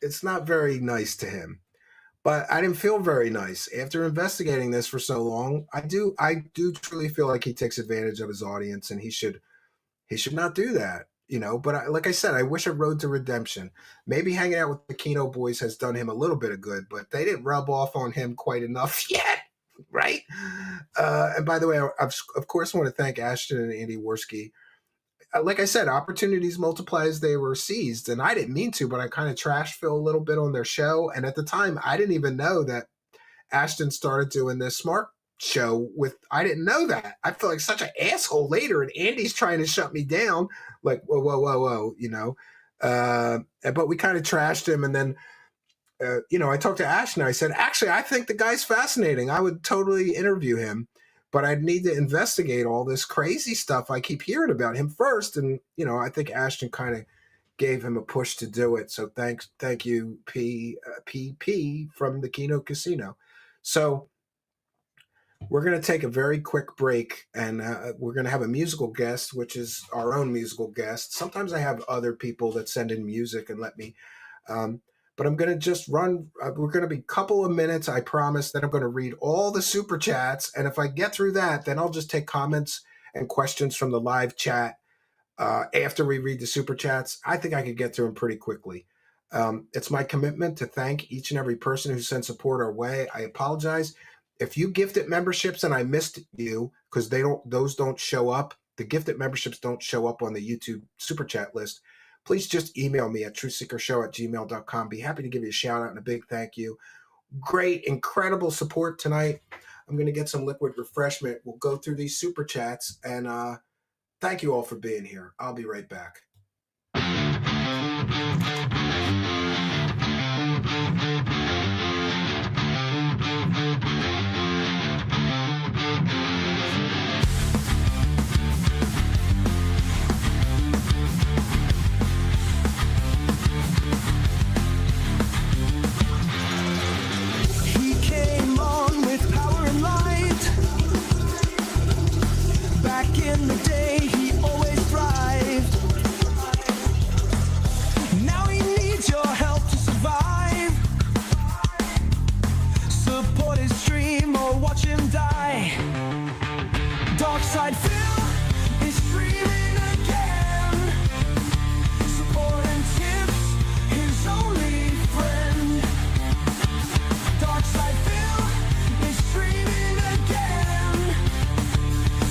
very nice to him. But I didn't feel very nice. After investigating this for so long, I do truly feel like he takes advantage of his audience, and he should not do that. But like I said, I wish a road to redemption. Maybe hanging out with the Keno boys has done him a little bit of good, but they didn't rub off on him quite enough yet, right? And by the way, I of course want to thank Ashton and Andy Worski. Like I said, opportunities multiply as they were seized, and I didn't mean to, but I kind of trashed Phil a little bit on their show. And at the time, I didn't even know that Ashton started doing this smart show with, I didn't know that. I feel like such an asshole later, and Andy's trying to shut me down, like, whoa, but we kind of trashed him. And then, I talked to Ashton, I said, actually, I think the guy's fascinating. I would totally interview him, but I'd need to investigate all this crazy stuff I keep hearing about him first. And, I think Ashton kind of gave him a push to do it. So thank you, PP from the Keno Casino. So we're going to take a very quick break, and we're going to have a musical guest, which is our own musical guest. Sometimes I have other people that send in music and let me, but I'm going to just run. We're going to be a couple of minutes. I promise that I'm going to read all the super chats. And if I get through that, then I'll just take comments and questions from the live chat after we read the super chats. I think I could get through them pretty quickly. It's my commitment to thank each and every person who sent support our way. I apologize if you gifted memberships and I missed you, because those don't show up. The gifted memberships don't show up on the YouTube super chat list. Please just email me at truthseekershow@gmail.com. Be happy to give you a shout out and a big thank you. Great, incredible support tonight. I'm going to get some liquid refreshment. We'll go through these super chats, and thank you all for being here. I'll be right back. In the day, he always thrived. Now he needs your help to survive. Support his dream or watch him die. Dark Side Phil is streaming again. Support and tips, his only friend. Dark Side Phil is streaming again.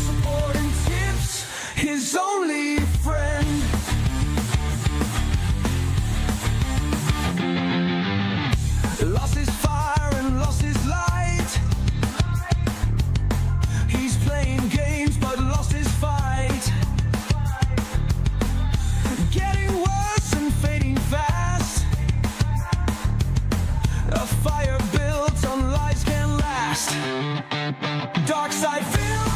Support and tips, his only friend. Lost his fire and lost his light. He's playing games but lost his fight. Getting worse and fading fast. A fire built on lies can last. Dark Side Phil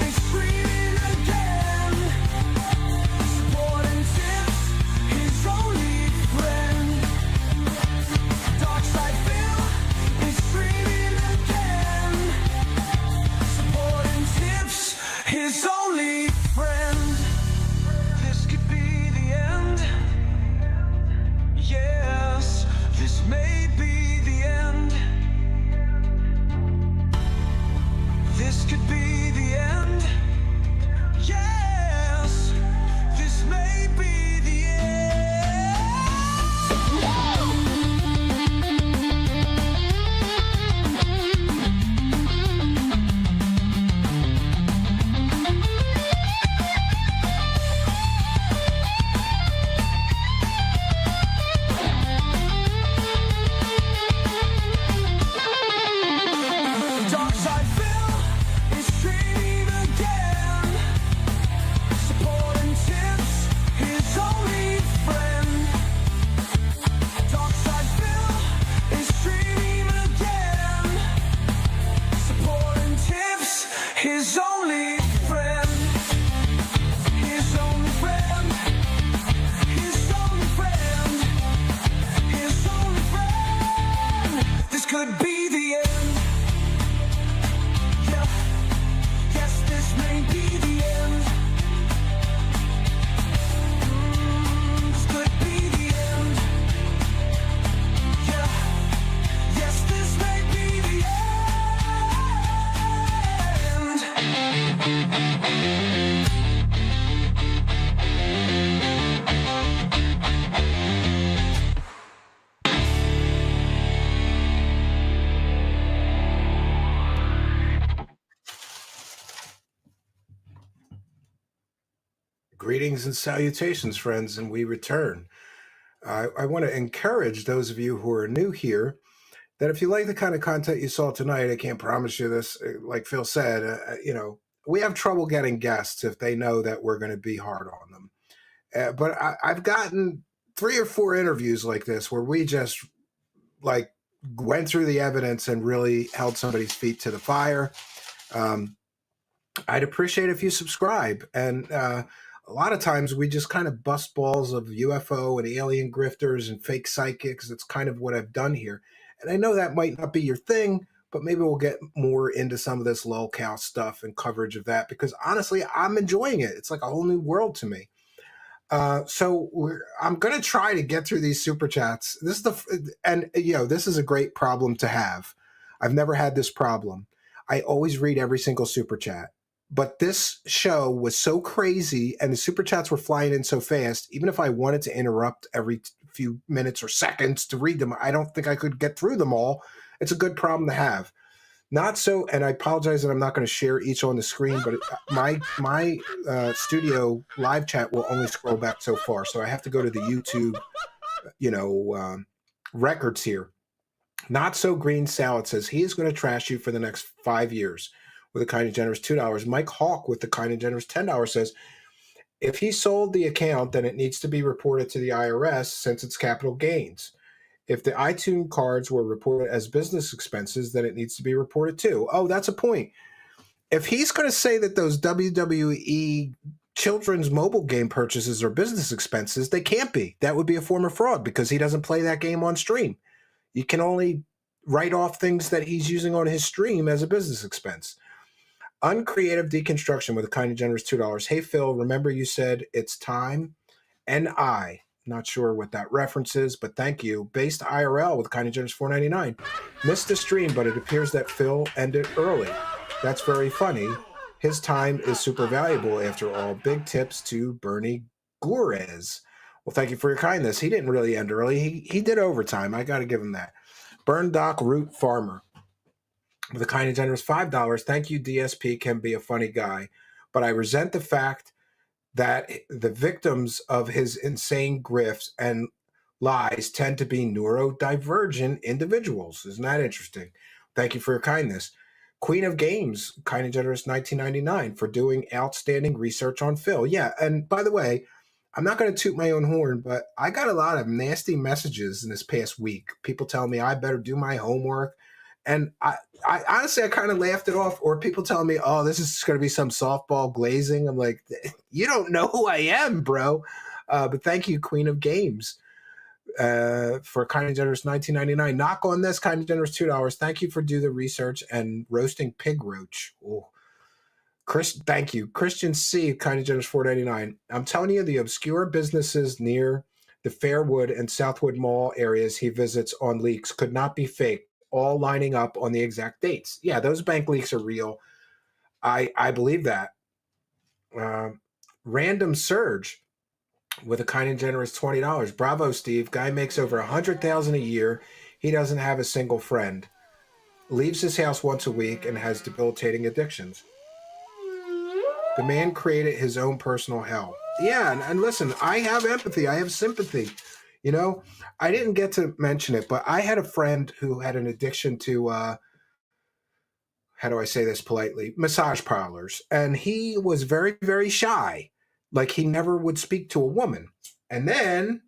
is screaming again. Support and tips, his only friend. Dark Side this could be the end. Yeah. Yes, this may be the end. This could be the end. Yeah. Yes, this may be the end. Greetings and salutations, friends, and we return. I want to encourage those of you who are new here that if you like the kind of content you saw tonight, I can't promise you this, like Phil said, we have trouble getting guests if they know that we're going to be hard on them. But I've gotten 3 or 4 interviews like this where we just like went through the evidence and really held somebody's feet to the fire. I'd appreciate if you subscribe. And a lot of times we just kind of bust balls of UFO and alien grifters and fake psychics. That's kind of what I've done here. And I know that might not be your thing, but maybe we'll get more into some of this lolcow stuff and coverage of that, because honestly, I'm enjoying it. It's like a whole new world to me. So I'm going to try to get through these super chats. This is a great problem to have. I've never had this problem. I always read every single super chat. But this show was so crazy and the super chats were flying in so fast, even if I wanted to interrupt every few minutes or seconds to read them, I don't think I could get through them all. It's a good problem to have. Not so, and I apologize that I'm not going to share each on the screen, but my studio live chat will only scroll back so far. So I have to go to the YouTube, records here. Not So Green Salad says he is going to trash you for the next 5 years. With a kind and generous $2. Mike Hawk with the kind and generous $10 says, if he sold the account, then it needs to be reported to the IRS since it's capital gains. If the iTunes cards were reported as business expenses, then it needs to be reported too. Oh, that's a point. If he's going to say that those WWE children's mobile game purchases are business expenses, they can't be. That would be a form of fraud because he doesn't play that game on stream. You can only write off things that he's using on his stream as a business expense. Uncreative Deconstruction with a kind and generous $2. Hey, Phil, remember you said it's time? N.I. Not sure what that reference is, but thank you. Based IRL with a kind and generous $4.99. Missed the stream, but it appears that Phil ended early. That's very funny. His time is super valuable after all. Big tips to Bernie Gores. Well, thank you for your kindness. He didn't really end early. He did overtime. I got to give him that. Burn Doc Root Farmer with a kind and generous $5. Thank you, DSP can be a funny guy, but I resent the fact that the victims of his insane grifts and lies tend to be neurodivergent individuals. Isn't that interesting? Thank you for your kindness. Queen of Games, kind and generous $19.99 for doing outstanding research on Phil. Yeah, and by the way, I'm not going to toot my own horn, but I got a lot of nasty messages in this past week. People telling me I better do my homework. And I honestly, I kind of laughed it off. Or people telling me, oh, this is going to be some softball glazing. I'm like, you don't know who I am, bro. But thank you, Queen of Games, for kind and generous $19.99. Knock on this, kind and generous $2. Thank you for do the research and roasting pig roach. Oh, thank you. Christian C, kind and generous $4.99. I'm telling you, the obscure businesses near the Fairwood and Southwood Mall areas he visits on leaks could not be fake. All lining up on the exact dates. Yeah, those bank leaks are real. I believe that. Random Surge with a kind and generous $20. Bravo, Steve. Guy makes over $100,000 a year. He doesn't have a single friend. Leaves his house once a week and has debilitating addictions. The man created his own personal hell. Yeah, and listen, I have empathy. I have sympathy. You know, I didn't get to mention it, but I had a friend who had an addiction to, how do I say this politely, massage parlors. And he was very, very shy. Like he never would speak to a woman. And then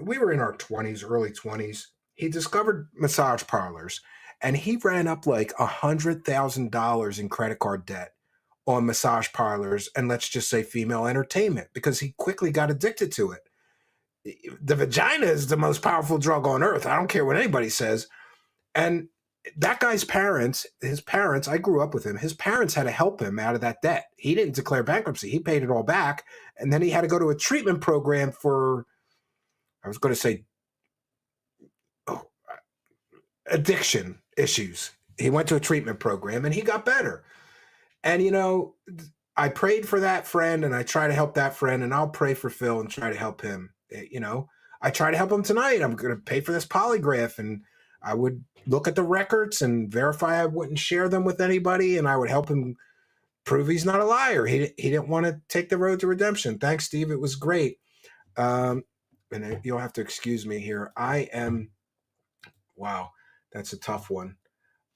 we were in our 20s, early 20s. He discovered massage parlors and he ran up like $100,000 in credit card debt on massage parlors. And let's just say female entertainment because he quickly got addicted to it. The vagina is the most powerful drug on earth. I don't care what anybody says. And that guy's parents, I grew up with him. His parents had to help him out of that debt. He didn't declare bankruptcy. He paid it all back. And then he had to go to a treatment program for, I was going to say, addiction issues. He went to a treatment program and he got better. And, you know, I prayed for that friend and I try to help that friend, and I'll pray for Phil and try to help him. You know, I try to help him tonight. I'm going to pay for this polygraph, and I would look at the records and verify I wouldn't share them with anybody, and I would help him prove he's not a liar. He didn't want to take the road to redemption. Thanks, Steve. It was great. And you'll have to excuse me here. Wow, that's a tough one.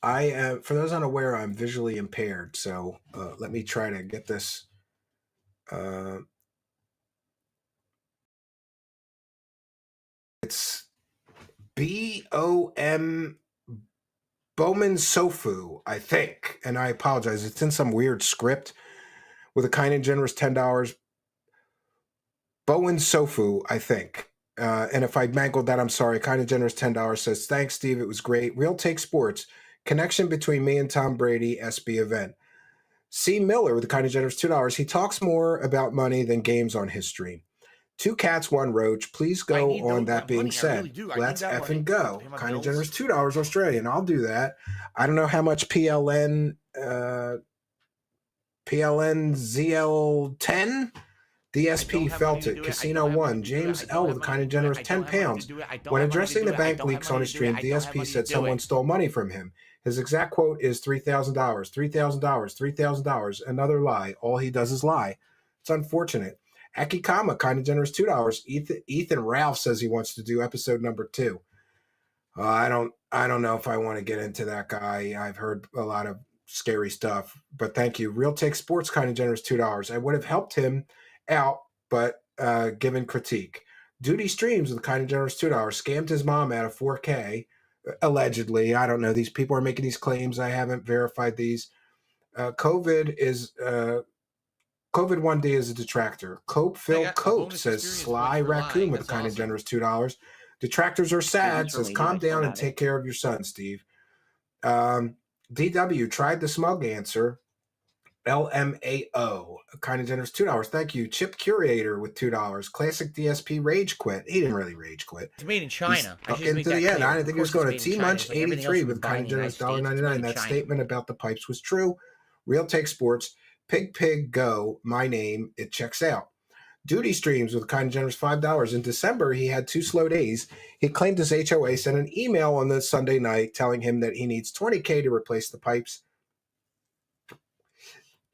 I am, for those unaware, I'm visually impaired. So let me try to get this. It's B-O-M Bowman Sofu, I think. And I apologize. It's in some weird script with a kind and generous $10. Bowen Sofu, I think. And if I mangled that, I'm sorry. Kind and generous $10 says, thanks, Steve. It was great. Real Take Sports. Connection between me and Tom Brady, SB event. C. Miller with a kind of generous $2. He talks more about money than games on his stream. 2 cats, 1 roach. Please go on that being said. Let's effing go. Kind of generous $2 Australian. I'll do that. I don't know how much PLN ZL10 DSP felt it. Casino 1. James L with a kind of generous £10. When addressing the bank leaks on his stream, DSP said someone stole money from him. His exact quote is $3,000, $3,000, $3,000. Another lie. All he does is lie. It's unfortunate. Akikama, kind of generous $2. Ethan Ralph says he wants to do episode number 2. I don't know if I want to get into that guy. I've heard a lot of scary stuff, but thank you. Real Take Sports, kind of generous $2. I would have helped him out, but given critique. Duty Streams with kind of generous $2. Scammed his mom out of 4K, allegedly. I don't know. These people are making these claims. I haven't verified these. COVID 1D is a detractor. Phil Cope says Sly Raccoon with a kind of generous $2. Detractors are sad, says calm down and take care of your son, Steve. DW tried the smug answer. LMAO, kind of generous $2. Thank you. Chip Curator with $2. Classic DSP rage quit. He didn't really rage quit. It's made in China. I didn't think he was going to T-Munch 83 with kind of generous $1.99. That statement about the pipes was true. Real Take Sports. Pig Go, my name, it checks out. Duty Streams with kind of generous $5. In December, he had 2 slow days. He claimed his HOA sent an email on the Sunday night telling him that he needs $20K to replace the pipes.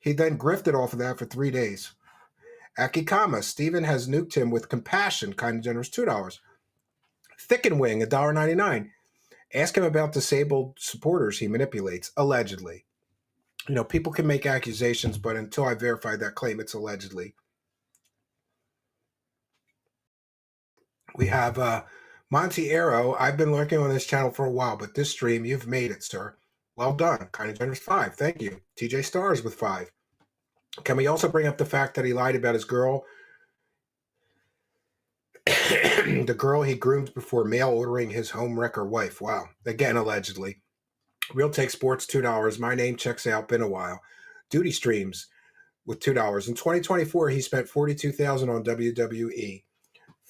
He then grifted off of that for 3 days. Akikama, Steven has nuked him with compassion, kind of generous $2. Thick and Wing, $1.99. Ask him about disabled supporters he manipulates, allegedly. You know, people can make accusations, but until I verify that claim, it's allegedly. We have Monty Arrow. I've been lurking on this channel for a while, but this stream, you've made it, sir. Well done. Kind of generous $5. Thank you. TJ Stars with $5. Can we also bring up the fact that he lied about his girl? The girl he groomed before mail ordering his home wrecker wife. Wow. Again, allegedly. Real Take Sports, $2. My name checks out. Been a while. Duty Streams with $2. In 2024, he spent $42,000 on WWE.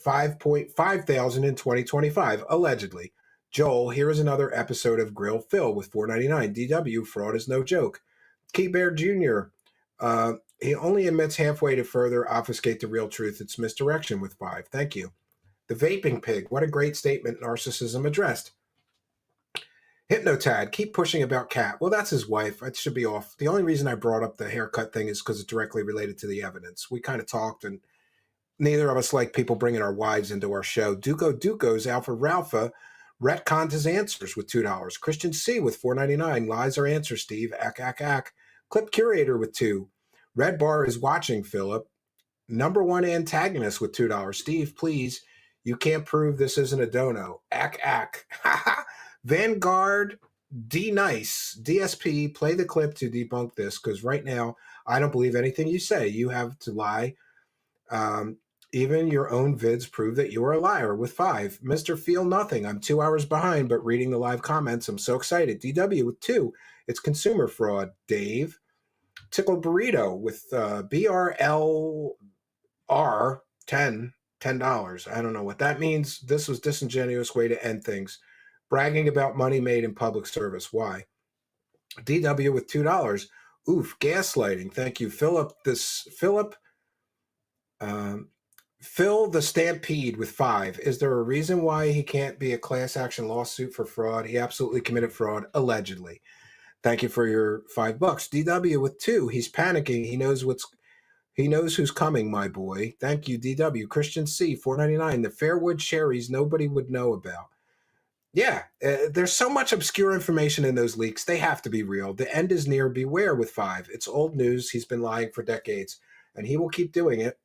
$5,500 in 2025, allegedly. Joel, here is another episode of Grill Phil with $4.99. DW, fraud is no joke. Key Bear Jr., he only admits halfway to further obfuscate the real truth. It's misdirection with $5. Thank you. The Vaping Pig, what a great statement. Narcissism addressed. Hypnotad, keep pushing about Cat. Well, that's his wife. It should be off. The only reason I brought up the haircut thing is because it's directly related to the evidence. We kind of talked, and neither of us like people bringing our wives into our show. Duco's Alpha Ralpha retconned his answers with $2. Christian C with $4.99. Lies are answers, Steve. Ack. Clip Curator with $2. Red Bar is watching, Philip. Number 1 antagonist with $2. Steve, please. You can't prove this isn't a dono. Ack. Vanguard D Nice. DSP, play the clip to debunk this, because right now I don't believe anything you say. You have to lie. Even your own vids prove that you are a liar with 5. Mr. Feel Nothing. I'm 2 hours behind, but reading the live comments, I'm so excited. DW with 2. It's consumer fraud. Dave. Tickled Burrito with BRLR 10. $10. I don't know what that means. This was disingenuous way to end things. Bragging about money made in public service. Why? DW with $2. Oof, gaslighting. Thank you, Philip. Phil the Stampede with 5. Is there a reason why he can't be a class action lawsuit for fraud? He absolutely committed fraud, allegedly. Thank you for your $5. DW with 2. He's panicking. He knows who's coming, my boy. Thank you, DW. Christian C, $4.99. The Fairwood cherries nobody would know about. Yeah, there's so much obscure information in those leaks. They have to be real. The end is near. Beware with 5. It's old news. He's been lying for decades, and he will keep doing it.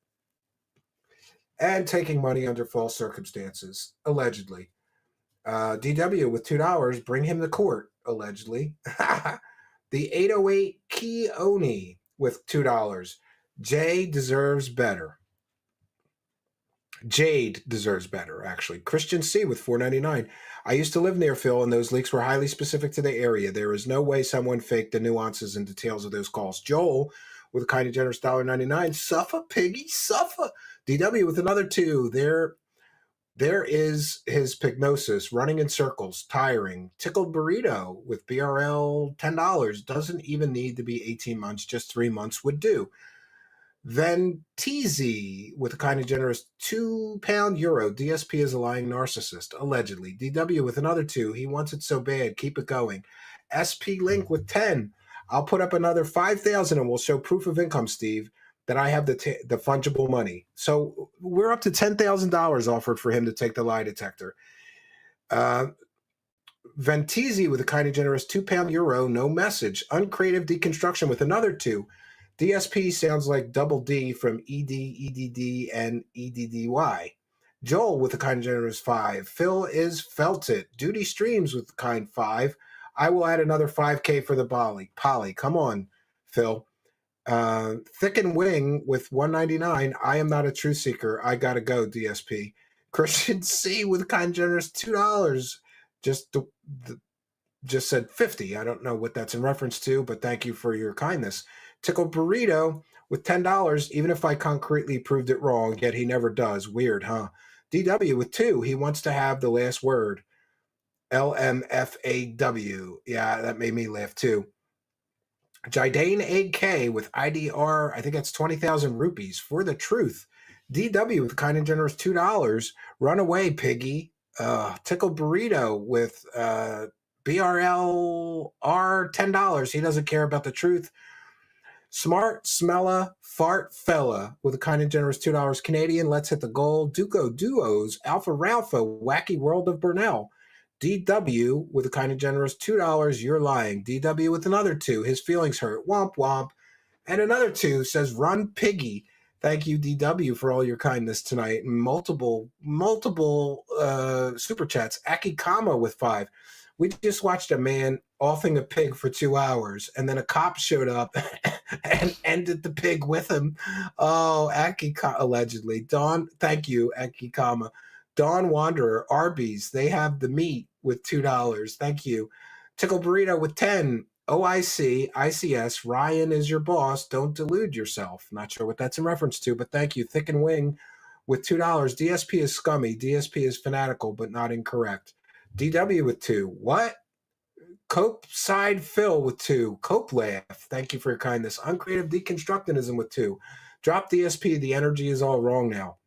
And taking money under false circumstances, allegedly. DW with $2. Bring him to court, allegedly. The 808 Keone with $2. Jade deserves better, actually. Christian C with $4.99. I used to live near Phil, and those leaks were highly specific to the area. There is no way someone faked the nuances and details of those calls. Joel with a kind of generous $1.99. Suffer, piggy, suffer. DW with another 2. There is his pignosis, running in circles, tiring. Tickled Burrito with BRL $10. Doesn't even need to be 18 months, just 3 months would do. Then TZ with a kind of generous £2 euro. DSP is a lying narcissist, allegedly. DW with another 2. He wants it so bad. Keep it going. SP Link with 10. I'll put up another 5,000 and we'll show proof of income, Steve, that I have the fungible money. So we're up to $10,000 offered for him to take the lie detector. Ventizi with a kind of generous £2 euro. No message. Uncreative Deconstruction with another 2. DSP sounds like Double D from ED, EDD, and EDDY. Joel with a kind of generous 5. Phil is felt it. Duty Streams with a kind 5. I will add another 5K for the Polly. Come on, Phil. Thick and Wing with $1.99. I am not a truth seeker. I gotta go, DSP. Christian C with a kind of generous $2. Just said 50. I don't know what that's in reference to, but thank you for your kindness. Tickled Burrito with $10, even if I concretely proved it wrong, yet he never does. Weird, huh? DW with 2. He wants to have the last word. LMFAW. Yeah, that made me laugh too. Jidane AK with IDR, I think that's 20,000 rupees for the truth. DW with kind and generous $2. Run away, piggy. Tickled Burrito with BRLR $10. He doesn't care about the truth. Smart Smella Fart Fella with a kind and generous $2 Canadian. Let's hit the goal. Duco Duos, Alpha Ralpha, Wacky World of Burnell. DW with a kind of generous $2. You're lying. DW with another 2. His feelings hurt. Womp womp. And another 2 says run piggy. Thank you, DW, for all your kindness tonight. Multiple super chats. Akikama with 5. We just watched a man offing a pig for 2 hours, and then a cop showed up and ended the pig with him. Oh, Akikama, allegedly. Dawn, thank you, Akikama. Dawn Wanderer, Arby's, they have the meat with $2. Thank you. Tickle Burrito with 10. OIC, ICS, Ryan is your boss. Don't delude yourself. Not sure what that's in reference to, but thank you. Thick and Wing with $2. DSP is scummy. DSP is fanatical, but not incorrect. DW with 2. What? Cope Side Phil with 2. Cope Laugh. Thank you for your kindness. Uncreative Deconstructionism with 2. Drop DSP. The energy is all wrong now.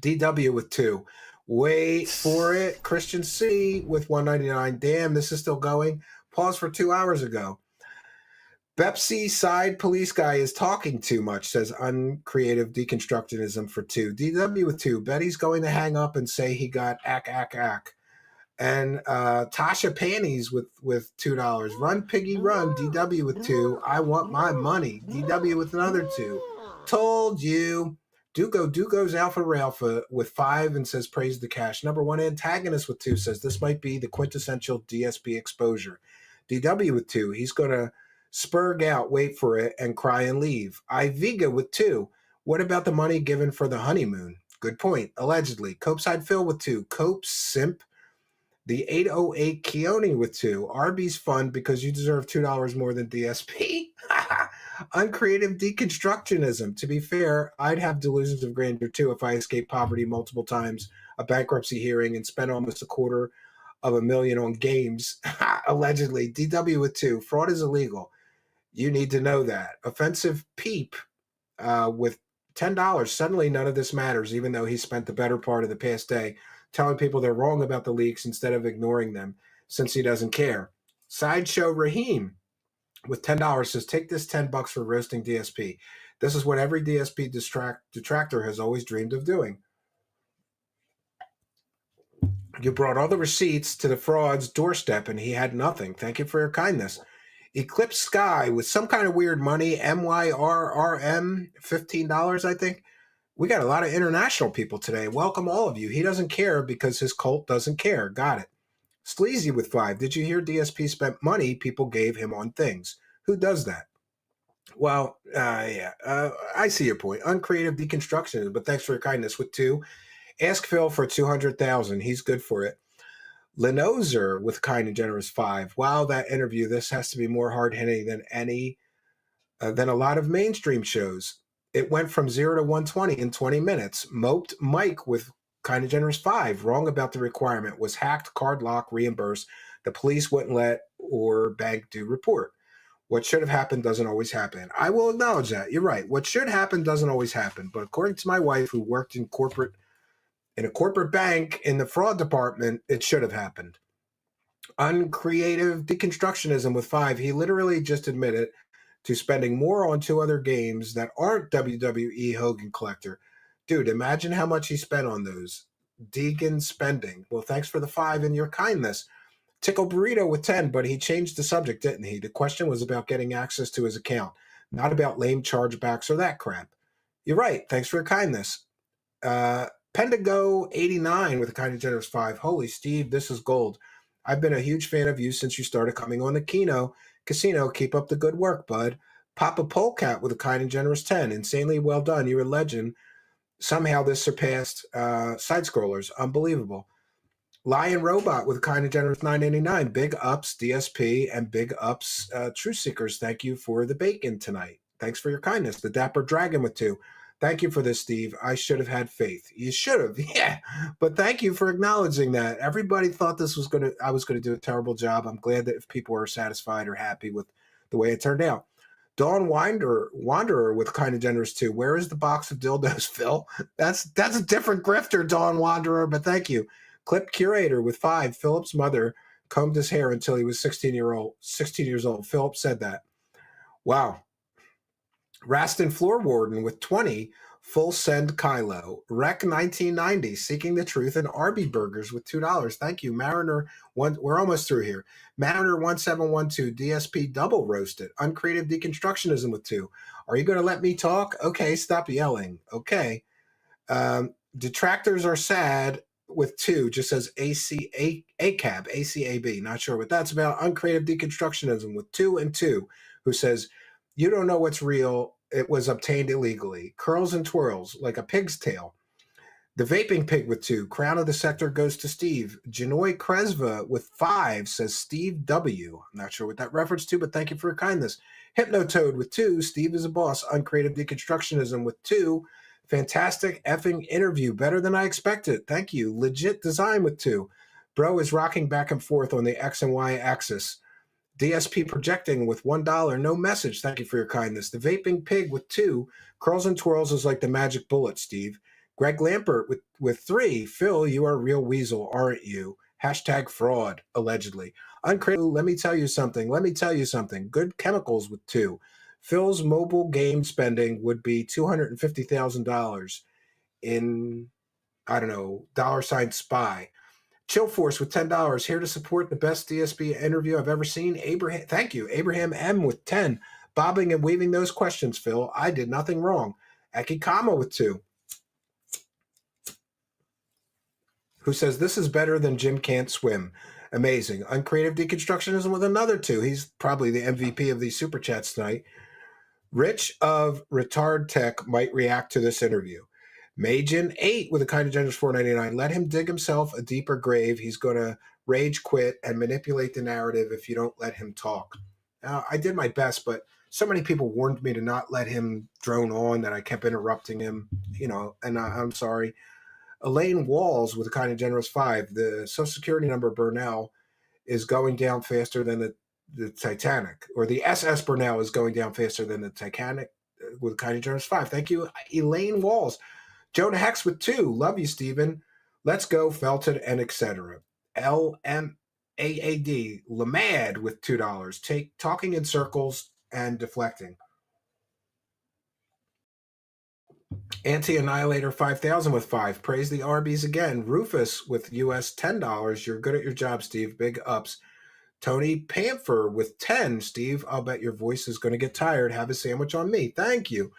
DW with 2. Wait for it. Christian C with $1.99. Damn, this is still going. Pause for 2 hours ago. Pepsi Side Police Guy is talking too much, says Uncreative Deconstructionism for 2. DW with 2. Betty's going to hang up and say he got ack. And Tasha Panties with $2. Run, piggy, run. DW with 2. I want my money. DW with another 2. Told you. Duco's Alpha Ralpha with 5 and says praise the cash. Number 1 antagonist with 2 says this might be the quintessential DSP exposure. DW with 2. He's going to spurg out, wait for it, and cry and leave. Iviga with 2. What about the money given for the honeymoon? Good point. Allegedly. Copeside Phil with 2. Cope Simp. The 808 Keone with 2. Arby's fun because you deserve $2 more than DSP. Uncreative deconstructionism. To be fair, I'd have delusions of grandeur too if I escaped poverty multiple times, a bankruptcy hearing, and spent almost $250,000 on games. Allegedly. DW with 2. Fraud is illegal. You need to know that. Offensive Peep with $10. Suddenly none of this matters, even though he spent the better part of the past day telling people they're wrong about the leaks instead of ignoring them, since he doesn't care. Sideshow Raheem with $10 says, take this $10 for roasting DSP. This is what every DSP detractor has always dreamed of doing. You brought all the receipts to the fraud's doorstep and he had nothing. Thank you for your kindness. Eclipse Sky with some kind of weird money, MYRRM, $15, I think. We got a lot of international people today. Welcome all of you. He doesn't care because his cult doesn't care. Got it. Sleazy with 5. Did you hear DSP spent money people gave him on things? Who does that? Well, yeah, I see your point. Uncreative deconstruction, but thanks for your kindness with 2. Ask Phil for 200,000. He's good for it. Lenozer with kind and generous 5. Wow, that interview. This has to be more hard-hitting than a lot of mainstream shows. It went from 0 to 120 in 20 minutes. Moped Mike with kind of generous 5. Wrong about the requirement. Was hacked, card lock, reimbursed. The police wouldn't let or bank do report. What should have happened doesn't always happen. I will acknowledge that. You're right. What should happen doesn't always happen. But according to my wife, who worked in a corporate bank in the fraud department, it should have happened. Uncreative deconstructionism with 5. He literally just admitted to spending more on 2 other games that aren't WWE Hogan Collector. Dude, imagine how much he spent on those. Deegan spending. Well, thanks for the 5 and your kindness. Tickle Burrito with 10, but he changed the subject, didn't he? The question was about getting access to his account, not about lame chargebacks or that crap. You're right. Thanks for your kindness. Pendago 89 with a kind of generous 5. Holy Steve, this is gold. I've been a huge fan of you since you started coming on the Casino. Keep up the good work, bud. Papa Polecat with a kind and generous 10. Insanely well done. You're a legend. Somehow this surpassed side scrollers. Unbelievable. Lion Robot with a kind and generous 9.89. Big ups DSP and big ups Truth Seekers. Thank you for the bacon tonight. Thanks for your kindness. The Dapper Dragon with 2. Thank you for this, Steve. I should have had faith. You should have, yeah. But thank you for acknowledging that. Everybody thought I was gonna do a terrible job. I'm glad that if people are satisfied or happy with the way it turned out. Dawn Wanderer with kind of generous 2. Where is the box of dildos, Phil? That's a different grifter, Dawn Wanderer, but thank you. Clip Curator with 5. Philip's mother combed his hair until he was 16 years old. Philip said that. Wow. Rastin Floor Warden with 20. Full Send Kylo. Rec 1990 Seeking the Truth and Arby Burgers with $2. Thank you. Mariner one. We're almost through here. Mariner 1712 DSP double roasted. Uncreative deconstructionism with 2. Are you going to let me talk? Okay, stop yelling. Okay. Detractors are sad with 2. Just says ACAB. Not sure what that's about. Uncreative deconstructionism with 2 and 2. Who says, you don't know what's real. It was obtained illegally. Curls and twirls like a pig's tail. The Vaping Pig with 2. Crown of the Sector goes to Steve. Janoy Kresva with 5 says Steve W. I'm not sure what that reference to, but thank you for your kindness. Hypnotoad with 2. Steve is a boss. Uncreative deconstructionism with 2. Fantastic effing interview. Better than I expected. Thank you. Legit design with 2. Bro is rocking back and forth on the X and Y axis. DSP projecting with $1. No message. Thank you for your kindness. The Vaping Pig with 2. Curls and twirls is like the magic bullet, Steve. Greg Lampert with 3. Phil, you are a real weasel, aren't you? Hashtag fraud, allegedly. Uncreative. Let me tell you something. Good Chemicals with 2. Phil's mobile game spending would be $250,000 in, I don't know, $spy. Chill Force with $10. Here to support the best DSP interview I've ever seen. Abraham, thank you. Abraham M with 10. Bobbing and weaving those questions, Phil. I did nothing wrong. Akikama with 2. Who says this is better than Jim Can't Swim. Amazing. Uncreative deconstructionism with another 2. He's probably the MVP of these super chats tonight. Rich of Retard Tech might react to this interview. Majin 8 with a kind of generous $4.99. Let him dig himself a deeper grave. He's going to rage quit and manipulate the narrative if you don't let him talk. I did my best, but so many people warned me to not let him drone on that I kept interrupting him, and I'm sorry. Elaine Walls with a kind of generous 5. The Social Security number Burnell is going down faster than the Titanic, or the SS Burnell is going down faster than the Titanic with a kind of generous 5. Thank you, Elaine Walls. Jonah Hex with 2. Love you, Stephen. Let's go, Felton, and etc. LMAAD, Lamad with $2. Talking in circles and deflecting. Anti-Annihilator 5000 with 5. Praise the Arby's again. Rufus with US $10. You're good at your job, Steve. Big ups. Tony Panther with 10. Steve, I'll bet your voice is going to get tired. Have a sandwich on me. Thank you.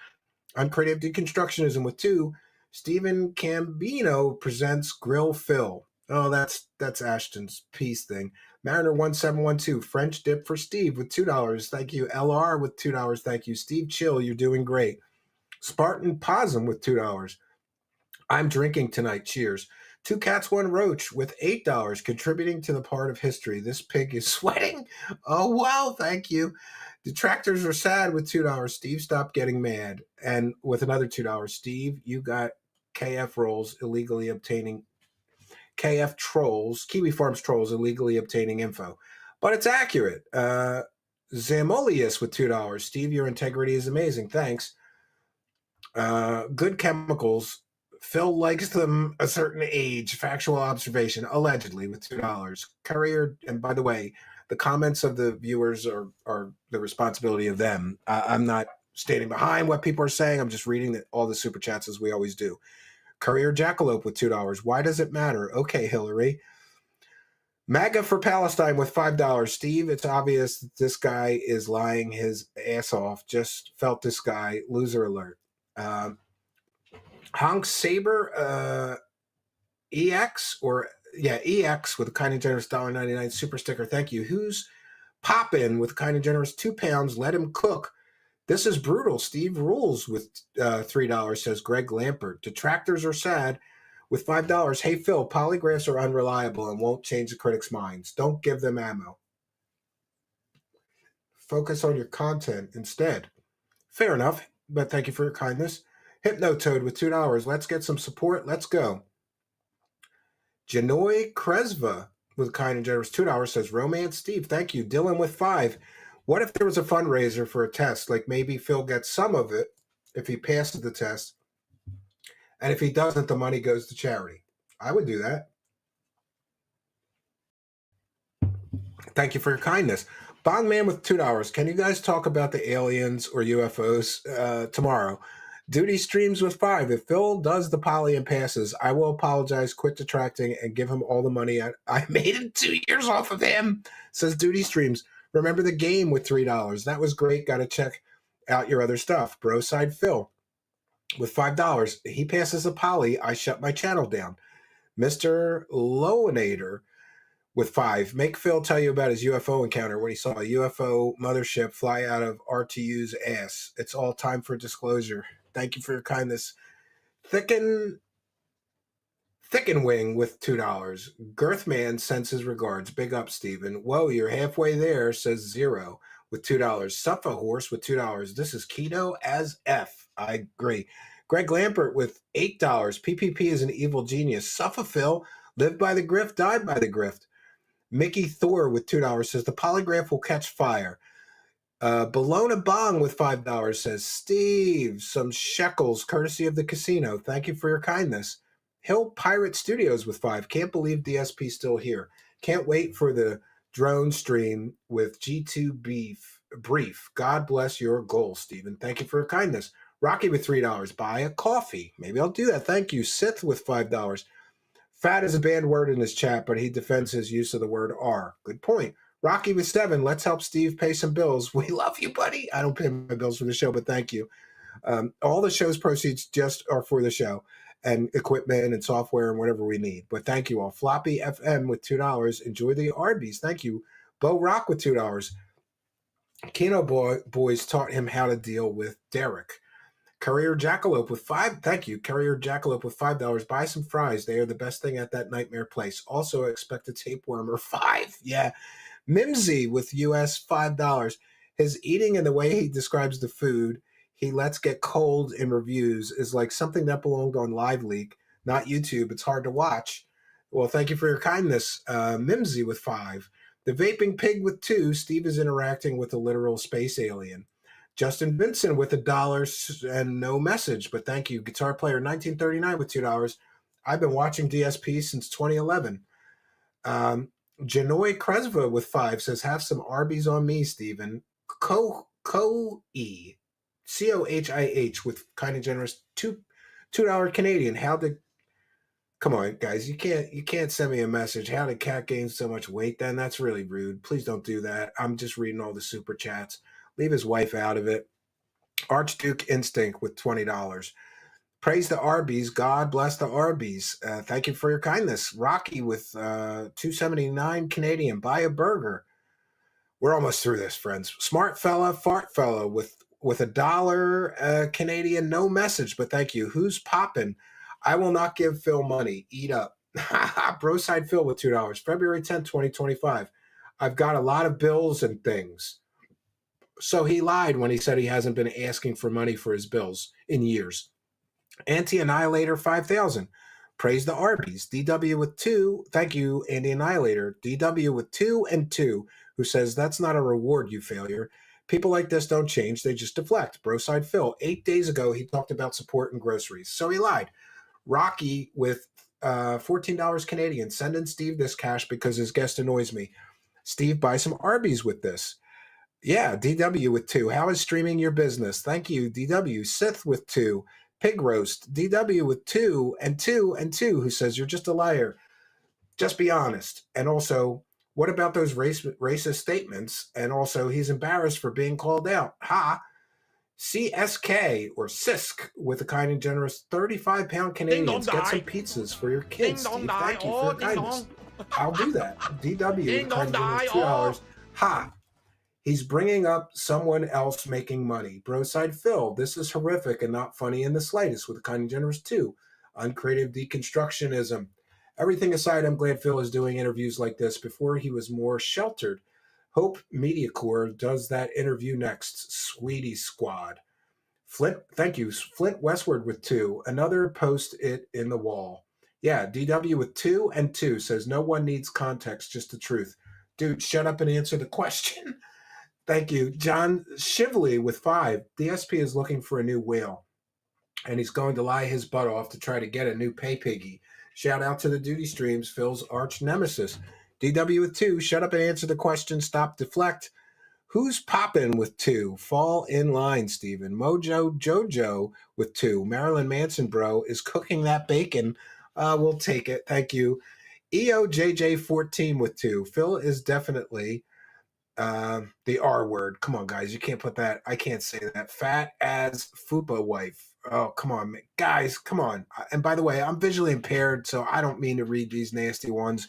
Uncreative Deconstructionism with 2. Stephen Cambino presents Grill Phil. Oh, that's Ashton's peace thing. Mariner 1712. French dip for Steve with $2. Thank you. LR with $2. Thank you. Steve Chill, you're doing great. Spartan Possum with $2. I'm drinking tonight. Cheers. 2 Cats, 1 Roach with $8, contributing to the part of history. This pig is sweating. Oh, wow. Thank you. Detractors are sad with $2. Steve, stop getting mad. And with another $2. Steve, you got KF Rolls illegally obtaining KF Trolls, Kiwi Farms Trolls illegally obtaining info. But it's accurate. Zamolius with $2. Steve, your integrity is amazing. Thanks. Good Chemicals. Phil likes them a certain age. Factual observation, allegedly, with $2. Courier, and by the way, the comments of the viewers are the responsibility of them. I'm not standing behind what people are saying. I'm just reading all the super chats as we always do. Courier Jackalope with $2. Why does it matter? Okay, Hillary. MAGA for Palestine with $5. Steve, it's obvious that this guy is lying his ass off. Just felt this guy. Loser alert. Honk Saber EX EX with a kind and generous $1.99 super sticker. Thank you. Who's poppin' with a kind and generous £2? Let him cook. This is brutal. Steve rules with $3, says Greg Lampert. Detractors are sad with $5. Hey, Phil, polygraphs are unreliable and won't change the critics' minds. Don't give them ammo. Focus on your content instead. Fair enough, but thank you for your kindness. Hypnotoad with $2. Let's get some support. Let's go. Janoy Kresva with a kind and generous $2 says Romance Steve. Thank you. Dylan with 5. What if there was a fundraiser for a test? Like maybe Phil gets some of it if he passes the test. And if he doesn't, the money goes to charity. I would do that. Thank you for your kindness. Bondman with $2. Can you guys talk about the aliens or UFOs tomorrow? Duty Streams with 5. If Phil does the poly and passes, I will apologize, quit detracting, and give him all the money I made in 2 years off of him, says Duty Streams. Remember the game with $3. That was great. Got to check out your other stuff. Broside Phil with $5. He passes the poly. I shut my channel down. Mr. Loanator with 5. Make Phil tell you about his UFO encounter when he saw a UFO mothership fly out of RTU's ass. It's all time for disclosure. Thank you for your kindness. Thicken Wing with $2. Girthman sends his regards. Big up, Stephen. Whoa, you're halfway there, says Zero with $2. Suffa Horse with $2. This is keto as F. I agree. Greg Lampert with $8. PPP is an evil genius. Suffa Phil, live by the grift, die by the grift. Mickey Thor with $2 says the polygraph will catch fire. Bologna Bong with $5 says, Steve, some shekels courtesy of the casino. Thank you for your kindness. Hill Pirate Studios with 5. Can't believe DSP still here. Can't wait for the drone stream with G2 Brief. God bless your goal, Stephen. Thank you for your kindness. Rocky with $3. Buy a coffee. Maybe I'll do that. Thank you. Sith with $5. Fat is a banned word in this chat, but he defends his use of the word R. Good point. Rocky with 7. Let's help Steve pay some bills. We love you, buddy. I don't pay my bills for the show, but thank you. All the show's proceeds just are for the show and equipment and software and whatever we need. But thank you all. Floppy FM with $2. Enjoy the Arby's. Thank you. Bo Rock with $2. Keno Boys taught him how to deal with Derek. Courier Jackalope with thank you. Courier Jackalope with $5. Buy some fries. They are the best thing at that nightmare place. Also expect a tapeworm or $5. Yeah. Mimsy with US $5. His eating and the way he describes the food he lets get cold in reviews is like something that belonged on Live Leak, not YouTube. It's hard to watch. Well, thank you for your kindness. Mimsy with 5. The Vaping Pig with 2. Steve is interacting with a literal space alien. Justin Vincent with $1 and no message, but thank you. Guitar Player 1939 with $2. I've been watching DSP since 2011. Janoy Kresva with 5 says, have some Arby's on me, Stephen. Cohih, Cohih with kind and generous $2 Canadian. Come on, guys, you can't send me a message. How did Cat gain so much weight then? That's really rude. Please don't do that. I'm just reading all the super chats. Leave his wife out of it. Archduke Instinct with $20. Praise the Arby's. God bless the Arby's. Thank you for your kindness. Rocky with $2.79 Canadian. Buy a burger. We're almost through this, friends. Smart fella, fart fella with $1 Canadian. No message, but thank you. Who's popping? I will not give Phil money. Eat up. Broside Phil with $2. February 10th, 2025. I've got a lot of bills and things. So he lied when he said he hasn't been asking for money for his bills in years. Anti-Annihilator 5,000. Praise the Arby's. DW with 2. Thank you, Anti-Annihilator. DW with 2 and 2, who says, that's not a reward, you failure. People like this don't change. They just deflect. Broside Phil. 8 days ago, he talked about support and groceries. So he lied. Rocky with $14 Canadian. Send in Steve this cash because his guest annoys me. Steve, buy some Arby's with this. Yeah, DW with 2. How is streaming your business? Thank you, DW. Sith with 2. Pig Roast. DW with 2 and 2 and 2, who says, you're just a liar. Just be honest. And also, what about those racist statements? And also, he's embarrassed for being called out. Ha! CSK or Sisk with a kind and generous 35-pound Canadians. Get some pizzas for your kids, Steve. Thank you for your kindness. I'll do that. DW, kind and generous $2. Ha! He's bringing up someone else making money. Broside Phil, this is horrific and not funny in the slightest with a kind and generous 2. Uncreative deconstructionism. Everything aside, I'm glad Phil is doing interviews like this. Before he was more sheltered. Hope Media Corps does that interview next. Sweetie Squad. Flint, thank you. Flint Westward with 2. Another post-it in the wall. Yeah, DW with 2 and 2 says no one needs context, just the truth. Dude, shut up and answer the question. Thank you. John Shively with 5. DSP is looking for a new whale, and he's going to lie his butt off to try to get a new pay piggy. Shout out to the Duty Streams, Phil's arch nemesis. DW with 2. Shut up and answer the question. Stop, deflect. Who's popping with 2? Fall in line, Steven. Mojo Jojo with 2. Marilyn Manson, bro, is cooking that bacon. We'll take it. Thank you. EOJJ14 with 2. Phil is definitely the R word. Come on, guys. You can't put that. I can't say that. Fat as Fupa wife. Oh, come on, guys. Come on. And by the way, I'm visually impaired, so I don't mean to read these nasty ones.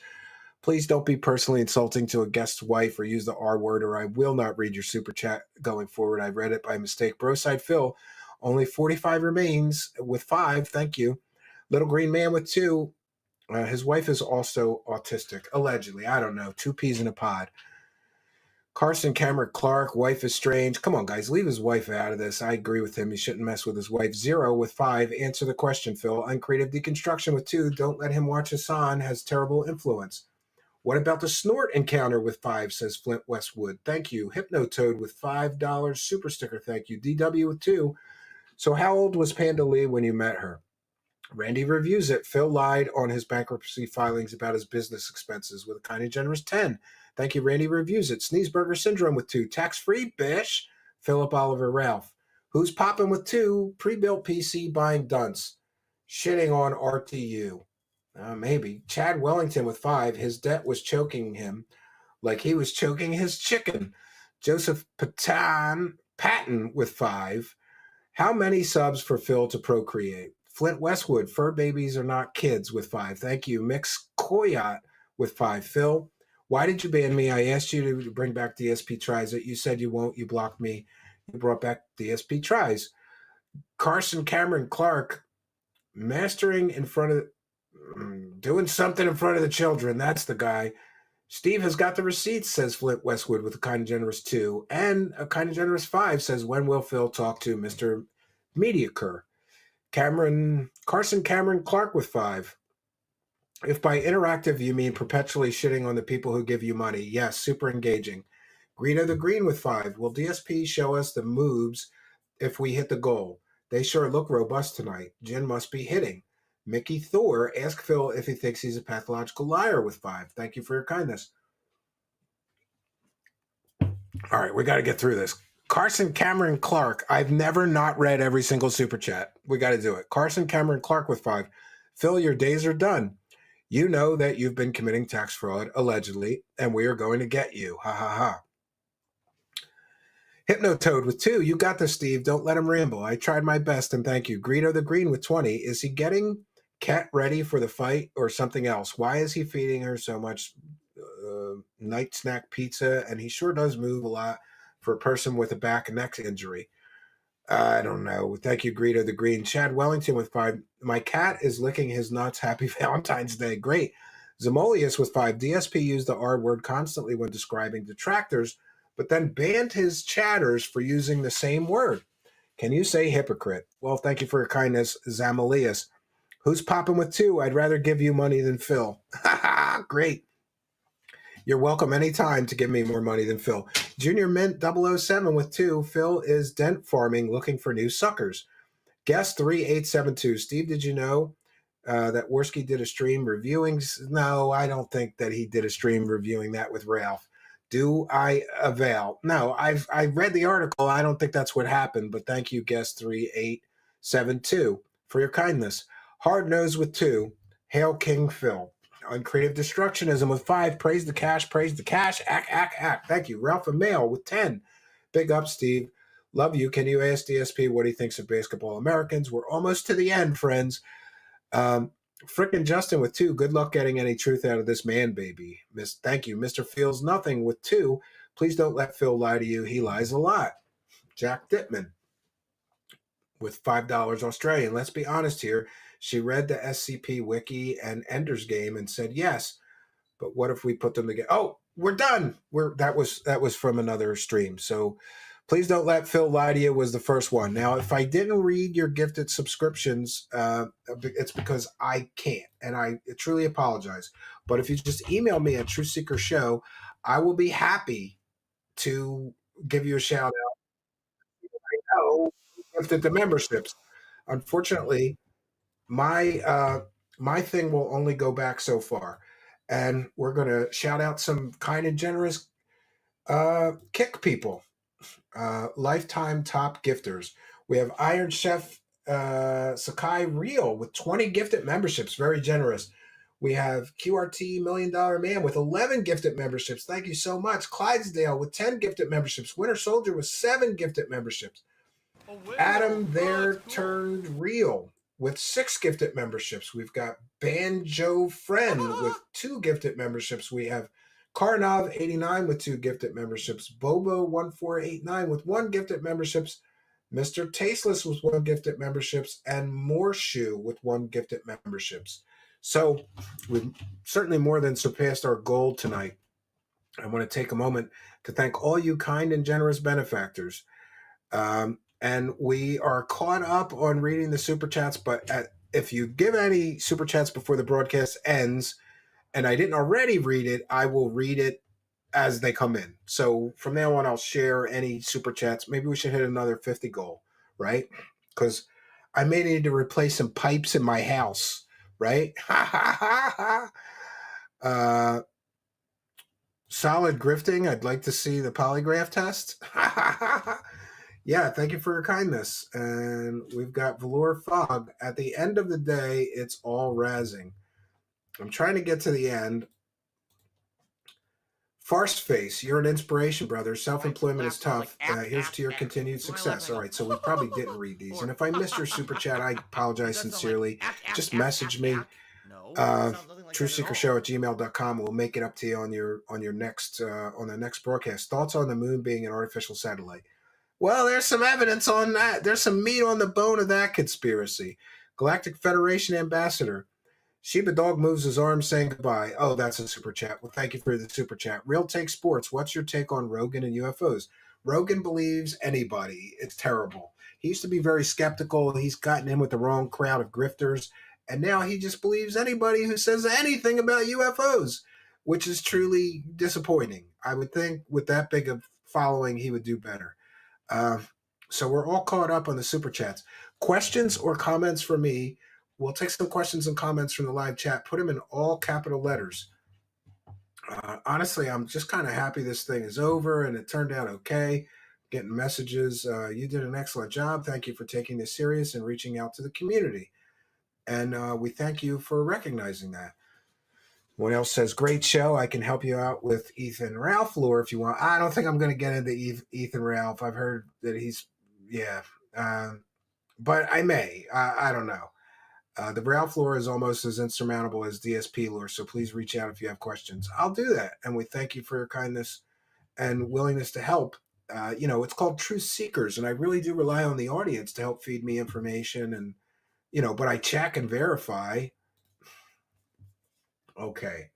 Please don't be personally insulting to a guest's wife or use the R word, or I will not read your super chat going forward. I read it by mistake. Broside Phil, only 45 remains with 5. Thank you. Little Green Man with 2. His wife is also autistic, allegedly. I don't know. 2 peas in a pod. Carson Cameron Clark, wife is strange. Come on, guys, leave his wife out of this. I agree with him. He shouldn't mess with his wife. 0 with 5. Answer the question, Phil. Uncreative deconstruction with 2. Don't let him watch Hassan. Has terrible influence. What about the snort encounter with 5, says Flint Westwood. Thank you. Hypnotoad with $5. Super sticker, thank you. DW with 2. So how old was Panda Lee when you met her? Randy reviews it. Phil lied on his bankruptcy filings about his business expenses with a kind of generous 10. Thank you, Randy reviews it. Sneezeburger Syndrome with 2. Tax-free, bish. Philip Oliver Ralph. Who's popping with 2? Pre-built PC buying dunce. Shitting on RTU. Maybe. Chad Wellington with 5. His debt was choking him like he was choking his chicken. Joseph Patton with 5. How many subs for Phil to procreate? Flint Westwood, fur babies are not kids with 5. Thank you. Mix Koyat with 5. Phil, Why did you ban me? I asked you to bring back DSP tries. You said you won't. You blocked me. You brought back DSP tries. Carson Cameron Clark, mastering in front of, doing something in front of the children. That's the guy. Steve has got the receipts, says Flint Westwood with a kind and generous 2. And a kind and generous 5 says, when will Phil talk to Mr. Mediocre? Carson Cameron Clark with 5. If by interactive you mean perpetually shitting on the people who give you money, yes, super engaging. Greedo the Green with 5. Will DSP show us the moves if we hit the goal? They sure look robust tonight. Jen must be hitting. Mickey Thor, ask Phil if he thinks he's a pathological liar with 5. Thank you for your kindness. All right, we got to get through this. Carson Cameron Clark, I've never not read every single super chat. We got to do it. Carson Cameron Clark with 5. Phil, your days are done. You know that you've been committing tax fraud, allegedly, and we are going to get you. Ha, ha, ha. Hypnotoad with 2. You got this, Steve. Don't let him ramble. I tried my best, and thank you. Greedo the Green with 20. Is he getting Cat ready for the fight or something else? Why is he feeding her so much night snack pizza? And he sure does move a lot for a person with a back and neck injury. I don't know. Thank you, Greedo the Green. Chad Wellington with 5. My cat is licking his nuts. Happy Valentine's Day. Great. Zamolius with 5. DSP used the R word constantly when describing detractors, but then banned his chatters for using the same word. Can you say hypocrite? Well, thank you for your kindness, Zamolius. Who's popping with 2? I'd rather give you money than Phil. Great. You're welcome anytime to give me more money than Phil. Junior Mint 007 with 2. Phil is dent farming looking for new suckers. Guest 3872. Steve, did you know that Worski did a stream reviewing? No, I don't think that he did a stream reviewing that with Ralph. Do I avail? No, I read the article. I don't think that's what happened, but thank you, Guest 3872, for your kindness. Hard Nose with 2. Hail King Phil. Uncreative Destructionism with 5. Praise the cash, praise the cash. Act. Thank you. Ralph Mail with 10. Big up, Steve. Love you. Can you ask DSP what he thinks of basketball Americans? We're almost to the end, friends. Frickin' Justin with 2. Good luck getting any truth out of this man, baby. Thank you. Mr. Feels Nothing with 2. Please don't let Phil lie to you. He lies a lot. Jack Dittman with $5 Australian. Let's be honest here. She read the SCP wiki and Ender's Game and said yes, but what if we put them together? Oh, we're done. That was from another stream. So please don't let Phil lie to you was the first one. Now, if I didn't read your gifted subscriptions, it's because I can't, and I truly apologize. But if you just email me at Truth Seeker Show, I will be happy to give you a shout out. I know gifted the memberships. Unfortunately, my thing will only go back so far, and we're going to shout out some kind and generous kick people, lifetime top gifters. We have Iron Chef Sakai Real with 20 gifted memberships, very generous. We have QRT $1 Million Man with 11 gifted memberships. Thank you so much. Clydesdale with 10 gifted memberships. Winter Soldier with 7 gifted memberships. Adam There Turned Real with 6 gifted memberships. We've got Banjo Friend with 2 gifted memberships. We have Karnov 89 with 2 gifted memberships. Bobo 1489 with 1 gifted memberships. Mr. Tasteless with 1 gifted memberships, and Morshoe with 1 gifted memberships. So we've certainly more than surpassed our goal tonight. I want to take a moment to thank all you kind and generous benefactors. And we are caught up on reading the super chats, but if you give any super chats before the broadcast ends, and I didn't already read it, I will read it as they come in. So from now on, I'll share any super chats. Maybe we should hit another 50 goal, right? Because I may need to replace some pipes in my house, right? Solid grifting. I'd like to see the polygraph test. Yeah, thank you for your kindness. And we've got Velour Fog. At the end of the day, it's all razzing. I'm trying to get to the end. Farce Face, you're an inspiration, brother. Self-employment is tough. Here's to your continued success. All right, so we probably didn't read these. And if I missed your super chat, I apologize sincerely. Just message me. truthseekershow@gmail.com. We'll make it up to you on your next on the next broadcast. Thoughts on the moon being an artificial satellite? Well, there's some evidence on that. There's some meat on the bone of that conspiracy. Galactic Federation ambassador. Sheba Dog moves his arm saying goodbye. Oh, that's a super chat. Well, thank you for the super chat. Real Take Sports. What's your take on Rogan and UFOs? Rogan believes anybody. It's terrible. He used to be very skeptical. He's gotten in with the wrong crowd of grifters. And now he just believes anybody who says anything about UFOs, which is truly disappointing. I would think with that big of following, he would do better. So we're all caught up on the super chats. Questions or comments from me? We'll take some questions and comments from the live chat. Put them in all capital letters. Honestly, I'm just kind of happy this thing is over and it turned out okay. Getting messages. You did an excellent job. Thank you for taking this serious and reaching out to the community. And we thank you for recognizing that. One else says, great show. I can help you out with Ethan Ralph lore if you want. I don't think I'm going to get into Ethan Ralph. I've heard that he's, but I may. I don't know. The Ralph lore is almost as insurmountable as DSP lore, so please reach out if you have questions. I'll do that. And we thank you for your kindness and willingness to help. It's called Truth Seekers, and I really do rely on the audience to help feed me information and, but I check and verify. Okay.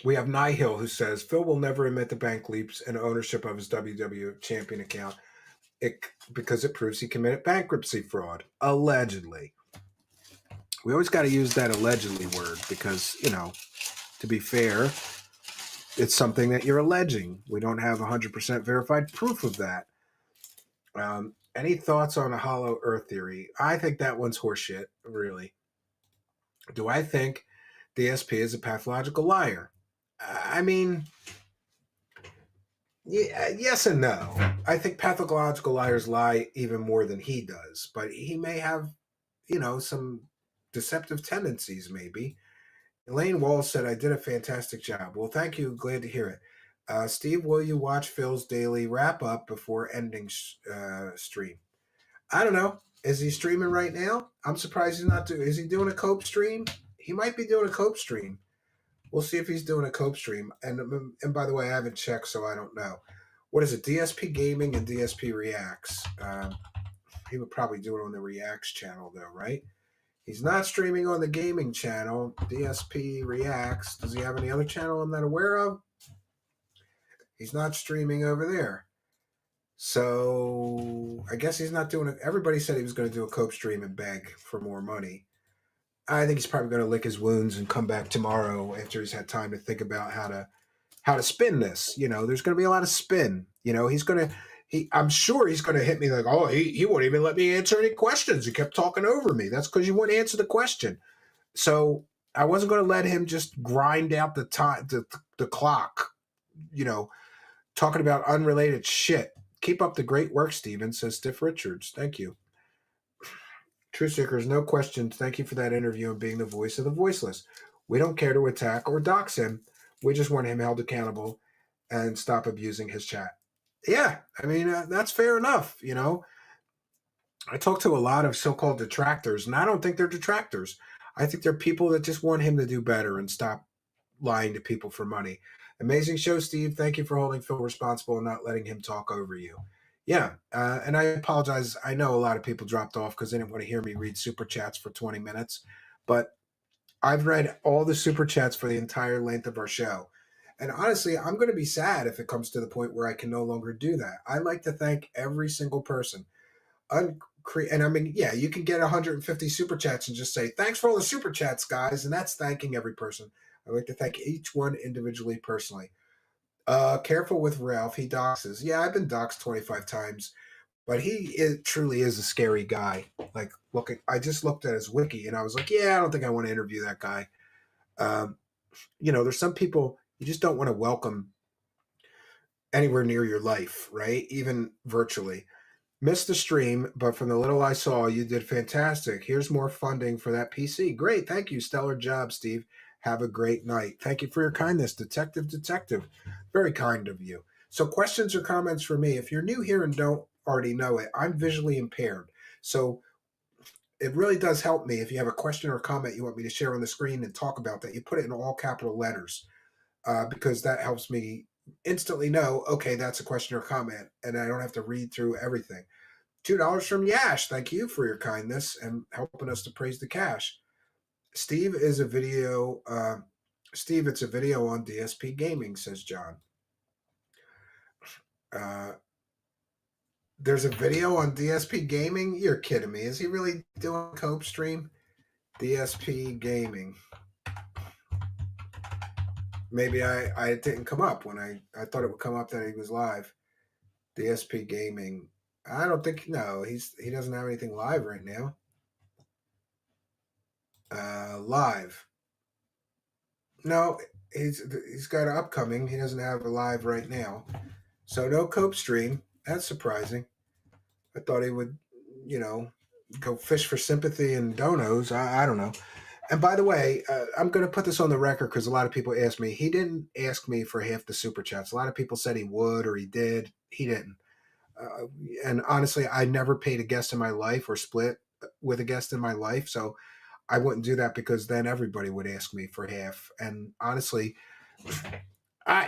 We have Nihil who says, Phil will never admit the bank leaps and ownership of his WWE champion account because it proves he committed bankruptcy fraud, allegedly. We always got to use that allegedly word because, to be fair, it's something that you're alleging. We don't have 100% verified proof of that. Any thoughts on a hollow earth theory? I think that one's horseshit, really. Do I think DSP is a pathological liar? I mean, yes and no. I think pathological liars lie even more than he does, but he may have, some deceptive tendencies, maybe. Elaine Wall said, I did a fantastic job. Well, thank you. Glad to hear it. Steve, will you watch Phil's daily wrap up before ending stream? I don't know. Is he streaming right now? I'm surprised he's not doing. Is he doing a cope stream? He might be doing a cope stream. We'll see if he's doing a cope stream. And by the way, I haven't checked, so I don't know. What is it? DSP Gaming and DSP Reacts. He would probably do it on the Reacts channel, though, right? He's not streaming on the gaming channel. DSP Reacts. Does he have any other channel I'm not aware of? He's not streaming over there. So I guess he's not doing it. Everybody said he was going to do a cope stream and beg for more money. I think he's probably going to lick his wounds and come back tomorrow after he's had time to think about how to spin this. There's going to be a lot of spin. I'm sure he's going to hit me like, oh, he won't even let me answer any questions. He kept talking over me. That's because you wouldn't answer the question. So I wasn't going to let him just grind out the time, the clock, talking about unrelated shit. Keep up the great work, Steven, says Stiff Richards. Thank you. Truth Seekers, no questions. Thank you for that interview and being the voice of the voiceless. We don't care to attack or dox him. We just want him held accountable and stop abusing his chat. Yeah, I mean, that's fair enough, I talk to a lot of so-called detractors, and I don't think they're detractors. I think they're people that just want him to do better and stop lying to people for money. Amazing show, Steve. Thank you for holding Phil responsible and not letting him talk over you. Yeah, and I apologize. I know a lot of people dropped off because they didn't want to hear me read super chats for 20 minutes, but I've read all the super chats for the entire length of our show. And honestly, I'm going to be sad if it comes to the point where I can no longer do that. I like to thank every single person. And I mean, yeah, you can get 150 super chats and just say, thanks for all the super chats, guys. And that's thanking every person. I like to thank each one individually, personally. Careful with Ralph. He doxes. Yeah, I've been doxed 25 times, but he truly is a scary guy. Like, I just looked at his wiki and I was like, yeah, I don't think I want to interview that guy. There's some people you just don't want to welcome anywhere near your life, right? Even virtually. Missed the stream, but from the little I saw, you did fantastic. Here's more funding for that PC. Great. Thank you. Stellar job, Steve. Have a great night. Thank you for your kindness, Detective. Very kind of you. So questions or comments for me. If you're new here and don't already know it, I'm visually impaired. So it really does help me if you have a question or a comment you want me to share on the screen and talk about that. You put it in all capital letters because that helps me instantly know, okay, that's a question or comment, and I don't have to read through everything. $2 from Yash. Thank you for your kindness and helping us to praise the cash. Steve, it's a video on DSP Gaming, says John. There's a video on DSP Gaming? You're kidding me. Is he really doing a Cope stream? DSP Gaming. Maybe I didn't come up when I thought it would come up that he was live. DSP Gaming. I don't think, no, he doesn't have anything live right now. Live. No, he's got an upcoming. He doesn't have a live right now. So no Cope stream. That's surprising. I thought he would, go fish for sympathy and donos. I don't know. And by the way, I'm going to put this on the record because a lot of people ask me. He didn't ask me for half the super chats. A lot of people said he would or he did. He didn't. And honestly, I never paid a guest in my life or split with a guest in my life. So I wouldn't do that because then everybody would ask me for half. And honestly,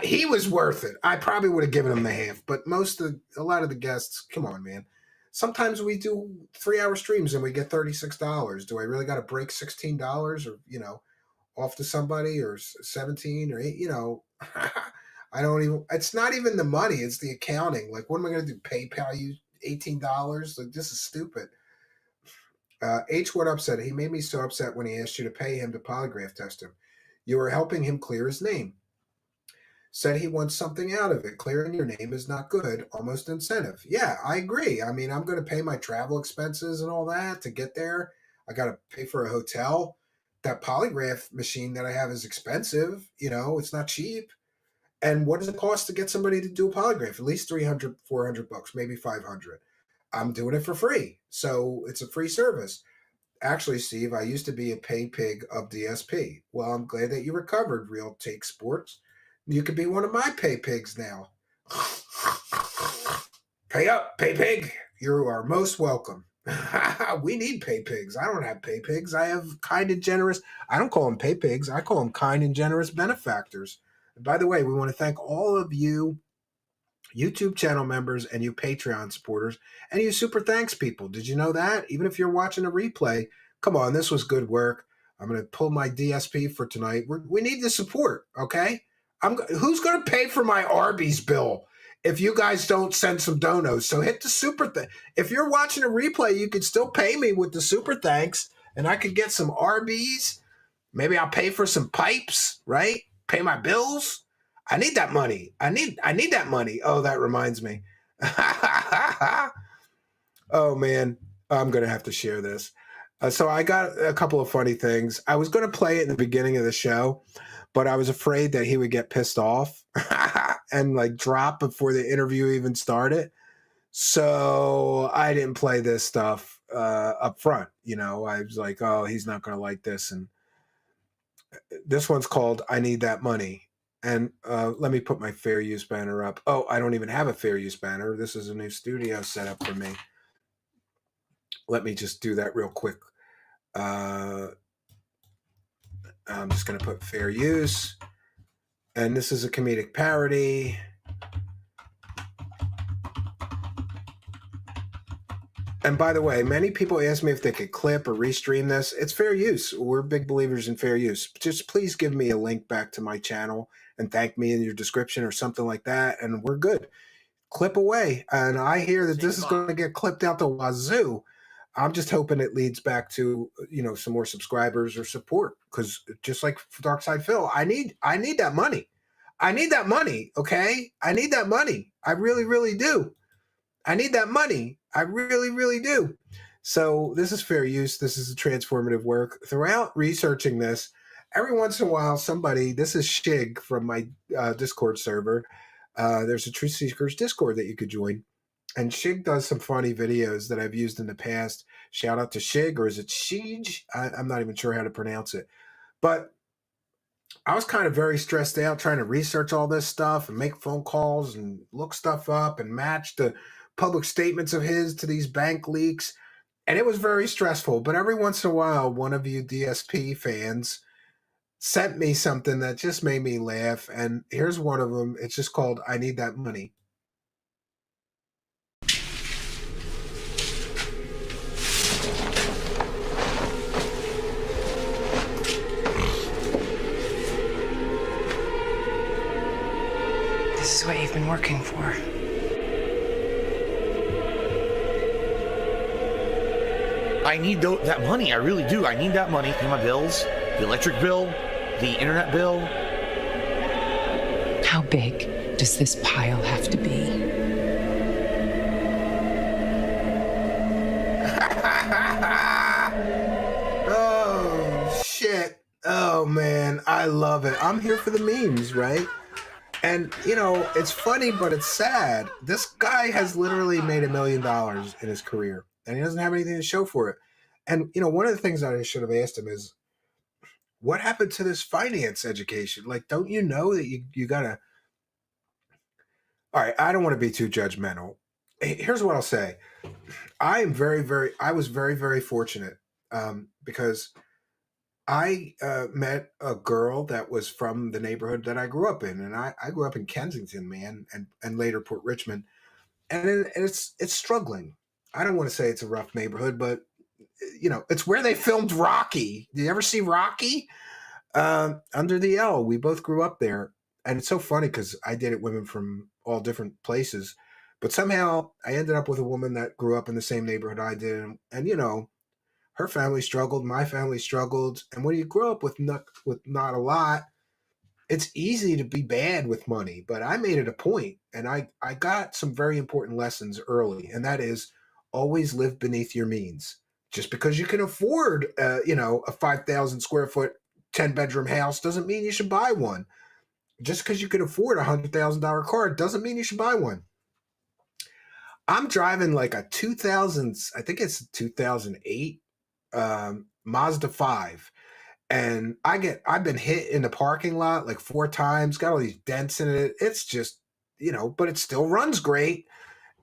he was worth it. I probably would have given him the half. But a lot of the guests, come on, man. Sometimes we do 3-hour streams and we get $36. Do I really got to break $16 or, off to somebody or 17 or 8, I don't even, it's not even the money. It's the accounting. Like, what am I going to do? PayPal you $18? Like, this is stupid. H, what upset? He made me so upset when he asked you to pay him to polygraph test him. You were helping him clear his name. Said he wants something out of it. Clearing your name is not good. Almost incentive. Yeah, I agree. I mean, I'm going to pay my travel expenses and all that to get there. I got to pay for a hotel. That polygraph machine that I have is expensive. It's not cheap. And what does it cost to get somebody to do a polygraph? At least $300, $400, maybe $500. I'm doing it for free. So it's a free service. Actually, Steve, I used to be a pay pig of DSP. Well, I'm glad that you recovered, Real Take Sports. You could be one of my pay pigs now. Pay up, pay pig. You are most welcome. We need pay pigs. I don't have pay pigs. I have kind and generous. I don't call them pay pigs. I call them kind and generous benefactors. And by the way, we want to thank all of you YouTube channel members and you Patreon supporters and you super thanks people. Did you know that? Even if you're watching a replay, come on, this was good work. I'm going to pull my DSP for tonight. We need the support, okay? Who's going to pay for my Arby's bill if you guys don't send some donos? So hit the super thing. If you're watching a replay, you could still pay me with the super thanks, and I could get some Arby's. Maybe I'll pay for some pipes, right? Pay my bills. I need that money. I need that money. Oh, that reminds me. Oh, man. I'm going to have to share this. So I got a couple of funny things. I was going to play it in the beginning of the show, but I was afraid that he would get pissed off and drop before the interview even started. So I didn't play this stuff up front. I was like, oh, he's not going to like this. And this one's called I Need That Money. And let me put my fair use banner up. Oh, I don't even have a fair use banner. This is a new studio set up for me. Let me just do that real quick. I'm just going to put fair use. And this is a comedic parody. And by the way, many people ask me if they could clip or restream this. It's fair use. We're big believers in fair use. Just please give me a link back to my channel and thank me in your description or something like that, and we're good. Clip away. And I hear that this is going to get clipped out the wazoo. I'm just hoping it leads back to, some more subscribers or support, because just like Darkside Phil, I need that money. I need that money, okay? I need that money. I really, really do. I need that money. I really, really do. So this is fair use. This is a transformative work. Throughout researching this, every once in a while, this is Shig from my Discord server. There's a Truth Seekers Discord that you could join. And Shig does some funny videos that I've used in the past. Shout out to Shig, or is it Shig? I'm not even sure how to pronounce it. But I was kind of very stressed out trying to research all this stuff and make phone calls and look stuff up and match the public statements of his to these bank leaks. And it was very stressful. But every once in a while, one of you DSP fans sent me something that just made me laugh. And here's one of them. It's just called I Need That Money. This is what you've been working for. I need that money. I really do. I need that money. Pay my bills, the electric bill, the internet bill. How big does this pile have to be? Oh, shit. Oh, man. I love it. I'm here for the memes, right? And, you know, it's funny, but it's sad. This guy has literally made $1 million in his career, and he doesn't have anything to show for it. And, you know, one of the things that I should have asked him is, what happened to this finance education? Like, don't you know that you got to... All right, I don't want to be too judgmental. Here's what I'll say. I was very, very fortunate because I met a girl that was from the neighborhood that I grew up in. And I grew up in Kensington, man, and later Port Richmond. And it's struggling. I don't want to say it's a rough neighborhood, but, you know, it's where they filmed Rocky. Did you ever see Rocky? Under the L. We both grew up there. And it's so funny because I dated women from all different places. But somehow I ended up with a woman that grew up in the same neighborhood I did. And you know, her family struggled, my family struggled. And when you grow up with not a lot, it's easy to be bad with money. But I made it a point, and I got some very important lessons early. And that is, always live beneath your means. Just because you can afford, you know, a 5,000 square foot, 10-bedroom house doesn't mean you should buy one. Just because you can afford a $100,000 car doesn't mean you should buy one. I'm driving like a 2008 Mazda 5. And I've been hit in the parking lot like 4 times, got all these dents in it. It's just, you know, but it still runs great.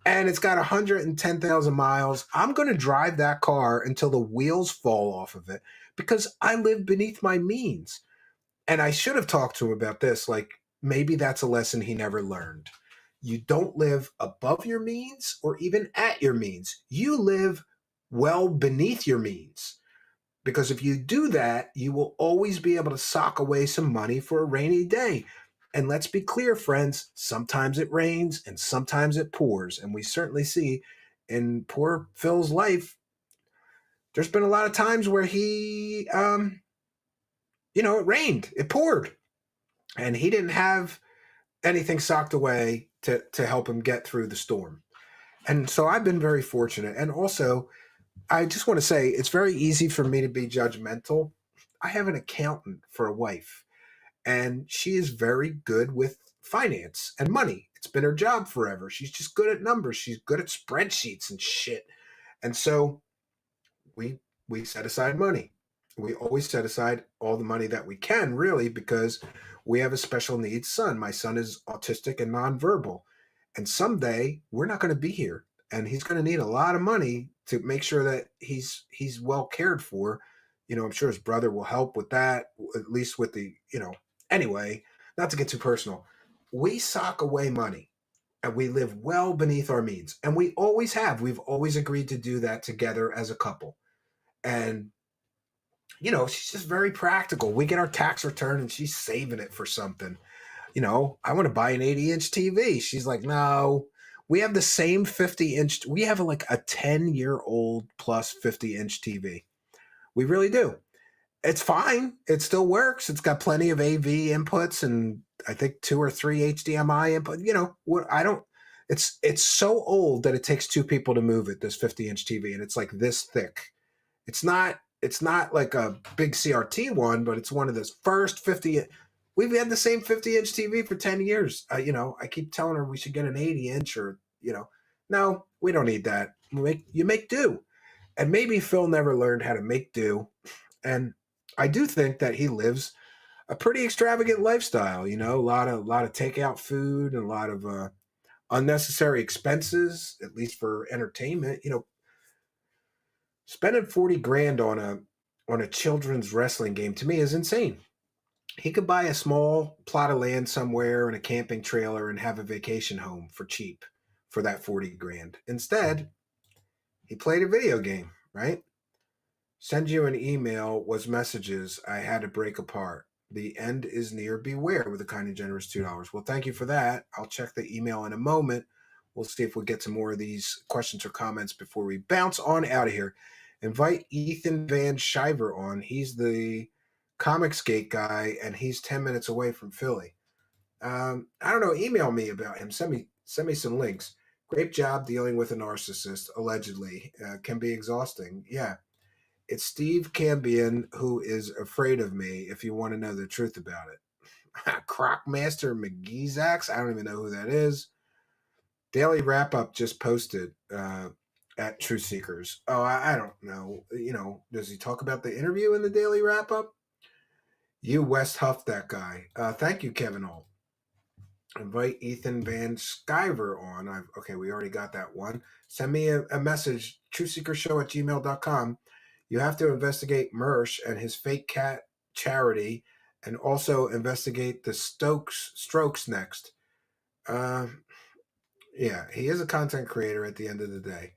And it's got 110,000 miles. I'm going to drive that car until the wheels fall off of it because I live beneath my means. And I should have talked to him about this. Like, maybe that's a lesson he never learned. You don't live above your means or even at your means. You live well beneath your means. Because if you do that, you will always be able to sock away some money for a rainy day. And let's be clear, friends, sometimes it rains and sometimes it pours. And we certainly see in poor Phil's life, there's been a lot of times where he, you know, it rained, it poured, and he didn't have anything socked away to help him get through the storm. And so I've been very fortunate. And also, I just want to say it's very easy for me to be judgmental. I have an accountant for a wife, and she is very good with finance and money. It's been her job forever. She's just good at numbers. She's good at spreadsheets and shit. And so we set aside money. We always set aside all the money that we can, really, because we have a special needs son. My son is autistic and nonverbal. And someday we're not going to be here. And he's going to need a lot of money to make sure that he's well cared for. You know, I'm sure his brother will help with that, at least with the, you know, anyway, not to get too personal. We sock away money and we live well beneath our means. And we always have. We've always agreed to do that together as a couple. And you know, she's just very practical. We get our tax return and she's saving it for something. You know, I want to buy an 80-inch TV. She's like, no, we have the same 50-inch. We have like a 10-year-old plus 50-inch TV. We really do. It's fine. It still works. It's got plenty of AV inputs and I think 2 or 3 HDMI input. You know, it's so old that it takes 2 people to move it, this 50-inch TV. And it's like this thick. It's not like a big CRT one, but it's one of those first 50. We've had the same 50-inch TV for 10 years. You know, I keep telling her we should get an 80-inch or, you know, no, we don't need that. You make do. And maybe Phil never learned how to make do. And I do think that he lives a pretty extravagant lifestyle, you know, a lot of takeout food and a lot of unnecessary expenses, at least for entertainment. You know, Spending 40 grand on a children's wrestling game to me is insane. He could buy a small plot of land somewhere in a camping trailer and have a vacation home for cheap for that 40 grand. Instead, he played a video game, right? Send you an email was messages. I had to break apart. The end is near. Beware with a kind and generous $2. Well, thank you for that. I'll check the email in a moment. We'll see if we get some more of these questions or comments before we bounce on out of here. Invite Ethan Van Shiver on. He's the Comicsgate guy, and he's 10 minutes away from Philly. I don't know. Email me about him. Send me some links. Great job dealing with a narcissist, allegedly. Can be exhausting. Yeah. It's Steve Cambion who is afraid of me, if you want to know the truth about it. Crocmaster McGeezax, I don't even know who that is. Daily Wrap-Up just posted at Truth Seekers. Oh, I don't know. You know, does he talk about the interview in the Daily Wrap-Up? You West Huff that guy. Thank you, Kevin Holt. Invite Ethan Van Skyver on. Okay, we already got that one. Send me a message, truthseekershow@gmail.com. You have to investigate Mersh and his fake cat charity, and also investigate the Strokes next. Yeah, he is a content creator at the end of the day.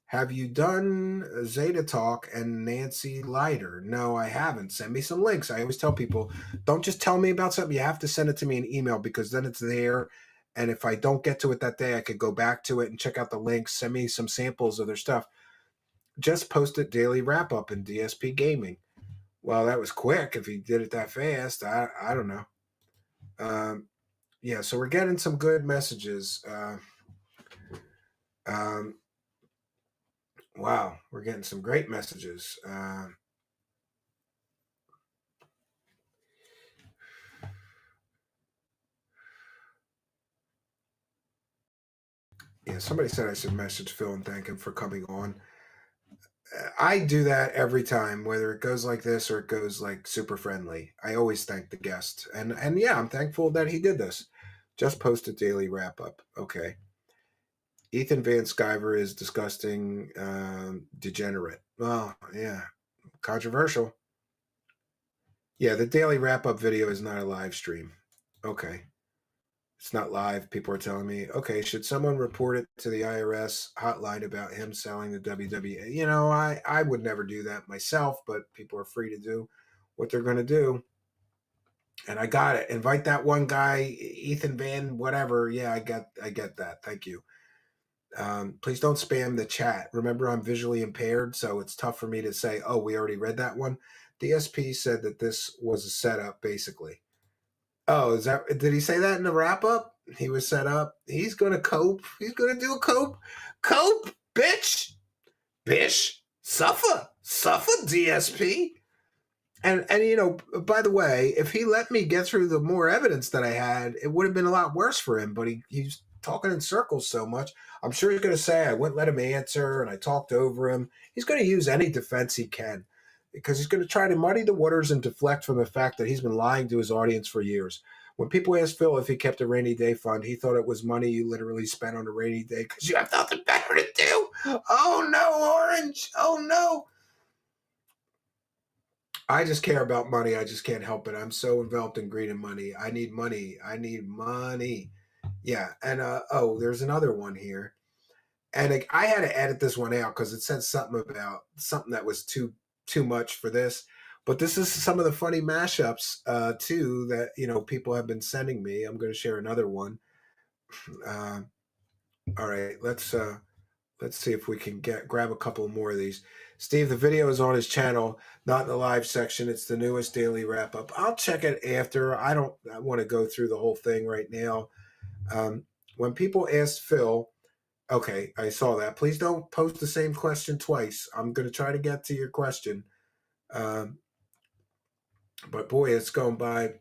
Have you done Zeta Talk and Nancy Leiter? No, I haven't. Send me some links. I always tell people, don't just tell me about something. You have to send it to me in email, because then it's there. And if I don't get to it that day, I could go back to it and check out the links. Send me some samples of their stuff. Just posted Daily Wrap-Up in DSP Gaming. Well, that was quick. If he did it that fast, I don't know. Yeah, so we're getting some good messages. Wow, we're getting some great messages. Yeah, somebody said I should message Phil and thank him for coming on. I do that every time, whether it goes like this or it goes like super friendly. I always thank the guest. And yeah, I'm thankful that he did this. Just posted Daily Wrap-Up. Okay. Ethan Van Skyver is disgusting, degenerate. Well, yeah, controversial. Yeah, the Daily Wrap-Up video is not a live stream. Okay. It's not live. People are telling me, okay, should someone report it to the IRS hotline about him selling the WWE? You know, I would never do that myself, but people are free to do what they're going to do. And I got it. Invite that one guy, Ethan Van, whatever. Yeah, I get that. Thank you. Please don't spam the chat. Remember, I'm visually impaired, so it's tough for me to say, oh, we already read that one. DSP said that this was a setup, basically. Oh, did he say that in the wrap-up? He was set up. He's going to cope. He's going to do a cope. Cope, bitch. Bish. Suffer, DSP. And you know, by the way, if he let me get through the more evidence that I had, it would have been a lot worse for him. But he's talking in circles so much. I'm sure he's going to say I wouldn't let him answer and I talked over him. He's going to use any defense he can, because he's going to try to muddy the waters and deflect from the fact that he's been lying to his audience for years. When people asked Phil if he kept a rainy day fund, he thought it was money you literally spent on a rainy day because you have nothing better to do. Oh, no, Orange. Oh, no. I just care about money. I just can't help it. I'm so enveloped in greed and money. I need money. I need money. Yeah. And, there's another one here. And I had to edit this one out because it said something about something that was too much for this. But this is some of the funny mashups, too, that, you know, people have been sending me. I'm going to share another one. All right. Let's see if we can grab a couple more of these. Steve, the video is on his channel, not in the live section. It's the newest Daily Wrap-Up. I'll check it after. I want to go through the whole thing right now. When people ask Phil, okay, I saw that. Please don't post the same question twice. I'm going to try to get to your question. But boy, it's going by.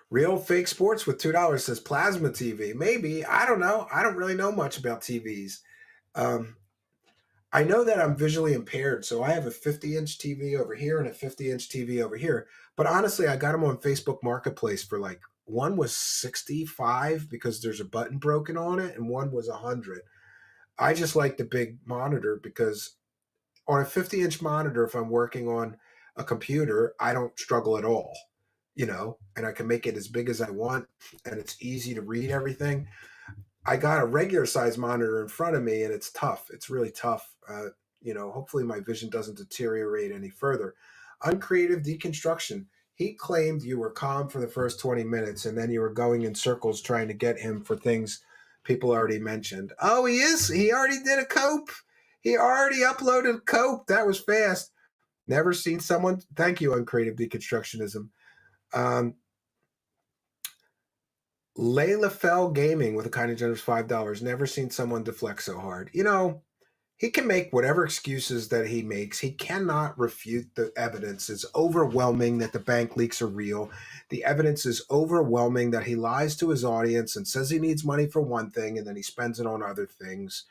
Real Fake Sports with $2 says plasma TV. Maybe. I don't know. I don't really know much about TVs. I know that I'm visually impaired, so I have a 50-inch TV over here and a 50-inch TV over here. But honestly, I got them on Facebook Marketplace for like, one was $65 because there's a button broken on it, and one was $100. I just like the big monitor because on a 50-inch monitor, if I'm working on a computer, I don't struggle at all, and I can make it as big as I want, and it's easy to read everything. I got a regular size monitor in front of me, and it's tough. It's really tough. Hopefully my vision doesn't deteriorate any further. Uncreative deconstruction. He claimed you were calm for the first 20 minutes, and then you were going in circles trying to get him for things people already mentioned. Oh, he is? He already did a cope. He already uploaded cope. That was fast. Never seen someone. Thank you, Uncreative Deconstructionism. Layla Fell Gaming with a kind of generous $5. Never seen someone deflect so hard. He can make whatever excuses that he makes. He cannot refute the evidence. It's overwhelming that the bank leaks are real. The evidence is overwhelming that he lies to his audience and says he needs money for one thing and then he spends it on other things.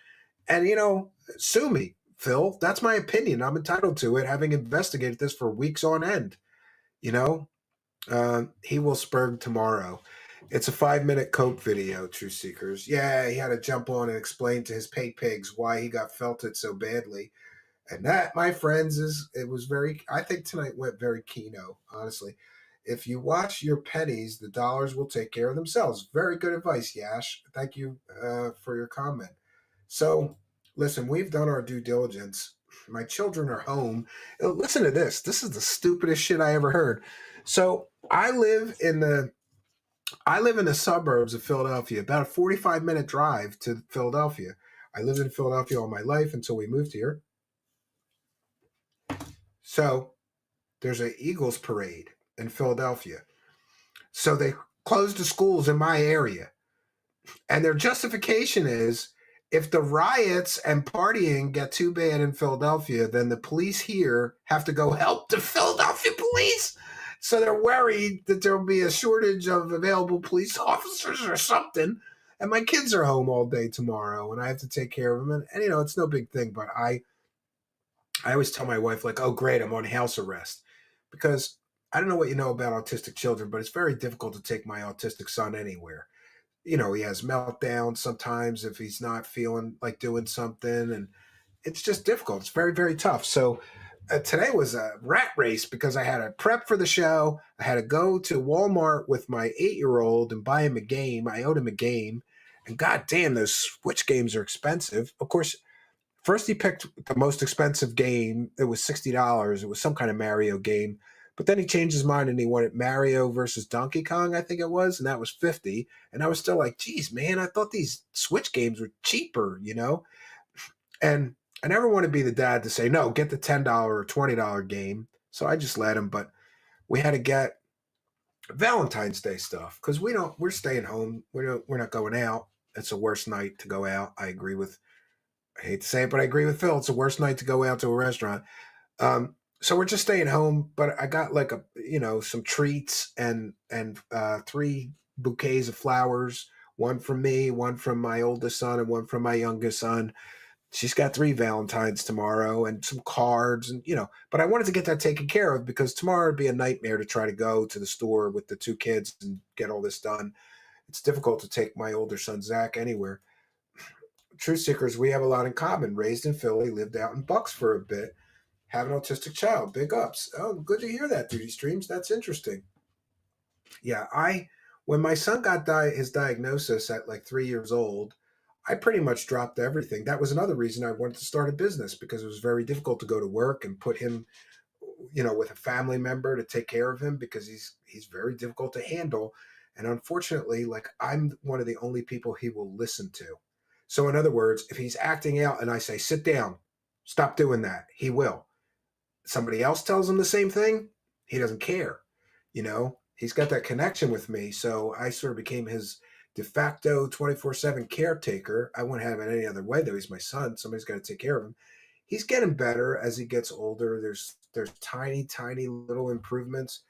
And, sue me, Phil. That's my opinion. I'm entitled to it, having investigated this for weeks on end. He will spurg tomorrow. It's a 5-minute cope video, True Seekers. Yeah, he had to jump on and explain to his pay pigs why he got felted so badly. And that, my friends, I think tonight went very keynote, honestly. If you watch your pennies, the dollars will take care of themselves. Very good advice, Yash. Thank you for your comment. So, listen, we've done our due diligence. My children are home. Listen to this. This is the stupidest shit I ever heard. So, I live in the suburbs of Philadelphia, about a 45-minute drive to Philadelphia. I lived in Philadelphia all my life until we moved here. So there's an Eagles parade in Philadelphia. So they closed the schools in my area. And their justification is, if the riots and partying get too bad in Philadelphia, then the police here have to go help the Philadelphia police. So they're worried that there will be a shortage of available police officers or something. And my kids are home all day tomorrow, and I have to take care of them. And it's no big thing, but I always tell my wife, like, oh, great, I'm on house arrest. Because I don't know what you know about autistic children, but it's very difficult to take my autistic son anywhere. He has meltdowns sometimes if he's not feeling like doing something, and it's just difficult. It's very, very tough. So today was a rat race because I had to prep for the show. I had to go to Walmart with my 8-year-old and buy him a game. I owed him a game. And goddamn, those Switch games are expensive. Of course, first he picked the most expensive game. It was $60. It was some kind of Mario game. But then he changed his mind and he wanted Mario versus Donkey Kong, I think it was, and that was $50. And I was still like, geez, man, I thought these Switch games were cheaper, And I never want to be the dad to say, no, get the $10 or $20 game. So I just let him. But we had to get Valentine's Day stuff because we're staying home. We're not going out. It's the worst night to go out. I hate to say it, but I agree with Phil. It's the worst night to go out to a restaurant. So we're just staying home, but I got like some treats and 3 bouquets of flowers, one from me, one from my oldest son, and one from my youngest son. She's got 3 Valentines tomorrow and some cards and, but I wanted to get that taken care of because tomorrow would be a nightmare to try to go to the store with the 2 kids and get all this done. It's difficult to take my older son, Zach, anywhere. Truth Seekers, we have a lot in common. Raised in Philly, lived out in Bucks for a bit, have an autistic child. Big ups. Oh, good to hear that, Duty Streams. That's interesting. Yeah, when my son got his diagnosis at like 3 years old, I pretty much dropped everything. That was another reason I wanted to start a business because it was very difficult to go to work and put him, with a family member to take care of him because he's very difficult to handle. And unfortunately, like I'm one of the only people he will listen to. So in other words, if he's acting out and I say, sit down, stop doing that, he will. Somebody else tells him the same thing, he doesn't care. He's got that connection with me. So I sort of became his de facto 24/7 caretaker. I wouldn't have it any other way, though. He's my son. Somebody's got to take care of him. He's getting better as he gets older. There's tiny, tiny little improvements.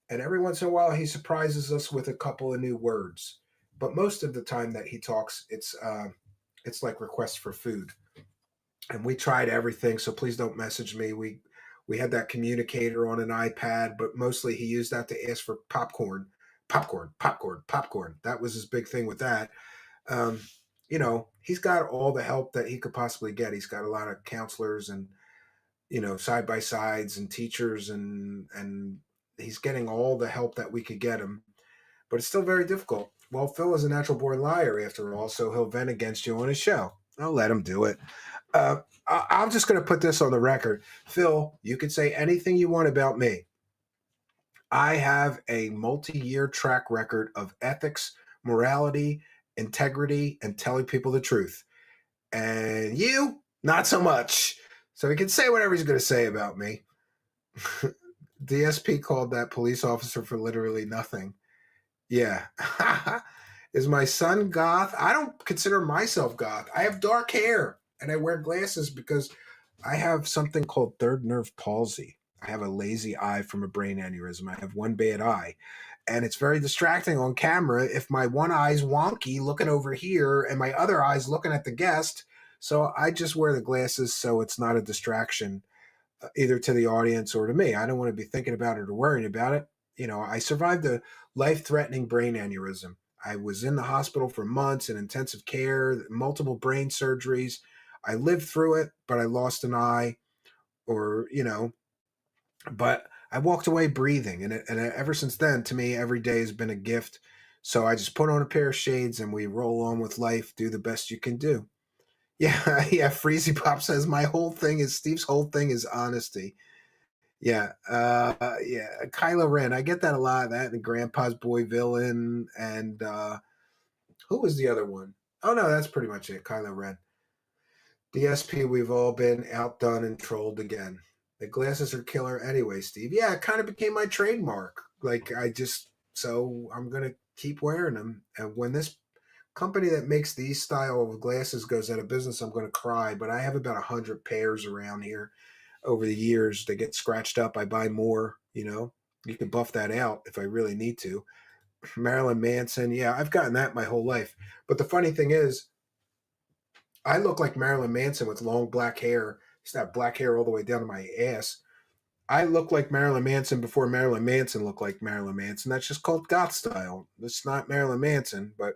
And every once in a while, he surprises us with a couple of new words. But most of the time that he talks, it's like requests for food. And we tried everything, so please don't message me. We had that communicator on an iPad, but mostly he used that to ask for popcorn. That was his big thing with that. He's got all the help that he could possibly get. He's got a lot of counselors and side by sides and teachers, and he's getting all the help that we could get him, but it's still very difficult. Well, Phil is a natural born liar after all, so he'll vent against you on his show. I'll let him do it. I'm just going to put this on the record. Phil, you can say anything you want about me. I have a multi-year track record of ethics, morality, integrity, and telling people the truth. And you, not so much. So he can say whatever he's going to say about me. DSP called that police officer for literally nothing. Yeah. Is my son goth? I don't consider myself goth. I have dark hair and I wear glasses because I have something called third nerve palsy. I have a lazy eye from a brain aneurysm. I have one bad eye. And it's very distracting on camera if my one eye's wonky looking over here and my other eye's looking at the guest. So I just wear the glasses so it's not a distraction either to the audience or to me. I don't want to be thinking about it or worrying about it. I survived a life-threatening brain aneurysm. I was in the hospital for months in intensive care, multiple brain surgeries. I lived through it, but I lost an eye, but I walked away breathing. And ever since then, to me, every day has been a gift. So I just put on a pair of shades and we roll on with life, do the best you can do. Yeah, yeah. Freezy Pop says Steve's whole thing is honesty. Yeah, yeah. Kylo Ren, I get that a lot. That and Grandpa's Boy Villain, and who was the other one? Oh no, that's pretty much it. Kylo Ren. DSP, we've all been outdone and trolled again. The glasses are killer anyway, Steve. Yeah, it kind of became my trademark. So I'm gonna keep wearing them. And when this company that makes these style of glasses goes out of business, I'm going to cry. But I have about 100 pairs around here over the years. They get scratched up. I buy more. You can buff that out if I really need to. Marilyn Manson. Yeah, I've gotten that my whole life. But the funny thing is, I look like Marilyn Manson with long black hair. He's got black hair all the way down to my ass. I look like Marilyn Manson before Marilyn Manson looked like Marilyn Manson. That's just called goth style. It's not Marilyn Manson, but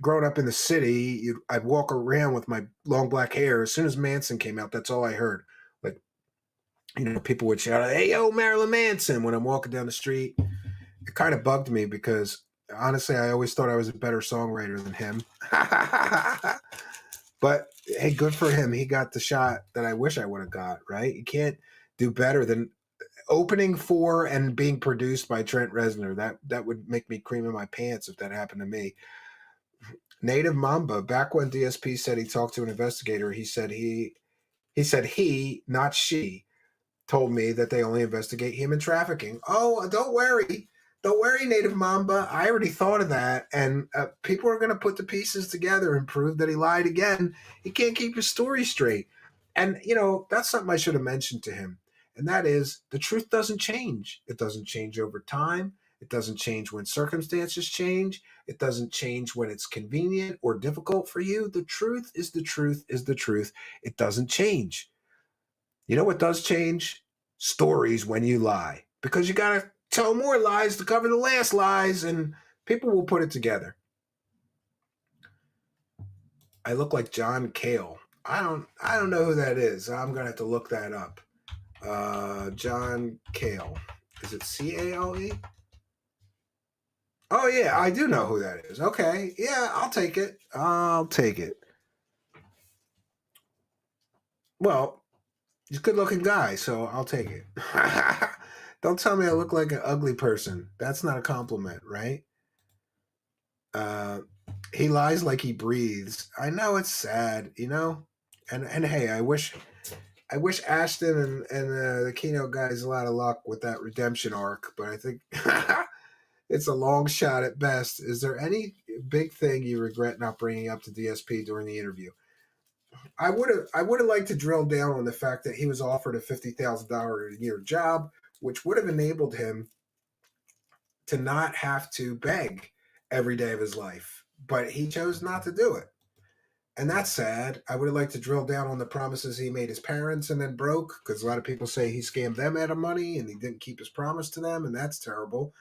growing up in the city, I'd walk around with my long black hair. As soon as Manson came out, that's all I heard. Like, people would shout, "Hey, yo, Marilyn Manson," when I'm walking down the street. It kind of bugged me because, honestly, I always thought I was a better songwriter than him. But, hey, good for him. He got the shot that I wish I would have got, right? You can't do better than opening for and being produced by Trent Reznor. That would make me cream in my pants if that happened to me. Native Mamba, back when DSP said he talked to an investigator, he said he, not she, told me that they only investigate human trafficking. Oh, don't worry. Don't worry, Native Mamba. I already thought of that. And people are going to put the pieces together and prove that he lied again. He can't keep his story straight. And, that's something I should have mentioned to him. And that is, the truth doesn't change. It doesn't change over time. It doesn't change when circumstances change. It doesn't change when it's convenient or difficult for you. The truth is the truth is the truth. It doesn't change. You know what does change? Stories when you lie. Because you got to tell more lies to cover the last lies, and people will put it together. I look like John Cale. I don't know who that is. I'm going to have to look that up. John Cale. Is it C-A-L-E? Oh, yeah, I do know who that is. Okay, yeah, I'll take it. Well, he's a good-looking guy, so I'll take it. Don't tell me I look like an ugly person. That's not a compliment, right? He lies like he breathes. I know it's sad, And hey, I wish Ashton and the Keynote guys a lot of luck with that redemption arc, but I think it's a long shot at best. Is there any big thing you regret not bringing up to DSP during the interview? I would have liked to drill down on the fact that he was offered a $50,000 a year job, which would have enabled him to not have to beg every day of his life. But he chose not to do it. And that's sad. I would have liked to drill down on the promises he made his parents and then broke, because a lot of people say he scammed them out of money and he didn't keep his promise to them, and that's terrible.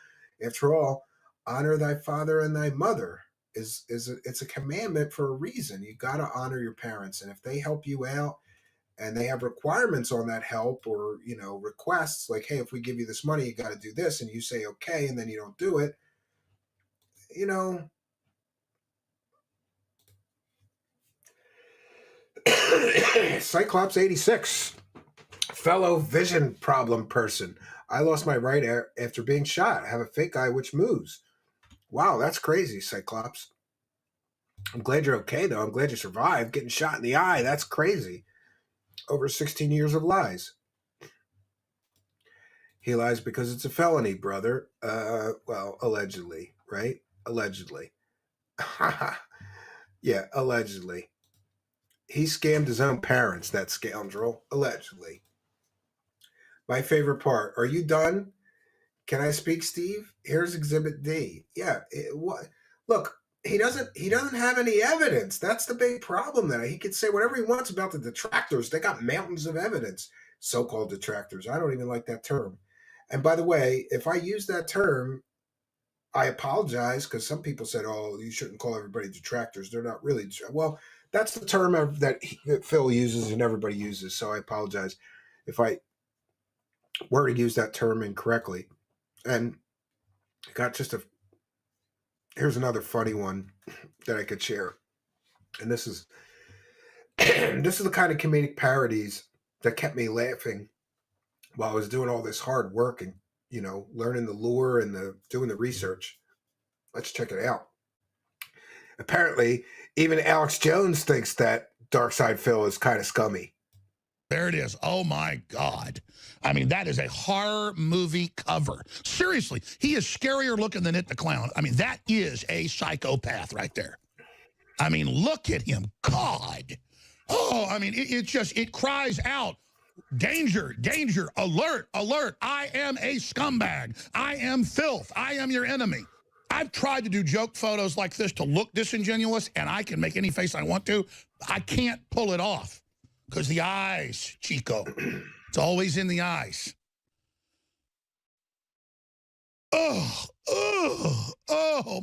After all, honor thy father and thy mother it's a commandment for a reason. You got to honor your parents, and if they help you out and they have requirements on that help, or, you know, requests like, hey, if we give you this money, you got to do this, and you say okay, and then you don't do it, you know. Cyclops 86, fellow vision problem person. I lost my right after being shot. I have a fake eye which moves. Wow, that's crazy, Cyclops. I'm glad you're okay, though. I'm glad you survived getting shot in the eye. That's crazy. Over 16 years of lies. He lies because it's a felony, brother. Well, allegedly, right? Allegedly. Yeah, allegedly. He scammed his own parents, that scoundrel. Allegedly. My favorite part. Are you done? Can I speak, Steve? Here's Exhibit D. Yeah. What? Look, he doesn't have any evidence. That's the big problem. That he could say whatever he wants about the detractors. They got mountains of evidence. So-called detractors. I don't even like that term. And by the way, if I use that term, I apologize, because some people said, "Oh, you shouldn't call everybody detractors. They're not really." Well, that's the term that Phil uses and everybody uses. So I apologize if I were to use that term incorrectly. And got just here's another funny one that I could share. And this is the kind of comedic parodies that kept me laughing while I was doing all this hard work and, you know, learning the lore and doing the research. Let's check it out. Apparently, even Alex Jones thinks that Darkside Phil is kind of scummy. There it is. Oh, my God. I mean, that is a horror movie cover. Seriously, he is scarier looking than It the Clown. I mean, that is a psychopath right there. I mean, look at him. God. Oh, I mean, it cries out, danger, danger, alert, alert. I am a scumbag. I am filth. I am your enemy. I've tried to do joke photos like this to look disingenuous, and I can make any face I want to. I can't pull it off because the eyes, Chico. It's always in the eyes. Oh,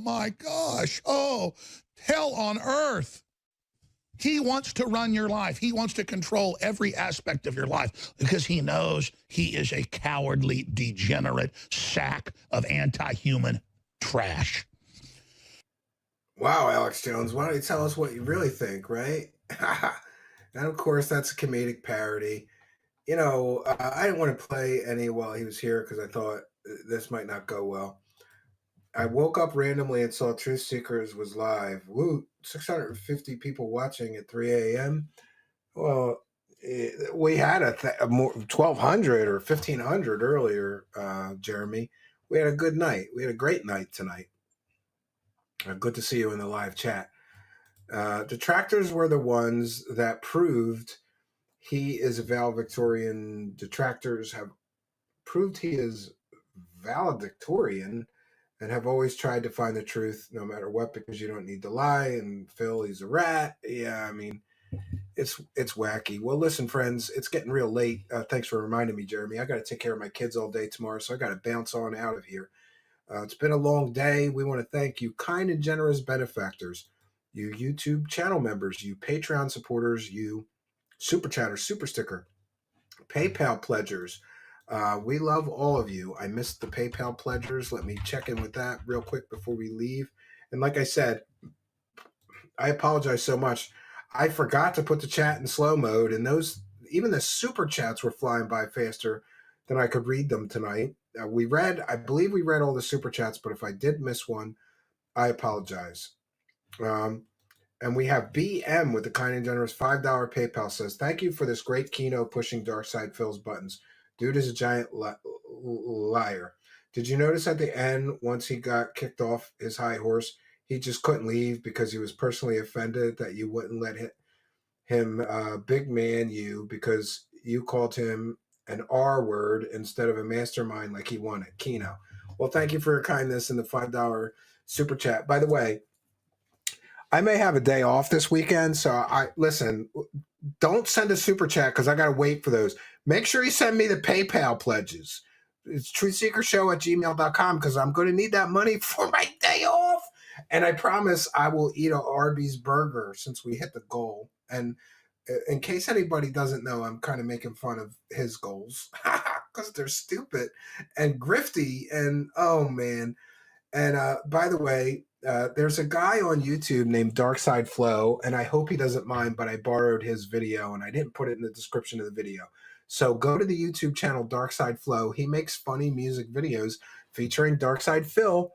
my gosh. Oh, hell on earth. He wants to run your life. He wants to control every aspect of your life because he knows he is a cowardly, degenerate sack of anti-human trash. Wow, Alex Jones, why don't you tell us what you really think, right? And of course, that's a comedic parody. You know, I didn't want to play any while he was here because I thought this might not go well. I woke up randomly and saw Truth Seekers was live. Woo, 650 people watching at 3 a.m. Well, we had a more 1,200 or 1,500 earlier, Jeremy. We had a good night. We had a great night tonight. Good to see you in the live chat. Detractors were the ones that proved he is a valedictorian. Detractors have proved he is valedictorian and have always tried to find the truth no matter what, because you don't need to lie. And Phil, he's a rat. Yeah, I mean, it's wacky. Well, listen, friends, it's getting real late. Thanks for reminding me, Jeremy. I got to take care of my kids all day tomorrow, so I got to bounce on out of here. It's been a long day. We want to thank you, kind and generous benefactors, you YouTube channel members, you Patreon supporters, you Super Chatter, Super Sticker, PayPal pledgers. We love all of you. I missed the PayPal pledgers. Let me check in with that real quick before we leave. And like I said, I apologize so much. I forgot to put the chat in slow mode, and even the super chats were flying by faster than I could read them tonight. I believe we read all the super chats, but if I did miss one, I apologize. And we have BM with the kind and generous $5 PayPal says, thank you for this great keynote pushing Darkside Phil's buttons. Dude is a giant liar. Did you notice at the end, once he got kicked off his high horse, he just couldn't leave because he was personally offended that you wouldn't let him big man you because you called him an R word instead of a mastermind like he wanted. Kino. Well, thank you for your kindness and the $5 super chat. By the way, I may have a day off this weekend, so listen, don't send a super chat because I got to wait for those. Make sure you send me the PayPal pledges. It's truthseekershow@gmail.com because I'm going to need that money for my day off. And I promise I will eat a Arby's burger since we hit the goal. And in case anybody doesn't know, I'm kind of making fun of his goals because they're stupid and grifty. And oh man. And by the way, there's a guy on YouTube named Darkside Flow, and I hope he doesn't mind, but I borrowed his video and I didn't put it in the description of the video. So go to the YouTube channel Darkside Flow. He makes funny music videos featuring Darkside Phil,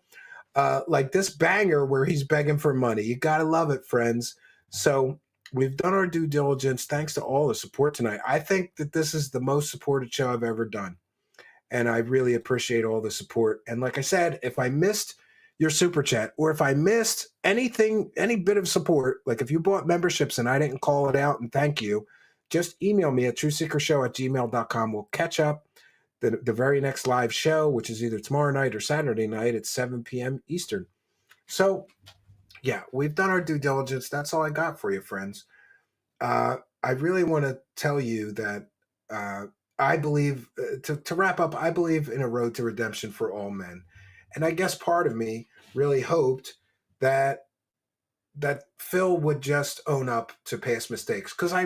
like this banger where he's begging for money. You gotta love it, friends. So we've done our due diligence. Thanks to all the support tonight. I think that this is the most supported show I've ever done. And I really appreciate all the support. And like I said, if I missed your super chat, or if I missed anything, any bit of support, like if you bought memberships and I didn't call it out and thank you, just email me at trueseekershow@gmail.com. We'll catch up the very next live show, which is either tomorrow night or Saturday night at 7 p.m. Eastern. So, yeah, we've done our due diligence. That's all I got for you, friends. I really want to tell you that I believe, to wrap up, I believe in a road to redemption for all men. And I guess part of me really hoped that Phil would just own up to past mistakes. Because I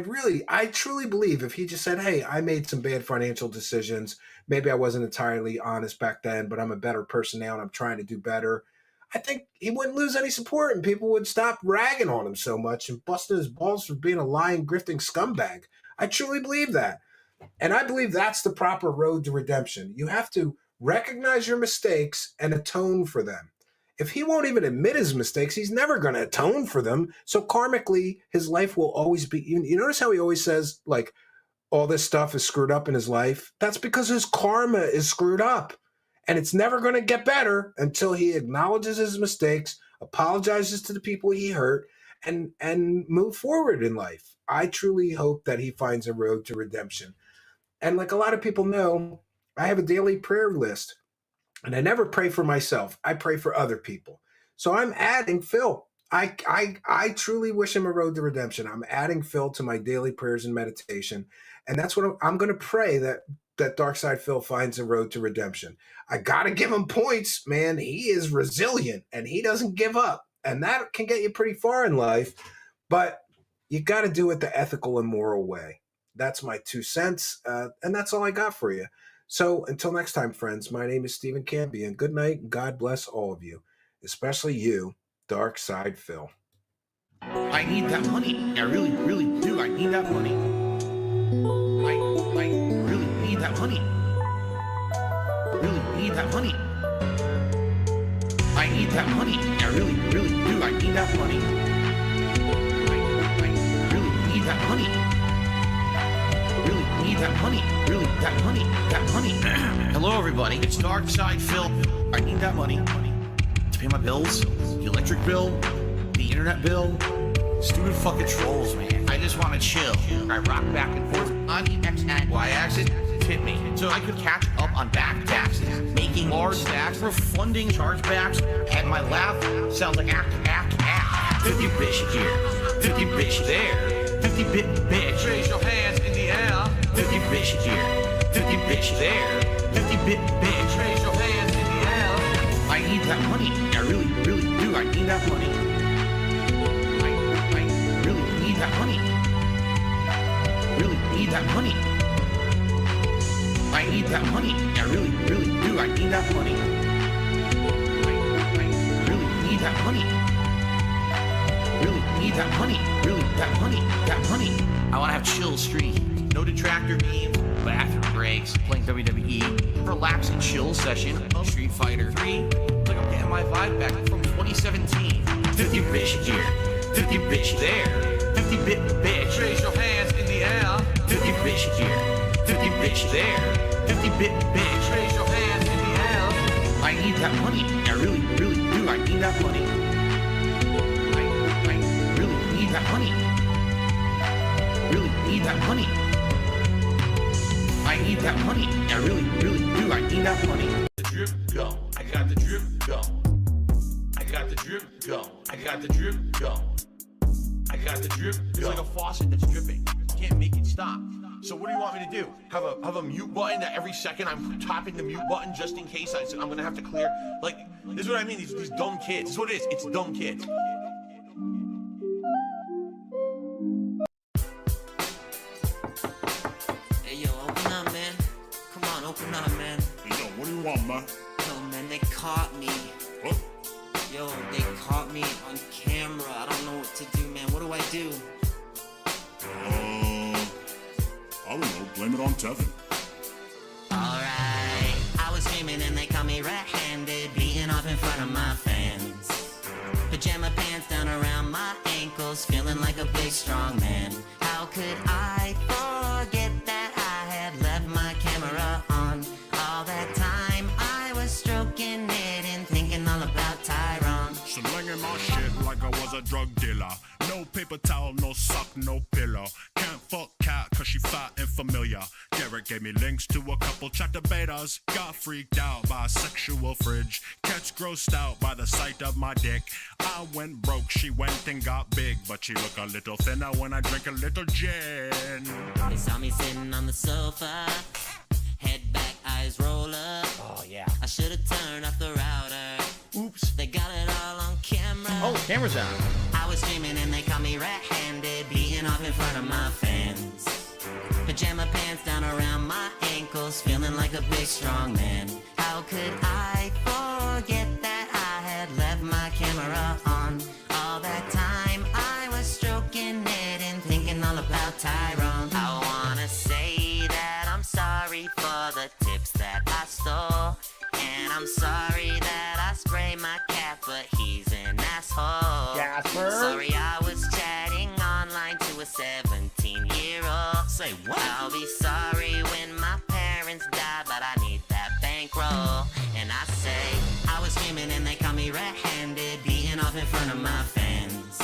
truly believe if he just said, hey, I made some bad financial decisions. Maybe I wasn't entirely honest back then, but I'm a better person now and I'm trying to do better. I think he wouldn't lose any support and people would stop ragging on him so much and busting his balls for being a lying, grifting scumbag. I truly believe that. And I believe that's the proper road to redemption. You have to recognize your mistakes and atone for them. If he won't even admit his mistakes, he's never going to atone for them. So karmically, his life will always be... You notice how he always says, like, all this stuff is screwed up in his life? That's because his karma is screwed up. And it's never going to get better until he acknowledges his mistakes, apologizes to the people he hurt, and move forward in life. I truly hope that he finds a road to redemption. And like a lot of people know, I have a daily prayer list. And I never pray for myself. I pray for other people. So I'm adding Phil. I truly wish him a road to redemption. I'm adding Phil to my daily prayers and meditation. And that's what I'm going to pray, that Darkside Phil finds a road to redemption. I got to give him points, man. He is resilient and he doesn't give up. And that can get you pretty far in life. But you got to do it the ethical and moral way. That's my 2 cents. And that's all I got for you. So until next time, friends, my name is Stephen Campion. Good night and God bless all of you, especially you, Darkside Phil. I need that money. I really, really do. I need that money. I really need that money. Really need that money. I need that money. I really, really do. I need that money. I really need that money. Really need that money. Really, that money. That money. Hello, everybody. It's Darkside Phil. I need that money to pay my bills, the electric bill, the internet bill. Stupid fucking trolls, man. I just want to chill. I rock back and forth on the X and Y axis. Tip me so I could catch up on back taxes, making large stacks, refunding chargebacks, and my laugh sounds like act. 50 bitch here, 50 bitch there, 50 bit bitch. Raise your hands in the air. 50 bitch here, 50 bitch there, 50 bit bitch. Raise your hands in the air. I need that money. I really, really do. I need that money. I really need that money. Really need that money. I need that money. I really, really do. I need that money. I really need that money. Really need that money. Really, that money. That money. I want to have chill stream. No detractor memes, bathroom breaks, playing WWE, relaxing chill session of Street Fighter 3. Like I'm getting my vibe back from 2017. 50 bitch here, 50 bitch there, 50 bit bitch. Raise your hands in the air. 50 bitch here, 50 bitch there, 50 bit bitch. Raise your hands in the air. I need that money. I really, really do. I need that money. I really need that money. Really need that money. I need that money. I really, really do. I need that money. The drip go. I got the drip go. I got the drip go. I got the drip go. I got the drip go. It's like a faucet that's dripping. You can't make it stop. So what do you want me to do? Have a mute button that every second I'm tapping the mute button just in case I'm gonna have to clear. Like, this is what I mean. These dumb kids. This is what it is. It's dumb kids. Bye-bye. Yo, man, they caught me. What? Yo, they caught me on camera. I don't know what to do, man. What do I do? I don't know. Blame it on Tevin. Alright, I was screaming and they caught me red-handed, beating off in front of my fans. Pajama pants down around my ankles, feeling like a big strong man. How could I forget that I had left my camera on? All that time I was stroking it and thinking all about Tyrone. Slinging my shit like I was a drug dealer. No paper towel, no sock, no pillow. Can't fuck cat cause she fat and familiar. Garrett gave me links to a couple chatter betas. Got freaked out by a sexual fridge. Cats grossed out by the sight of my dick. I went broke, she went and got big. But she look a little thinner when I drink a little gin. They saw me sitting on the sofa, head back, eyes roll up. Oh, yeah. I should've turned off the router. Oops. They got it all on camera. Oh, camera's on. I was screaming and they caught me red-handed, beating off in front of my fans. Pajama pants down around my ankles, feeling like a big strong man. How could I forget that I had left my camera on? All that time I was stroking it and thinking all about Tyrone. I wanna say that I'm sorry for the tips that I stole. And I'm sorry that I sprayed my cat, but he's an asshole. Jasper? Sorry I was chatting online to a 17-year-old. Say what? I'll be sorry when my parents die, but I need that bankroll. And I say, I was screaming and they caught me red-handed, beating off in front of my fans.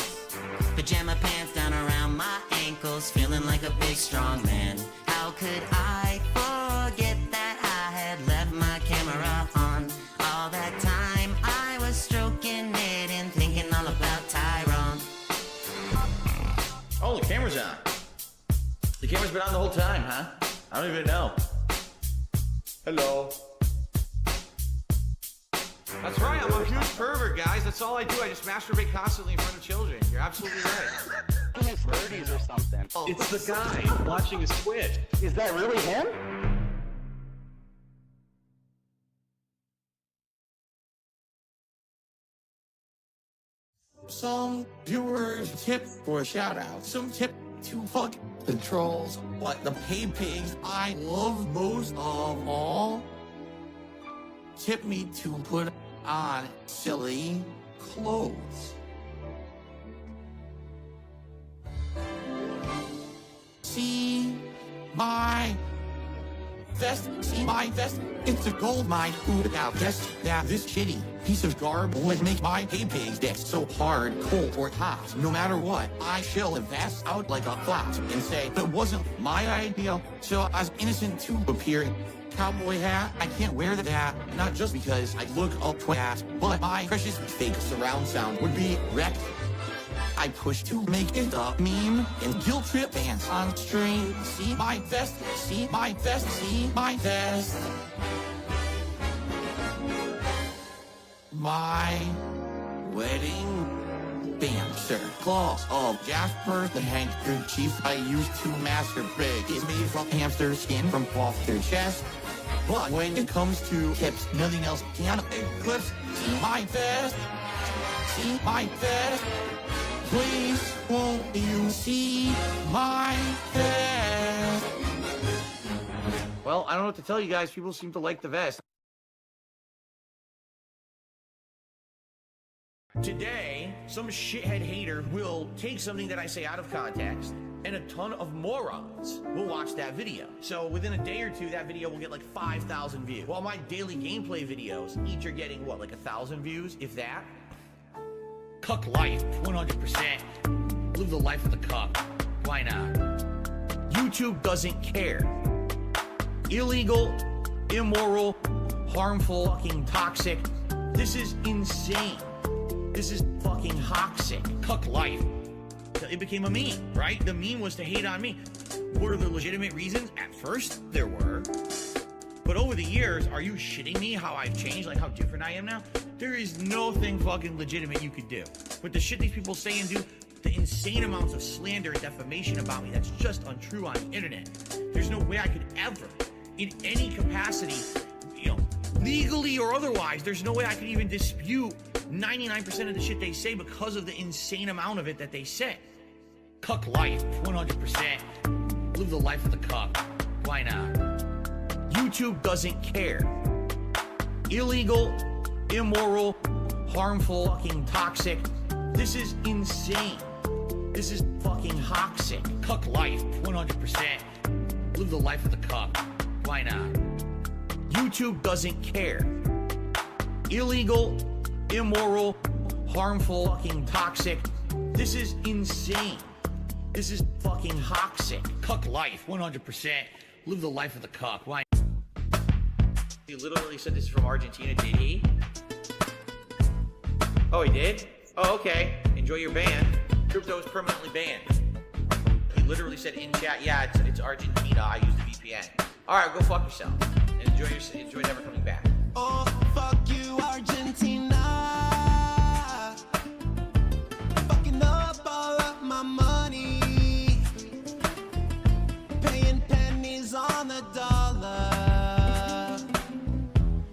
Pajama pants down around my ankles, feeling like a big strong man. How could I forget that I had left my camera on? All that time I was stroking it and thinking all about Tyrone. Oh, the camera's on. The camera's been on the whole time, huh? I don't even know. Hello. That's right, I'm a huge pervert, guys. That's all I do. I just masturbate constantly in front of children. You're absolutely right. In his 30s or something. It's the guy watching his Twitch. Is that really him? Some viewers tip for a shout out. Some tip to fuck the trolls. But the paid pigs I love most of all tip me to put on silly clothes. See my vest, see my vest. It's a gold mine. Who would have guessed that this shitty piece of garb would make my paid pig's dick so hard, cold, or hot? No matter what, I shall invest out like a flat and say that wasn't my idea. So as innocent to appear in cowboy hat, I can't wear that, not just because I look up twat, but my precious fake surround sound would be wrecked. I push to make it a meme and guilt trip fans on stream. See my vest, see my vest, see my vest. My wedding dancer. Claws of Jasper the handkerchief I used to masturbate is made from hamster skin from off their chest. But when it comes to tips, nothing else can eclipse. See my vest, see my vest. Please, won't you see my vest? Well, I don't know what to tell you guys. People seem to like the vest. Today, some shithead hater will take something that I say out of context, and a ton of morons will watch that video. So within a day or two, that video will get like 5,000 views. While my daily gameplay videos each are getting, what, like 1,000 views, if that? Cuck life, 100%. Live the life of the cuck. Why not? YouTube doesn't care. Illegal, immoral, harmful, fucking toxic. This is insane. This is fucking toxic. Cuck life. It became a meme, right? The meme was to hate on me. What are the legitimate reasons? At first, there were. But over the years, are you shitting me how I've changed, like how different I am now? There is no thing fucking legitimate you could do. But the shit these people say and do, the insane amounts of slander and defamation about me, that's just untrue on the internet. There's no way I could ever, in any capacity, Legally or otherwise, there's no way I could even dispute 99% of the shit they say because of the insane amount of it that they say. Cuck life, 100%. Live the life of the cuck. Why not? YouTube doesn't care. Illegal, immoral, harmful, fucking toxic. This is insane. This is fucking toxic. Cuck life, 100%. Live the life of the cuck. Why not? YouTube doesn't care. Illegal, immoral, harmful, fucking toxic. This is insane. This is fucking toxic. Cuck life, 100%. Live the life of the cuck. Why? He literally said this is from Argentina, did he? Oh, he did? Oh, okay. Enjoy your ban. Crypto is permanently banned. He literally said in chat, yeah, it's Argentina. I use the VPN. All right, go fuck yourself. And enjoy never coming back. Oh, fuck you, Argentina. Fucking up all of my money. Paying pennies on the dollar.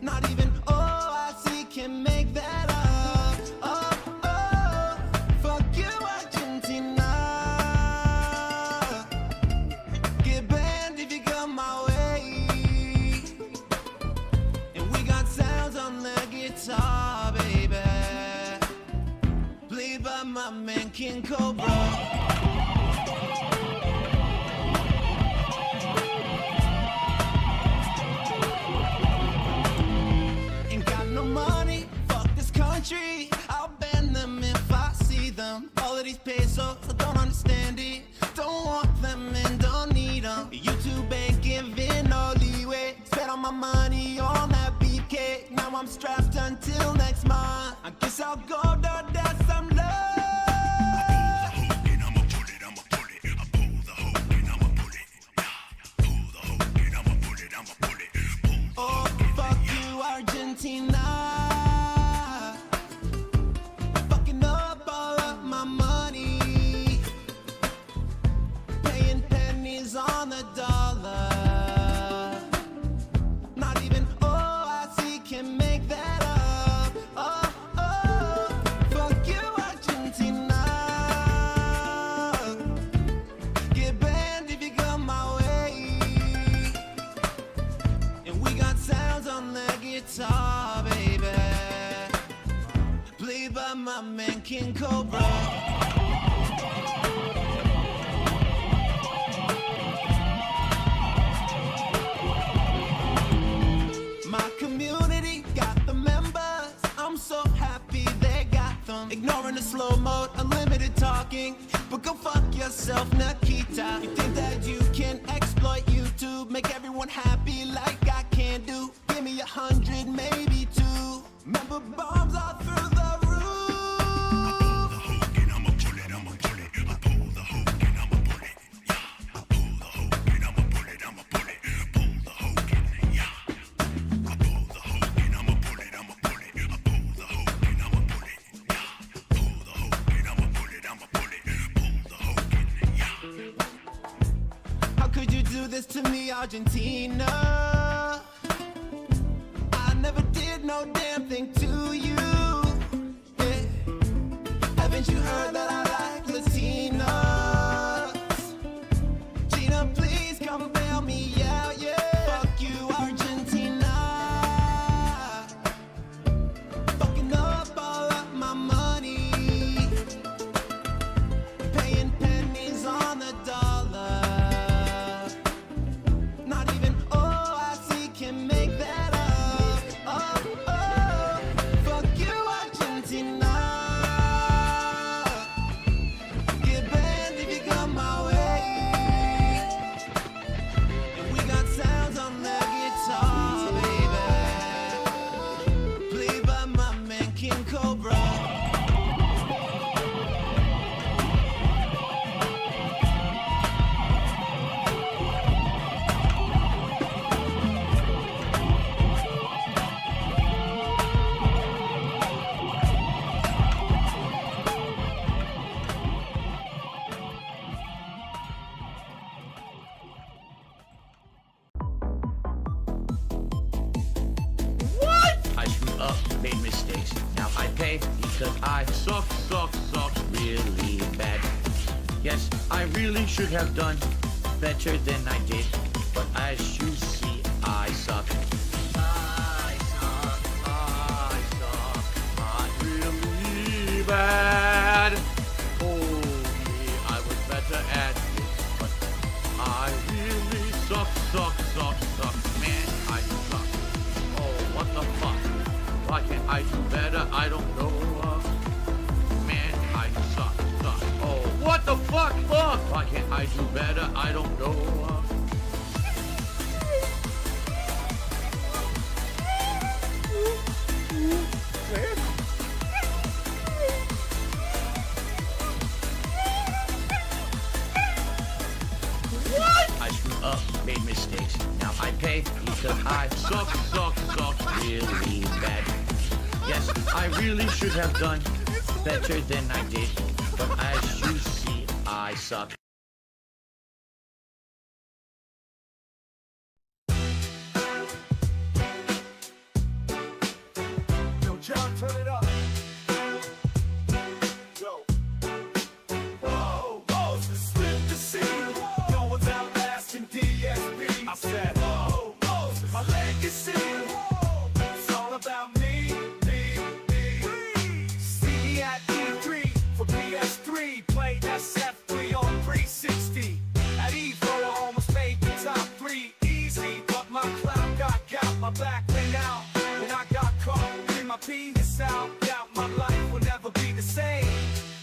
Not even OIC can make that up. Oh, oh, fuck you, Argentina. Get banned if you come my way. And we got sounds on the guitar, baby. Played by my man King Cobra. Money, fuck this country. I'll ban them if I see them. All of these pesos, I don't understand it. Don't want them and don't need them. YouTube ain't giving no leeway. Spent all my money on that BK. Now I'm strapped until next month. I guess I'll go down some love. Oh, fuck you, Argentina. Fucking up all of my money. Paying pennies on the dollar. Not even OIC can make that up. Oh, oh, fuck you, Argentina. Get banned if you come my way. And we got sounds on the guitar, baby. Played by my man King Cobra. My community got the members. I'm so happy they got them. Ignoring the slow mode, unlimited talking. But go fuck yourself, Nikita. You think that you can exploit YouTube, make everyone happy like I can do? Give me 100, maybe 2. Remember bombs all through the roof. How could you do this to me, Argentina? I never did no damn thing to you. Yeah. Haven't you heard that I like Latinas? Gina, please come bail me out, yeah. Fuck you, Argentina. Fucking up all of my money. Paying pennies on the dollar. Not even OIC can make that up. Oh, oh, sucks really bad. Yes, I really should have done better than I did, but as you see, I suck. I'm really bad. Oh, me, I was better at it, but I really suck. Man, I suck. Oh, what the fuck? Why can't I do better? I don't know. Man, I suck. Oh, what the fuck? Why can't I do better? I don't know. I screwed up, made mistakes. Now I pay because I suck really bad. Yes, I really should have done better than I did, but as you see, I suck. Yo, John, turn it up. Yo. Whoa, it's the slip to see. No one's outlasting DSP. I said, whoa, my legacy. It's all about me. See at E3 for PS3. Played SF3 on 360. At Evo, I almost made the top 3 easy. But my cloud got my back went out. And I got caught in my penis out. Doubt my life will never be the same.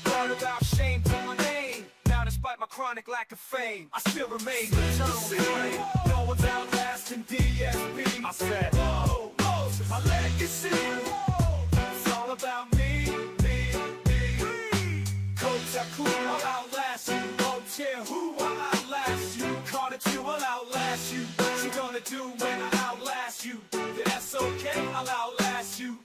Thought about shame to my name. Now despite my chronic lack of fame, I still remain eternal. No one's outlasting DSP. I said, whoa, my legacy. It's all about me. Coach, I cool, I'll outlast you. Don't care who, I'll outlast you. Carter, you, I'll outlast you. What you gonna do when I outlast you? That's okay, I'll outlast you.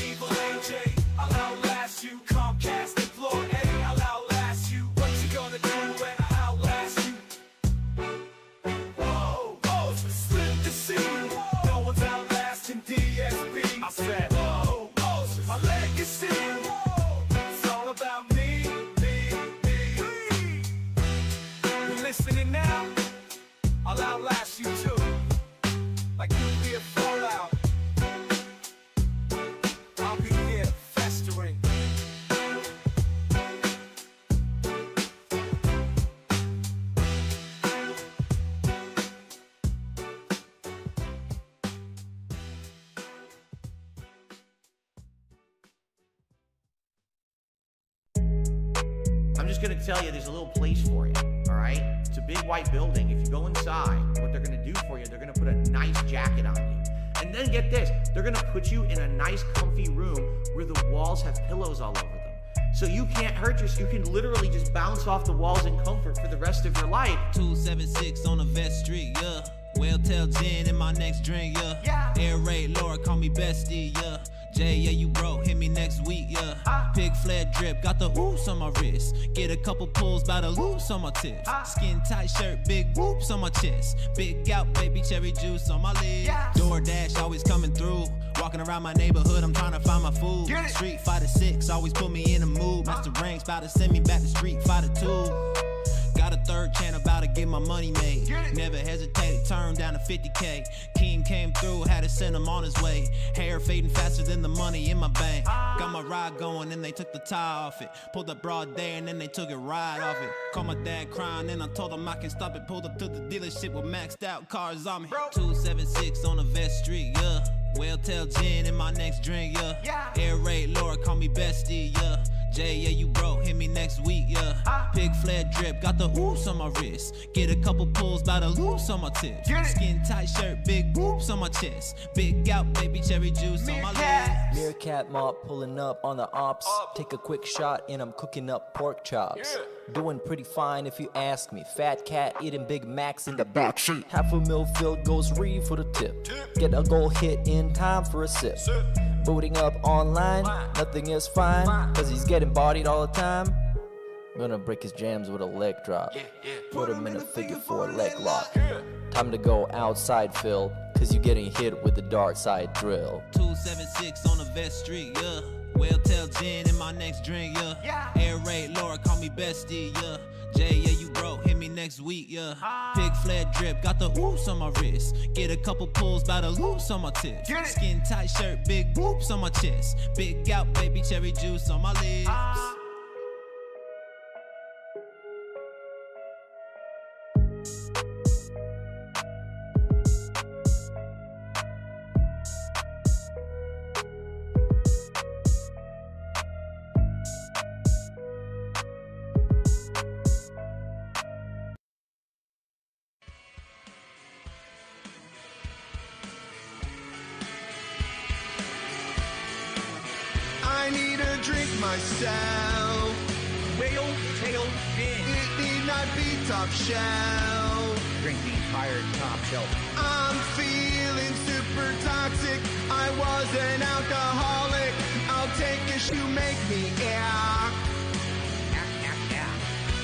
Evil AJ, I'll outlast you. Comcast and Floor A, I'll outlast you. What you gonna do when I outlast you? Whoa, it's the slip to see. No one's outlasting DSP. I said, whoa, my legacy. It's all about me. You listening now? I'll outlast you too. Like nuclear fallout. I'll be here festering. I'm just gonna tell you, there's a little place for you, all right? It's a big white building. If you go inside, what they're gonna do for you, they're gonna put a nice jacket on you. And then get this, they're gonna put you in a nice comfy room where the walls have pillows all over them. So you can't hurt yourself. You can literally just bounce off the walls in comfort for the rest of your life. 276 on the Vest Street, yeah. Well, tell Jen in my next drink, yeah. Air raid Laura, call me bestie, yeah. Jay, yeah, you broke, hit me next week, yeah. Pig fled drip, got the whoops on my wrist. Get a couple pulls by the loops on my tips. Skin tight shirt, big whoops on my chest. Big gout, baby cherry juice on my lips. DoorDash always coming through. Walking around my neighborhood, I'm trying to find my food. Street Fighter 6 always put me in a mood. Master Ranks about to send me back to Street Fighter 2. Got a third channel, about to get my money made. Never hesitated, turned down to 50K. King came through, had to send him on his way. Hair fading faster than the money in my bank. Got my ride going, and they took the tie off it. Pulled up broad day, and then they took it right off it. Called my dad crying, and I told him I can stop it. Pulled up to the dealership with maxed out cars on me. 276 on the Vest Street, yeah. Well, tell Jen in my next drink, yeah. Air raid Laura, call me bestie, yeah. Jay, yeah, you broke, hit me next week, yeah. Pig fled drip, got the whoops on my wrist. Get a couple pulls by the loops on my tips. Skin tight shirt, big whoops on my chest. Big gout, baby cherry juice on my lips. Meerkat mop pulling up on the ops. Take a quick shot and I'm cooking up pork chops. Doing pretty fine if you ask me. Fat cat eating Big Macs in the backseat. Half a mil filled goes re for the tip. Get a goal hit in time for a sip. Booting up online, nothing is fine, cause he's getting bodied all the time. I'm gonna break his jams with a leg drop. Put him in a figure 4 leg lock. Time to go outside, Phil, cause you getting hit with the dark side drill. 276 on the Vest Street, yeah. Well, tell Jen in my next drink, yeah. Air raid, Laura, call me bestie, yeah. Jay, yeah, you broke, hit me next week, yeah. Pig fled drip, got the oops on my wrist. Get a couple pulls by the loops on my tits. Skin tight shirt, big boobs on my chest. Big gout, baby cherry juice on my lips. I need a drink myself. Whale tail fin. It need not be top shelf. Drink the entire top shelf. I'm feeling super toxic. I was an alcoholic. I'll take a you make me act.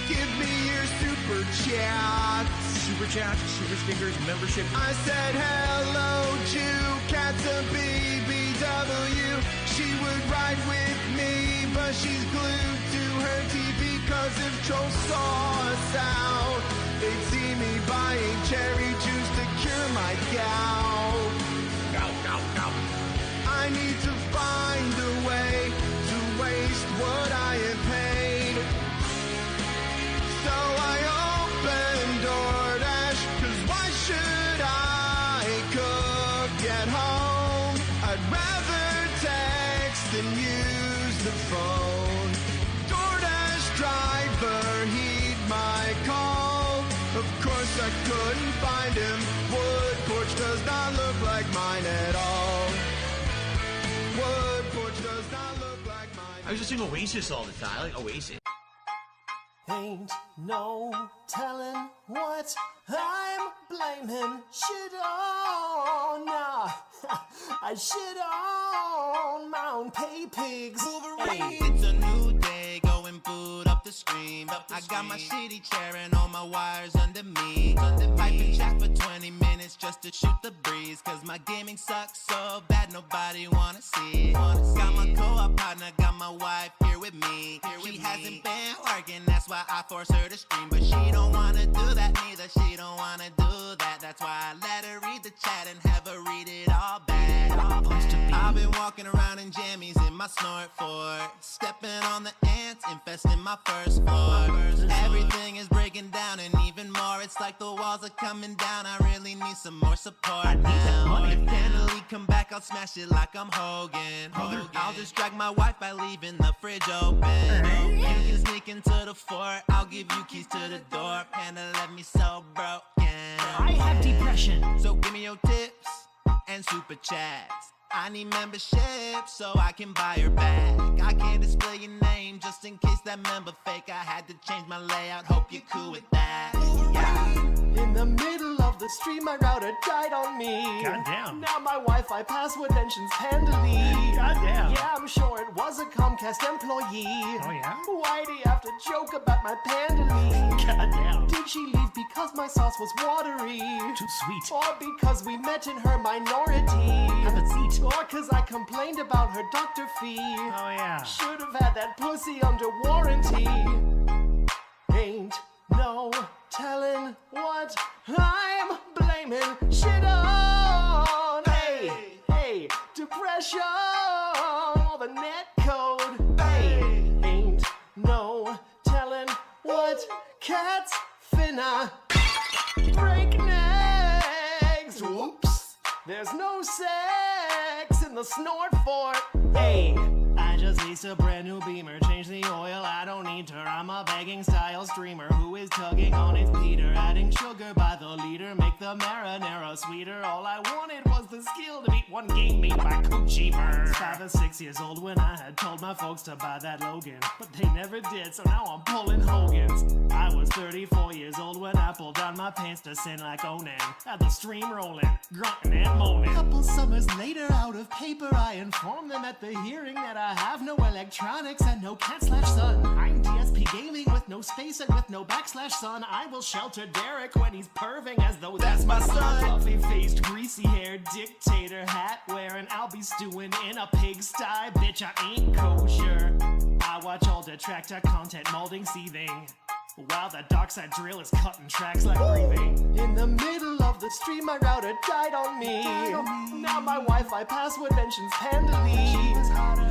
Give me your super chat. Super chats, super stickers, membership. I said hello to Cats a BBW. She would ride with me, but she's glued to her TV. Cause if trolls saw us out, they'd see me buying cherry juice to cure my gout. Gout. I need to find a way to waste what I am paid. So I opened DoorDash, cause why should I cook at home? I'd rather text than use the phone. DoorDash driver, heed my call. Of course I couldn't find him. Wood porch does not look like mine at all. Wood porch does not look like mine. I was just singing Oasis all the time. I like Oasis. Ain't no telling what I'm blaming shit on. Nah, I shit on my own pay pigs. Hey, it's a new day, going boot up the screen. I got my shitty chair and all my wires under me. Pipe and chat for 20 minutes just to shoot the breeze. Cause my gaming sucks so bad nobody wanna see it. Got my co-op partner, got my wife here with me. She hasn't been working, that's why I force her to stream. But she don't wanna do that neither, she don't wanna do that. That's why I let her read the chat and have her read it all back. I've been walking around in jammies in my snort fort, stepping on the ants, infesting my first floor. Everything is breaking down and even more. It's like the walls are coming down. I really need some more support now. If Candle come back, I'll smash it like I'm Hogan. I'll distract my wife by leaving the fridge open. You can sneak into the fort. I'll give you keys to the door. Panda left me so broken. I have depression. So give me your tips and super chats. I need membership so I can buy her back. I can't display your name just in case that member fake. I had to change my layout, hope you're cool with that. Yeah. In the middle of the stream, my router died on me. Goddamn. Now my Wi-Fi password mentions Pandally. Goddamn. Yeah, I'm sure it was a Comcast employee. Oh yeah? Why do you have to joke about my Pandally? Goddamn. Did she leave because my sauce was watery? Too sweet. Or because we met in her minority? Have a seat. Or cause I complained about her doctor fee? Oh yeah. Should have had that pussy under warranty. Ain't no telling what I'm blaming shit on. Hey, depression, all the net code. Hey, ain't no telling what cats finna break necks. Whoops, there's no sex in the snort fort. Hey, I just leased a brand new Beamer, change the oil, I don't need her. I'm a begging style streamer who is tugging on his Peter, adding sugar by the liter, make the marinara sweeter. All I wanted was the skill to beat one game made by Coochie Bird. 5 or 6 years old when I had told my folks to buy that Logan, but they never did, so now I'm pulling Hogan's. I was 34 years old when I pulled down my pants to sin like Onan. Had the stream rolling, grunting and moaning. Couple summers later, out of paper, I informed them at the hearing that I have no electronics and no cat/son. I'm DSP gaming with with no space and with no backslash son. I will shelter Derek when he's perving as though that's my son. Puffy-faced, greasy-haired dictator hat wearing, I'll be stewing in a pigsty. Bitch, I ain't kosher. I watch all detractor content molding, seething, while the dockside drill is cutting tracks like breathing. In the middle of the stream, my router died on me. Now my Wi-Fi password mentions Pandally.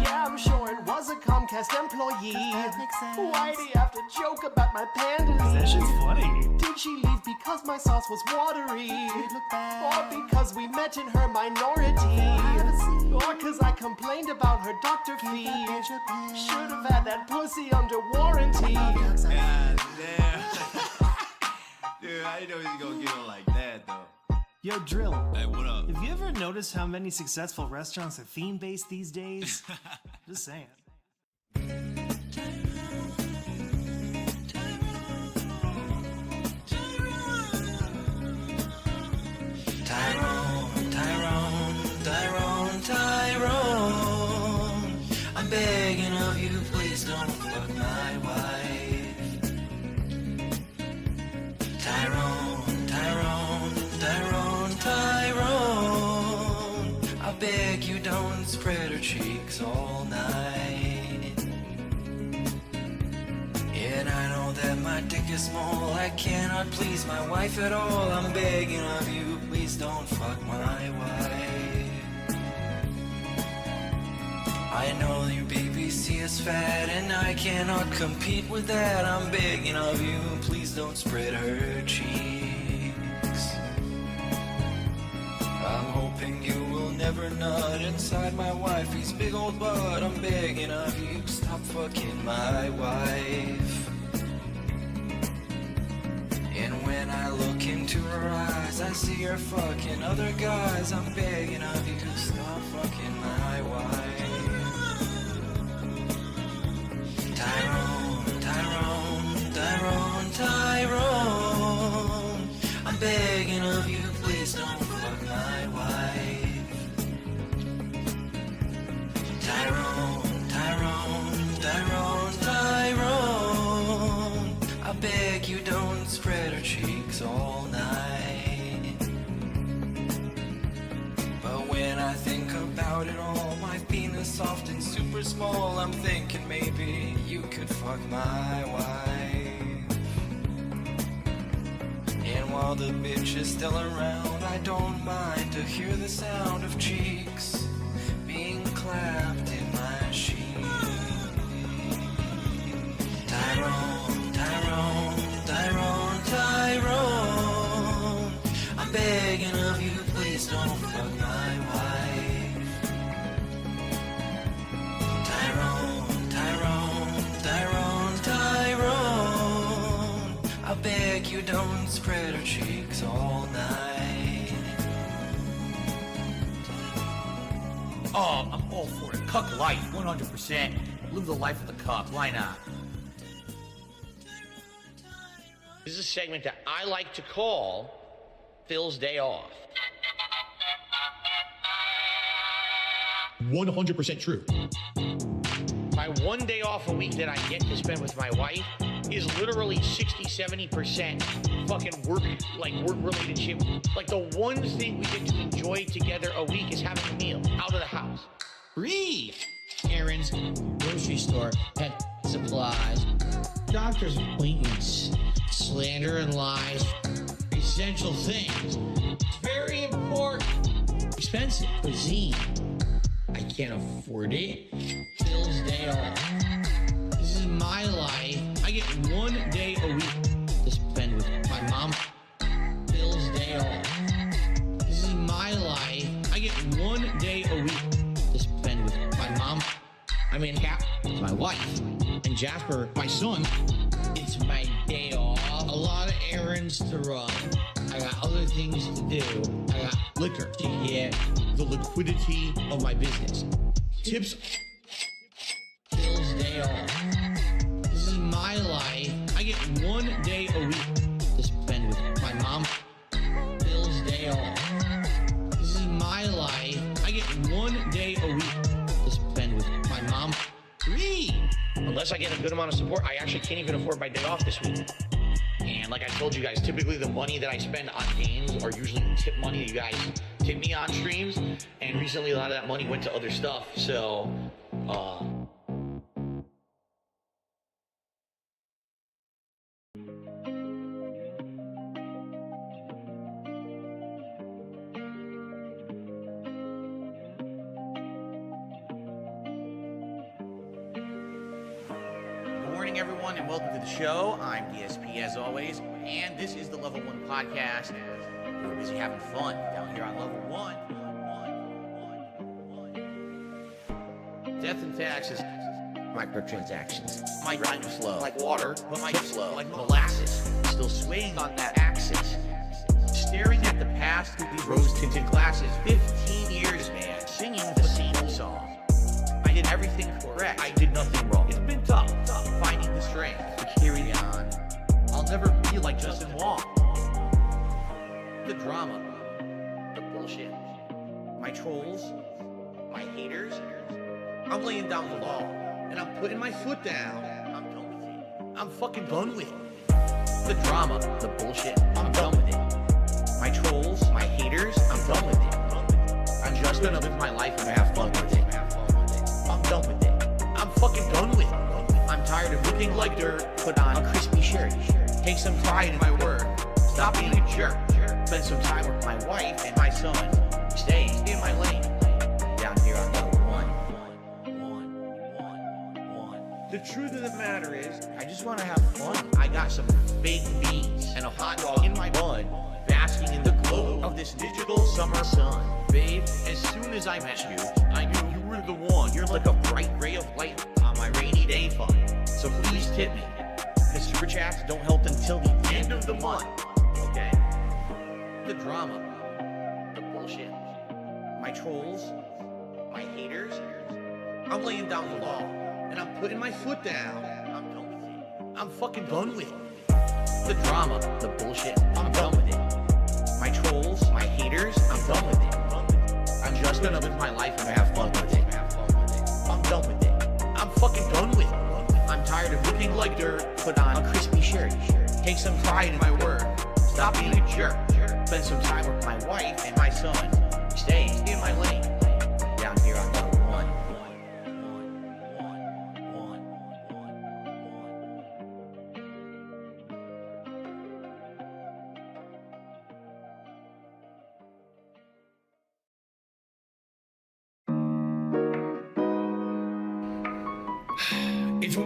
Yeah, I'm sure it was a Comcast employee. Why do you have to joke about my Pandally? That shit's funny. Did she leave because my sauce was watery? Or because we met in her minority? Or cause I complained about her doctor fee? Should've had that pussy under warranty. God damn. Dude, I didn't know he was gonna get on like that, though. Yo, Drill. Hey, what up? Have you ever noticed how many successful restaurants are theme-based these days? Just saying. Tyrone, I'm begging of you, please don't fuck my wife. Tyrone, I beg you don't spread her cheeks all night. And I know that my dick is small, I cannot please my wife at all. I'm begging of you, please don't fuck my wife. I know your BBC is fat and I cannot compete with that. I'm begging of you, please don't spread her cheeks. I'm hoping you will never nut inside my wifey's big old butt. I'm begging of you, stop fucking my wife. And when I look into her eyes, I see her fucking other guys. I'm begging of you, stop fucking my wife. Tyrone, I'm begging of you, please don't fuck my wife. Tyrone, I beg you don't spread her cheeks all night. But when I think about it all, my penis soft and super small, I'm thinking maybe you could fuck my wife. And while the bitch is still around, I don't mind to hear the sound of cheeks being clapped in my sheet. Tyrone, I'm begging of you, please don't fuck my wife. Tyrone, I beg you don't spread her cheeks all night. Oh, I'm all for it. Cuck life, 100%. Live the life of the cuck. Why not? This is a segment that I like to call Phil's Day Off. 100% true. My one day off a week that I get to spend with my wife is literally 60-70% fucking work-related shit. Like, the one thing we get to enjoy together a week is having a meal out of the house. Errands, grocery store, pet supplies, doctor's appointments, slander and lies, essential things. It's very important. Expensive cuisine. I can't afford it. Phil's Day Off. This is my life. I get one day a week to spend with my mom. Phil's Day Off. This is my life. I get one day a week to spend with my mom. I mean, Cap, my wife, and Jasper, my son. It's my day off. A lot of errands to run. I got other things to do. I got liquor to get, the liquidity of my business. Tips. Phil's Day Off. This is my life. I get one day a week to spend with my mom. Phil's Day Off. This is my life. I get one day a week to spend with my mom. Unless unless I get a good amount of support, I actually can't even afford my day off this week. And like I told you guys, typically the money that I spend on games are usually the tip money that you guys tip me on streams. And recently a lot of that money went to other stuff. So, everyone, and welcome to the show. I'm DSP as always, and this is the Level 1 podcast. We're busy having fun down here on Level 1. Death and taxes, microtransactions. My grind is slow, like water, but my slow, like molasses. Still swaying on that axis. Staring at the past through these rose-tinted glasses. 15 years, man, singing the same song. I did everything correct. I did nothing wrong. It's been tough finding the strength to carry on. I'll never be like Justin Wong. The drama, the bullshit, my trolls, my haters. I'm laying down the law, and I'm putting my foot down. I'm done with it. I'm fucking done with it. The drama, the bullshit, I'm done with it. My trolls, my haters, I'm done with it. I'm just gonna live my life and have fun with it. I'm done with it. I'm fucking done with it. I'm tired of looking like dirt. Put on a crispy shirt. Take some pride in my work. Stop being a jerk. Spend some time with my wife and my son. Stay in my lane. Down here on Level 1. The truth of the matter is, I just want to have fun. I got some baked beans and a hot dog in my bun, basking in the glow of this digital summer sun. Babe, as soon as I met you, I knew you were the one. You're like a bright ray of light on my rainy day fun. So please tip me, because super chats don't help until the end of the month. Okay? The drama, the bullshit, my trolls, my haters. I'm laying down the law, and I'm putting my foot down. I'm done with it. I'm fucking done with it. The drama, the bullshit, I'm done with it. My trolls, my haters, I'm done with it. I'm just gonna live my life and have fun with it. I'm done with it. I'm fucking done with it. I'm tired of looking like dirt. Put on a crispy shirt. Take some pride in my work. Stop being a jerk. Spend some time with my wife and my son. Stay in my lane. Down here on Level 1.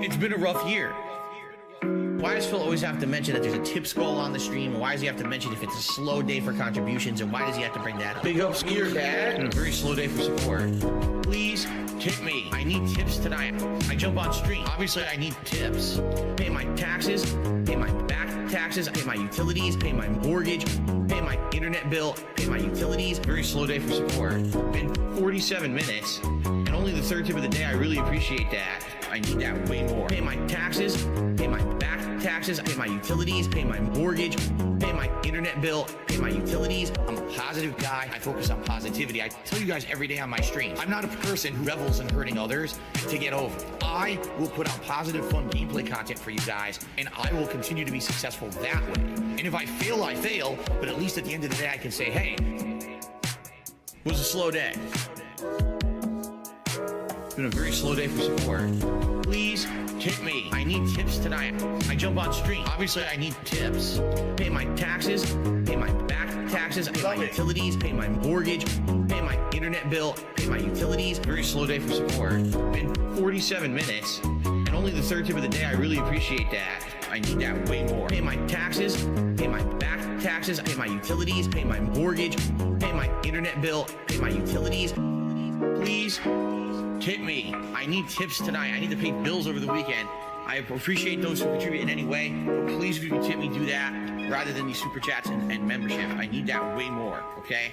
It's been a rough year. Why does Phil always have to mention that there's a tips goal on the stream? And why does he have to mention if it's a slow day for contributions? And why does he have to bring that up? Big ups to your dad. And a very slow day for support. Please tip me. I need tips tonight. I jump on stream. Obviously, I need tips. Pay my taxes. Pay my back taxes. Pay my utilities. Pay my mortgage. Pay my internet bill. Pay my utilities. Very slow day for support. Been 47 minutes. And only the third tip of the day. I really appreciate that. I need that way more. Pay my taxes, pay my back taxes, pay my utilities, pay my mortgage, pay my internet bill, pay my utilities. I'm a positive guy. I focus on positivity. I tell you guys every day on my streams, I'm not a person who revels in hurting others to get over. I will put out positive, fun gameplay content for you guys, and I will continue to be successful that way. And if I fail, I fail, but at least at the end of the day, I can say, hey, it was a slow day. It's been a very slow day for support. Please tip me. I need tips tonight. I jump on stream. Obviously, I need tips. Pay my taxes. Pay my back taxes. Pay my utilities. Pay my mortgage. Pay my internet bill. Pay my utilities. Very slow day for support. Been 47 minutes. And only the third tip of the day. I really appreciate that. I need that way more. Pay my taxes. Pay my back taxes. Pay my utilities. Pay my mortgage. Pay my internet bill. Pay my utilities. Please tip me. I need tips tonight. I need to pay bills over the weekend. I appreciate those who contribute in any way, but please, if you can tip me, do that rather than these super chats and membership. I need that way more, okay?